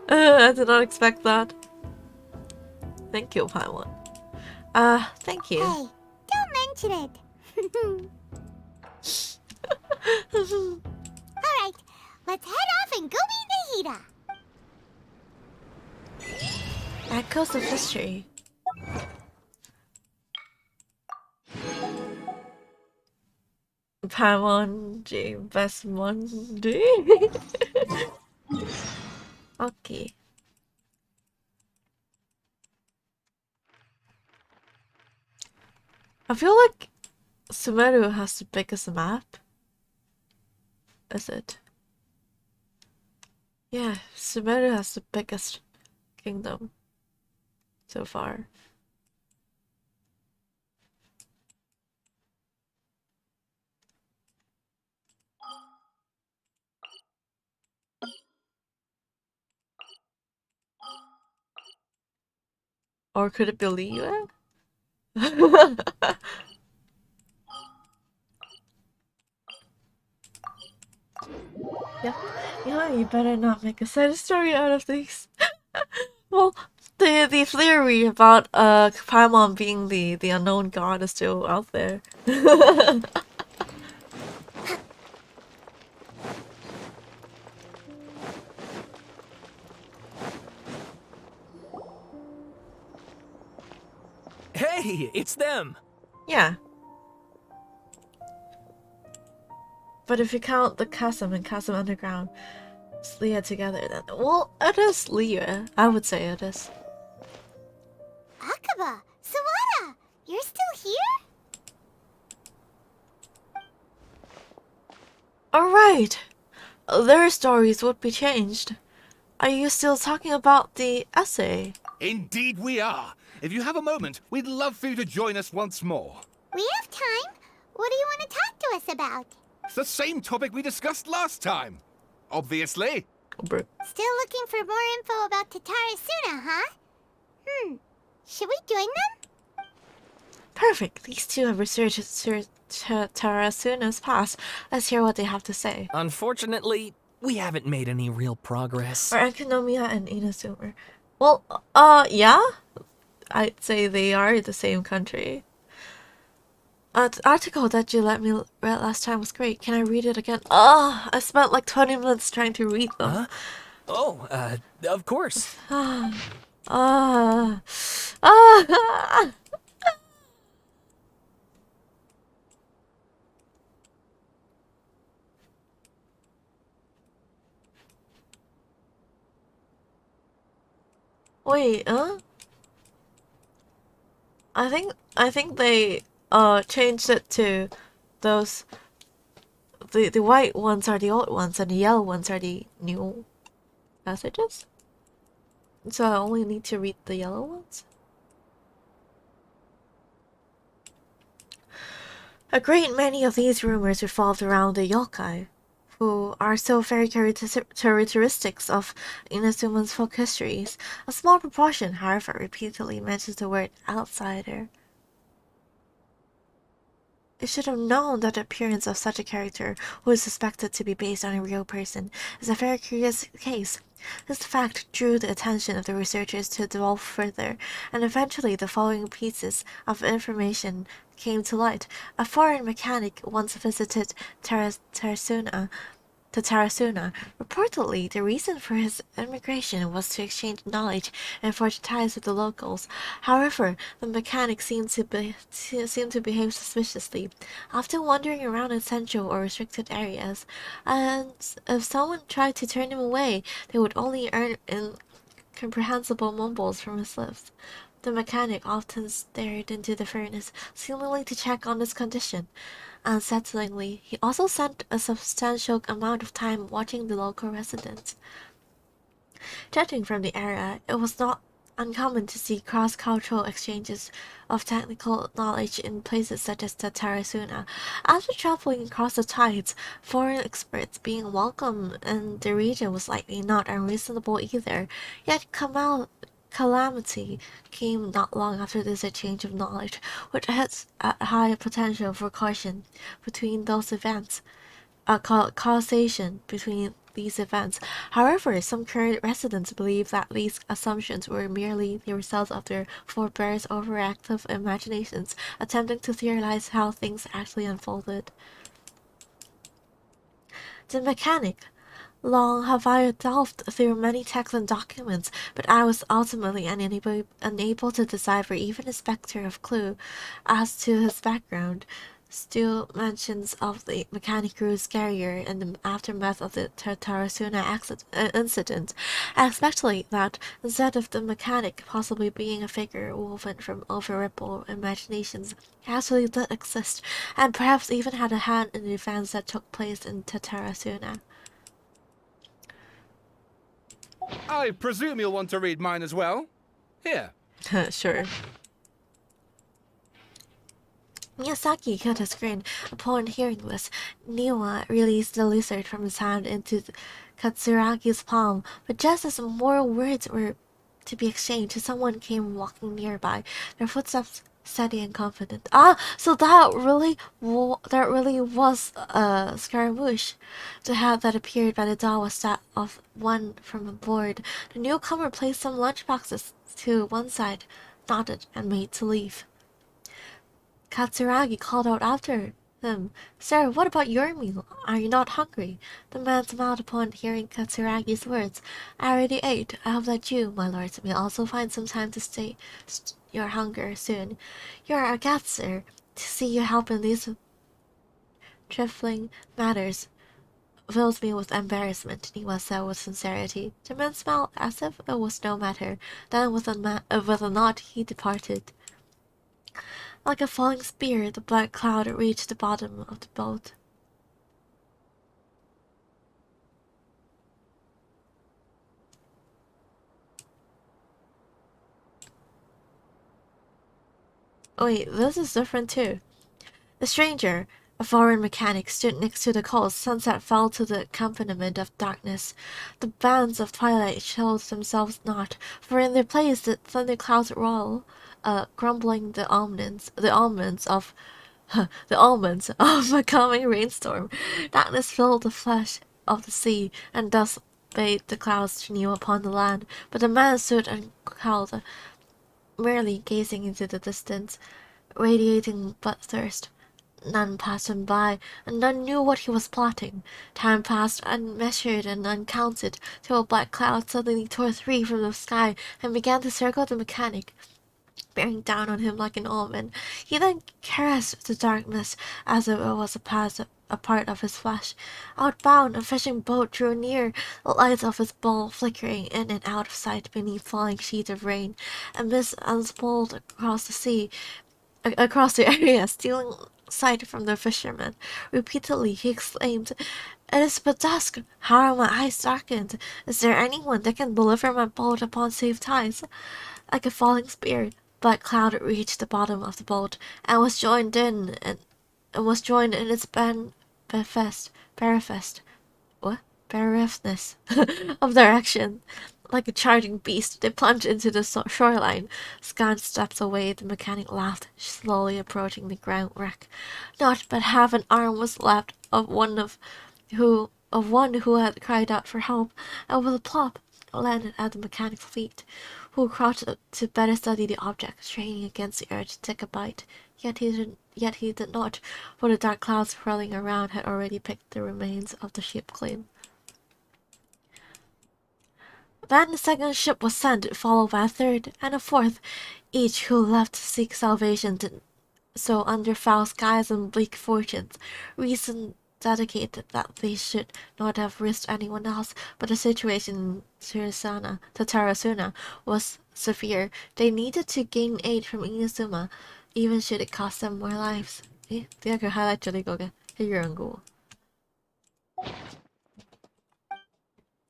I did not expect that. Thank you, Paimon. Thank you. Hey, don't mention it. Alright, let's head off and go meet Nahida. Echoes of history. Paimon J best Monday. Okay. I feel like Sumeru has the biggest map. Is it? Yeah, Sumeru has the biggest kingdom so far. Or could it be Liyue? Yeah, you better not make a side story out of these. Well, the theory about Paimon being the unknown god is still out there. Hey, it's them! Yeah. But if you count the chasm and chasm underground, it's Liyue together, then well, it is Liyue. I would say it is. Akaba, Sawada, you're still here? Alright. Their stories would be changed. Are you still talking about the essay? Indeed we are. If you have a moment, we'd love for you to join us once more. We have time. What do you want to talk to us about? It's the same topic we discussed last time. Obviously. Still looking for more info about Tatarasuna, huh? Should we join them? Perfect. These two have researched Tarasuna's past. Let's hear what they have to say. Unfortunately, we haven't made any real progress. Or Enkanomiya and Inazuma. Well, yeah? I'd say they are the same country. The article that you let me read last time was great. Can I read it again? I spent like 20 minutes trying to read them. Huh? Oh, of course. Wait, I think they changed it to those the white ones are the old ones, and the yellow ones are the new passages. So I only need to read the yellow ones. A great many of these rumors revolved around the yokai, who are so very characteristics of Inazuma's folk histories. A small proportion, however, repeatedly mentions the word outsider. It should have known that the appearance of such a character, who is suspected to be based on a real person, is a very curious case. This fact drew the attention of the researchers to delve further, and eventually the following pieces of information came to light. A foreign mechanic once visited Tarasuna. Reportedly, the reason for his immigration was to exchange knowledge and forge ties with the locals. However, the mechanic seemed to behave suspiciously, often wandering around in central or restricted areas, and if someone tried to turn him away, they would only earn incomprehensible mumbles from his lips. The mechanic often stared into the furnace, seemingly to check on his condition. Unsettlingly, he also spent a substantial amount of time watching the local residents. Judging from the era, it was not uncommon to see cross-cultural exchanges of technical knowledge in places such as the Tarasuna. After traveling across the tides, foreign experts being welcome in the region was likely not unreasonable either. Yet calamity came not long after this exchange of knowledge, which has a high potential for causation between those events, causation between these events. However, some current residents believe that these assumptions were merely the result of their forebears' overactive imaginations, attempting to theorize how things actually unfolded. The mechanic. Long have I delved through many texts and documents, but I was ultimately unable to decipher even a spectre of clue as to his background. Still, mentions of the mechanic grew scarier in the aftermath of the Tarasuna incident, especially that instead of the mechanic possibly being a figure woven from overrippled imaginations, he actually did exist, and perhaps even had a hand in the events that took place in Tarasuna. I presume you'll want to read mine as well? Here. Sure. Miyazaki killed his grin. Upon hearing this, Niwa released the lizard from his hand into Katsuragi's palm, but just as more words were to be exchanged, someone came walking nearby, their footsteps steady and confident. So that really was Scaramouche. The hat that appeared by the door was that of one from aboard. The newcomer placed some lunchboxes to one side, nodded, and made to leave. Katsuragi called out after him, "Sir, what about your meal? Are you not hungry?" The man smiled upon hearing Katsuragi's words. "I already ate. I hope that you, my lords, may also find some time to stay your hunger soon. You are a guest, sir. To see you help in these trifling matters fills me with embarrassment," Niwa said with sincerity. The man smiled as if it was no matter. Then with a nod he departed. Like a falling spear, the black cloud reached the bottom of the boat. Oh wait, this is different too. The stranger, a foreign mechanic, stood next to the coast. Sunset fell to the accompaniment of darkness. The bands of twilight showed themselves not, for in their place the thunderclouds roll, crumbling the almonds of a coming rainstorm. Darkness filled the flesh of the sea, and thus bade the clouds to kneel upon the land. But the man stood uncowed, merely gazing into the distance, radiating but thirst. None passed him by, and none knew what he was plotting. Time passed unmeasured and uncounted, till a black cloud suddenly tore free from the sky and began to circle the mechanic, bearing down on him like an almond. He then caressed the darkness as if it was a part of his flesh. Outbound, a fishing boat drew near, the lights of its bowl flickering in and out of sight beneath falling sheets of rain. A mist unspooled across the area, sight from the fisherman. Repeatedly he exclaimed, "It is but dusk. How are my eyes darkened? Is there anyone that can deliver my boat upon safe tides?" Like a falling spear, black cloud reached the bottom of the boat and was joined in its berefness of direction. Like a charging beast, they plunged into the shoreline. Scant steps away, the mechanic laughed, slowly approaching the ground wreck. Not but half an arm was left of one who had cried out for help, and with a plop landed at the mechanic's feet, who crouched to better study the object, straining against the urge to take a bite. Yet he did not, for the dark clouds swirling around had already picked the remains of the ship clean. Then the second ship was sent, followed by a third and a fourth, each who left to seek salvation so under foul skies and bleak fortunes. Reason dedicated that they should not have risked anyone else, but the situation in Tarasuna was severe. They needed to gain aid from Inazuma, even should it cost them more lives. 咦，點解佢 highlight 咗呢個嘅？一樣嘅喎。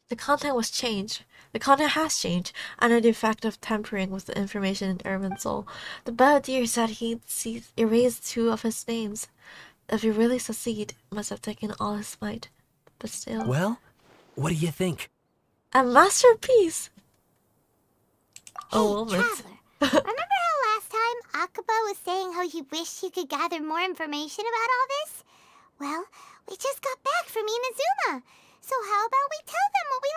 The content was changed. The content has changed under the effect of tampering with the information in Urban Soul. The Balladeer said he'd erased 2 of his names. If he really succeed, it must have taken all his might. But still. Well, what do you think? A masterpiece! Hey, Oh, Traveler, remember how last time Akaba was saying how he wished he could gather more information about all this? Well, we just got back from Inazuma. So how about we tell them what we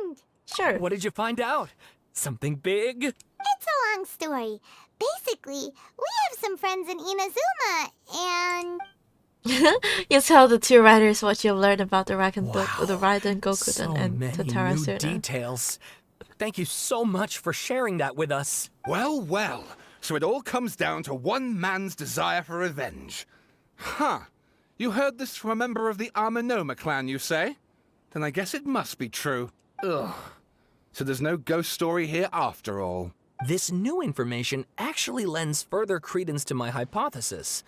learned? Sure. What did you find out? Something big? It's a long story. Basically, we have some friends in Inazuma, and... You tell the 2 writers what you've learned about the Raiden Gokuden So and many Tatarasuna. new details. Thank you so much for sharing that with us. Well, well. So it all comes down to one man's desire for revenge. Huh. You heard this from a member of the Amanoma clan, you say? Then I guess it must be true. Ugh. So there's no ghost story here after all. This new information actually lends further credence to my hypothesis.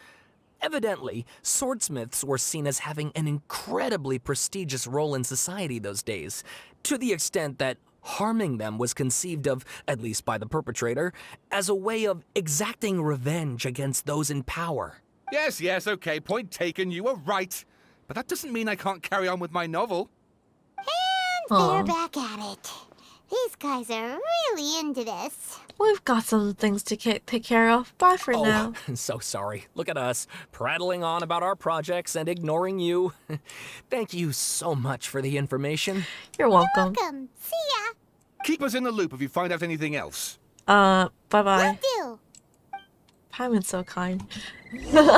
Evidently, swordsmiths were seen as having an incredibly prestigious role in society those days, to the extent that harming them was conceived of, at least by the perpetrator, as a way of exacting revenge against those in power. Yes, okay, point taken, you were right. But that doesn't mean I can't carry on with my novel. And they're back at it. These guys are really into this. We've got some things to take care of. Bye for now. So sorry. Look at us, prattling on about our projects and ignoring you. Thank you so much for the information. You're welcome. See ya. Keep us in the loop if you find out anything else. Bye-bye. Will do. Paimon's so kind. Wait.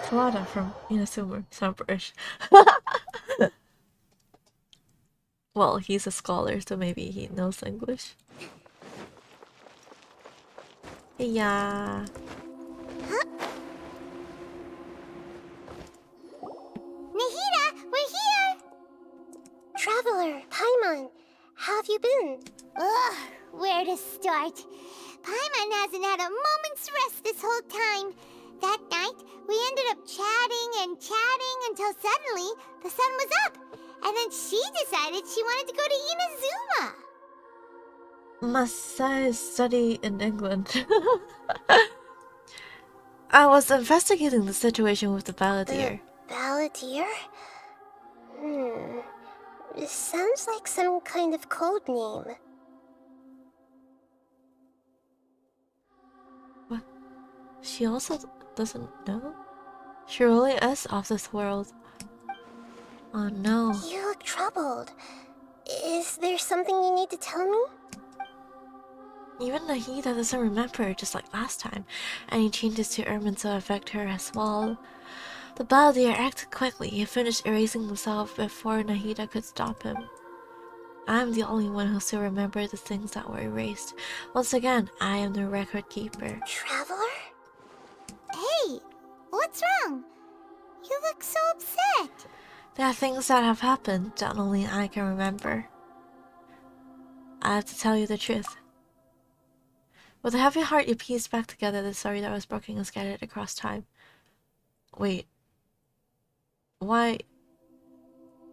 Talada from Inazuma. Sound British. Well, he's a scholar, so maybe he knows English. Heya. Nahida, we're here! Traveler, Paimon, how have you been? Ugh, where to start? Paimon hasn't had a moment's rest this whole time. That night, we ended up chatting until suddenly the sun was up. And then she decided she wanted to go to Inazuma. Masai study in England. I was investigating the situation with the Balladeer. Balladeer? It sounds like some kind of code name. What? She also doesn't know? She really is of this world. Oh no. You look troubled. Is there something you need to tell me? Even Nahida doesn't remember, just like last time. Any changes to Erminto affect her as well. The Balladeer acted quickly. He finished erasing himself before Nahida could stop him. I'm the only one who still remembers the things that were erased. Once again, I am the record keeper. Traveler? Hey, what's wrong? You look so upset. There are things that have happened that only I can remember. I have to tell you the truth. With a heavy heart, you pieced back together the story that was broken and scattered across time. Wait. Why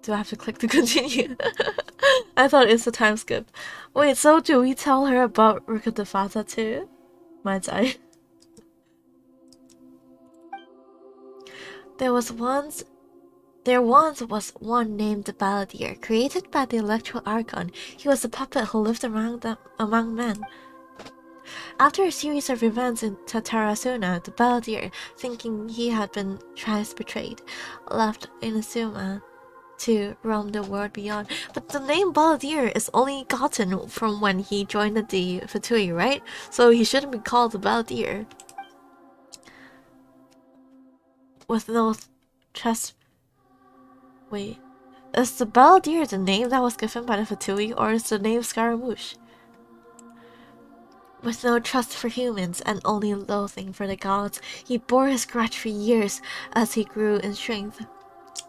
do I have to click to continue? I thought it's a time skip. Wait, so do we tell her about Rukadefata too? Might I? There once was one named the Balladeer, created by the Electro Archon. He was a puppet who lived among men. After a series of events in Tatarasuna, the Balladeer, thinking he had been thrice betrayed, left Inazuma to roam the world beyond. But the name Balladeer is only gotten from when he joined the Fatui, right? So he shouldn't be called the Balladeer. With no trust. Wait, is the Balladeer the name that was given by the Fatui, or is the name Scaramouche? With no trust for humans and only loathing for the gods, he bore his grudge for years as he grew in strength.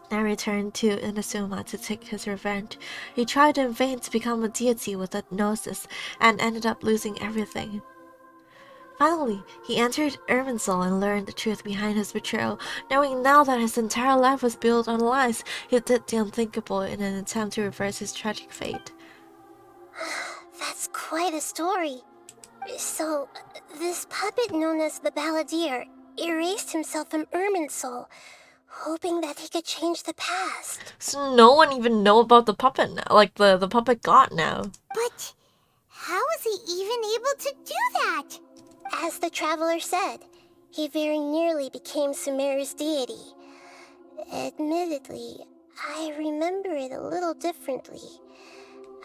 Then returned to Inazuma to take his revenge. He tried in vain to become a deity with a gnosis and ended up losing everything. Finally, he entered Irminsul and learned the truth behind his betrayal. Knowing now that his entire life was built on lies, he did the unthinkable in an attempt to reverse his tragic fate. That's quite a story. So, this puppet known as the Balladeer erased himself from Irminsul, hoping that he could change the past. So no one even know about the puppet now, like the puppet god now. But how was he even able to do that? As the traveler said, he very nearly became Sumeru's deity. Admittedly, I remember it a little differently.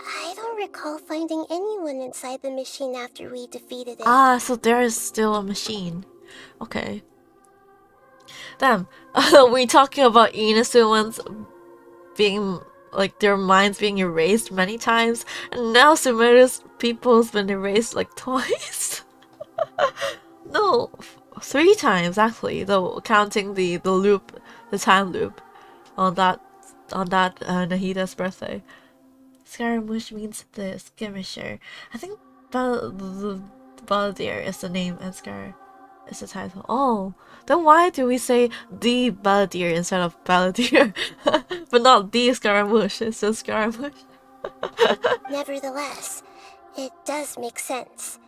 I don't recall finding anyone inside the machine after we defeated it. Ah, so there is still a machine. Okay. Damn, we talking about Inazumans being, like, their minds being erased many times, and now Sumeru's people's been erased like twice? No, 3 times actually, though counting the loop, the time loop on that Nahida's birthday. Scaramouche means the skirmisher. I think the Balladeer is the name and Scar is the title. Oh, then why do we say the Balladeer instead of Balladeer? But not the Scaramouche, it's just Scaramouche. Nevertheless, it does make sense.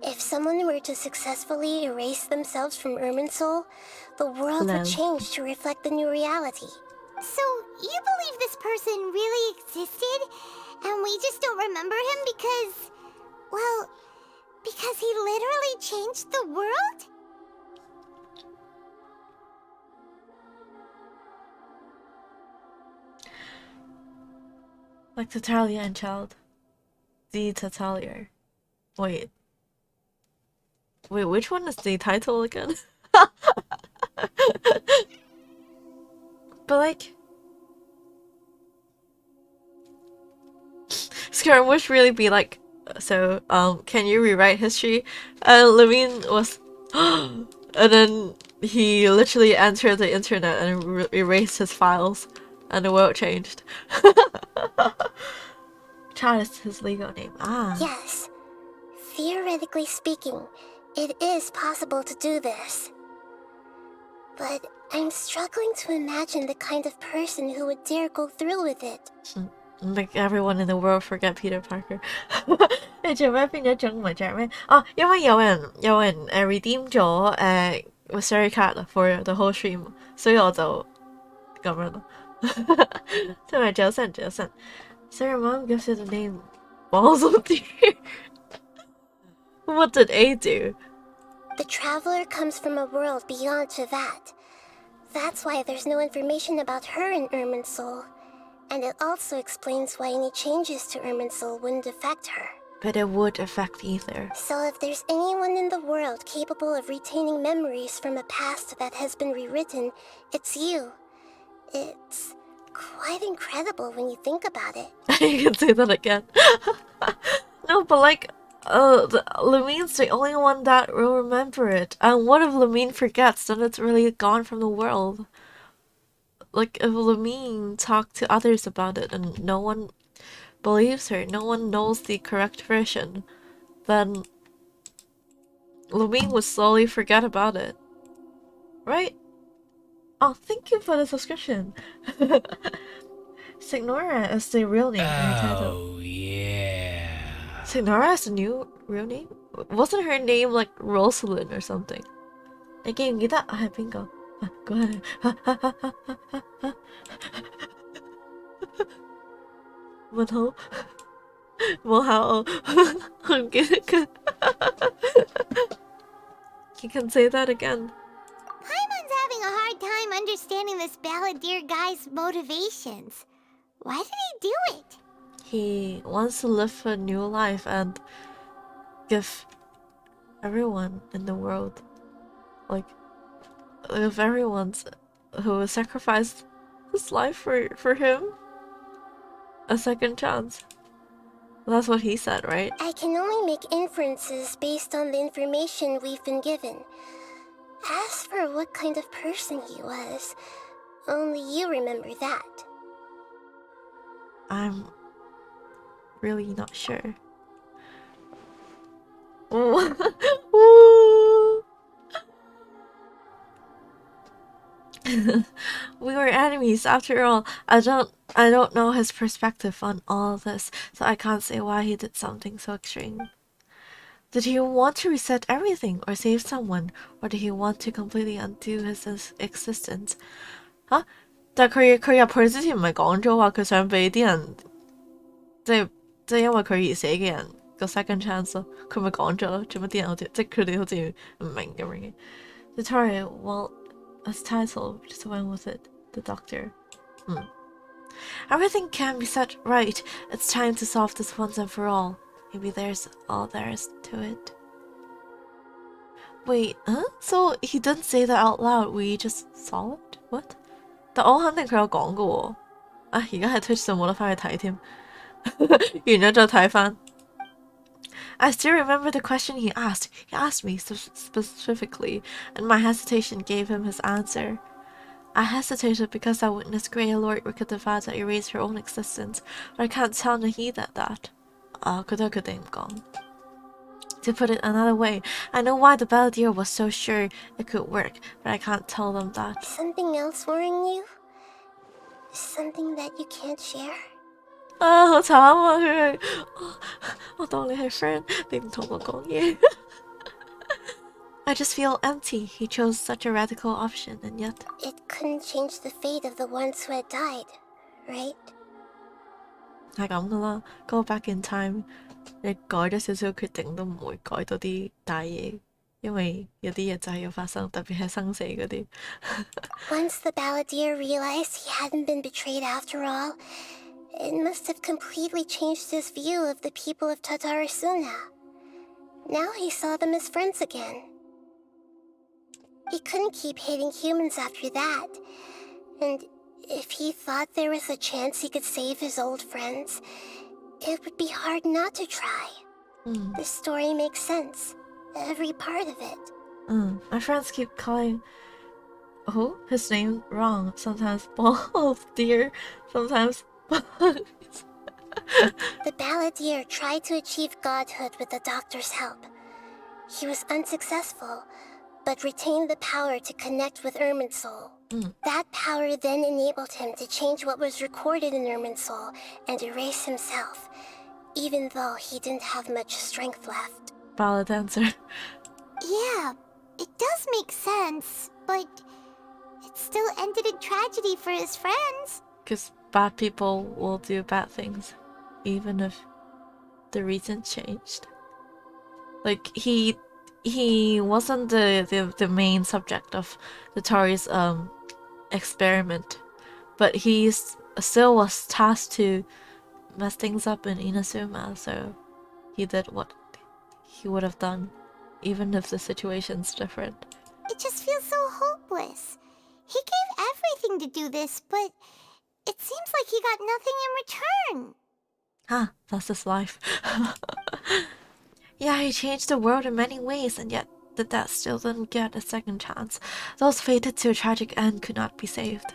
If someone were to successfully erase themselves from Irminsul, the world would change to reflect the new reality. So, you believe this person really existed, and we just don't remember him because, well, because he literally changed the world? Like Tatalia and Child. The Tatalia. Wait, which one is the title again? But like, Scaramouche really be like, so can you rewrite history? Levine was and then he literally entered the internet and erased his files and the world changed. Chad is his legal name. Ah. Yes. Theoretically speaking, it is possible to do this. But I'm struggling to imagine the kind of person who would dare go through with it. Make everyone in the world forget Peter Parker. 你做咩變咗中文像咩？哦，因為有人redeem 咗Wisteria card for the whole stream，所以我就咁樣咯。同埋早晨。So your mom gives you the name Balls of Deer. What did A do? The traveler comes from a world beyond Tevat. That's why there's no information about her in Irminsul. And it also explains why any changes to Irminsul wouldn't affect her. But it would affect either. So if there's anyone in the world capable of retaining memories from a past that has been rewritten, it's you. It's quite incredible when you think about it. You can say that again. No, but like, Lumine's the only one that will remember it. And what if Lumine forgets? Then it's really gone from the world. Like, if Lumine talked to others about it and no one believes her, no one knows the correct version, then Lumine would slowly forget about it. Right? Oh, thank you for the subscription. Signora is the real name in her title. Oh, yeah. Signora is the new real name? Wasn't her name like Rosalind or something? I can't get that. I think go ahead. 問好，冇考我，我唔記得㗎。You can say that again. Paimon's having a hard time understanding this balladeer guy's motivations. Why did he do it? He wants to live a new life and give everyone in the world, like, if everyone's who sacrificed his life for him, a second chance. That's what he said, right? I can only make inferences based on the information we've been given. As for what kind of person he was, only you remember that. I'm really not sure. We were enemies after all. I don't know his perspective on all this, so I can't say why he did something so extreme. Did he want to reset everything or save someone, or did he want to completely undo his existence? Huh? 但係佢入去之前唔係講咗話佢想俾啲人即係因為佢而死嘅人個 second chance 咯，佢咪講咗咯，做乜啲人好似即係佢哋好似唔明咁樣嘅。Victoria, well, as title, we just went with it. The doctor. Everything can be set right. It's time to solve this once and for all. Maybe there's all there is to it. Wait, huh? So he didn't say that out loud. We just saw it? What? 但我肯定佢有講㗎喎。啊，而家喺 Twitch 上冇得返去睇添。完咗再睇返。I still remember the question he asked. He asked me specifically, and my hesitation gave him his answer. I hesitated because I witnessed Grey Lord Rikadavata erase her own existence, but I can't tell Nahida that.佢都係決定唔講。To put it another way, I know why the Balladeer was so sure it could work, but I can't tell them that. Something else worrying you? Something that you can't share? 好慘啊！佢係我當你係 friend，你唔同我講嘢。I just feel empty. He chose such a radical option, and yet it couldn't change the fate of the ones who had died, right? 係咁噶啦 ，Go back in time， 你改咗少少決定都唔會改到啲大嘢，因為有啲嘢就係要發生，特別係生死嗰啲。Once the Balladeer realized he hadn't been betrayed after all, it must have completely changed his view of the people of Tatarasuna. Now he saw them as friends again. He couldn't keep hating humans after that, and if he thought there was a chance he could save his old friends, it would be hard not to try. The story makes sense, every part of it. My friends keep calling his name wrong. Sometimes balls, dear, sometimes bugs. The Balladeer tried to achieve godhood with the doctor's help. He was unsuccessful, but retained the power to connect with Irminsul. That power then enabled him to change what was recorded in Irminsul and erase himself, even though he didn't have much strength left. Ballad dancer. Yeah, it does make sense, but it still ended in tragedy for his friends. Because bad people will do bad things, even if the reason changed. Like, he wasn't the main subject of the Tori's experiment, but he still was tasked to mess things up in Inazuma, so he did what he would have done, even if the situation's different. It just feels so hopeless. He gave everything to do this, but it seems like he got nothing in return. That's his life. Yeah, he changed the world in many ways, and yet the dead still didn't get a second chance. Those fated to a tragic end could not be saved.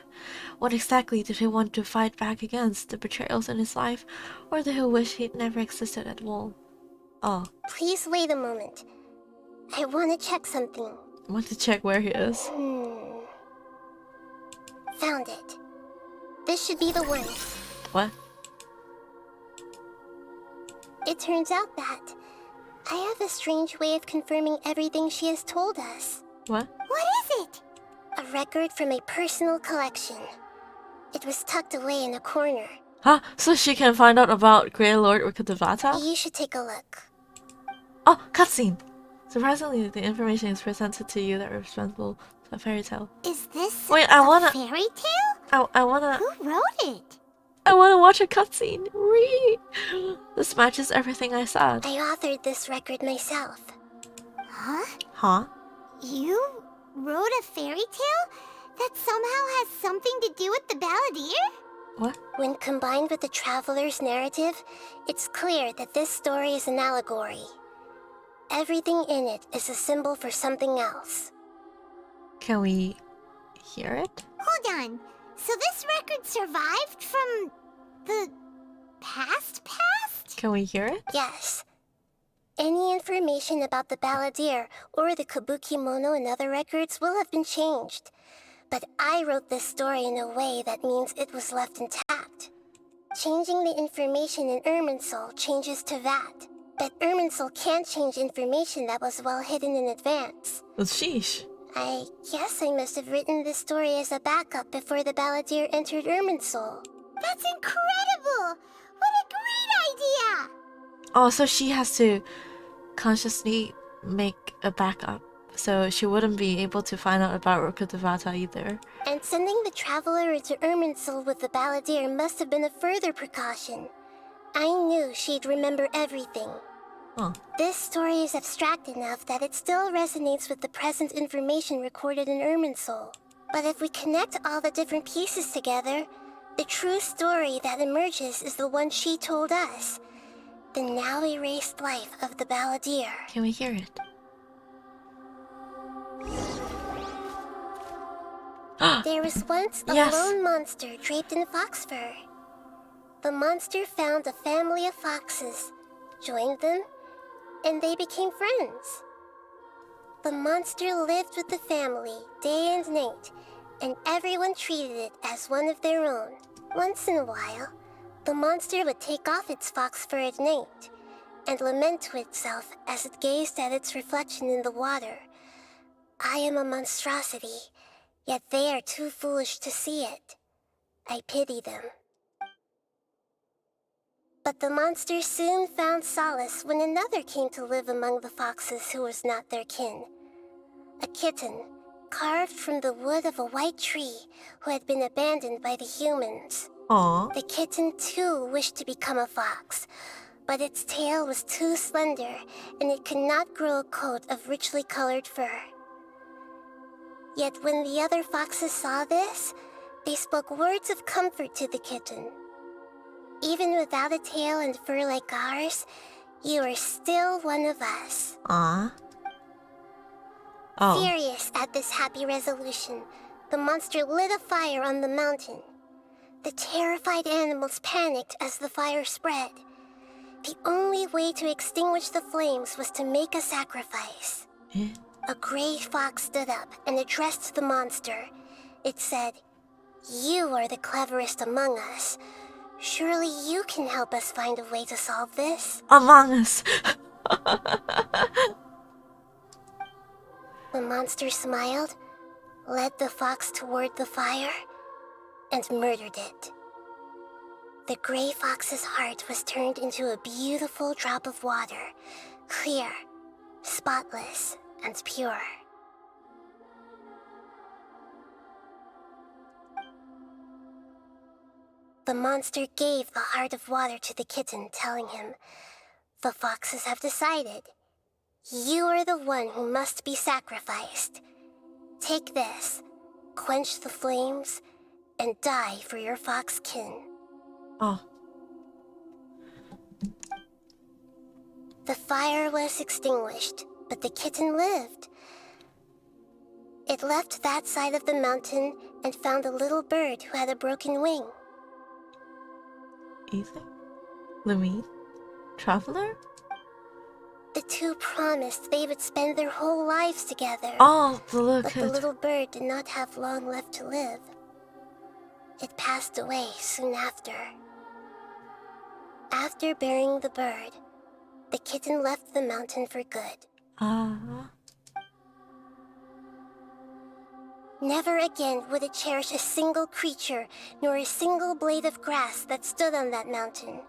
What exactly did he want to fight back against? The betrayals in his life, or did he wish he'd never existed at all? Oh. Please wait a moment. I want to check something. I want to check where he is. Found it. This should be the one. What? It turns out that I have a strange way of confirming everything she has told us. What? What is it? A record from a personal collection. It was tucked away in a corner. Huh? So she can find out about Grey Lord Rukkhadevata? You should take a look. Oh, cutscene! Surprisingly, the information is presented to you that are responsible for a fairy tale. Is this Wait, a fairy tale? I wanna... Who wrote it? I wanna watch a cutscene. This matches everything I said. I authored this record myself. Huh? Huh? You wrote a fairy tale that somehow has something to do with the balladeer? What? When combined with the traveler's narrative, it's clear that this story is an allegory. Everything in it is a symbol for something else. Can we hear it? Hold on. So this record survived from the past? Can we hear it? Yes. Any information about the balladeer or the kabuki-mono in other records will have been changed. But I wrote this story in a way that means it was left intact. Changing the information in Irminsul changes to that. But Irminsul can't change information that was well hidden in advance. Well, sheesh. I guess I must have written this story as a backup before the balladeer entered Irminsul. That's incredible! What a great idea! Oh, so she has to consciously make a backup, so she wouldn't be able to find out about Rukkhadevata either. And sending the traveler into Irminsul with the balladeer must have been a further precaution. I knew she'd remember everything. Huh. This story is abstract enough that it still resonates with the present information recorded in Irminsul. But if we connect all the different pieces together, the true story that emerges is the one she told us. The now erased life of the balladeer. Can we hear it? There was once a lone monster draped in fox fur. The monster found a family of foxes, joined them, and they became friends. The monster lived with the family day and night, and everyone treated it as one of their own. Once in a while, the monster would take off its fox fur at night and lament to itself as it gazed at its reflection in the water. I am a monstrosity, yet they are too foolish to see it. I pity them. But the monster soon found solace when another came to live among the foxes who was not their kin. A kitten, carved from the wood of a white tree who had been abandoned by the humans. Aww. The kitten too wished to become a fox, but its tail was too slender and it could not grow a coat of richly colored fur. Yet when the other foxes saw this, they spoke words of comfort to the kitten. Even without a tail and fur like ours, you are still one of us. Aww. Oh. Furious at this happy resolution, the monster lit a fire on the mountain. The terrified animals panicked as the fire spread. The only way to extinguish the flames was to make a sacrifice. A gray fox stood up and addressed the monster. It said, "You are the cleverest among us. Surely you can help us find a way to solve this." Among Us. The monster smiled, led the fox toward the fire, and murdered it. The gray fox's heart was turned into a beautiful drop of water, clear, spotless, and pure. The monster gave the heart of water to the kitten, telling him, "The foxes have decided. You are the one who must be sacrificed. Take this, quench the flames, and die for your fox kin." Oh. The fire was extinguished, but the kitten lived, It left that side of the mountain and found a little bird who had a broken wing. Ethan? Louise? Traveler? The two promised they would spend their whole lives together. Oh, the little but kid. the little bird did not have long left to live. It passed away soon after. After burying the bird, the kitten left the mountain for good. Never again would it cherish a single creature, nor a single blade of grass that stood on that mountain.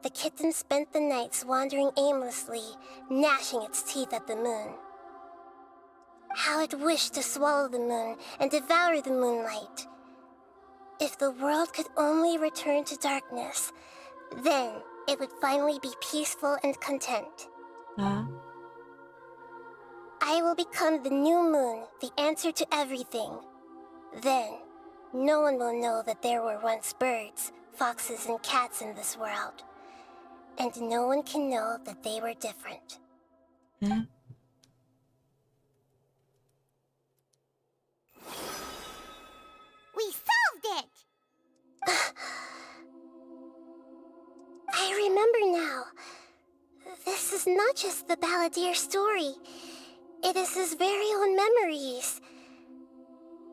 The kitten spent the nights wandering aimlessly, gnashing its teeth at the moon. How it wished to swallow the moon and devour the moonlight. If the world could only return to darkness, then it would finally be peaceful and content. I will become the new moon, the answer to everything. Then, no one will know that there were once birds, foxes, and cats in this world. And no one can know that they were different. We solved it! I remember now. This is not just the balladeer story. It is his very own memories.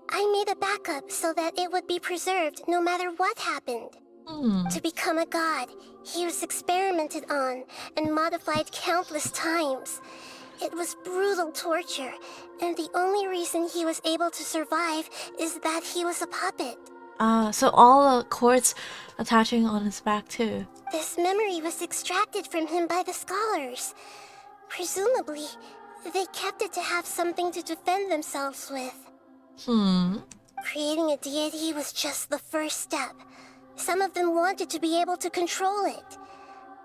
I made a backup so that it would be preserved no matter what happened. To become a god, he was experimented on and modified countless times. It was brutal torture, and the only reason he was able to survive is that he was a puppet. So all the cords attaching on his back too. This memory was extracted from him by the scholars. Presumably, they kept it to have something to defend themselves with. Creating a deity was just the first step. Some of them wanted to be able to control it.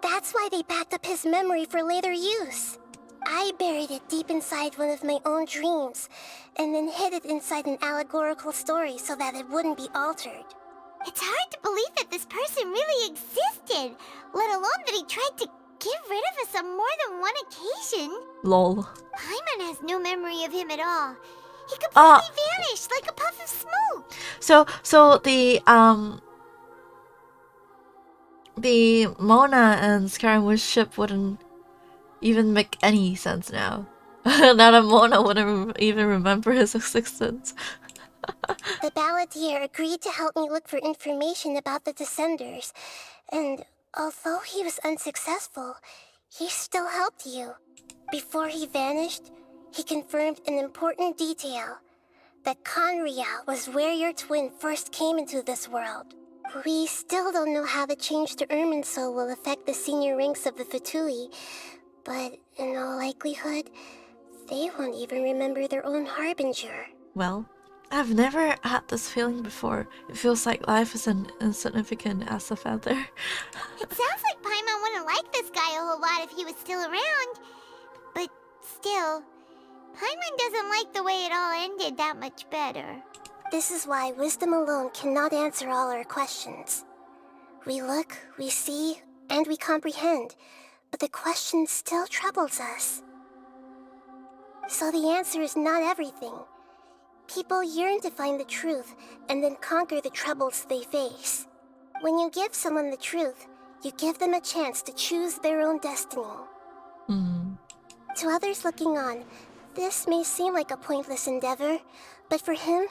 That's why they backed up his memory for later use. I buried it deep inside one of my own dreams, and then hid it inside an allegorical story so that it wouldn't be altered. It's hard to believe that this person really existed, let alone that he tried to get rid of us on more than one occasion. Lol. Paimon has no memory of him at all. He completely vanished like a puff of smoke. So the Mona and Scaramouche ship wouldn't even make any sense now. Now that Mona wouldn't even remember his existence. The balladeer agreed to help me look for information about the Descenders, and although he was unsuccessful, he still helped you. Before he vanished, he confirmed an important detail, that Conria was where your twin first came into this world. We still don't know how the change to Irminsul will affect the senior ranks of the Fatui, but in all likelihood, they won't even remember their own harbinger. Well, I've never had this feeling before. It feels like life is as insignificant as a feather. It sounds like Paimon wouldn't like this guy a whole lot if he was still around. But still, Paimon doesn't like the way it all ended that much better. This is why wisdom alone cannot answer all our questions. We look, we see, and we comprehend, but the question still troubles us. So the answer is not everything. People yearn to find the truth and then conquer the troubles they face. When you give someone the truth, you give them a chance to choose their own destiny. To others looking on, this may seem like a pointless endeavor, but for him,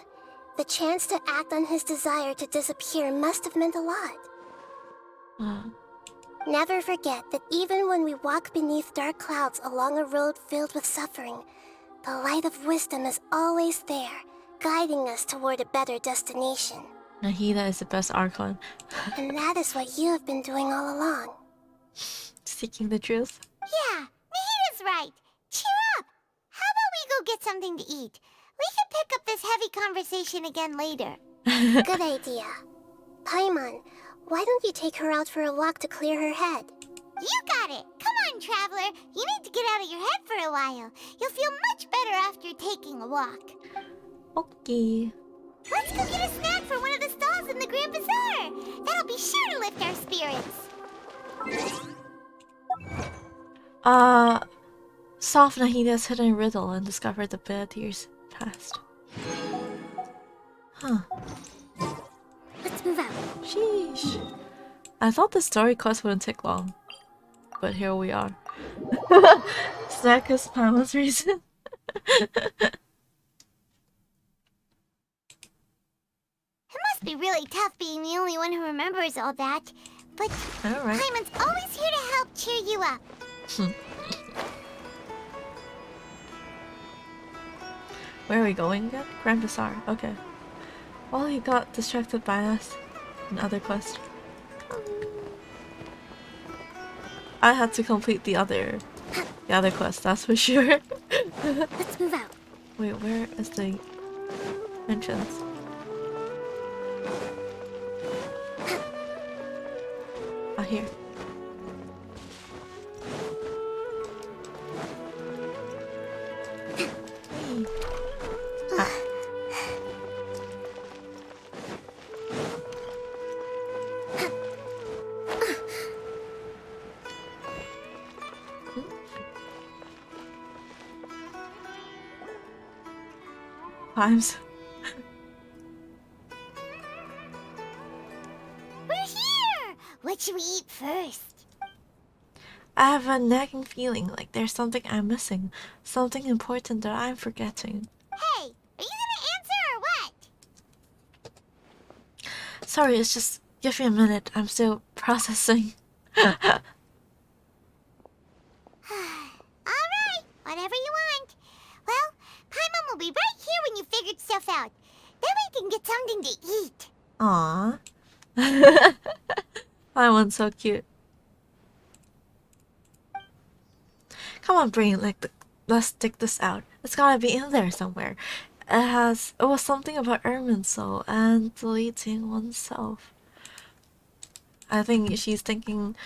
the chance to act on his desire to disappear must have meant a lot. Never forget that even when we walk beneath dark clouds along a road filled with suffering, the light of wisdom is always there, guiding us toward a better destination. Nahida is the best Archon. And that is what you have been doing all along. Seeking the truth. Yeah, Nahida's right. Cheer up! How about we go get something to eat? We can pick up this heavy conversation again later. Good idea. Paimon, why don't you take her out for a walk to clear her head? You got it! Come on, Traveler! You need to get out of your head for a while. You'll feel much better after taking a walk. Okay. Let's go get a snack from one of the stalls in the Grand Bazaar! That'll be sure to lift our spirits. Solve Nahida's hidden riddle and discover the balladeer's past. Huh. Let's move out. Sheesh. I thought the story quest wouldn't take long. But here we are. Snack is Pama's reason. It must be really tough being the only one who remembers all that. But Paimon's always here to help cheer you up. Where are we going again? Grand Bazaar. Okay. Well, he got distracted by us in other quests. I had to complete the other quest, that's for sure. Let's move out. Wait, where is the entrance? Ah, here. Times. We're here! What should we eat first? I have a nagging feeling like there's something I'm missing. Something important that I'm forgetting. Hey, are you gonna answer or what? Sorry, it's just... give me a minute. I'm still processing. Alright, whatever you want. Well, Paimon will be right here when you figured stuff out. Then we can get something to eat. Aww. Paimon's so cute. Come on, brain, let's dig this out. It's gotta be in there somewhere. It was something about Irminsul and deleting oneself. I think she's thinking,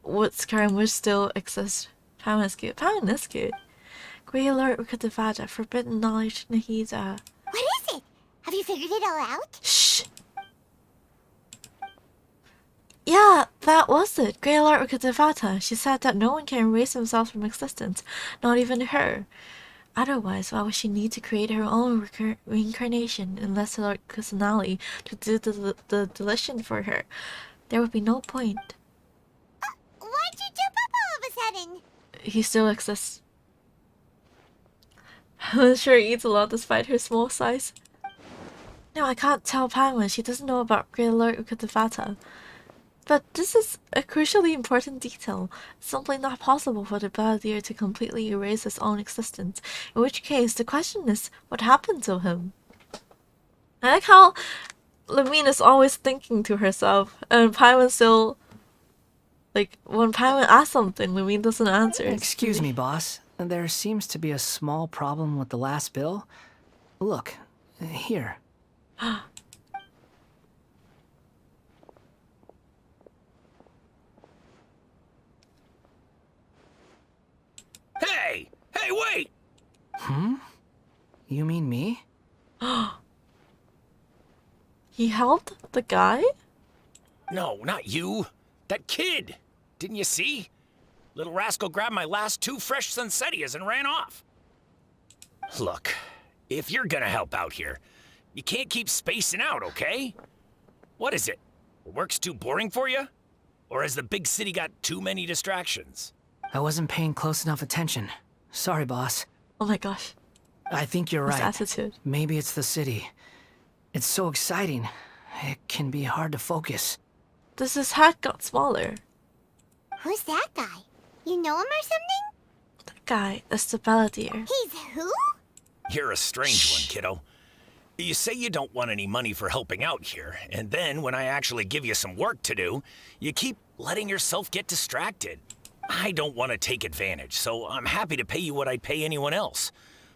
would Scaramouche still exist? Paimon is cute. Paimon is cute. Grey Lord Ukadevada, forbidden knowledge Nahida. What is it? Have you figured it all out? Shh! Yeah, that was it. Grey Lord Ukadevata. She said that no one can erase themselves from existence, not even her. Otherwise, why would she need to create her own reincarnation unless Lord Kusanali to do the deletion for her? There would be no point. Why'd you jump up all of a sudden? He still exists. I'm sure he eats a lot despite her small size. No, I can't tell Paimon. She doesn't know about Grey Lord Ukadevata. But this is a crucially important detail. It's simply not possible for the Balladeer to completely erase his own existence, in which case the question is, what happened to him? I like how Lamine is always thinking to herself, and Paimon still... like, when Paimon asks something, Lamine doesn't answer. Excuse me, boss. There seems to be a small problem with the last bill. Look, here. Hey! Hey, wait! Hmm? You mean me? He helped the guy? No, not you. That kid! Didn't you see? Little rascal grabbed my last 2 fresh Sunsettias and ran off. Look, if you're gonna help out here, you can't keep spacing out, okay? What is it? Work's too boring for you? Or has the big city got too many distractions? I wasn't paying close enough attention. Sorry, boss. Oh my gosh. I think you're His right. attitude. Maybe it's the city. It's so exciting. It can be hard to focus. Does his hat got smaller? Who's that guy? You know him or something? That guy is the Balladeer. He's who? You're a strange one, kiddo. You say you don't want any money for helping out here, and then when I actually give you some work to do, you keep letting yourself get distracted. I don't want to take advantage, so I'm happy to pay you what I'd pay anyone else.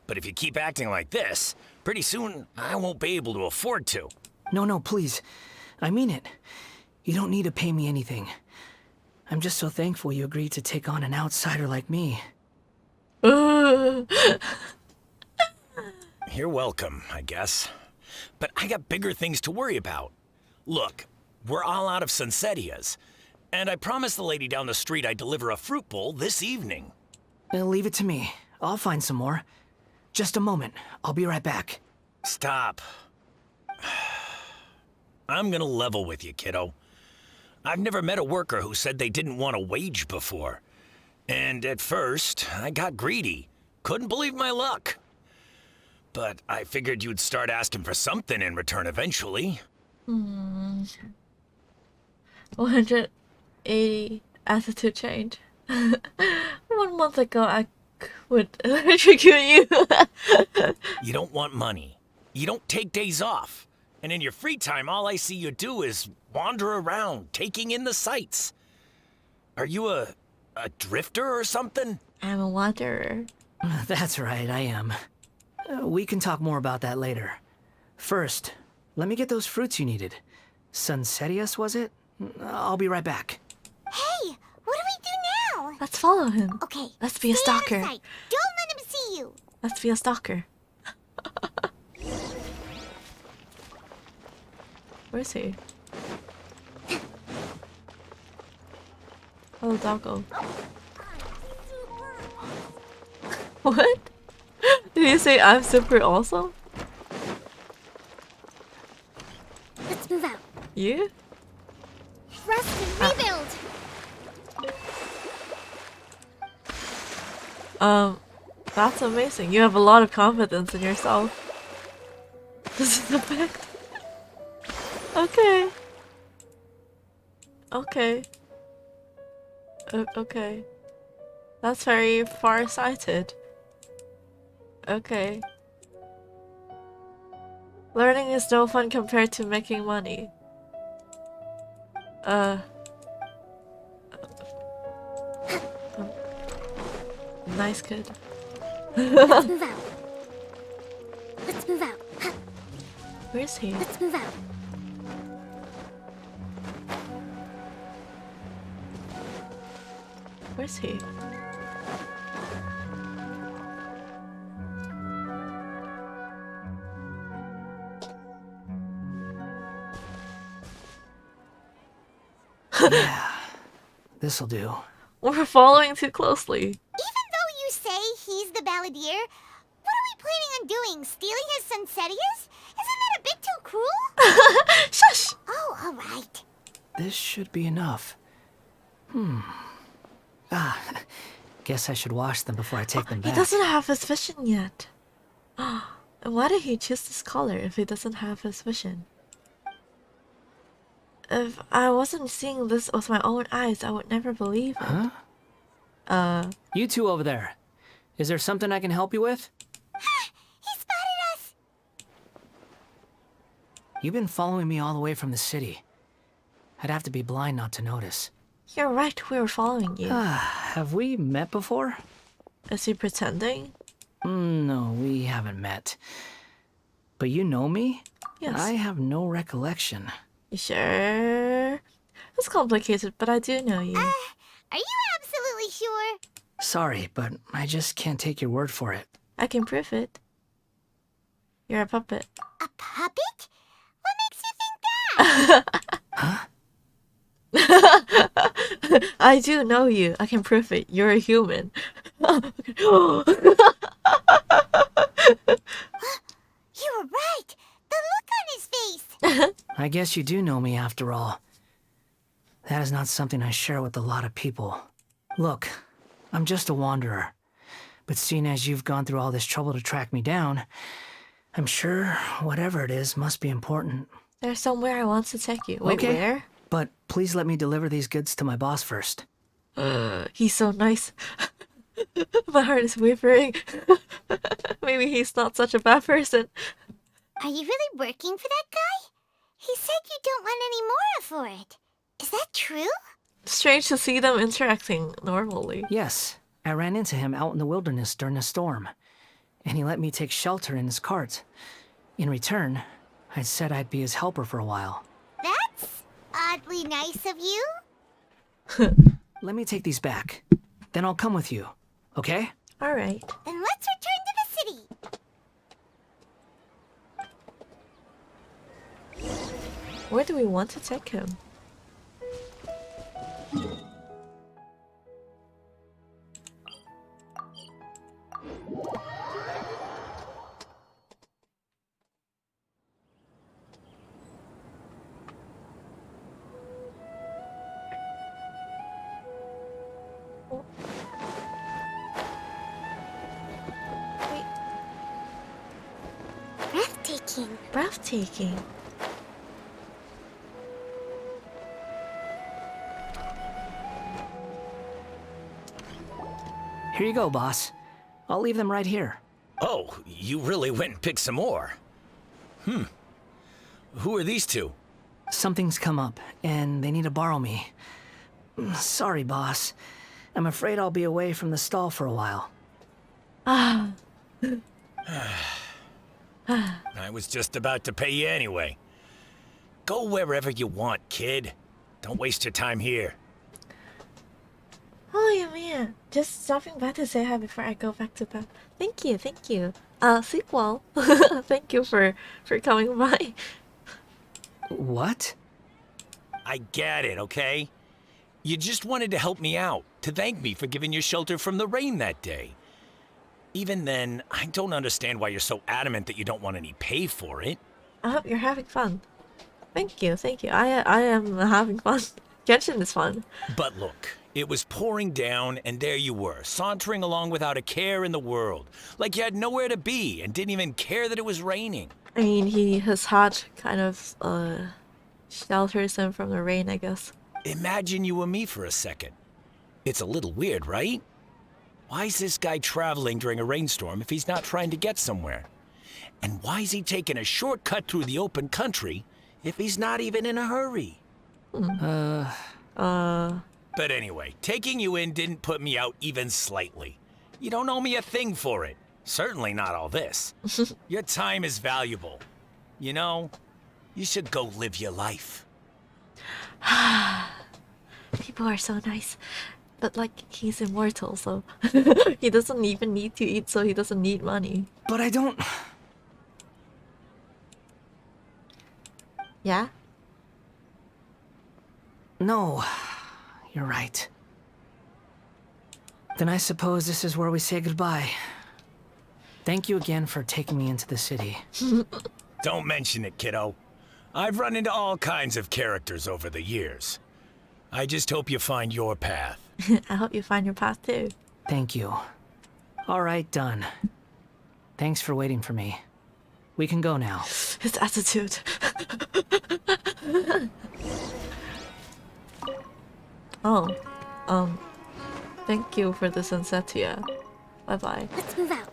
But if you keep acting like this, pretty soon I won't be able to afford to. No, please. I mean it. You don't need to pay me anything. I'm just so thankful you agreed to take on an outsider like me. You're welcome, I guess. But I got bigger things to worry about. Look, we're all out of Sunsettias, and I promised the lady down the street I'd deliver a fruit bowl this evening. Leave it to me. I'll find some more. Just a moment. I'll be right back. Stop. I'm gonna level with you, kiddo. I've never met a worker who said they didn't want a wage before. And at first, I got greedy. Couldn't believe my luck. But I figured you'd start asking for something in return eventually. 180 attitude change. 1 month ago, I would electrocute you. You don't want money. You don't take days off. And in your free time, all I see you do is wander around, taking in the sights. Are you a drifter or something? I'm a wanderer. That's right, I am. We can talk more about that later. First, let me get those fruits you needed. Sunsetius, was it? I'll be right back. Hey, what do we do now? Let's follow him. Okay. Let's be a stalker. Don't let him see you. Let's be a stalker. Where is he? Oh, doggo. What? Did you say I'm super awesome? Let's move out. You? Rest and rebuild. That's amazing. You have a lot of confidence in yourself. This is the fact. Okay. Okay. Okay. That's very far-sighted. Okay. Learning is no fun compared to making money. Nice kid. Let's move out. Let's move out. Where is he? Let's move out. Where's he? Yeah, this'll do. We're following too closely. Even though you say he's the balladeer, what are we planning on doing? Stealing his Sunsetius? Isn't that a bit too cruel? Shush! Oh, alright. This should be enough. Guess I should wash them before I take them back. He doesn't have his vision yet. And why did he choose this color if he doesn't have his vision? If I wasn't seeing this with my own eyes, I would never believe it. Huh? You two over there. Is there something I can help you with? He spotted us! You've been following me all the way from the city. I'd have to be blind not to notice. You're right, we were following you. Have we met before? Is he pretending? No, we haven't met. But you know me? Yes. I have no recollection. You sure? It's complicated, but I do know you. Are you absolutely sure? Sorry, but I just can't take your word for it. I can prove it. You're a puppet. A puppet? What makes you think that? Huh? I do know you. I can prove it. You're a human. You were right. The look on his face. I guess you do know me after all. That is not something I share with a lot of people. Look, I'm just a wanderer. But seeing as you've gone through all this trouble to track me down, I'm sure whatever it is must be important. There's somewhere I want to take you. Wait, okay. where? But please let me deliver these goods to my boss first. He's so nice. My heart is wavering. Maybe he's not such a bad person. Are you really working for that guy? He said you don't want any more for it. Is that true? Strange to see them interacting normally. Yes, I ran into him out in the wilderness during a storm, and he let me take shelter in his cart. In return, I said I'd be his helper for a while. That's oddly nice of you. Let me take these back. Then I'll come with you, okay? Alright. Then let's return to the city. Where do we want to take him? breathtaking. Breathtaking. Here you go, boss. I'll leave them right here. Oh, you really went and picked some more. Who are these two? Something's come up, and they need to borrow me. Sorry, boss. I'm afraid I'll be away from the stall for a while. I was just about to pay you anyway. Go wherever you want, kid. Don't waste your time here. Oh, yeah, man. Just stopping by to say hi before I go back to bed. Thank you, thank you. Sequel. Thank you for coming by. What? I get it, okay? You just wanted to help me out, to thank me for giving you shelter from the rain that day. Even then, I don't understand why you're so adamant that you don't want any pay for it. I hope you're having fun. Thank you, thank you. I am having fun. Genshin is fun. But look, it was pouring down, and there you were, sauntering along without a care in the world. Like you had nowhere to be, and didn't even care that it was raining. I mean, his hat kind of shelters him from the rain, I guess. Imagine you were me for a second. It's a little weird, right? Why is this guy traveling during a rainstorm if he's not trying to get somewhere? And why is he taking a shortcut through the open country if he's not even in a hurry? But anyway, taking you in didn't put me out even slightly. You don't owe me a thing for it. Certainly not all this. Your time is valuable. You know, you should go live your life. People are so nice. But, like, he's immortal, so he doesn't even need to eat, so he doesn't need money. But I don't... Yeah? No, you're right. Then I suppose this is where we say goodbye. Thank you again for taking me into the city. Don't mention it, kiddo. I've run into all kinds of characters over the years. I just hope you find your path. I hope you find your path too. Thank you. All right, done. Thanks for waiting for me. We can go now. His attitude. Oh, thank you for the sunsetia. Bye bye. Let's move out.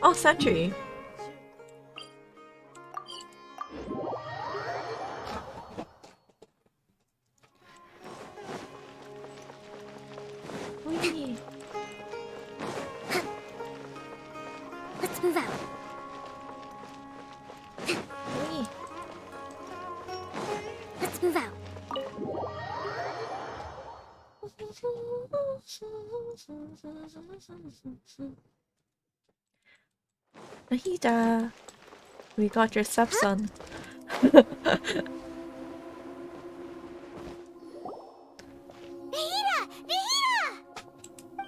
Oh, sentry. Wee. Let's move out. Wee. Let's move out. Nahida, we got your stepson.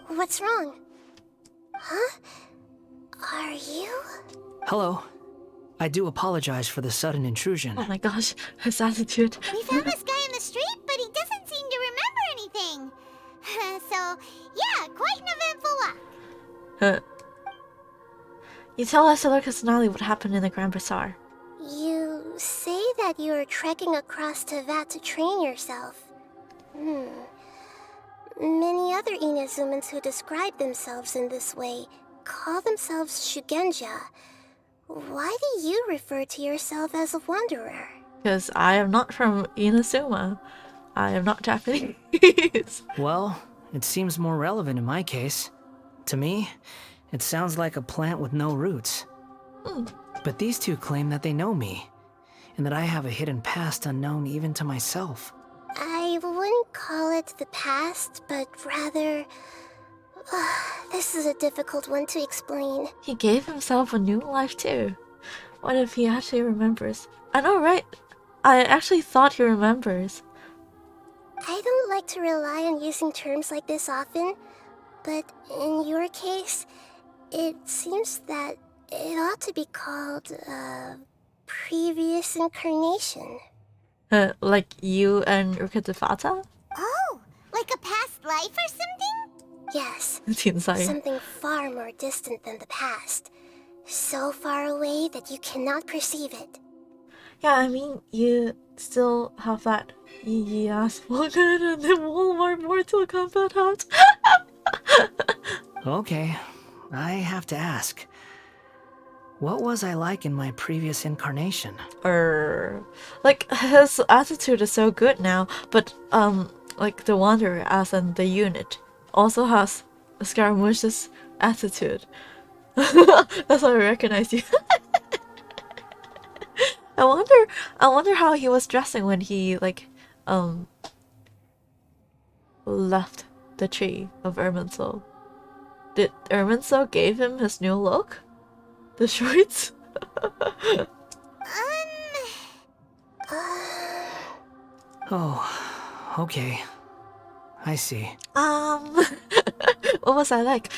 What's wrong? Huh? Are you? Hello. I do apologize for the sudden intrusion. Oh my gosh, his attitude. We found this guy in the street, but he doesn't seem to remember anything. So, yeah, quite an eventful walk. You tell Esther Casanali what happened in the Grand Bazaar. You say that you are trekking across to Vat to train yourself. Many other Inazumans who describe themselves in this way call themselves Shugenja. Why do you refer to yourself as a wanderer? Because I am not from Inazuma. I am not Japanese. Well, it seems more relevant in my case. To me, it sounds like a plant with no roots. But these two claim that they know me, and that I have a hidden past unknown even to myself. I wouldn't call it the past, but rather... this is a difficult one to explain. He gave himself a new life too. What if he actually remembers? I know, right? I actually thought he remembers. I don't like to rely on using terms like this often, but in your case, it seems that it ought to be called previous incarnation. Like you and Rukadefata? Oh, like a past life or something? Yes, Something something far more distant than the past. So far away that you cannot perceive it. Yeah, I mean, you still have that ass pocket and the Walmart Mortal Kombat hat. Okay, I have to ask. What was I like in my previous incarnation? Like, his attitude is so good now, but, like, the Wanderer, as in the unit, also has Scaramouche's attitude. That's why I recognize you. I wonder how he was dressing when he, like, left the tree of Irminsul. Did Irminsul gave him his new look? The shorts? Oh, okay. I see. What was I like?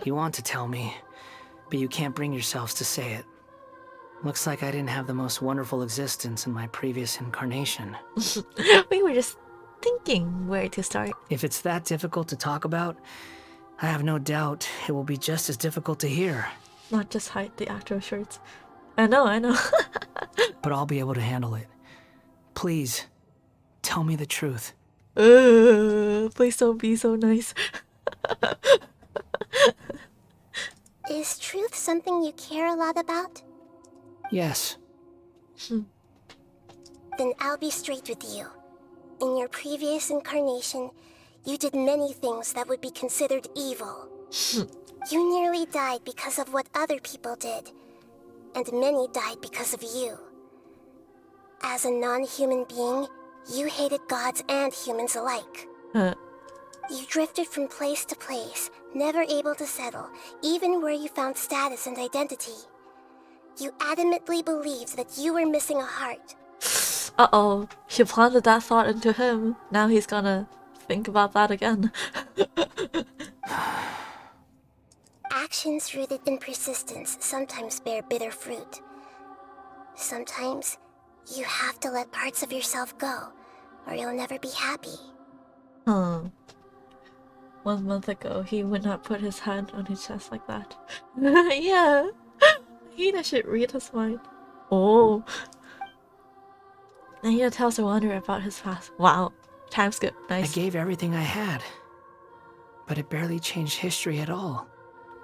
You want to tell me, but you can't bring yourselves to say it. Looks like I didn't have the most wonderful existence in my previous incarnation. We were just thinking where to start. If it's that difficult to talk about, I have no doubt it will be just as difficult to hear. Not just hide the actual shorts. I know. But I'll be able to handle it. Please, tell me the truth. Please don't be so nice. Is truth something you care a lot about? Yes. Then I'll be straight with you. In your previous incarnation, you did many things that would be considered evil. You nearly died because of what other people did, and many died because of you. As a non-human being, you hated gods and humans alike. You drifted from place to place, never able to settle, even where you found status and identity. You adamantly believed that you were missing a heart. Uh-oh, she planted that thought into him. Now he's gonna think about that again. Actions rooted in persistence sometimes bear bitter fruit. Sometimes, you have to let parts of yourself go, or you'll never be happy. 1 month ago, he would not put his hand on his chest like that. Yeah, Heya should read his mind. Oh. And Heya tells the Wanderer about his past. Wow, time skip, nice. I gave everything I had, but it barely changed history at all.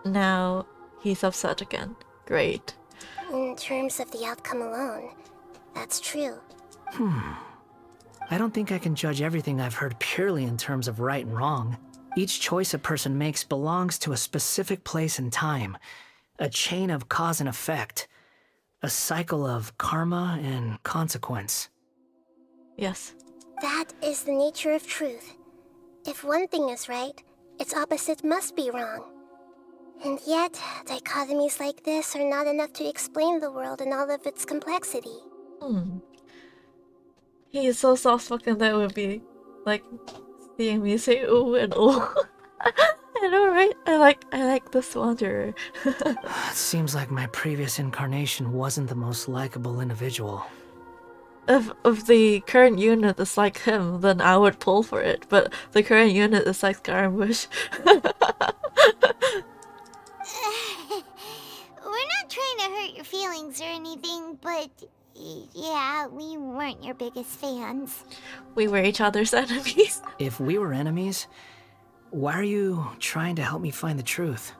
Now, he's upset again. Great. In terms of the outcome alone, that's true. I don't think I can judge everything I've heard purely in terms of right and wrong. Each choice a person makes belongs to a specific place and time. A chain of cause and effect. A cycle of karma and consequence. Yes. That is the nature of truth. If one thing is right, its opposite must be wrong. And yet, dichotomies like this are not enough to explain the world in all of its complexity. He is so soft-spoken that would be like seeing me say ooh and ooh. I know, right? I like this Wanderer. It seems like my previous incarnation wasn't the most likable individual. If the current unit is like him, then I would pull for it. But the current unit is like Scaramouche. We're not trying to hurt your feelings or anything, but yeah, we weren't your biggest fans. We were each other's enemies. If we were enemies, why are you trying to help me find the truth?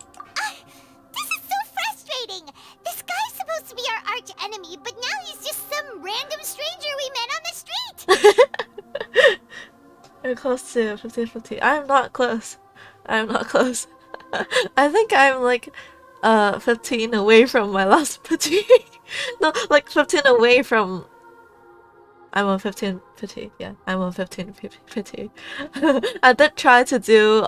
This is so frustrating! This guy's supposed to be our arch enemy, but now he's just some random stranger we met on the street! We're close to 50-50. I'm not close. I think I'm like 15 away from my last 50. No, like 15 away from... I'm on 15-50. Yeah, I'm on 15-50. I did try to do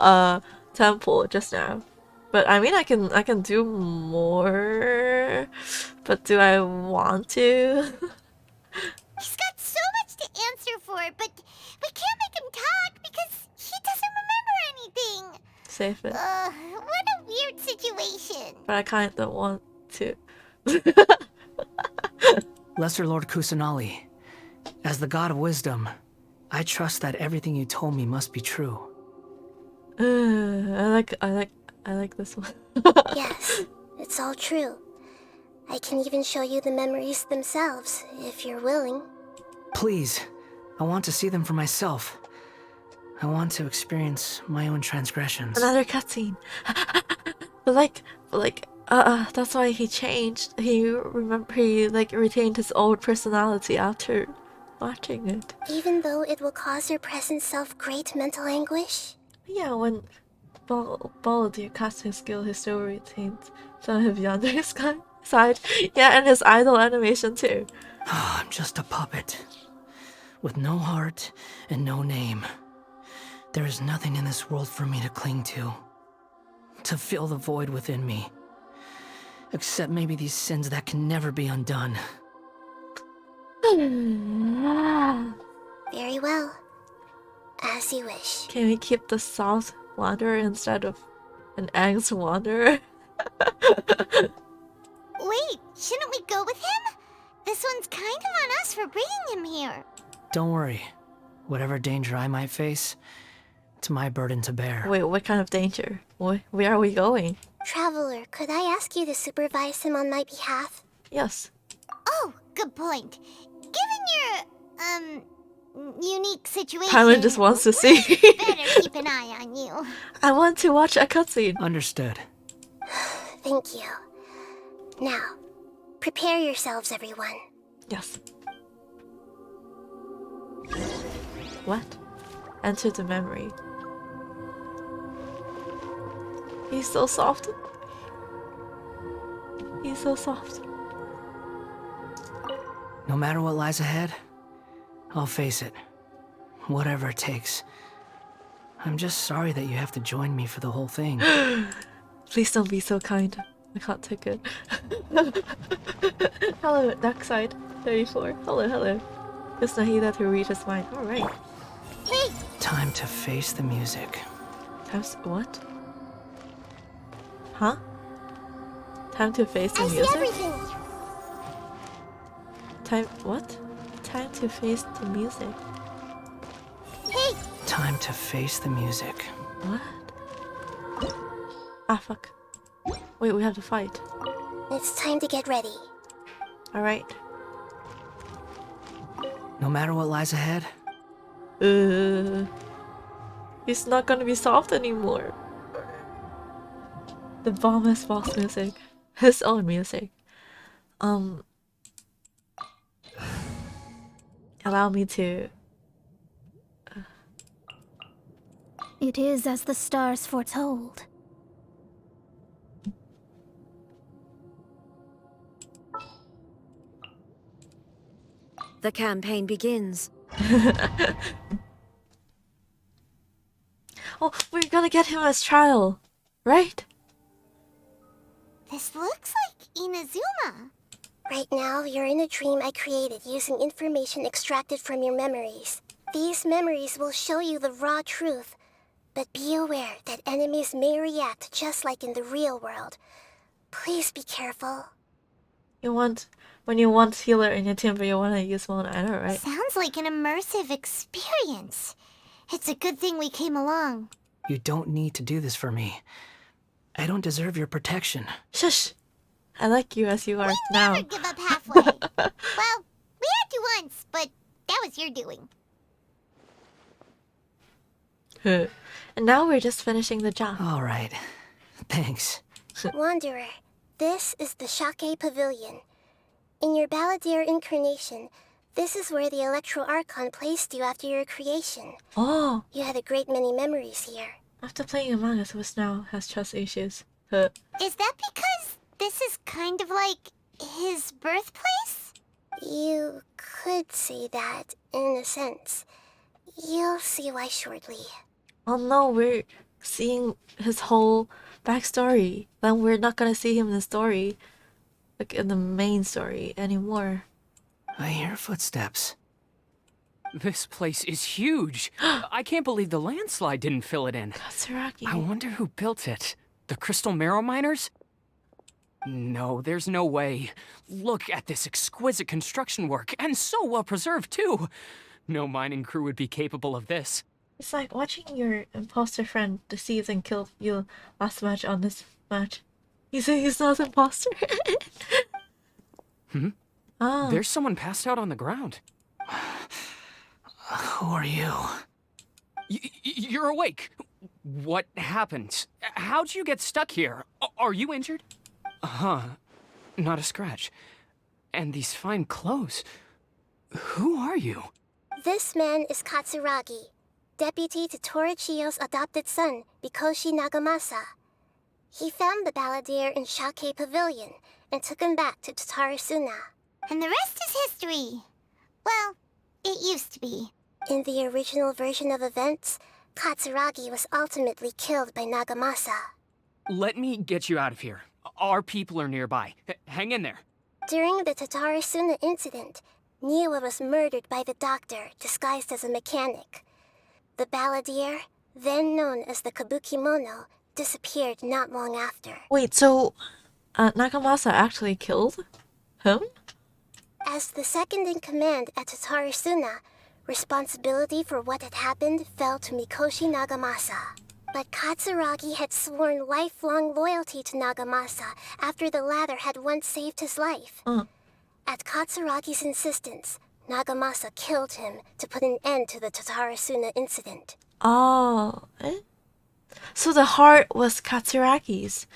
temple just now, but I mean I can do more, but do I want to? He's got so much to answer for, but we can't make him talk because he doesn't remember anything. Save it. What a weird situation. But I kind of want to. Lesser Lord Kusanali, as the god of wisdom, I trust that everything you told me must be true. I like this one. Yes, It's all true. I can even show you the memories themselves, if you're willing. Please, I want to see them for myself. I want to experience my own transgressions. Another cutscene. That's why he changed. He retained his old personality after watching it. Even though it will cause your present self great mental anguish? Yeah, when Baldur cast his skill, he still retains some of his younger side. Yeah, and his idol animation too. I'm just a puppet. With no heart and no name. There is nothing in this world for me to cling to fill the void within me. Except maybe these sins that can never be undone. Very well. As you wish. Can we keep the soft wanderer instead of an angst wanderer? Wait, shouldn't we go with him? This one's kind of on us for bringing him here. Don't worry. Whatever danger I might face, it's my burden to bear. Wait, what kind of danger? Where are we going? Traveler, could I ask you to supervise him on my behalf? Yes. Oh, good point. Given your, unique situation... Paimon just wants to see. Better keep an eye on you. I want to watch a cutscene. Understood. Thank you. Now, prepare yourselves, everyone. Yes. What? Enter the memory. He's so soft. He's so soft. No matter what lies ahead, I'll face it. Whatever it takes. I'm just sorry that you have to join me for the whole thing. Please don't be so kind. I can't take it. Hello, Darkside 34. Hello. It's Nahida to read his mind. Alright. Hey! Time to face the music. What? Huh? Time to face the music? Everything. What? Time to face the music. Hey! Time to face the music. What? Ah, fuck. Wait, we have to fight. It's time to get ready. Alright. No matter what lies ahead. He's not gonna be soft anymore. The bombest boss music. His own music. Allow me to... It is as the stars foretold. The campaign begins. Oh, we're gonna get him as trial, right? This looks like Inazuma. Right now, you're in a dream I created using information extracted from your memories. These memories will show you the raw truth, but be aware that enemies may react just like in the real world. Please be careful. When you want healer in your team, but you want to use one item, right? Sounds like an immersive experience. It's a good thing we came along. You don't need to do this for me. I don't deserve your protection. Shush! I like you as you are now. Never give up halfway. Well, we had to once, but that was your doing. And now we're just finishing the job. All right. Thanks. Wanderer, this is the Shake Pavilion. In your Balladeer incarnation, this is where the Electro Archon placed you after your creation. Oh! You had a great many memories here. After playing Among Us, which now has trust issues. Is that because this is kind of like his birthplace? You could say that, in a sense. You'll see why shortly. Oh no, we're seeing his whole backstory. Then we're not gonna see him in the story, like in the main story anymore. I hear footsteps. This place is huge. I can't believe the landslide didn't fill it in. Katsuragi. I wonder who built it. The Crystal Marrow Miners? No, there's no way. Look at this exquisite construction work, and so well preserved too. No mining crew would be capable of this. It's like watching your imposter friend deceased and killed you last match on this match. You say he's not an imposter? Oh. There's someone passed out on the ground. Who are you? You're awake. What happened? How'd you get stuck here? Are you injured? Not a scratch. And these fine clothes. Who are you? This man is Katsuragi, deputy to Torichiyo's adopted son, Mikoshi Nagamasa. He found the balladeer in Shake Pavilion and took him back to Tatarasuna. And the rest is history. Well, it used to be. In the original version of events, Katsuragi was ultimately killed by Nagamasa. Let me get you out of here. Our people are nearby. Hang in there. During the Tatarasuna incident, Niwa was murdered by the doctor disguised as a mechanic. The balladeer, then known as the Kabukimono, disappeared not long after. Wait, so Nagamasa actually killed him? As the second in command at Tatarasuna, responsibility for what had happened fell to Mikoshi Nagamasa. But Katsuragi had sworn lifelong loyalty to Nagamasa after the latter had once saved his life. At Katsuragi's insistence, Nagamasa killed him to put an end to the Tatarasuna incident. Oh. So the heart was Katsuragi's.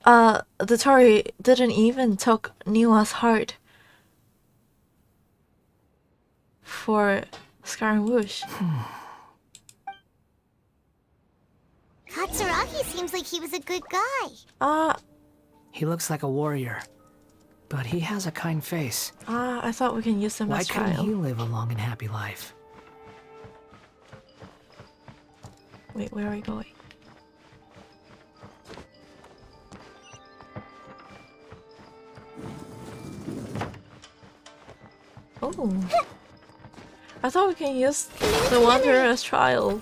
The Tori didn't even took Niwa's heart for Scaramouche. Katsuragi seems like he was a good guy. He looks like a warrior, but he has a kind face. I thought we can use him as trial. Why couldn't he live a long and happy life? Wait, where are we going? Oh. I thought we can use the Wanderer as trial.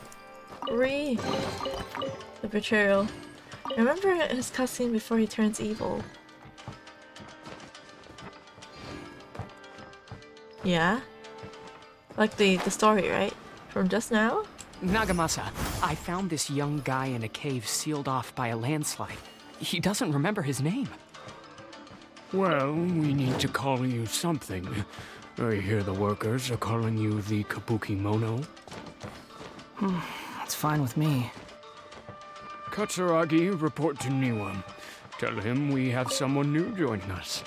The betrayal. Remember his cutscene before he turns evil? Yeah? Like the story, right? From just now? Nagamasa, I found this young guy in a cave sealed off by a landslide. He doesn't remember his name. Well, we need to call you something. I hear the workers are calling you the Kabukimono. That's fine with me. Katsuragi, report to Niwa. Tell him we have someone new joining us.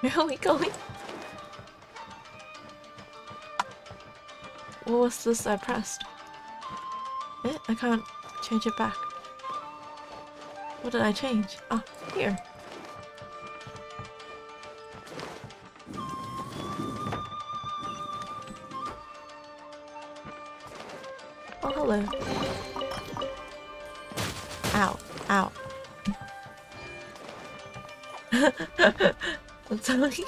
Where are we going? What was this I pressed? I can't change it back. What did I change? Ah, here. Oh, hello. Ow. Ow. That's funny.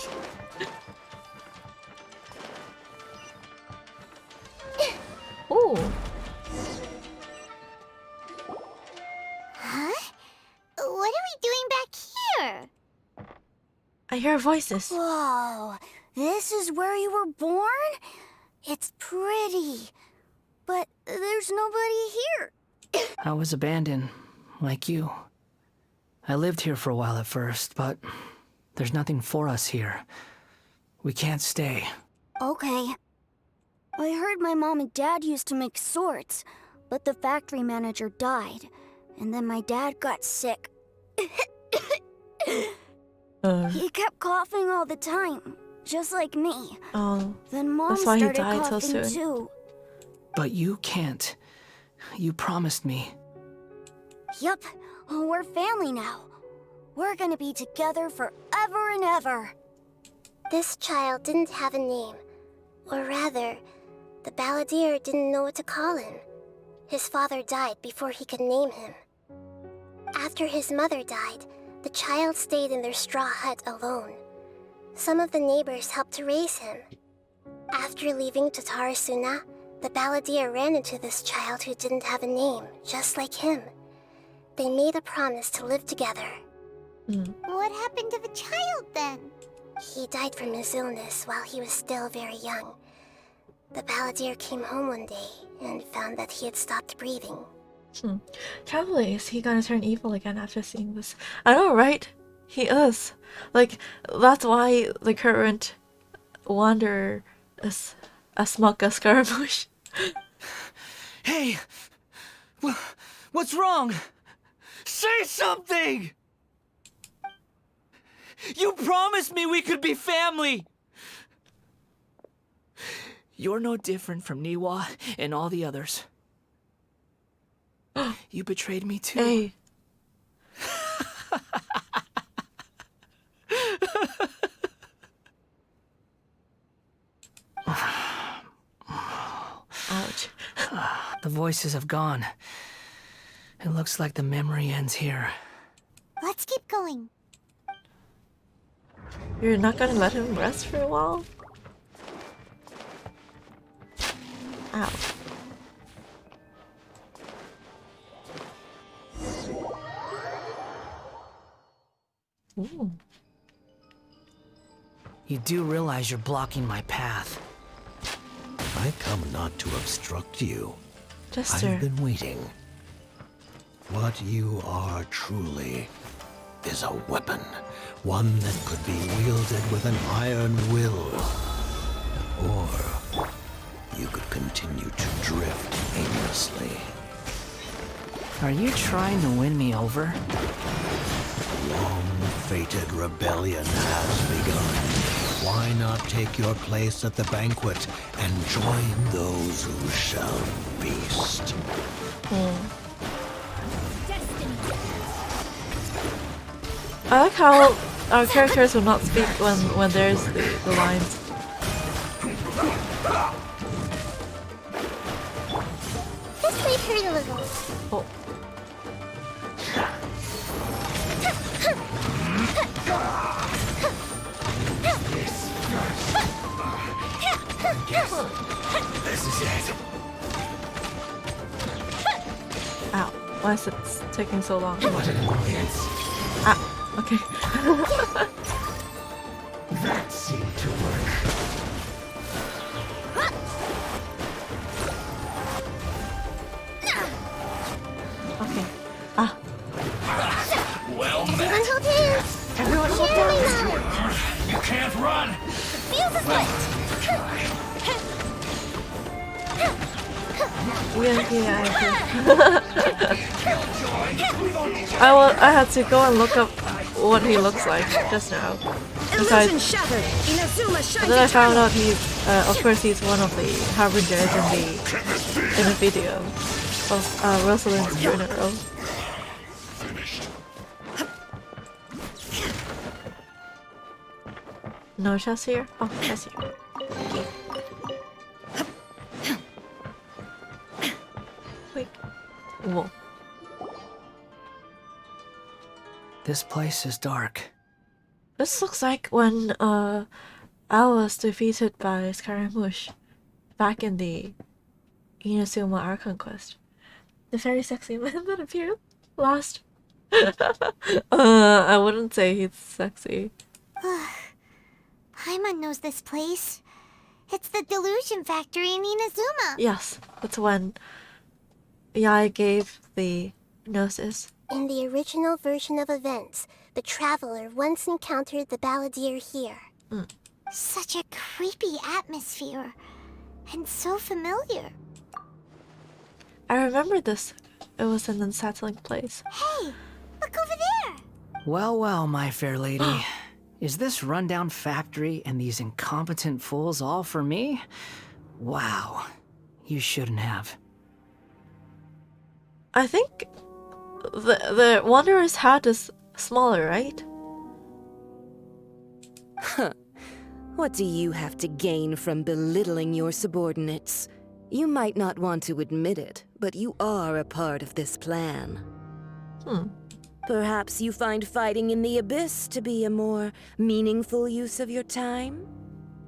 Ooh. Huh? What are we doing back here? I hear voices. Whoa, this is where you were born? It's pretty, but there's nobody here. I was abandoned, like you. I lived here for a while at first, but there's nothing for us here. We can't stay. Okay. I heard my mom and dad used to make swords, but the factory manager died, and then my dad got sick. He kept coughing all the time, just like me. Then Mom started coughing too. But you can't. You promised me. Yup, we're family now. We're gonna be together forever and ever. This child didn't have a name. Or rather, the balladeer didn't know what to call him. His father died before he could name him. After his mother died, the child stayed in their straw hut alone. Some of the neighbors helped to raise him. After leaving Tatarasuna, the balladeer ran into this child who didn't have a name, just like him. They made a promise to live together. What happened to the child then? He died from his illness while he was still very young. The balladeer came home one day and found that he had stopped breathing. Probably is he gonna turn evil again after seeing this? I know, right? He is. Like, that's why the current wanderer is as smug as Scaramouche. Hey! What's wrong? Say something! You promised me we could be family! You're no different from Niwa and all the others. You betrayed me too. Hey. Ouch. The voices have gone. It looks like the memory ends here. Let's keep going. You're not gonna let him rest for a while? Ow. Ooh. You do realize you're blocking my path. I come not to obstruct you. Jester. I've been waiting. What you are truly is a weapon. One that could be wielded with an iron will. Or you could continue to drift aimlessly. Are you trying to win me over? Long-fated rebellion has begun. Why not take your place at the banquet and join those who shall feast? I like how our characters will not speak when there's the lines. This might hurt a little. Oh. This is it. Ow. Why is it taking so long? What an annoyance. Ah, okay. That seemed to work. Okay. Ah. Well Everyone hold hands. Everyone hold hands. You can't run. Feels this way. I had to go and look up what he looks like just now. Besides, and then I found out he's, of course, he's one of the harbingers in the video of Rosalind's funeral. No chest here? Oh, chest here. Wait. Whoa. This place is dark. This looks like when I was defeated by Scaramouche back in the Inazuma Archon quest. The very sexy man that appeared last. I wouldn't say he's sexy. Paimon knows this place. It's the delusion factory in Inazuma. Yes, that's when Yai gave the gnosis. In the original version of events, the traveler once encountered the balladeer here. Such a creepy atmosphere. And so familiar. I remember this. It was an unsettling place. Hey, look over there! Well, well, my fair lady. Is this rundown factory and these incompetent fools all for me? Wow. You shouldn't have. I think the Wanderer's hat is smaller, right? Huh. What do you have to gain from belittling your subordinates? You might not want to admit it, but you are a part of this plan. Perhaps you find fighting in the Abyss to be a more meaningful use of your time?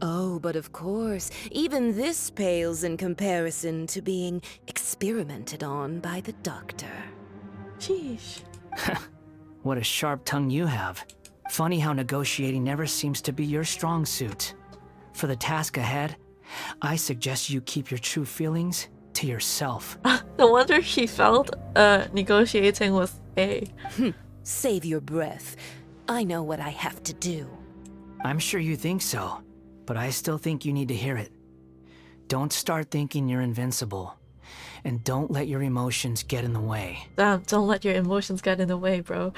Oh, but of course, even this pales in comparison to being experimented on by the Doctor. Sheesh. What a sharp tongue you have. Funny how negotiating never seems to be your strong suit. For the task ahead, I suggest you keep your true feelings to yourself. No wonder she felt negotiating with A. Save your breath. I know what I have to do. I'm sure you think so, but I still think you need to hear it. Don't start thinking you're invincible. And don't let your emotions get in the way. Damn, don't let your emotions get in the way, bro.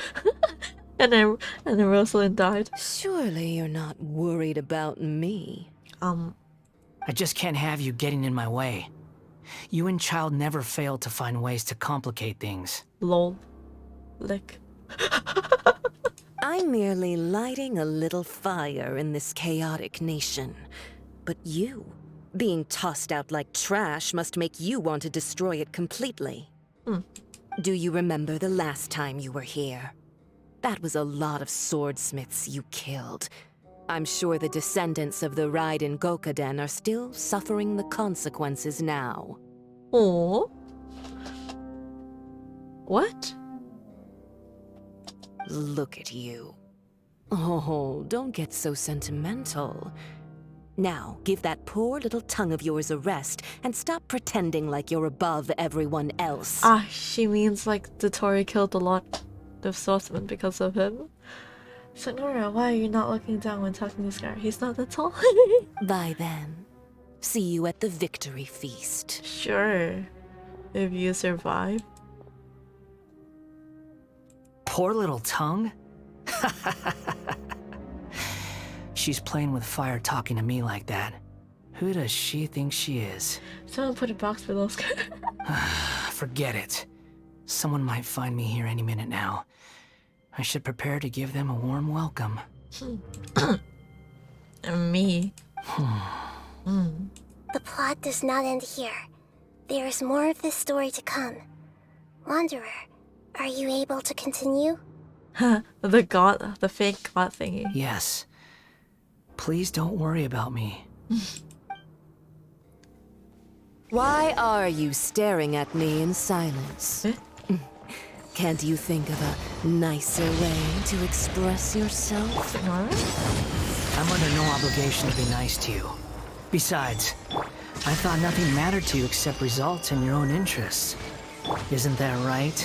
and then Rosalind died. Surely you're not worried about me. I just can't have you getting in my way. You and Child never fail to find ways to complicate things. Lol. Lick. I'm merely lighting a little fire in this chaotic nation. But you, being tossed out like trash, must make you want to destroy it completely. Do you remember the last time you were here? That was a lot of swordsmiths you killed. I'm sure the descendants of the Raiden Gokaden are still suffering the consequences now. Oh. What? Look at you. Oh, don't get so sentimental. Now, give that poor little tongue of yours a rest and stop pretending like you're above everyone else. Ah, she means like the Tori killed a lot of swordsmen because of him. Senora, why are you not looking down when talking to Scar? He's not that tall. Bye then. See you at the victory feast. Sure. If you survive. Poor little tongue? She's playing with fire talking to me like that. Who does she think she is? Someone put a box below Scar. Forget it. Someone might find me here any minute now. I should prepare to give them a warm welcome. And me. The plot does not end here. There is more of this story to come. Wanderer, are you able to continue? The god, the fake god thingy. Yes. Please don't worry about me. Why are you staring at me in silence? Can't you think of a nicer way to express yourself? I'm under no obligation to be nice to you. Besides, I thought nothing mattered to you except results and your own interests. Isn't that right?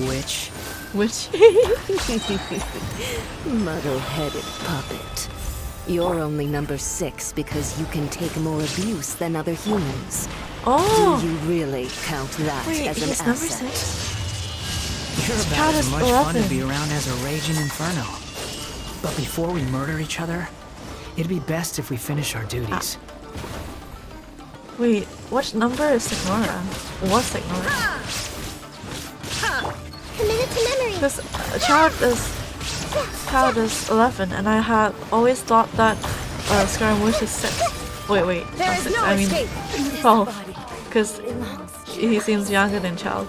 Witch? Witch? Muddle-headed puppet. You're only number 6 because you can take more abuse than other humans. Oh! Do you really count that as an asset? Number 6? You're about as much fun to be around as a raging inferno. But before we murder each other, it'd be best if we finish our duties. Wait, what number is Signora? What's Signora? Commit it to memory. Because Child is 11, and I had always thought that Scaramouche is 6. Wait, not 6. I mean 12, because he seems younger than Child.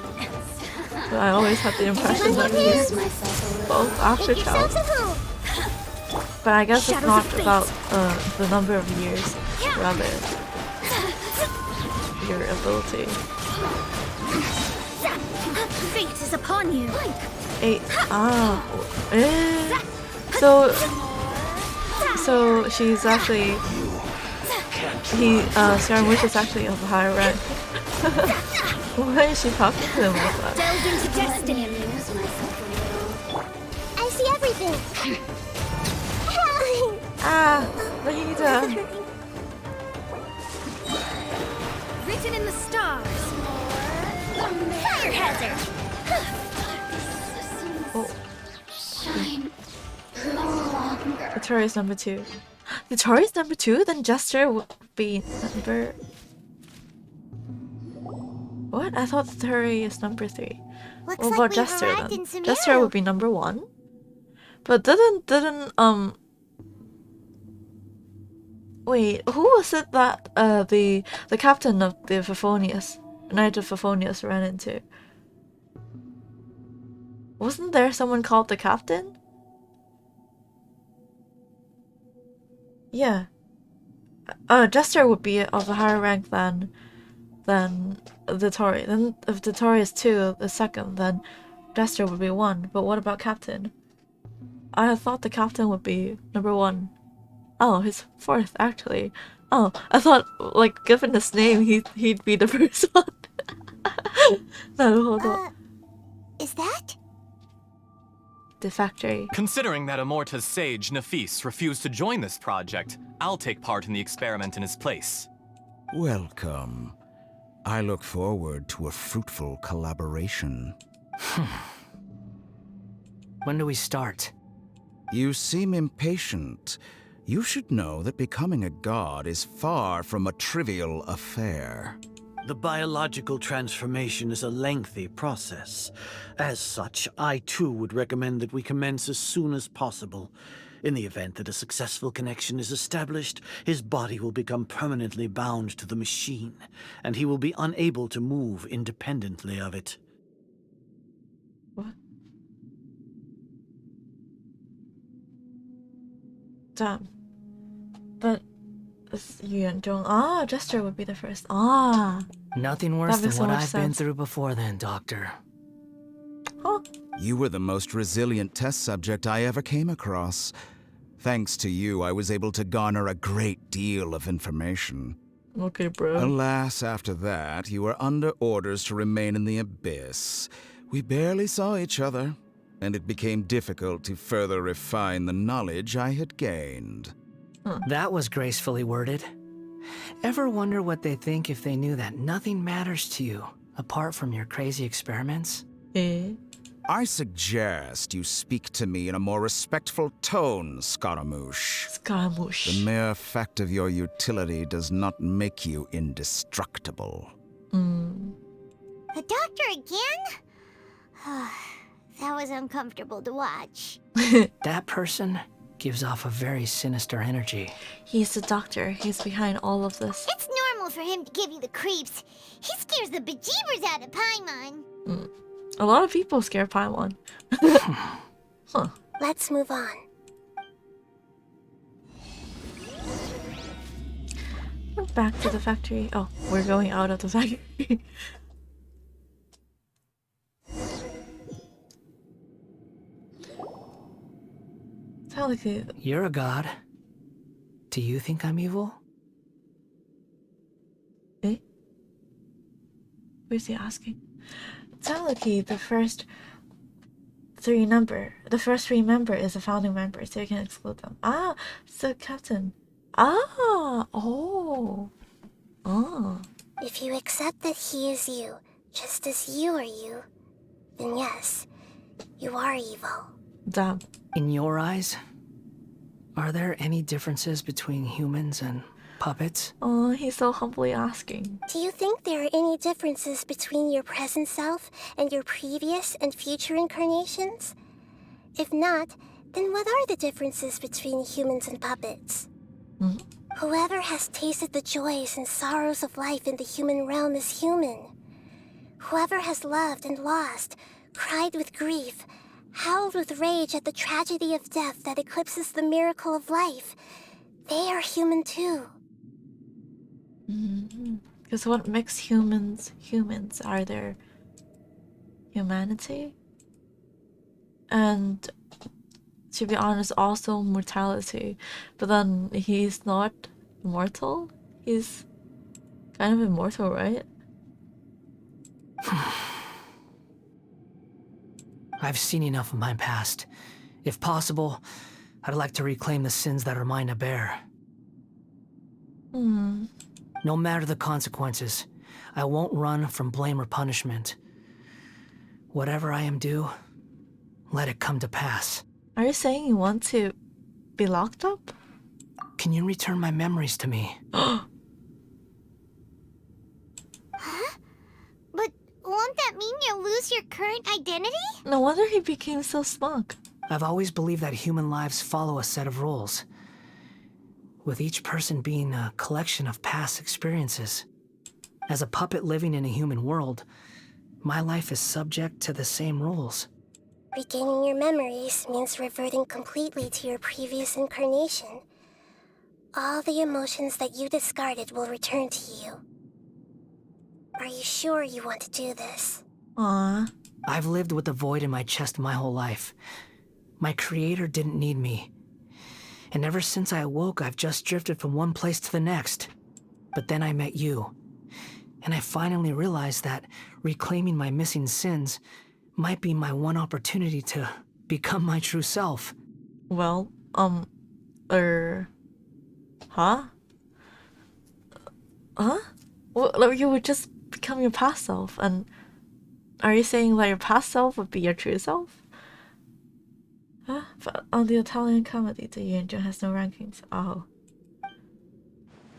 So I always had the impression that he's both after Child. But I guess it's not about the number of years, rather your ability. Fate is upon you. 8. So she's actually Scaramouche is actually of a higher rank. Why is she talking to him like that? Delve into destiny. I see everything. Rita. Written in the stars. Fire hazard. The Tori is number 2. The Tori is number 2? Then Jester would be number... What? I thought the Tori is number 3. Looks What like about we've Jester arrived then? in Sumeru. Jester would be number 1. But didn't wait, who was it that the captain of the Faunus, Knight of Faunus ran into? Wasn't there someone called the captain? Yeah. Jester would be of a higher rank than the Tori. Then if the Tori is 2, the second, then Jester would be 1. But what about captain? I thought the captain would be number 1. Oh, he's 4th actually. Oh, I thought, like, given his name, he'd be the first one. なるほど。Is that? The factory. Considering that Amorta's sage, Nafis, refused to join this project, I'll take part in the experiment in his place. Welcome. I look forward to a fruitful collaboration. When do we start? You seem impatient. You should know that becoming a god is far from a trivial affair. The biological transformation is a lengthy process. As such, I too would recommend that we commence as soon as possible. In the event that a successful connection is established, his body will become permanently bound to the machine, and he will be unable to move independently of it. What? Damn. But Jester would be the first. Nothing worse than so what much I've been sense. through before then, Doctor. You were the most resilient test subject I ever came across. Thanks to you, I was able to garner a great deal of information. Okay, bro. Alas, after that, you were under orders to remain in the abyss. We barely saw each other, and it became difficult to further refine the knowledge I had gained. That was gracefully worded. Ever wonder what they think if they knew that nothing matters to you, apart from your crazy experiments? I suggest you speak to me in a more respectful tone, Scaramouche. Scaramouche. The mere fact of your utility does not make you indestructible. The doctor again? That was uncomfortable to watch. That person gives off a very sinister energy. He's the doctor. He's behind all of this. It's normal for him to give you the creeps. He scares the bejeebers out of Paimon. A lot of people scare Paimon. Huh. Let's move on. We're back to the factory. Oh, we're going out of the factory. You're a god. Do you think I'm evil? Eh? Where's he asking? Talaki, the first three member is a founding member, so you can exclude them. So captain. If you accept that he is you, just as you are you, then yes, you are evil. Damn. In your eyes, are there any differences between humans and puppets? Oh, he's so humbly asking. Do you think there are any differences between your present self and your previous and future incarnations? If not, then what are the differences between humans and puppets? Whoever has tasted the joys and sorrows of life in the human realm is human. Whoever has loved and lost, cried with grief, howled with rage at the tragedy of death that eclipses the miracle of life, they are human too. Because what makes humans humans are their humanity and, to be honest, also mortality. But then he's not mortal. He's kind of immortal, right? I've seen enough of my past. If possible, I'd like to reclaim the sins that are mine to bear. No matter the consequences, I won't run from blame or punishment. Whatever I am due, let it come to pass. Are you saying you want to be locked up? Can you return my memories to me? But won't that mean you'll lose your current identity? No wonder he became so smug. I've always believed that human lives follow a set of rules, with each person being a collection of past experiences. As a puppet living in a human world, my life is subject to the same rules. Regaining your memories means reverting completely to your previous incarnation. All the emotions that you discarded will return to you. Are you sure you want to do this? I've lived with the void in my chest my whole life. My creator didn't need me. And ever since I awoke, I've just drifted from one place to the next. But then I met you. And I finally realized that reclaiming my missing sins might be my one opportunity to become my true self. Well, huh? Huh? Well, like, you would just become your past self, and are you saying that your past self would be your true self? Huh? But on the Italian comedy, the Angel has no rankings. Oh.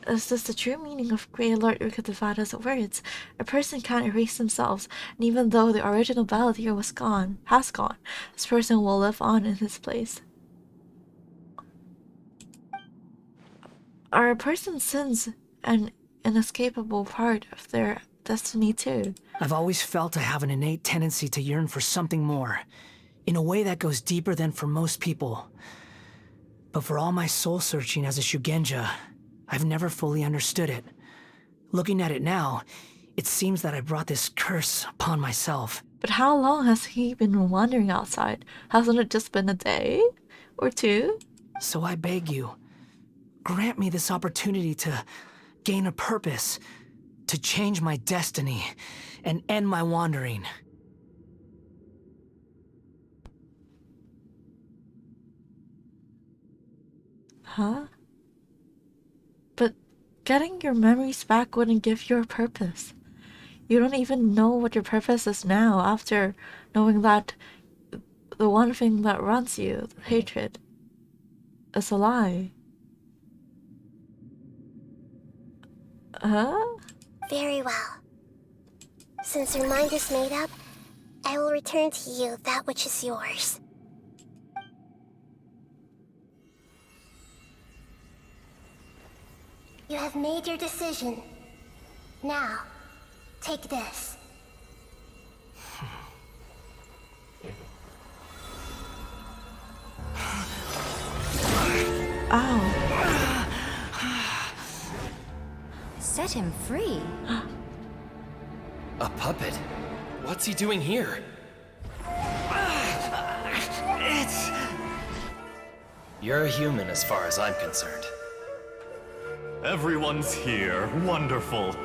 Is this the true meaning of Great Lord Ukadevada's words? A person can't erase themselves, and even though the original balladeer has gone, this person will live on in his place. Are a person's sins an inescapable part of their destiny too? I've always felt I have an innate tendency to yearn for something more, in a way that goes deeper than for most people. But for all my soul-searching as a Shugenja, I've never fully understood it. Looking at it now, it seems that I brought this curse upon myself. But how long has he been wandering outside? Hasn't it just been a day? Or two? So I beg you, grant me this opportunity to gain a purpose, to change my destiny, and end my wandering. Huh? But getting your memories back wouldn't give you a purpose. You don't even know what your purpose is now after knowing that the one thing that runs you, hatred, is a lie. Huh? Very well. Since your mind is made up, I will return to you that which is yours. You have made your decision. Now, take this. Ow. Set him free. A puppet? What's he doing here? You're a human as far as I'm concerned. Everyone's here. Wonderful.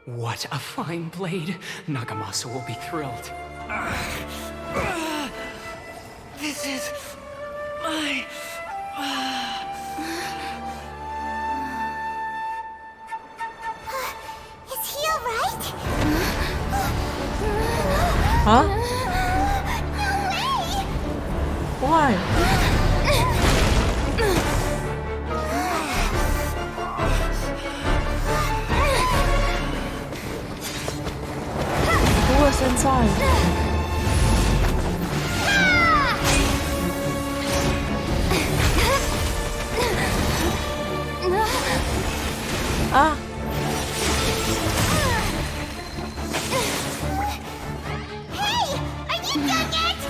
What a fine blade. Nagamasa will be thrilled. This is my... Is he alright? Huh? No way! Why? Who was inside? Ah! Hey! Are you done yet?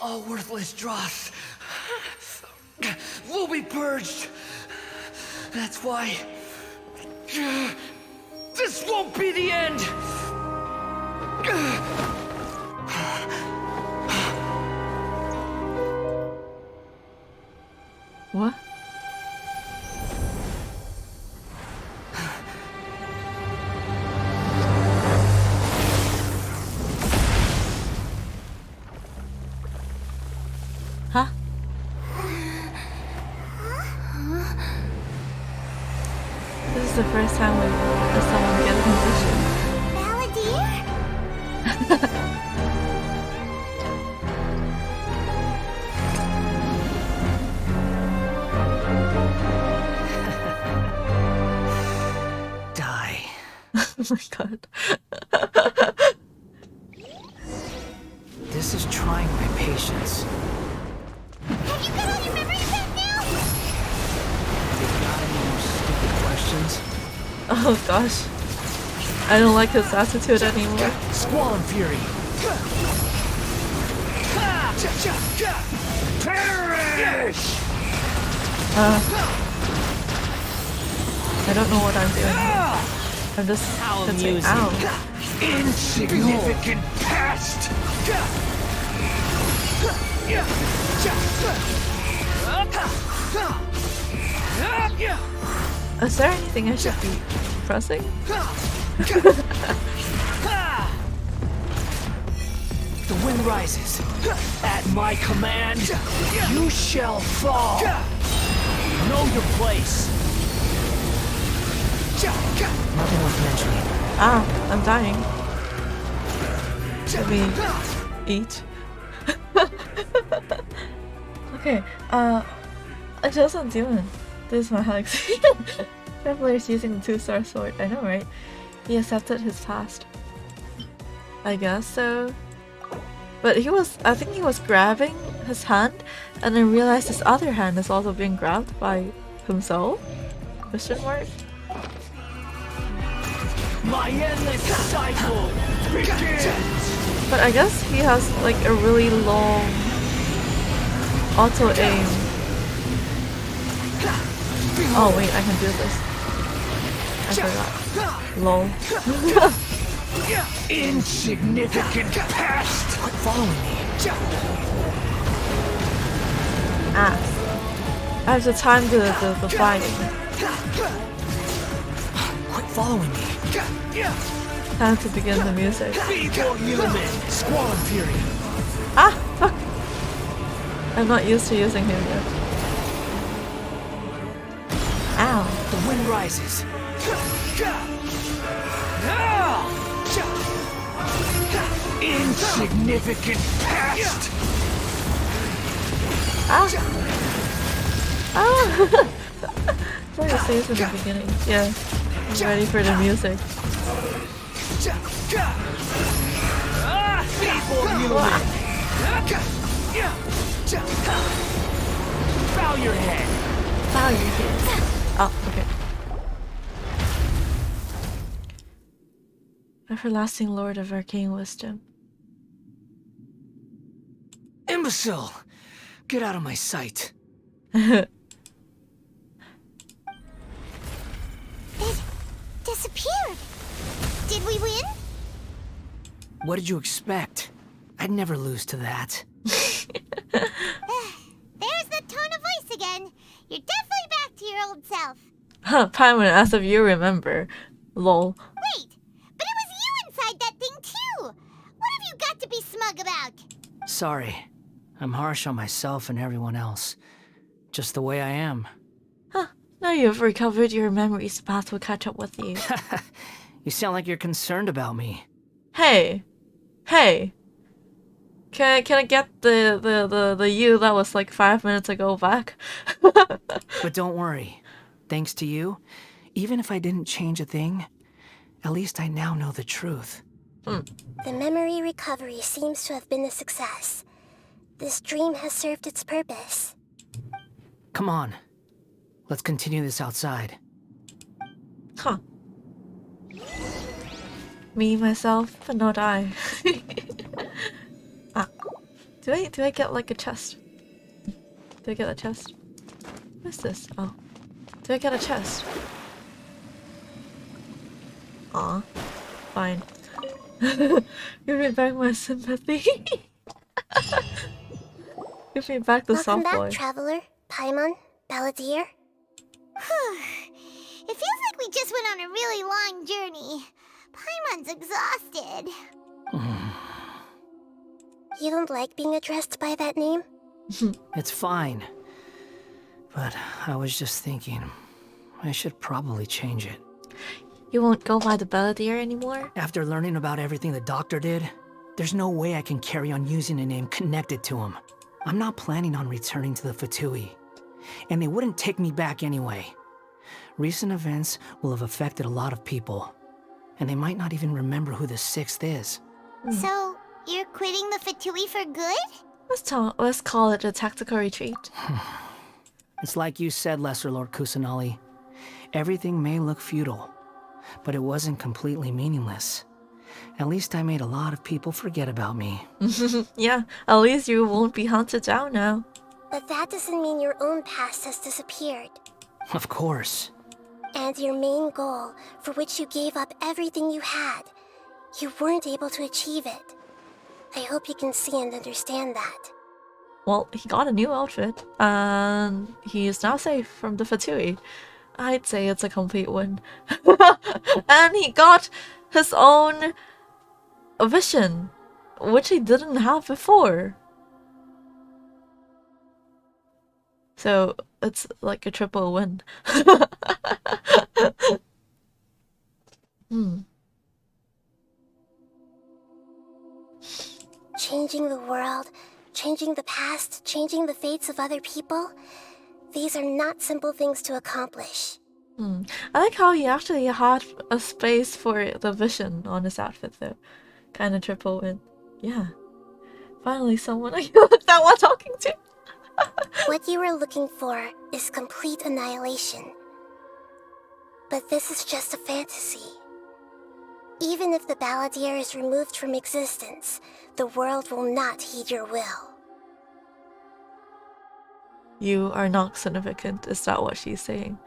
All worthless dross will be purged. That's why this won't be the end. What? Huh? This is the first time we've had someone get a condition. Die. Oh my god. This is trying my patience. Have you got all your memories back now? You got any more stupid questions? Oh gosh. I don't like his attitude anymore. Squall and Fury. I don't know what I'm doing. I'm just How that's amusing. ow. Insignificant pest! Is there anything I should be pressing? The wind rises. At my command, you shall fall. Know your place. Nothing worth mentioning. Ah, I'm dying. Let me eat. Okay, Joseon Demon. This is my Alex. Traveler is using the 2-star sword. I know, right? He accepted his past. I guess so. But I think he was grabbing his hand and then realized his other hand is also being grabbed by himself? Question mark? My endless cycle begins! But I guess he has like a really long auto aim. Oh wait, I can do this. I forgot. Lol. Insignificant pest! Quit following me. Ass. I have to time the fighting. Quit following me. Time to begin the music. Squallen Fury. Ah! Fuck! I'm not used to using him yet. Ow. The wind rises. Insignificant pest! Ah! Ah! That's what it says in the beginning. Yeah. I'm ready for the music. Bow your head. Bow your head. Oh, okay. Everlasting Lord of Arcane Wisdom. Imbecile! Get out of my sight. It disappeared. Did we win? What did you expect? I'd never lose to that. There's the tone of voice again. You're definitely back to your old self. Huh, Paimon, as if you remember. Lol. Wait, but it was you inside that thing too. What have you got to be smug about? Sorry. I'm harsh on myself and everyone else. Just the way I am. Huh, now you've recovered your memories, the past will catch up with you. You sound like you're concerned about me. Hey! Hey! Can I get the you that was like 5 minutes ago back? But don't worry. Thanks to you, even if I didn't change a thing, at least I now know the truth. The memory recovery seems to have been a success. This dream has served its purpose. Come on. Let's continue this outside. Huh. Me, myself, but not I. Ah. Do I get like a chest? Do I get a chest? What's this? Oh. Do I get a chest? Aw. Fine. Give me back my sympathy. Give me back the Welcome soft back, boy. Traveler, Paimon, Balladeer. It feels like we just went on a really long journey. Paimon's exhausted. You don't like being addressed by that name? It's fine. But I was just thinking, I should probably change it. You won't go by the Balladeer anymore? After learning about everything the doctor did, there's no way I can carry on using a name connected to him. I'm not planning on returning to the Fatui, and they wouldn't take me back anyway. Recent events will have affected a lot of people, and they might not even remember who the 6th is. So, you're quitting the Fatui for good? Let's call it a tactical retreat. It's like you said, Lesser Lord Kusanali. Everything may look futile, but it wasn't completely meaningless. At least I made a lot of people forget about me. Yeah, at least you won't be hunted down now. But that doesn't mean your own past has disappeared. Of course. And your main goal, for which you gave up everything you had, you weren't able to achieve it. I hope you can see and understand that. Well, he got a new outfit, and he is now safe from the Fatui. I'd say it's a complete win. And he got his own vision, which he didn't have before. So it's like a triple win. Changing the world, changing the past, changing the fates of other people, these are not simple things to accomplish. I like how he actually had a space for the vision on his outfit though. Kind of triple win. Yeah. Finally someone I that one talking to. What you were looking for is complete annihilation. But this is just a fantasy. Even if the Balladeer is removed from existence, the world will not heed your will. You are not significant, is that what she's saying?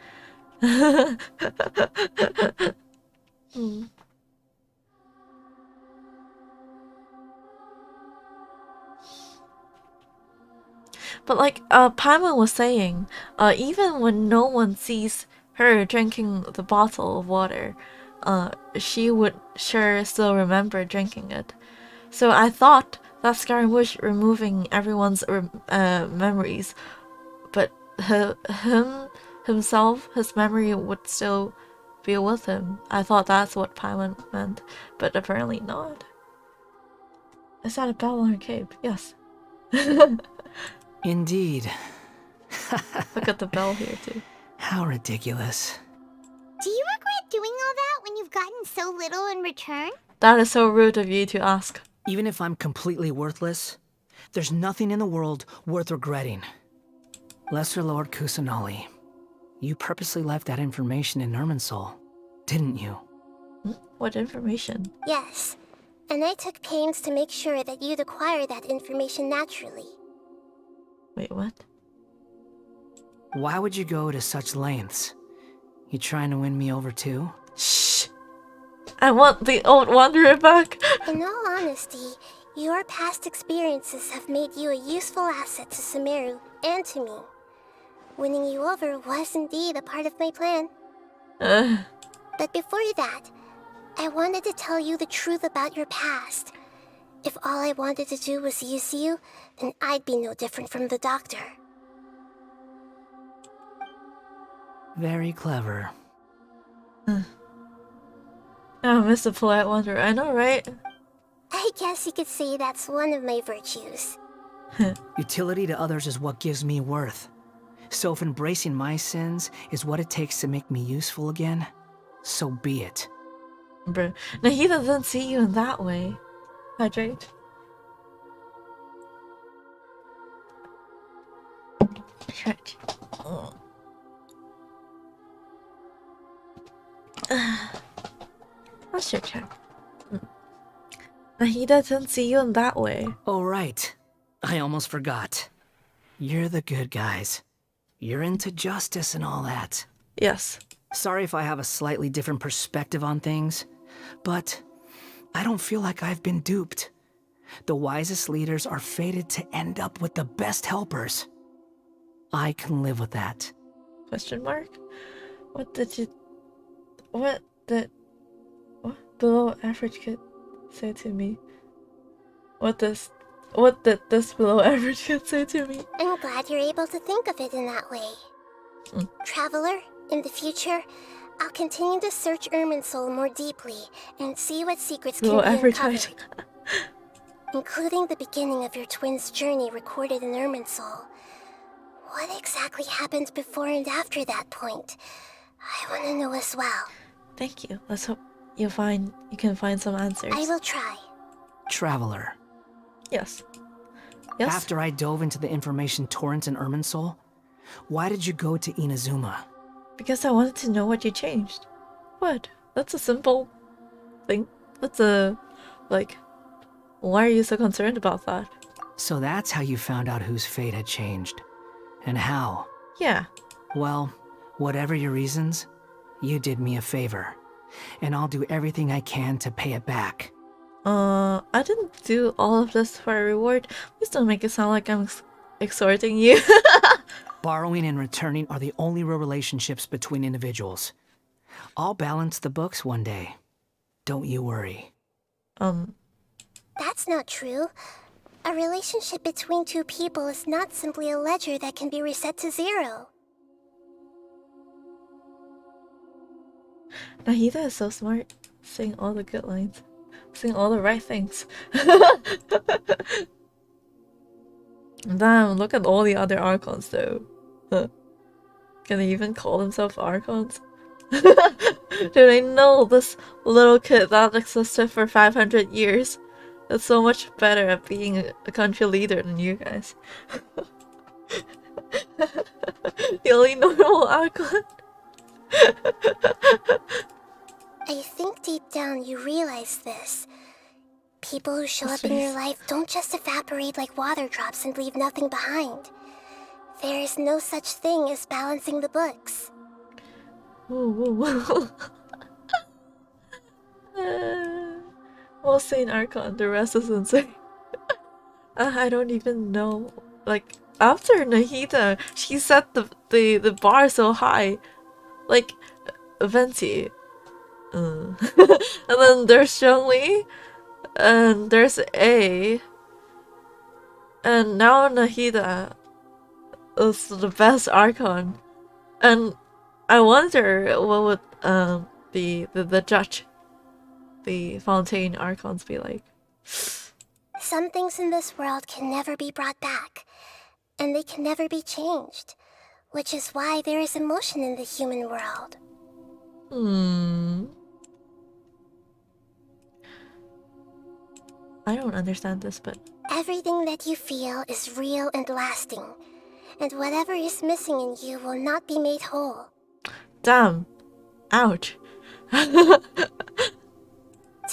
But like Paimon was saying, even when no one sees her drinking the bottle of water, she would sure still remember drinking it. So I thought that Scaramouche removing everyone's memories, but himself, his memory would still be with him. I thought that's what Paimon meant, but apparently not. Is that a bell on her cape? Yes. Indeed. Look at the bell here too. How ridiculous. Do you regret doing all that when you've gotten so little in return? That is so rude of you to ask. Even if I'm completely worthless, there's nothing in the world worth regretting. Lesser Lord Kusanali, you purposely left that information in Irminsul, didn't you? What information? Yes, and I took pains to make sure that you'd acquire that information naturally. Wait, what? Why would you go to such lengths? You trying to win me over too? Shh! I want the old wanderer back! In all honesty, your past experiences have made you a useful asset to Sumeru and to me. Winning you over was indeed a part of my plan. But before that, I wanted to tell you the truth about your past. If all I wanted to do was use you, then I'd be no different from the doctor. Very clever. Oh, Mr. Polite Wanderer, I know, right? I guess you could say that's one of my virtues. Utility to others is what gives me worth. So if embracing my sins is what it takes to make me useful again, so be it. Bro, Nahida doesn't see you in that way. Hydrate. Right. That's your turn. Nahida doesn't see you in that way. Oh, right. I almost forgot. You're the good guys. You're into justice and all that. Yes. Sorry if I have a slightly different perspective on things, but I don't feel like I've been duped. The wisest leaders are fated to end up with the best helpers. I can live with that. Question mark? What did below average kid say to me? What did this below average kid say to me? I'm glad you're able to think of it in that way. Traveler, in the future, I'll continue to search Irminsul more deeply and see what secrets can be uncovered. Including the beginning of your twins' journey recorded in Irminsul. What exactly happened before and after that point? I want to know as well. Thank you. Let's hope you can find some answers. I will try. Traveler. Yes. Yes? After I dove into the information torrent in Irminsul, why did you go to Inazuma? Because I wanted to know what you changed. What? That's a simple thing. That's a... like... Why are you so concerned about that? So that's how you found out whose fate had changed. And how. Yeah. Well, whatever your reasons, You did me a favor, and I'll do everything I can to pay it back. I didn't do all of this for a reward. Please don't make it sound like I'm exhorting you. Borrowing and returning are the only real relationships between individuals. I'll balance the books one day. Don't you worry. That's not true. A relationship between two people is not simply a ledger that can be reset to 0. Nahida is so smart, saying all the good lines, saying all the right things. Damn, look at all the other Archons though. Can they even call themselves Archons? Do they know this little kid that existed for 500 years? That's so much better at being a country leader than you guys. The only normal Archon. I think deep down you realize this. People who show up in your life don't just evaporate like water drops and leave nothing behind. There is no such thing as balancing the books. Well, Saint Archon, the rest is insane. I don't even know. Like, after Nahida, she set the bar so high. Like, Venti. And then there's Zhongli. And there's A. And now Nahida is the best Archon. And I wonder what would the judge, the Fontaine Archons be like. Some things in this world can never be brought back, and they can never be changed, which is why there is emotion in the human world. I don't understand this, but... Everything that you feel is real and lasting, and whatever is missing in you will not be made whole. Damn. Ouch. To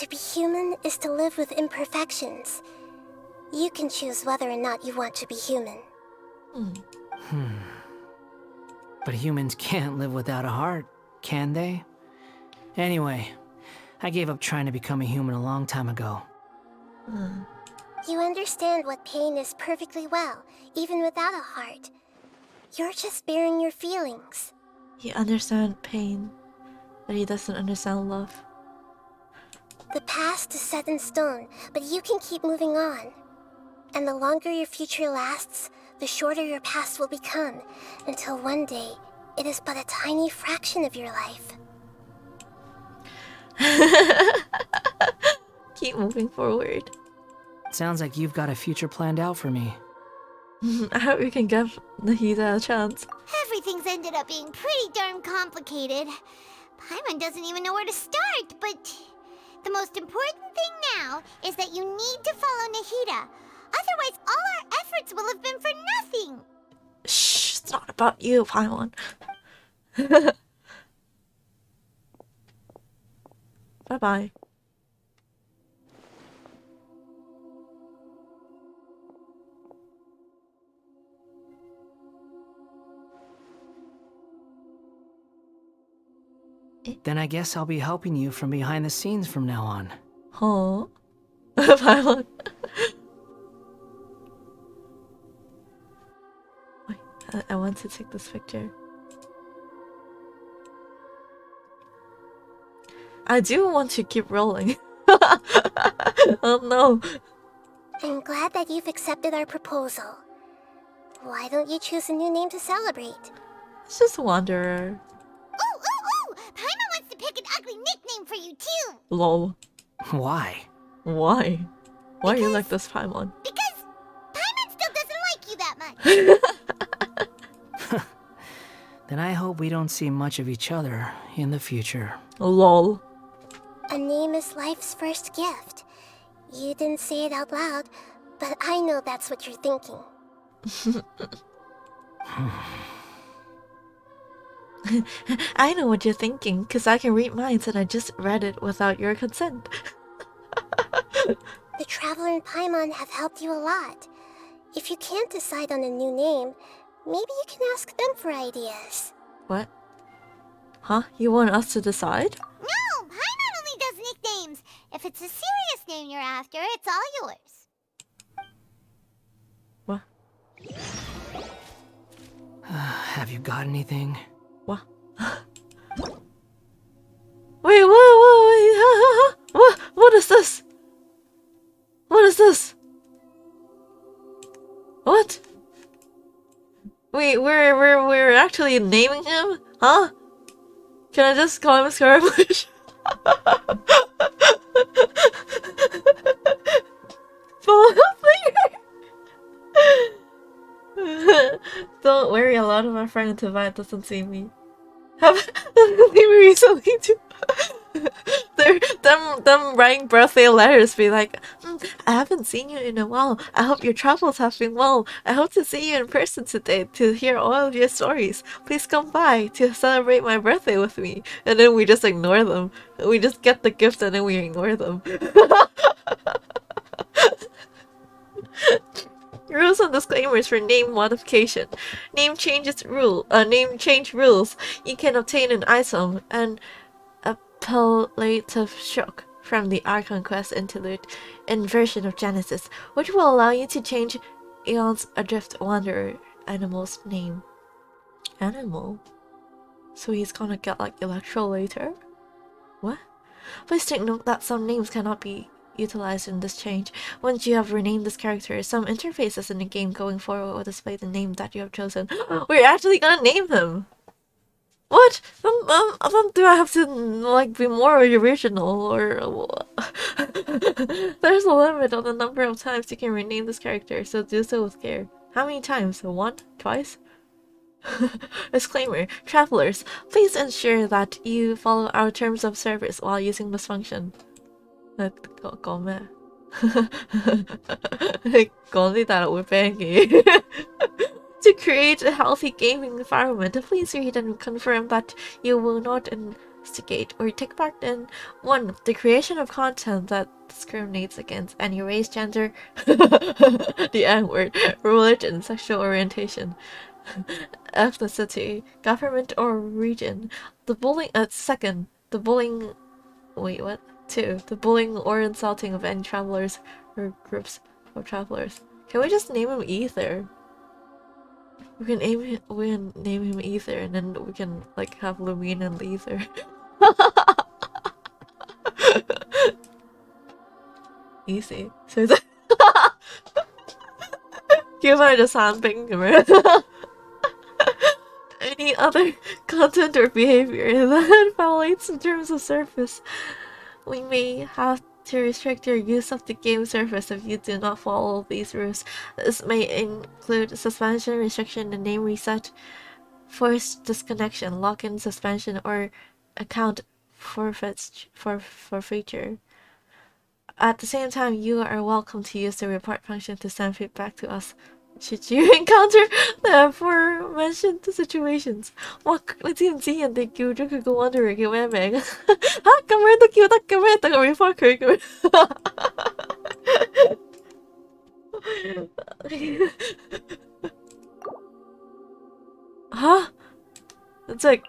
be human is to live with imperfections. You can choose whether or not you want to be human. But humans can't live without a heart, can they? Anyway, I gave up trying to become a human a long time ago. You understand what pain is perfectly well, even without a heart. You're just bearing your feelings. He understands pain, but he doesn't understand love. The past is set in stone, but you can keep moving on. And the longer your future lasts, the shorter your past will become, until one day, it is but a tiny fraction of your life. Keep moving forward. Sounds like you've got a future planned out for me. I hope you can give Nahida a chance. Everything's ended up being pretty darn complicated. Paimon doesn't even know where to start, but the most important thing now is that you need to follow Nahida. Otherwise, all our efforts will have been for nothing. Shh, it's not about you, Paimon. Bye-bye. Then I guess I'll be helping you from behind the scenes from now on. Oh. Paimon. Wait, I want to take this picture. I do want to keep rolling. Oh no. I'm glad that you've accepted our proposal. Why don't you choose a new name to celebrate? It's just Wanderer. Ooh! Paimon wants to pick an ugly nickname for you too! Lol. Why? Why? Why are you like this, Paimon? Because Paimon still doesn't like you that much! Then I hope we don't see much of each other in the future. Lol. A name is life's first gift. You didn't say it out loud, but I know that's what you're thinking. I know what you're thinking, because I can read minds and I just read it without your consent. The Traveler and Paimon have helped you a lot. If you can't decide on a new name, maybe you can ask them for ideas. What? Huh? You want us to decide? No, Paimon only does nicknames. If it's a serious name you're after, it's all yours. What? Have you got anything? What? Wait, what is this? What is this? What? Wait, we're actually naming him? Huh? Can I just call him Scaramouche? Don't worry, a lot of my friends Tibet doesn't see me. Doesn't see me recently too. them writing birthday letters be like, I haven't seen you in a while. I hope your travels have been well. I hope to see you in person today to hear all of your stories. Please come by to celebrate my birthday with me. And then we just ignore them. We just get the gift and then we ignore them. Rules and disclaimers for name modification. Name change rules. You can obtain an item and appellative shock from the Archon Quest interlude in version of Genesis, which will allow you to change Aeon's Adrift Wanderer animal's name. Animal? So he's gonna get like Electro later? What? Please take note that some names cannot be utilized in this change. Once you have renamed this character, some interfaces in the game going forward will display the name that you have chosen. We're actually gonna name him! What? Do I have to like be more original or there's a limit on the number of times you can rename this character, so do so with care. How many times? One? Twice? Disclaimer: travelers, please ensure that you follow our terms of service while using this function. Có咩? 講啲大陸會 ban 嘅。To create a healthy gaming environment, please read and confirm that you will not instigate or take part in 1. The creation of content that discriminates against any race, gender, the N-word, religion, sexual orientation, ethnicity, government, or region. The bullying. 2. The bullying. Wait, what? 2. The bullying or insulting of any travelers or groups of travelers. Can we just name him Ether? We can name him Ether, and then we can like have Lumine and Ether. Easy. So it's give her the sandping. Any other content or behavior that violates the terms of service, we may have to restrict your use of the game service if you do not follow these rules. This may include suspension, restriction, and name reset, forced disconnection, lock-in suspension, or account forfeiture. At the same time, you are welcome to use the report function to send feedback to us should you encounter the aforementioned situations. 哇，你知唔知人哋叫咗佢個 Wanderer 叫咩名啊？嚇咁樣都叫得嘅咩？等我 report 佢咁樣。嚇！即係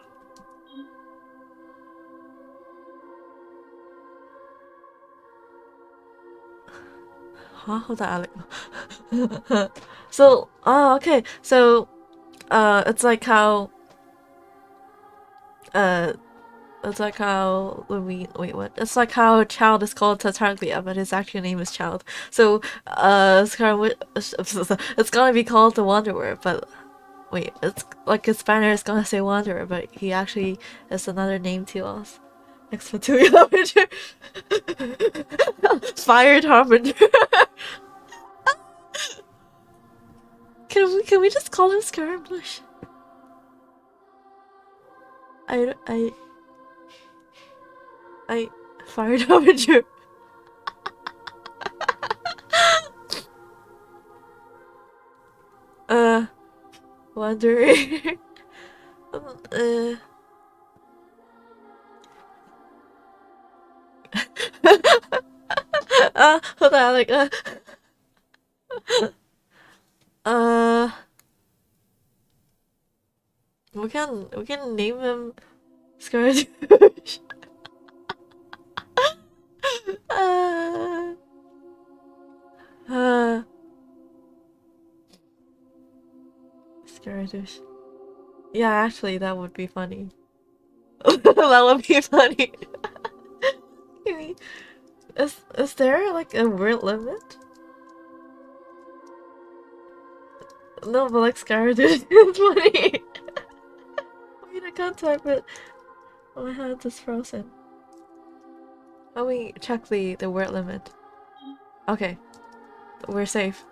嚇好大壓力。So, okay. So, it's like how, Louis, wait, what? It's like how Child is called Tartaglia, but his actual name is Child. So, Scaramouche, it's gonna be called the Wanderer, but wait, it's like his banner is gonna say Wanderer, but he actually is another name to us. Exfatuary Harbinger. Fired Harbinger. Can we just call him Scaramouche? I fired Harbinger. Wondering. Hold on, like we can name him Scaradouche. Scaradouche. Yeah, actually, that would be funny. That would be funny. Is there like a word limit? No, but like Scaradouche is funny. Wait, I can't type it. My hand is frozen. Let me check the word limit. Okay, we're safe.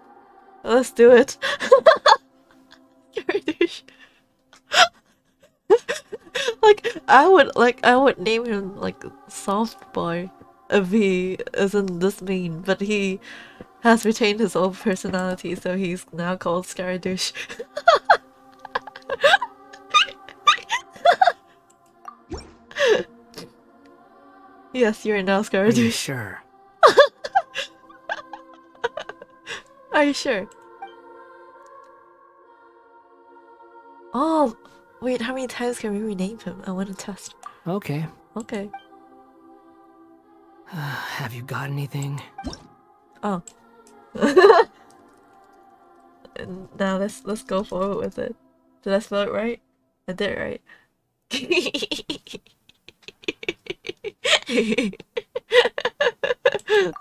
Let's do it. Scaradouche. I would name him like Soft Boy if he isn't this mean, but he has retained his old personality, so he's now called Scaradouche. Yes, you're now Scaradouche. Are you sure? Are you sure? Oh, wait, how many times can we rename him? I want to test. Okay. Okay. Have you got anything? Oh. Now let's go forward with it. Did I spell it right? I did it right.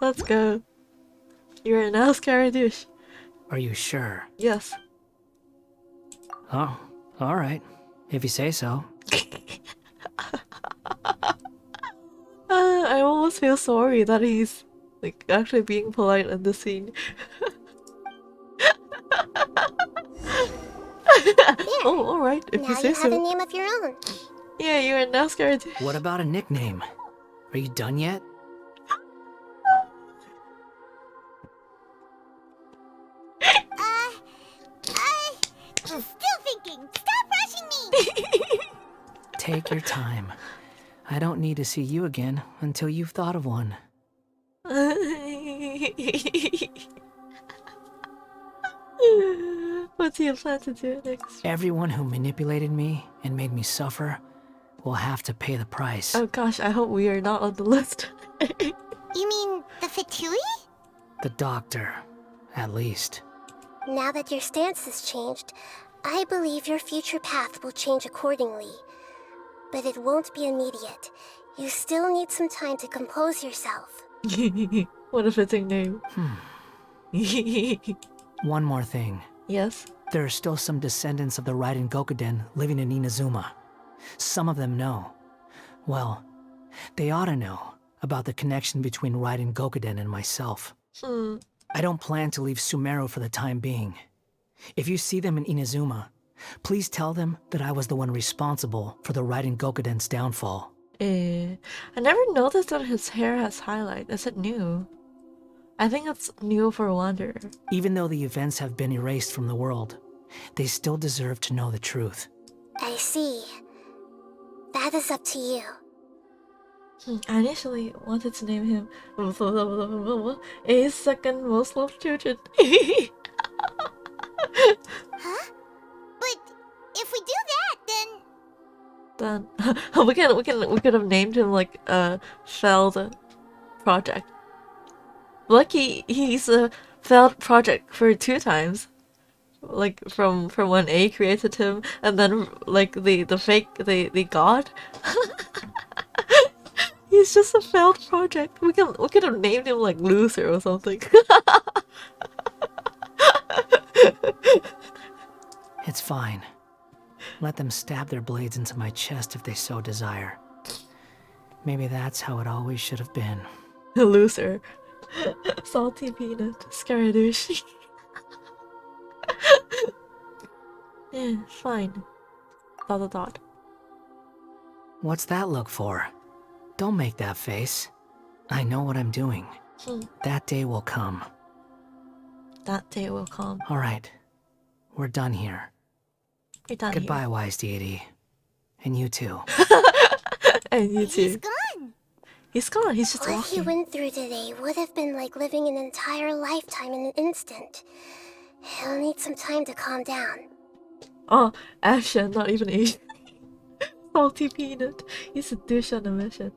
Let's go. You're now Scaradouche. Are you sure? Yes. Oh, alright. If you say so. I almost feel sorry that he's like actually being polite in the scene. Oh, alright. If Now you say you so. have a name of your own. Yeah, you're now Scaradouche. What about a nickname? Are you done yet? Still thinking. Stop rushing me. Take your time. I don't need to see you again until you've thought of one. What do you plan to do next? Everyone who manipulated me and made me suffer will have to pay the price. Oh gosh, I hope we are not on the list. You mean the Fatui? The doctor, at least. Now that your stance has changed, I believe your future path will change accordingly. But it won't be immediate. You still need some time to compose yourself. What a fitting name. One more thing. Yes? There are still some descendants of the Raiden Gokuden living in Inazuma. Some of them know. Well, they ought to know about the connection between Raiden Gokuden and myself. I don't plan to leave Sumeru for the time being. If you see them in Inazuma, please tell them that I was the one responsible for the Raiden Gokuden's downfall. I never noticed that his hair has highlight. Is it new? I think it's new for Wanderer. Even though the events have been erased from the world, they still deserve to know the truth. I see. That is up to you. I initially wanted to name him A's second most loved children. Huh? But if we do that, then we could have named him like a failed project. Lucky he's a failed project for 2 times. Like from when A created him, and then like the god. He's just a failed project. We could have named him like Loser or something. It's fine. Let them stab their blades into my chest if they so desire. Maybe that's how it always should have been. Loser. Salty peanut. Scaradouche. Yeah, fine. ... What's that look for? Don't make that face. I know what I'm doing. That day will come. That day will come. Alright. We're done here. We're done Goodbye, here. wise deity. And you too. And you too. He's gone. He's gone. He's just What walking. he went through today would have been like living an entire lifetime in an instant. He'll need some time to calm down. Oh, Asian, not even Asian. Salty peanut. He's a douche on a mission.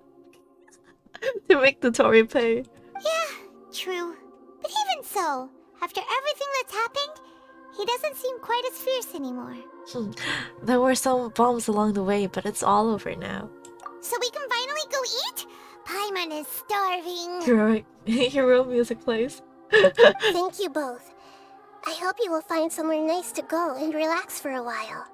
To make the Tory pay. Yeah, true. But even so, after everything that's happened, he doesn't seem quite as fierce anymore. There were some bumps along the way, but it's all over now. So we can finally go eat? Paimon is starving. Hero music plays. Thank you both. I hope you will find somewhere nice to go and relax for a while.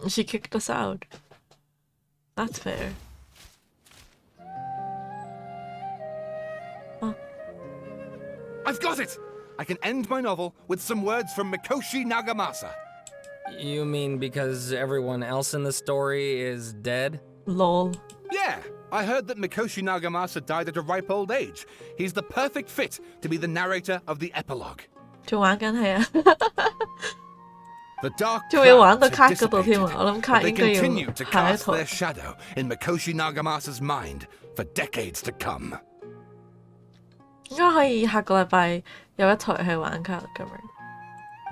She kicked us out. That's fair. I've got it! I can end my novel with some words from Mikoshi Nagamasa. You mean because everyone else in the story is dead? Lol. Yeah, I heard that Mikoshi Nagamasa died at a ripe old age. He's the perfect fit to be the narrator of the epilogue. 仲玩緊係啊 The dark 仲要玩到 clouds 卡 have 嗰度添啊！ dissipated, 我諗卡 but they 應該要 continue to 下一 cast 台 their shadow in Mikoshi Nagamasa's mind for decades to come. 應該可以下個禮拜有一台係玩卡咁樣。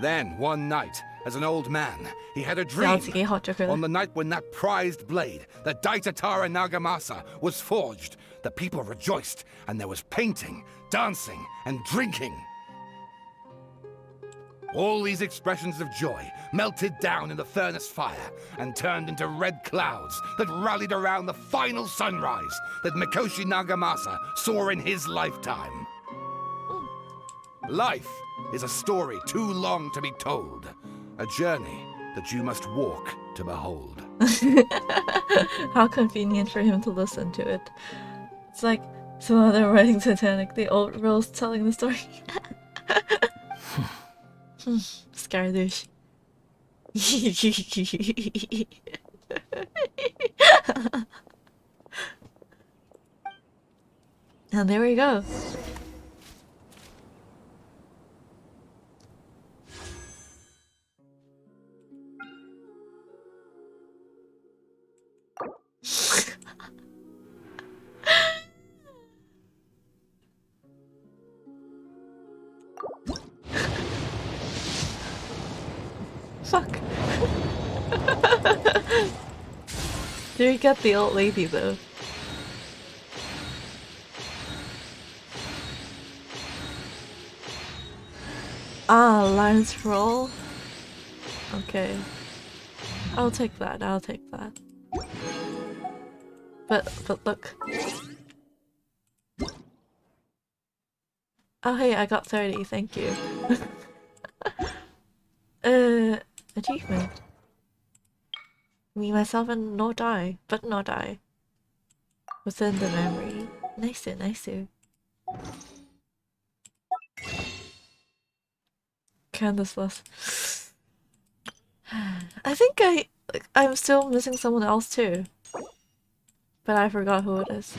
Then, one night, as an old man, he had a 有 dream. 自己學咗佢 On 啦。 the night when that prized blade, the Daitatara Nagamasa, was forged, the people rejoiced, and there was painting, dancing, and drinking. All these expressions of joy melted down in the furnace fire and turned into red clouds that rallied around the final sunrise that Mikoshi Nagamasa saw in his lifetime. Life is a story too long to be told, a journey that you must walk to behold. How convenient for him to listen to it. It's like some other writing Titanic, the old Rose telling the story. Scaradouche. And there we go. Fuck. Do we get the old lady though? Ah, lion's roll. Okay. I'll take that, I'll take that. But look. Oh hey, I got 30, thank you. Achievement. Me, myself, and not I, but not I. Within the memory. Nice, nice. Candace less. I think I'm still missing someone else too. But I forgot who it is.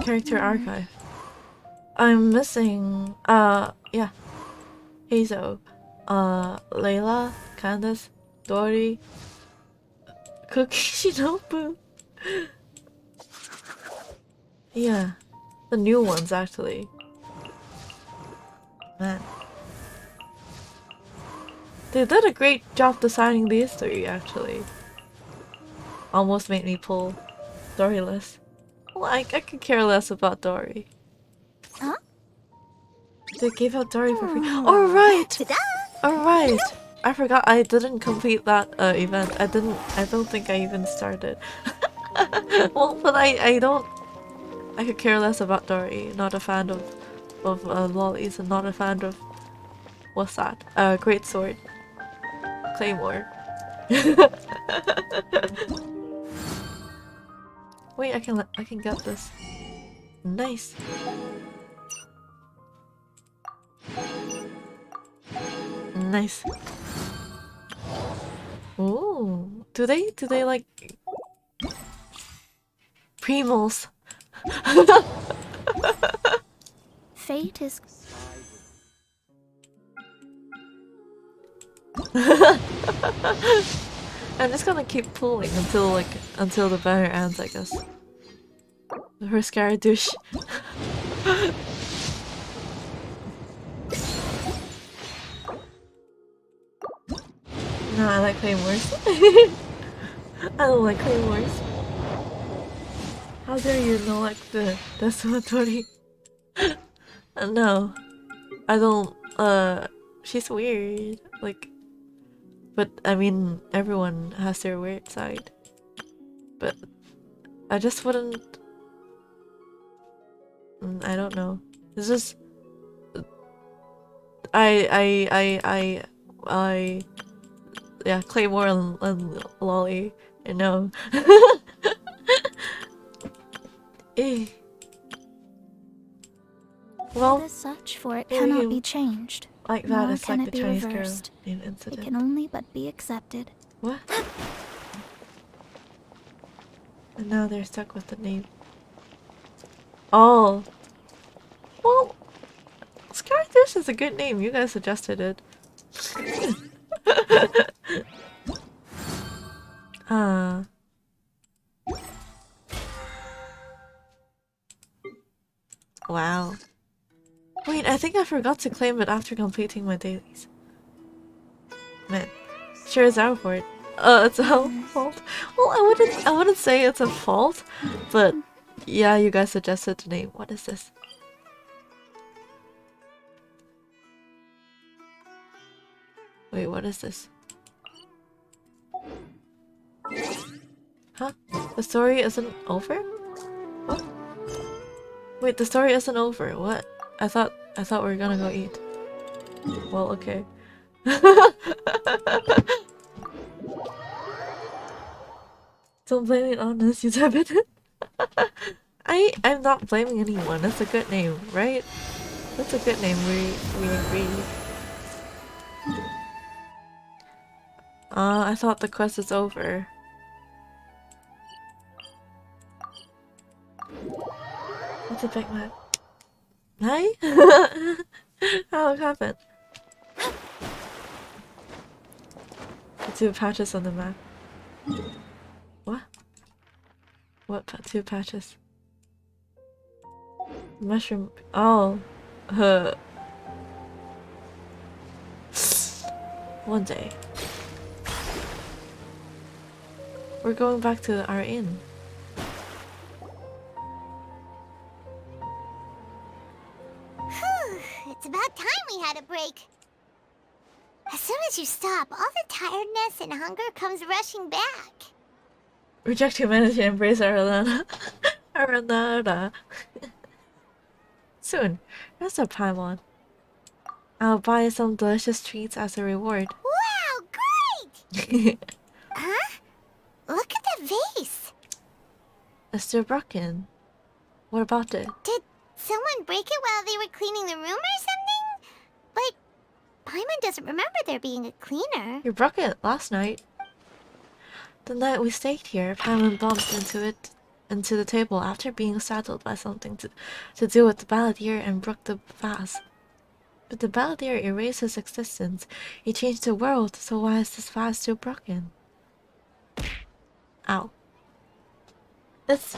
Character archive. I'm missing yeah. Hazel, Layla, Candace, Dory, Cookie Shinobu. Yeah, the new ones actually. Man, they did a great job designing these three actually. Almost made me pull Dory less. Well, I could care less about Dory. Huh? They gave out Dory for free. Alright! Alright! I forgot I didn't complete that event. I don't think I even started. Well, but I could care less about Dory. Not a fan of lollies and not a fan of... What's that? Great sword. Claymore. Wait, I can get this. Nice. Nice. Ooh, do they like Primals? Fate is... I'm just gonna keep pulling until the banner ends, I guess. Her Scaramouche. No, I like claymores. I don't like claymores. How dare you not like the Sumatori? No, I don't. She's weird. Like, but I mean, everyone has their weird side. But I just wouldn't. I don't know. It's just. Yeah, Claymore and Lolly. I know. Well, it is such, for it cannot be changed. Like that, nor it's can like it the be Chinese reversed. girl incident. It can only but be accepted. What? And now they're stuck with the name. Oh. Well, Scaramouche is a good name. You guys suggested it. Wow. Wait, I think I forgot to claim it after completing my dailies. Man, sure is our fault. It's our fault. Well, I wouldn't say it's a fault, but yeah, you guys suggested the name. What is this? Wait, what is this? Huh? The story isn't over? What? Wait, the story isn't over. What? I thought we were gonna go eat. Well, okay. Don't blame it on us, you type it. I'm not blaming anyone. That's a good name, right? That's a good name. We agree. I thought the quest is over. What's a big map? Hi? How it happened? The two patches on the map. What? What two patches? Mushroom. Oh. One day. We're going back to our inn. It's about time we had a break. As soon as you stop, all the tiredness and hunger comes rushing back. Reject humanity, embrace Aralana. Aralana. Soon. That's a Paimon. I'll buy some delicious treats as a reward. Wow, great! Huh? Look at the vase. It's still broken. What about it? Did someone break it while they were cleaning the room or something? But Paimon doesn't remember there being a cleaner. You broke it last night. The night we stayed here, Paimon bumped into the table after being startled by something to do with the balladeer and broke the vase. But the balladeer erased his existence. He changed the world, so why is this vase still broken? Ow. It's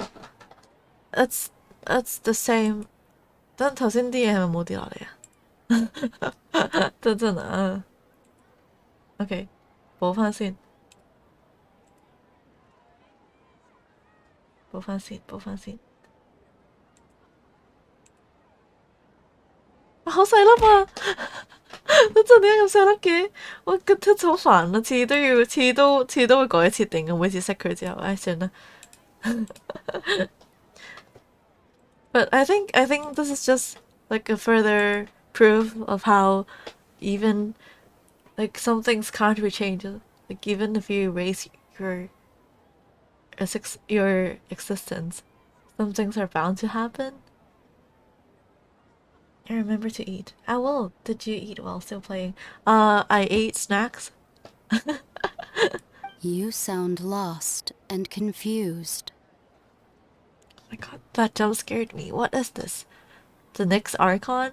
the same. 等頭先啲嘢係咪冇跌落嚟啊？真啊。OK， 補返先。補返先。好細粒啊！都真點解咁細粒嘅？我覺得好煩啊！次都會改設定嘅，每次識佢之後，唉算啦。But I think this is just like a further proof of how even like some things can't be changed. Like even if you erase your existence, some things are bound to happen. I remember to eat. I will. Did you eat while still playing? I ate snacks. You sound lost and confused. Oh my god, that jump scared me. What is this? The Nyx Archon?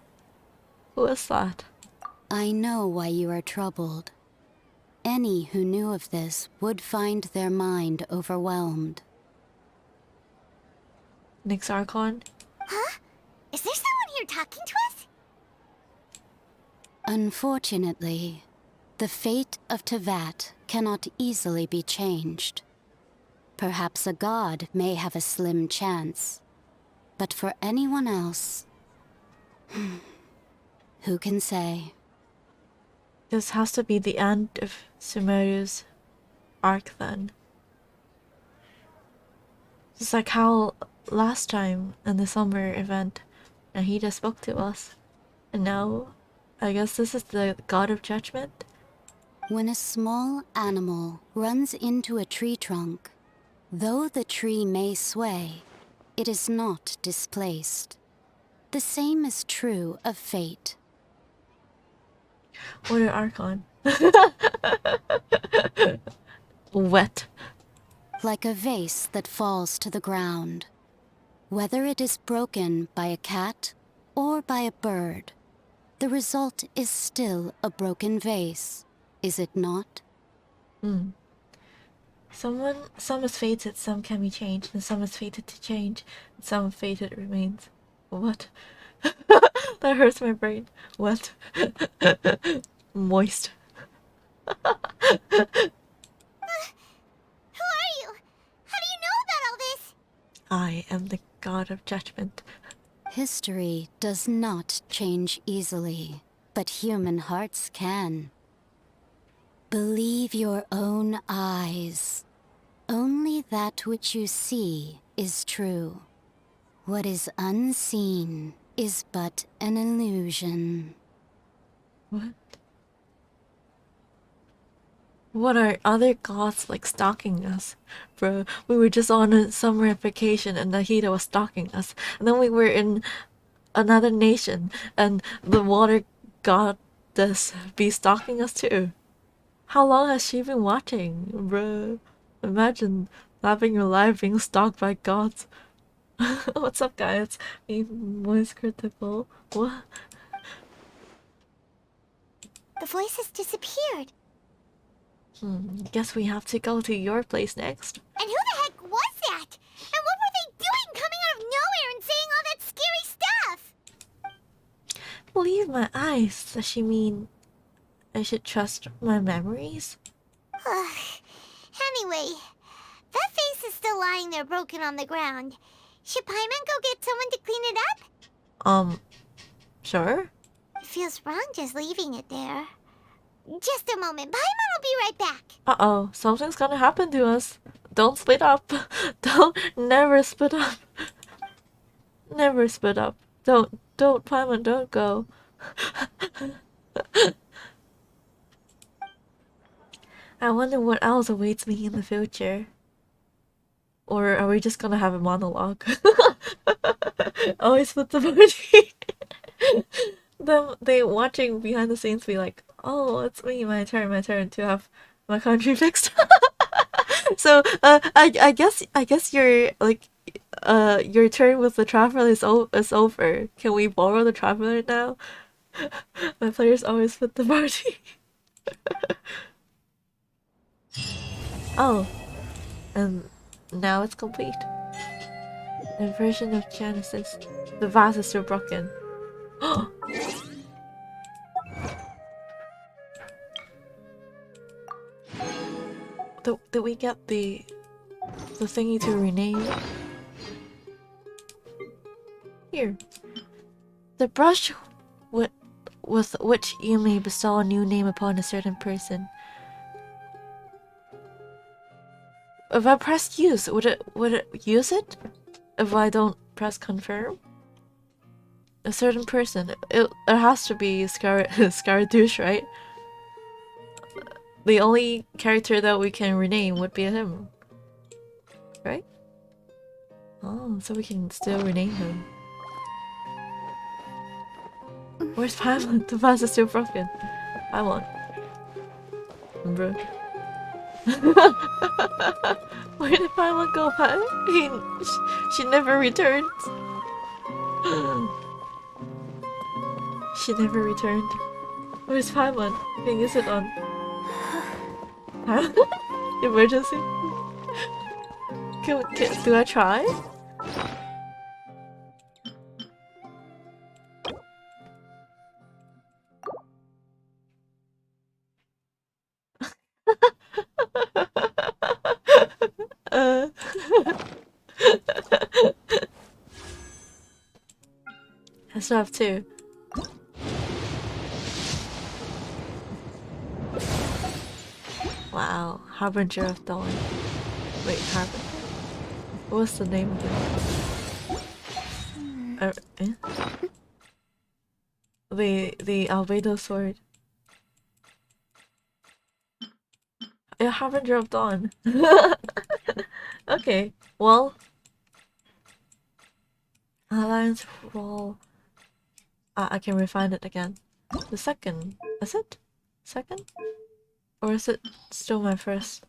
Who is that? I know why you are troubled. any who knew of this would find their mind overwhelmed. Next Archon. Huh? Is there someone here talking to us? Unfortunately, the fate of Tevat cannot easily be changed. Perhaps a god may have a slim chance, but for anyone else, who can say? This has to be the end of Sumeru's arc then. Just like how last time in the summer event, Nahida spoke to us, and now I guess this is the god of judgment? When a small animal runs into a tree trunk, though the tree may sway, it is not displaced. The same is true of fate. What an Archon. Wet. Like a vase that falls to the ground. Whether it is broken by a cat or by a bird, the result is still a broken vase, is it not? Some is fated, some can be changed, and some is fated to change, and some fated remains. What? That hurts my brain. What? Moist. Who are you? How do you know about all this? I am the god of judgment. History does not change easily, but human hearts can. Believe your own eyes. Only that which you see is true. What is unseen is but an illusion. What? What are other gods like stalking us? Bro, we were just on a summer vacation and Nahida was stalking us. And then we were in another nation and the water goddess be stalking us too. How long has she been watching? Bro, imagine having your life being stalked by gods. What's up, guys? Me, voice critical. What? The voice has disappeared. Guess we have to go to your place next. And who the heck was that? And what were they doing coming out of nowhere and saying all that scary stuff? Believe my eyes. Does she mean I should trust my memories? Anyway, that face is still lying there broken on the ground. Should Paimon go get someone to clean it up? Sure. It feels wrong just leaving it there. Just a moment. Paimon will be right back. Uh-oh, something's gonna happen to us. Don't split up. Never split up. Never split up. Don't, Paimon, don't go. I wonder what else awaits me in the future. Or are we just gonna have a monologue? Always split the party. They watching behind the scenes be like, oh, it's me, my turn to have my country fixed. So I guess your your turn with the traveler is over. Can we borrow the traveler now? My players always split the party. Oh, and now it's complete. A version of Genesis. The vase is still broken. Did we get the thingy to rename? Here. The brush with which you may bestow a new name upon a certain person. If I press use, would it use it? If I don't press confirm? A certain person. It has to be Scaramouche, right? The only character that we can rename would be him. Right? Oh, so we can still rename him. Where's Paimon? The vase is still broken. Paimon. Bro. Where did Paimon go, she never returns. She never returned. Where's Paimon? Can use it on. Emergency. Do I try? I still have 2. Wow, Harbinger of Dawn. Wait, Harbinger? What's the name of it? The albedo sword. Yeah, Harbinger of Dawn. Okay, well. Alliance roll. I can refine it again. The second. Is it? Second? Or is it still my first?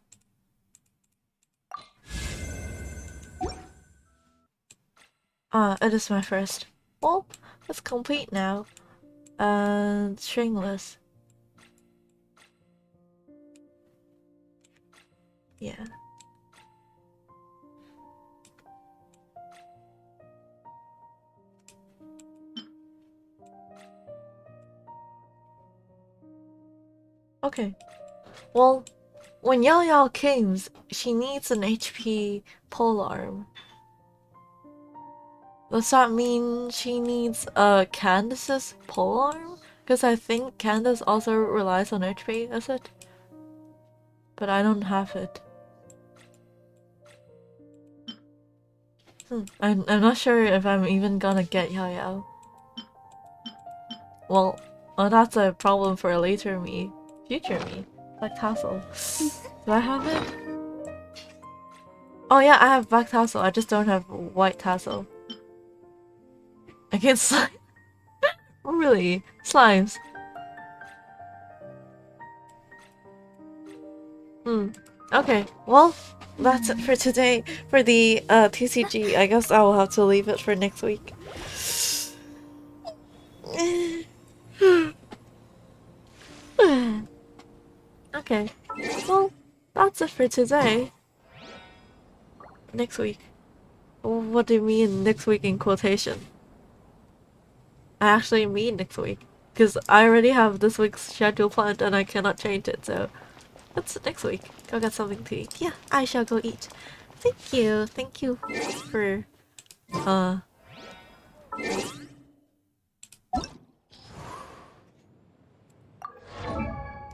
It is my first. Well, it's complete now. Stringless. Yeah. Okay. Well, when Yao Yao comes, she needs an HP polearm. Does that mean she needs Candace's polearm? Because I think Candace also relies on HP, is it? But I don't have it. I'm not sure if I'm even gonna get Yao Yao. Well, that's a problem for a later me. Future me. Black tassel. Do I have it? Oh yeah, I have black tassel. I just don't have white tassel. I can't slime. Really? Slimes. Okay, well, that's it for today. For the TCG, I guess I will have to leave it for next week. Okay, well, that's it for today. Next week. What do you mean next week in quotation? I actually mean next week. Because I already have this week's schedule planned and I cannot change it, so that's next week. Go get something to eat. Yeah, I shall go eat. Thank you for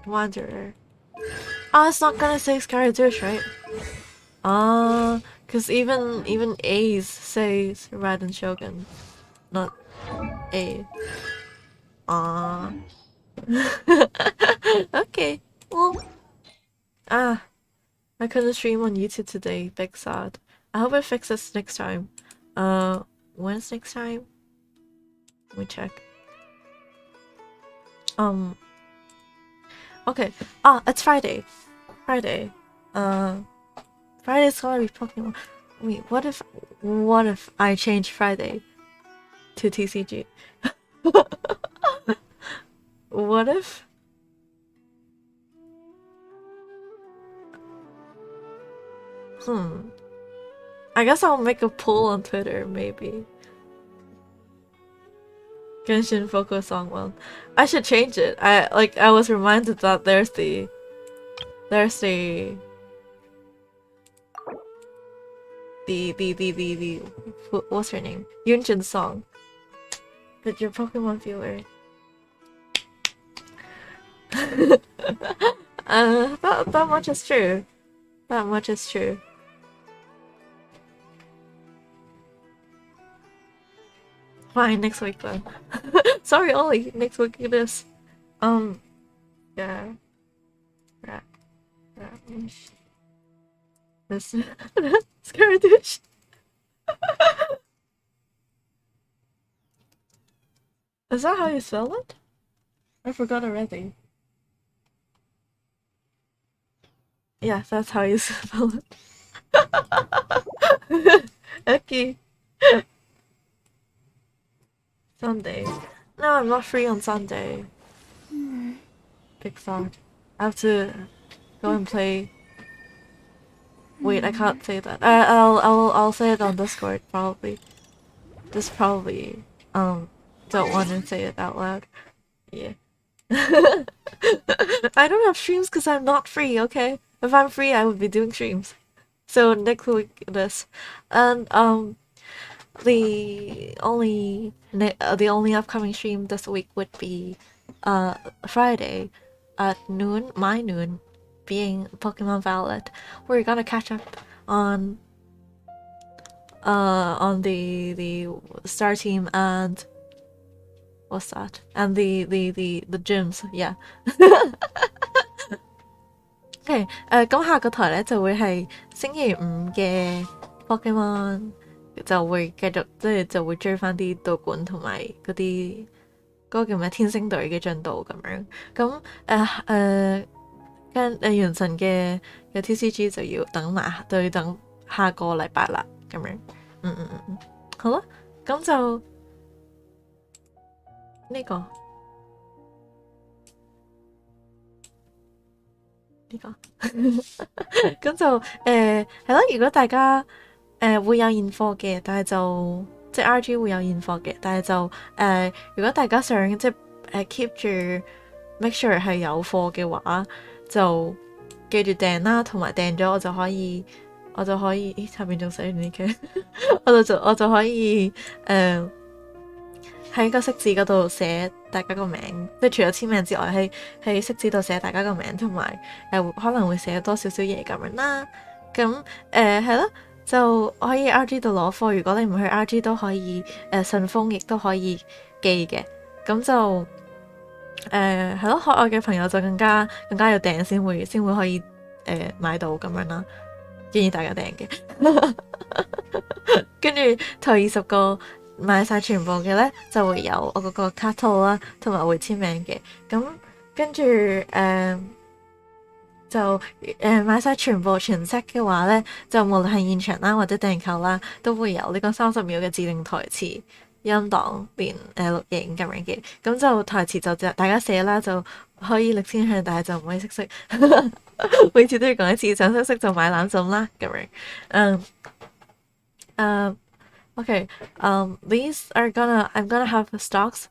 Wanderer. It's not gonna say Scaramouche, right? Cause even A's says Raiden Shogun, not A. Okay, well, I couldn't stream on YouTube today, big sad. I hope it fixes next time. When's next time? Let me check. Okay. It's Friday. Friday's gonna be Pokemon. Wait, what if I change Friday to TCG? What if? I guess I'll make a poll on Twitter, maybe. Genshin Focus Song 1. I should change it. I was reminded that there's the what's her name? Yunjin song. But your Pokemon viewer. That much is true. That much is true. Fine, next week then. Sorry, Ollie. Next week it is. Yeah. This Scaramouche. Is that how you spell it? I forgot already. Yeah, that's how you spell it. Okay. Sunday. No, I'm not free on Sunday. Big sad. I have to go and play. Wait, I can't say that. I'll say it on Discord probably. Just probably don't want to say it out loud. Yeah. I don't have streams because I'm not free. Okay, if I'm free, I would be doing streams. So next week this, and the only upcoming stream this week would be Friday at noon, my noon, being Pokemon Violet. We're gonna catch up on the star team and what's that? And the gyms, yeah. OK， 咁下個台咧就會係星期五嘅 Pokemon 就會繼續就會追翻啲道館同埋嗰個叫咩天星隊嘅進度咁樣。咁原神嘅 TCG 就要等下個禮拜啦咁樣。好啦，咁就呢個。咁就係咯，如果大家會有現貨嘅，但係就即係 RG 會有現貨嘅，但係就如果大家想即係keep 住 make sure 係有貨嘅話，就記住訂啦，同埋訂咗我就可以，咦下邊仲寫住呢句，我就可以喺個色字嗰度寫大家個名，即係除咗簽名之外，喺色字度寫大家個名，同埋可能會寫多少少嘢咁樣啦。咁係咯，就可以 RG 度攞貨。如果你唔去 RG 都可以順豐，亦都可以寄嘅。咁就係咯，海外嘅朋友就更加要訂先會可以買到咁樣啦。建議大家訂嘅。跟住頭20個。買晒全部嘅咧，就會有我嗰個卡套啦，同埋會簽名嘅。咁跟住就買晒全部全 set 嘅話咧，就無論係現場啦或者訂購啦，都會有呢個30秒嘅指定台詞音檔連錄影咁樣嘅。咁就台詞就大家寫啦，就可以力簽向，但係就唔可以識。每次都要講一次，想識就買攬餸啦咁樣。Okay, these are I'm gonna have stocks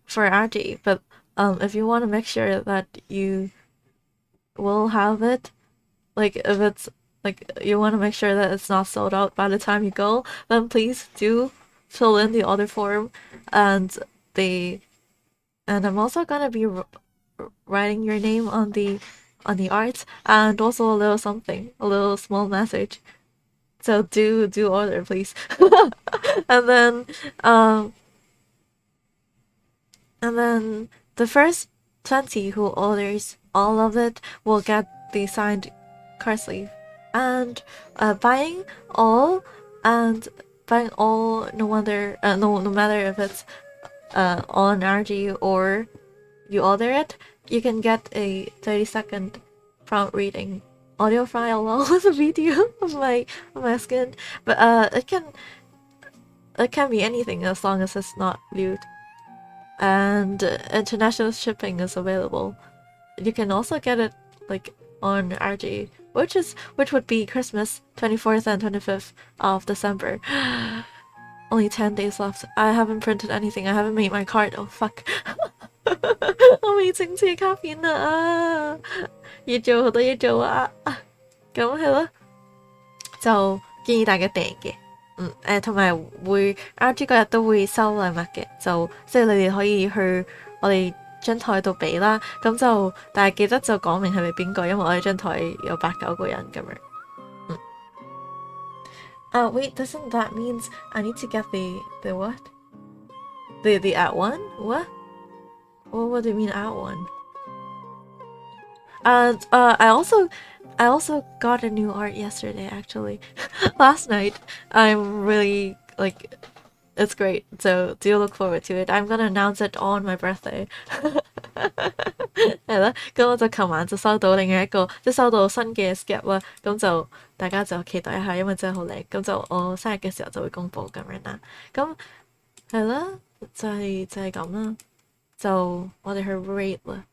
for RG, but if you want to make sure that you will have it, like if it's like you want to make sure that it's not sold out by the time you go, then please do fill in the order form, and I'm also gonna be writing your name on the art and also a little something, a little small message. So do order, please. and then the first 20 who orders all of it will get the signed card sleeve. And buying all, no matter if it's on RG or you order it, you can get a 30-second prompt reading audio file along with a video of my skin, but it can be anything as long as it's not lewd, and international shipping is available. You can also get it like on RG, which would be Christmas 24th and 25th of December. Only 10 days left. I haven't printed anything. I haven't made my card. Oh fuck. 我未整次卡片啊，要做好多嘢做啊，咁係咯，就建議大家訂嘅，同埋會 RG 嗰日都會收禮物嘅，就即係你哋可以去我哋張台度俾啦，咁就但係記得就講明係俾邊個，因為我哋張台有8-9個人咁樣。Wait, doesn't that means I need to get the what? The at one? What? What do you mean at one? And I also got a new art yesterday actually. Last night. I'm really like it's great. So do look forward to it. I'm gonna announce it on my birthday. 係啦，咁我就琴晚就收到另外一個，即係收到新嘅 sketch 啦，咁就大家就期待一下，因為真係好靚，咁就我生日嘅時候就會公佈咁樣啦。咁係啦，就係咁啦。就我哋去 rate 啦，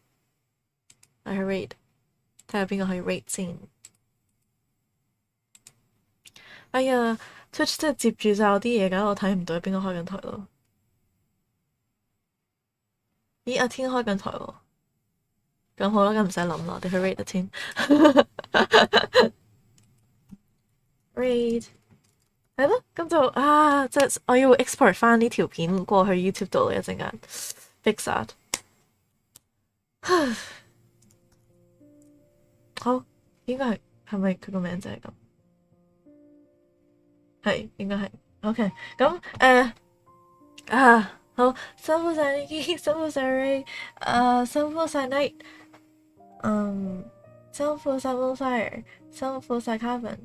去 rate 睇下邊個可以 rate 先。哎呀 ，Twitch 真係接住晒我啲嘢，搞到我睇唔到邊個開緊台咯。咦，阿天開緊台喎，咁好啦，咁唔使諗啦，我哋去 rate 阿天。rate 係咯，咁就即係我要 export 翻呢條片過去 YouTube 度一陣間。Backseat 好，應該係咪佢個名就係咁？係應該係 OK。咁好，辛苦晒 Niki， 辛苦晒 Ray， 辛苦晒 Night， 辛苦晒 Moonfire， 辛苦晒 Carbon，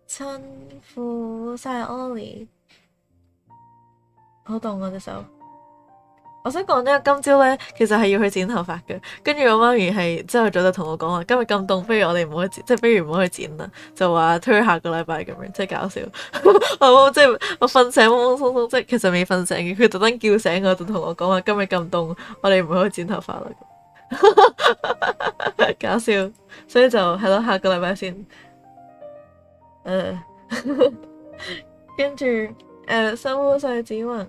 辛苦晒 Ollie， 好凍我隻手。我想講呢，今朝咧其實係要去剪頭髮嘅，跟住我媽咪係朝頭早就同我講話，今日咁凍，不如我哋唔好去剪，即係不如唔好去剪啦，就話推下個禮拜咁樣，真係搞笑。我即係我瞓醒懵懵鬆鬆，即係其實未瞓醒嘅，佢特登叫醒我，就同我講話今日咁凍，我哋唔好去剪頭髮啦。搞笑，所以就係咯，下個禮拜先。跟住辛苦晒子雲。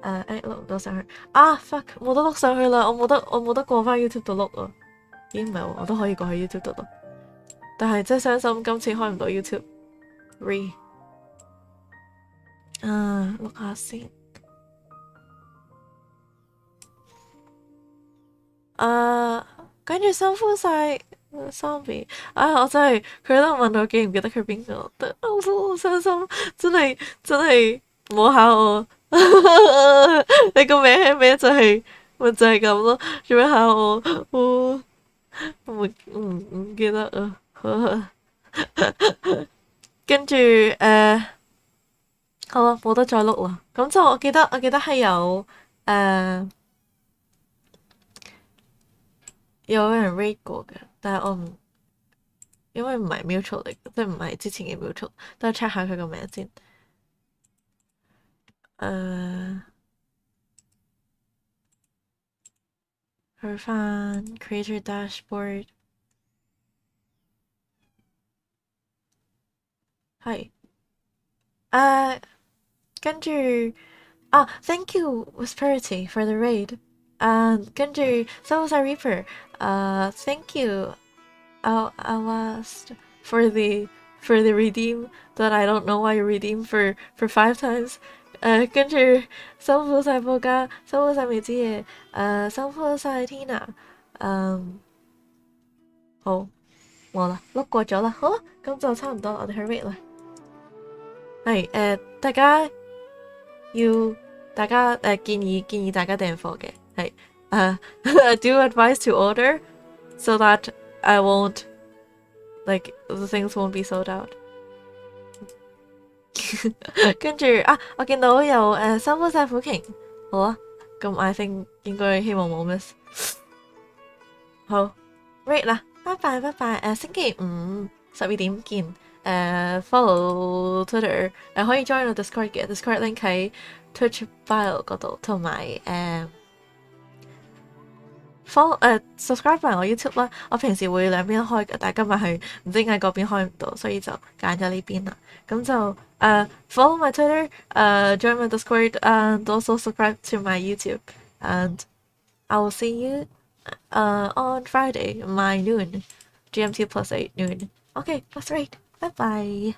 碌唔到上去fuck 冇得碌上去啦，我冇得過翻 YouTube 度碌啊。咦唔係喎，我都可以過去 YouTube 度碌，但係真係傷心，今次開唔到 YouTube。碌下先。跟住辛苦晒 Zombie。我真係佢都問我記唔記得佢邊個，我好傷心，真係摸下我。你個名係咩？就係咪就係咁咯？做咩考我？唔記得啊。跟住好啦，冇得再碌啦。咁就我記得係有人 rate 過嘅，但係我唔因為唔係 mutual 嚟嘅，即係唔係之前嘅 mutual， 都係 check 下佢個名先。去返 Creator Dashboard， 係跟住Thank you Wisteria for the raid， 跟住辛苦晒 Reaper， Thank you Alast for the redeem that I don't know why you redeem for 5 times。跟住辛苦晒報家，辛苦晒未知嘢，辛苦晒 Tina， 好冇啦，碌過咗啦，好啦，咁就差唔多，我哋去 rate 啦。係大家建議大家訂貨嘅係do advise to order so that I won't like the things won't be sold out。跟住我見到有辛苦晒苦瓊，好啊，咁 I think 應該希望冇 miss。好 rate 啦，拜拜，星期5 12點見。follow Twitter， 可以 join 我 Discord 嘅 Discord link 喺 Twitch bio 嗰度，同埋subscribe 埋我 YouTube 啦。我平時會兩邊開嘅，但係今日係唔知點解嗰邊開唔到，所以就揀咗呢邊啦。咁就follow my Twitter， join my Discord and also subscribe to my YouTube and I will see you on Friday my noon GMT +8 noon. Okay, that's right. Bye bye.